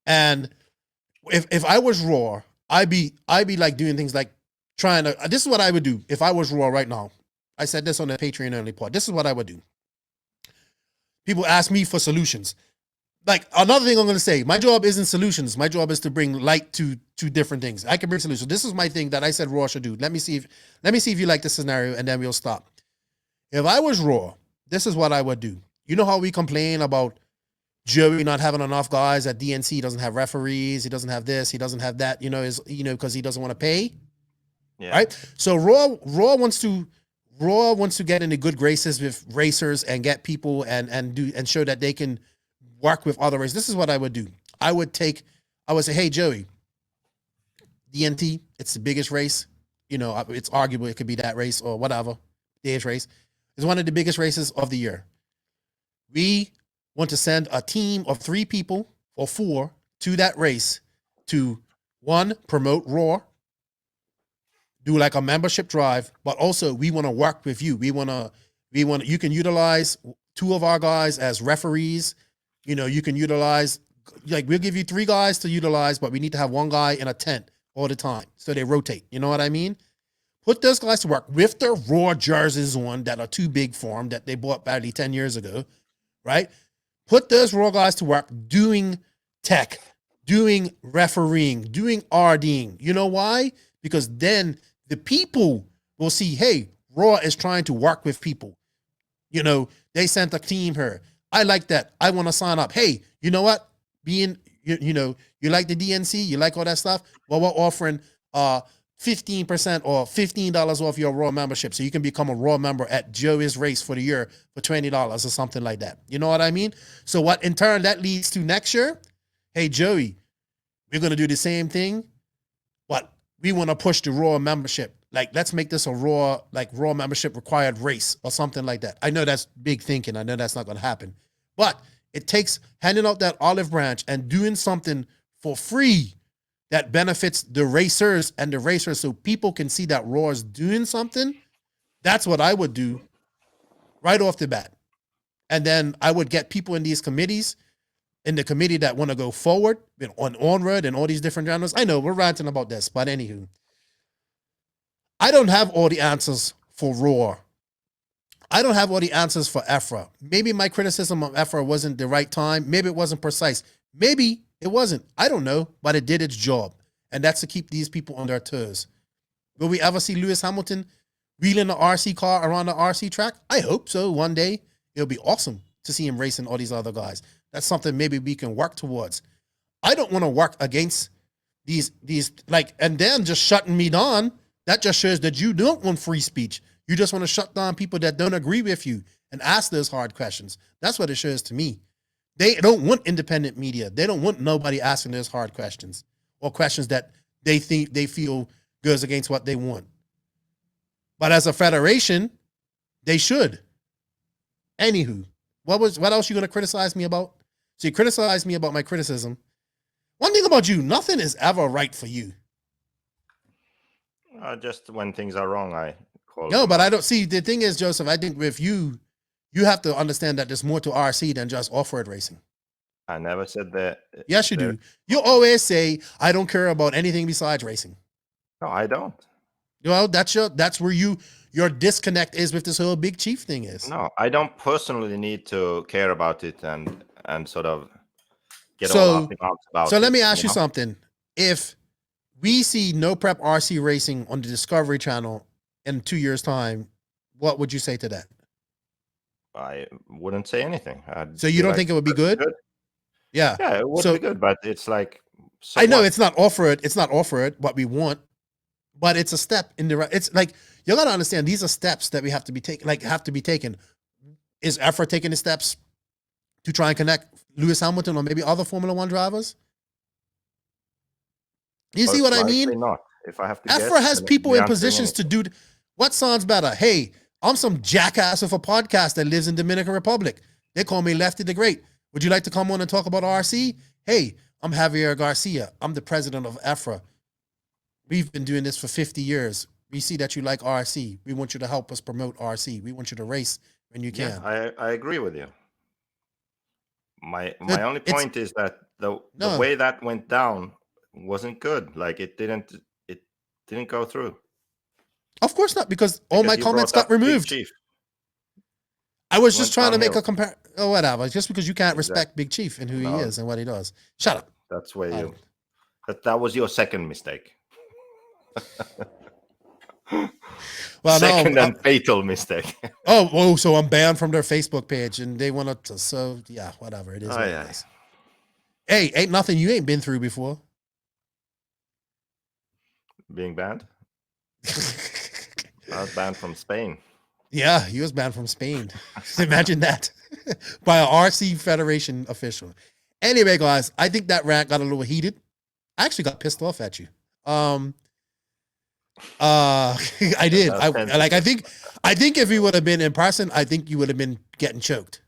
And if I was Raw, I'd be like doing things like trying to. This is what I would do if I was Raw right now. I said this on the Patreon only part. This is what I would do. People ask me for solutions. Like another thing I'm gonna say. My job isn't solutions. My job is to bring light to different things. I can bring solutions. This is my thing that I said Raw should do. Let me see if you like the scenario, and then we'll stop. If I was Raw, this is what I would do. You know how we complain about Joey not having enough guys at DNC. He doesn't have referees. He doesn't have this. He doesn't have that. Because he doesn't want to pay. Yeah. Right. So Raw wants to get into good graces with racers and get people and show that they can work with other racers. This is what I would do. I would say, hey Joey, DNT. It's the biggest race. It's arguable it could be that race or whatever. Dave's race is one of the biggest races of the year. We want to send a team of 3 people or 4 to that race to 1, promote Raw, do like a membership drive, but also we want to work with you. You can utilize 2 of our guys as referees You know, you can utilize, like, we'll give you 3 guys to utilize, but we need to have 1 guy in a tent all the time. So they rotate. You know what I mean? Put those guys to work with their raw jerseys on that are too big for them, that they bought badly 10 years ago, right? Put those raw guys to work doing tech, doing refereeing, doing RDing. You know why? Because then the people will see, hey, Raw is trying to work with people. You know, they sent a team here. I like that. I want to sign up. Hey, you know what? You like the DNC? You like all that stuff? Well, we're offering 15% or $15 off your Raw membership. So you can become a Raw member at Joey's Race for the year for $20 or something like that. You know what I mean? So what in turn that leads to next year? Hey, Joey, we're going to do the same thing, but we want to push the Raw membership. Like, let's make this a Raw membership required race or something like that. I know that's big thinking. I know that's not going to happen. But it takes handing out that olive branch and doing something for free that benefits the racers and the racers so people can see that Raw is doing something. That's what I would do right off the bat. And then I would get people in these committees, in the committee that want to go forward on Onward and all these different genres. I know we're ranting about this, but anywho, I don't have all the answers for Raw. I don't have all the answers for EFRA. Maybe my criticism of EFRA wasn't the right time. Maybe it wasn't precise. Maybe it wasn't. I don't know, but it did its job. And that's to keep these people on their toes. Will we ever see Lewis Hamilton wheeling the RC car around the RC track? I hope so. One day it'll be awesome to see him racing all these other guys. That's something maybe we can work towards. I don't want to work against these like, and then just shutting me down. That just shows that you don't want free speech. You just want to shut down people that don't agree with you and ask those hard questions. That's what it shows to me. They don't want independent media. They don't want nobody asking those hard questions or questions that they feel goes against what they want. But as a federation, they should. Anywho, what else you going to criticize me about? So you criticize me about my criticism. One thing about you, nothing is ever right for you. Just when things are wrong, I call. No, but I don't see. The thing is, Joseph, I think with you have to understand that there's more to RC than just off-road racing. I never said that. Yes, you do. You always say, I don't care about anything besides racing. No, I don't. Well, that's where your disconnect is with this whole Big Chief thing is. No, I don't personally need to care about it and sort of get all up in arms about it. So let me ask you something. If we see No Prep RC racing on the Discovery Channel in 2 years' time, what would you say to that? I wouldn't say anything. So you don't think it would be good? Yeah. Yeah, it would be good, but it's like. So I know what? It's not offered. It's not offered what we want, but it's a step in the right. It's like you got to understand these are steps that we have to be taken. Is EFRA taking the steps to try and connect Lewis Hamilton or maybe other Formula One drivers? You see what I mean? Not. If I have to EFRA has people in positions to do. What sounds better? Hey, I'm some jackass of a podcast that lives in Dominican Republic. They call me Lefty the Great. Would you like to come on and talk about RC? Hey, I'm Javier Garcia. I'm the president of EFRA. We've been doing this for 50 years. We see that you like RC. We want you to help us promote RC. We want you to race when you can. Yeah, I agree with you. My only point is that the way that went down wasn't good. Like it didn't go through. Of course not, because all my comments got removed. I was just trying to make a comparison. Oh, whatever. Just because you can't respect Big Chief and who he is and what he does. Shut up. That's where you. That was your second mistake. Well, second and fatal mistake. So I'm banned from their Facebook page, and they want to. So yeah, whatever it is. It is. Hey, ain't nothing you ain't been through before. Being banned. I was banned from Spain. Yeah, he was banned from Spain. Imagine that. By an RC Federation official. Anyway, guys, I think that rant got a little heated. I actually got pissed off at you. I did. I think if you would have been in person, I think you would have been getting choked.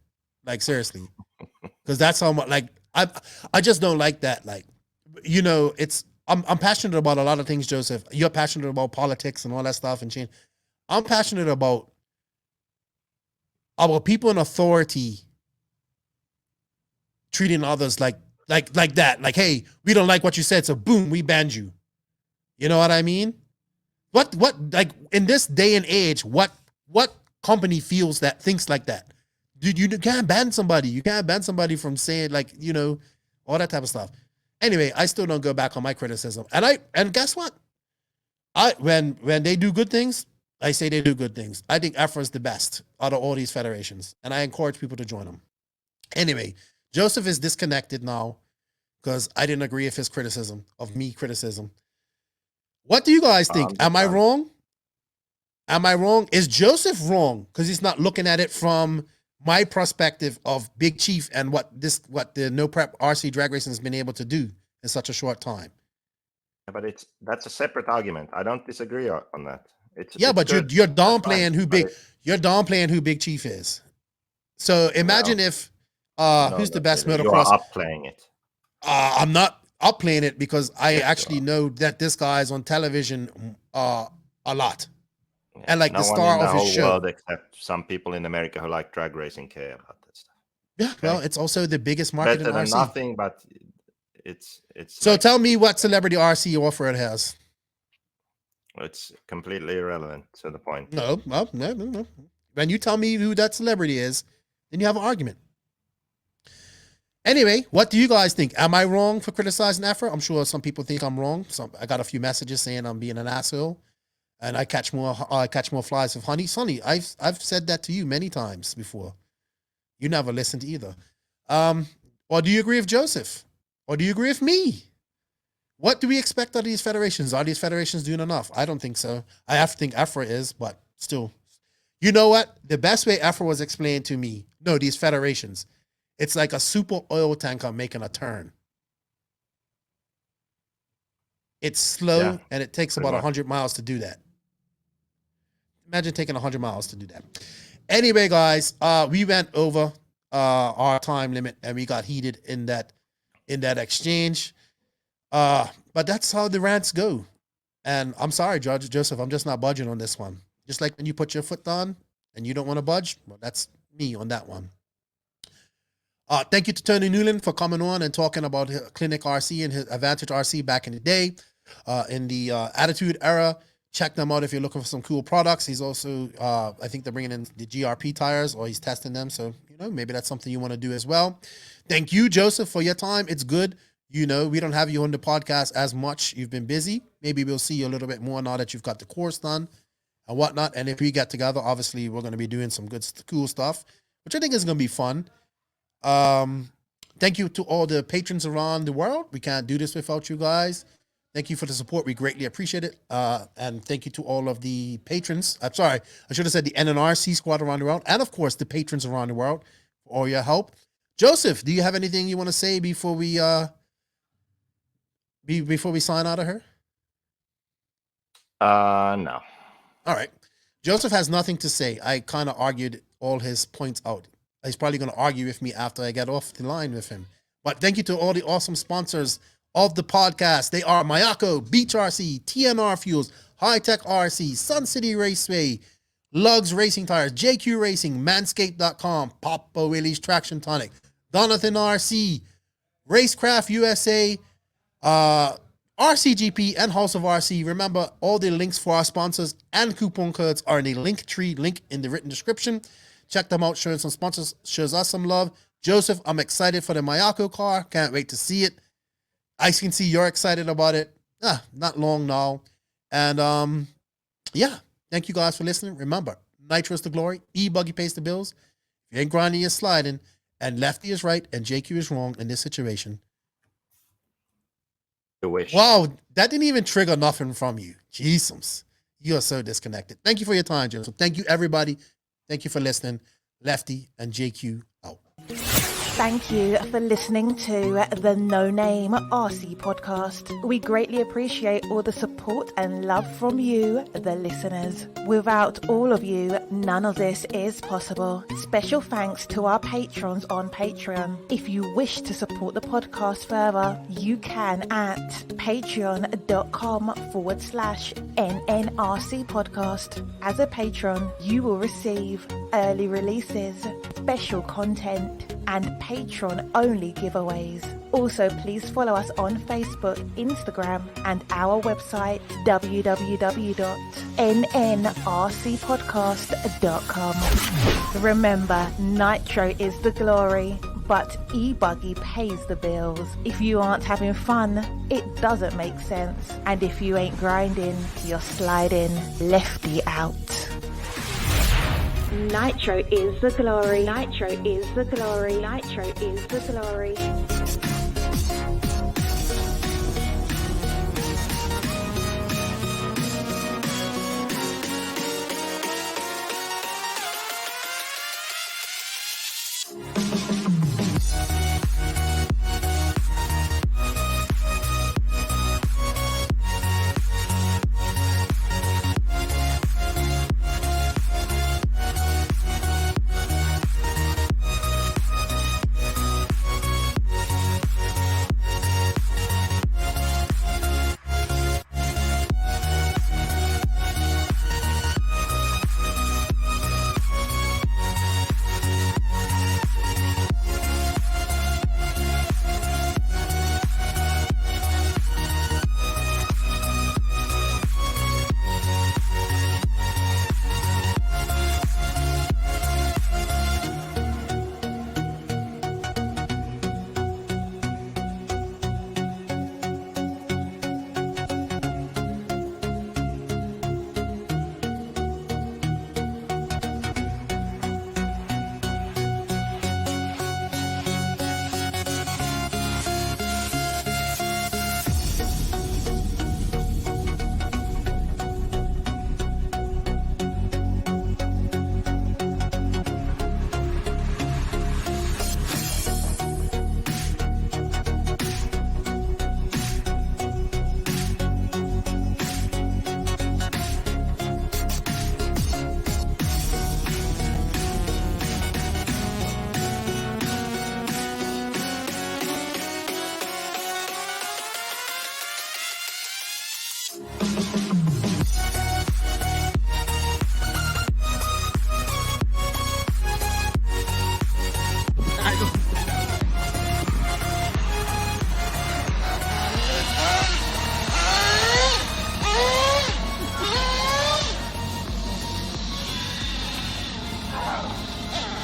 Like seriously. Because that's how much I just don't like that. Like, you know, I'm passionate about a lot of things, Joseph. You're passionate about politics and all that stuff and change. I'm passionate about people in authority treating others like that. Like, hey, we don't like what you said, so boom, we banned you. You know what I mean? What like in this day and age, what company thinks like that? Dude, you can't ban somebody. You can't ban somebody from saying, like, you know, all that type of stuff. Anyway, I still don't go back on my criticism. And guess what? When they do good things, I say they do good things. I think AFRA is the best out of all these federations, and I encourage people to join them. Anyway, Joseph is disconnected now because I didn't agree with his criticism. What do you guys think? Am I wrong? Am I wrong? Is Joseph wrong because he's not looking at it from my perspective of Big Chief and what the No Prep RC drag racing has been able to do in such a short time? But that's a separate argument. I don't disagree on that. But you're downplaying who Big Chief is. So imagine if who's the best motocross? You're upplaying it. I'm not upplaying it because I actually know that this guy is on television a lot. Yeah, and like the star of his show. World except some people in America who like drag racing care about that stuff. Yeah, okay. Well, it's also the biggest market in RC. Nothing, but it's. So like, tell me what celebrity RC offer it has. It's completely irrelevant to the point. No. When you tell me who that celebrity is, then you have an argument. Anyway, what do you guys think? Am I wrong for criticizing AFRA? I'm sure some people think I'm wrong. I got a few messages saying I'm being an asshole, and I catch more flies with honey. Sonny, I've said that to you many times before. You never listened either. Or do you agree with Joseph? Or do you agree with me? What do we expect out of these federations? Are these federations doing enough? I don't think so. I have to think AFRA is, but still. You know what? The best way AFRA was explained to me, no, these federations, it's like a super oil tanker making a turn. It's slow, and it takes about 100 miles to do that. Imagine taking 100 miles to do that. Anyway, guys, we went over our time limit, and we got heated in that exchange. But that's how the rants go. And I'm sorry, Judge Joseph, I'm just not budging on this one. Just like when you put your foot down and you don't want to budge, well, that's me on that one. Thank you to Tony Newland for coming on and talking about Klinik Rc and his Advantage RC back in the day, in the Attitude era. Check them out if you're looking for some cool products. He's also, I think they're bringing in the GRP tires, or he's testing them. So, maybe that's something you want to do as well. Thank you, Joseph, for your time. It's good. We don't have you on the podcast as much. You've been busy. Maybe we'll see you a little bit more now that you've got the course done and whatnot. And if we get together, obviously, we're going to be doing some good, cool stuff, which I think is going to be fun. Thank you to all the patrons around the world. We can't do this without you guys. Thank you for the support. We greatly appreciate it. And thank you to all of the patrons. I'm sorry, I should have said the NNRC squad around the world. And of course, the patrons around the world for all your help. Joseph, do you have anything you want to say before we sign out of here? No. All right. Joseph has nothing to say. I kind of argued all his points out. He's probably going to argue with me after I get off the line with him. But thank you to all the awesome sponsors of the podcast. They are Mayako, BenchRacing, TNR Fuels, Hitec RC, Sun City Raceway, Lugs Racing Tires, JQ Racing, Manscaped.com, Papa Willie's Traction Tonic, Donathan RC, Racecraft USA, RCGP, and House of RC. Remember, all the links for our sponsors and coupon codes are in the Linktree link in the written description. Check them out. Showing some sponsors shows us some love. Joseph, I'm excited for the Mayako car. Can't wait to see it. I can see you're excited about it. Not long now. And thank you guys for listening. Remember, Nitro's the glory. E-Buggy pays the bills. If you ain't grinding, you're sliding. And Lefty is right and JQ is wrong in this situation. Wow, that didn't even trigger nothing from you. Jesus, you are so disconnected. Thank you for your time, Joseph. Thank you, everybody. Thank you for listening. Lefty and JQ out. Thank you for listening to the No Name RC podcast. We greatly appreciate all the support and love from you, the listeners. Without all of you, none of this is possible. Special thanks to our patrons on Patreon. If you wish to support the podcast further, you can at patreon.com/NNRC podcast. As a patron, you will receive early releases, special content, and Patreon-only giveaways. Also, please follow us on Facebook, Instagram, and our website, www.nnrcpodcast.com. Remember, Nitro is the glory, but e-buggy pays the bills. If you aren't having fun, it doesn't make sense. And if you ain't grinding, you're sliding. Lefty out. Nitro is the glory. Nitro is the glory. Nitro is the glory.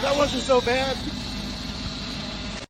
That wasn't so bad.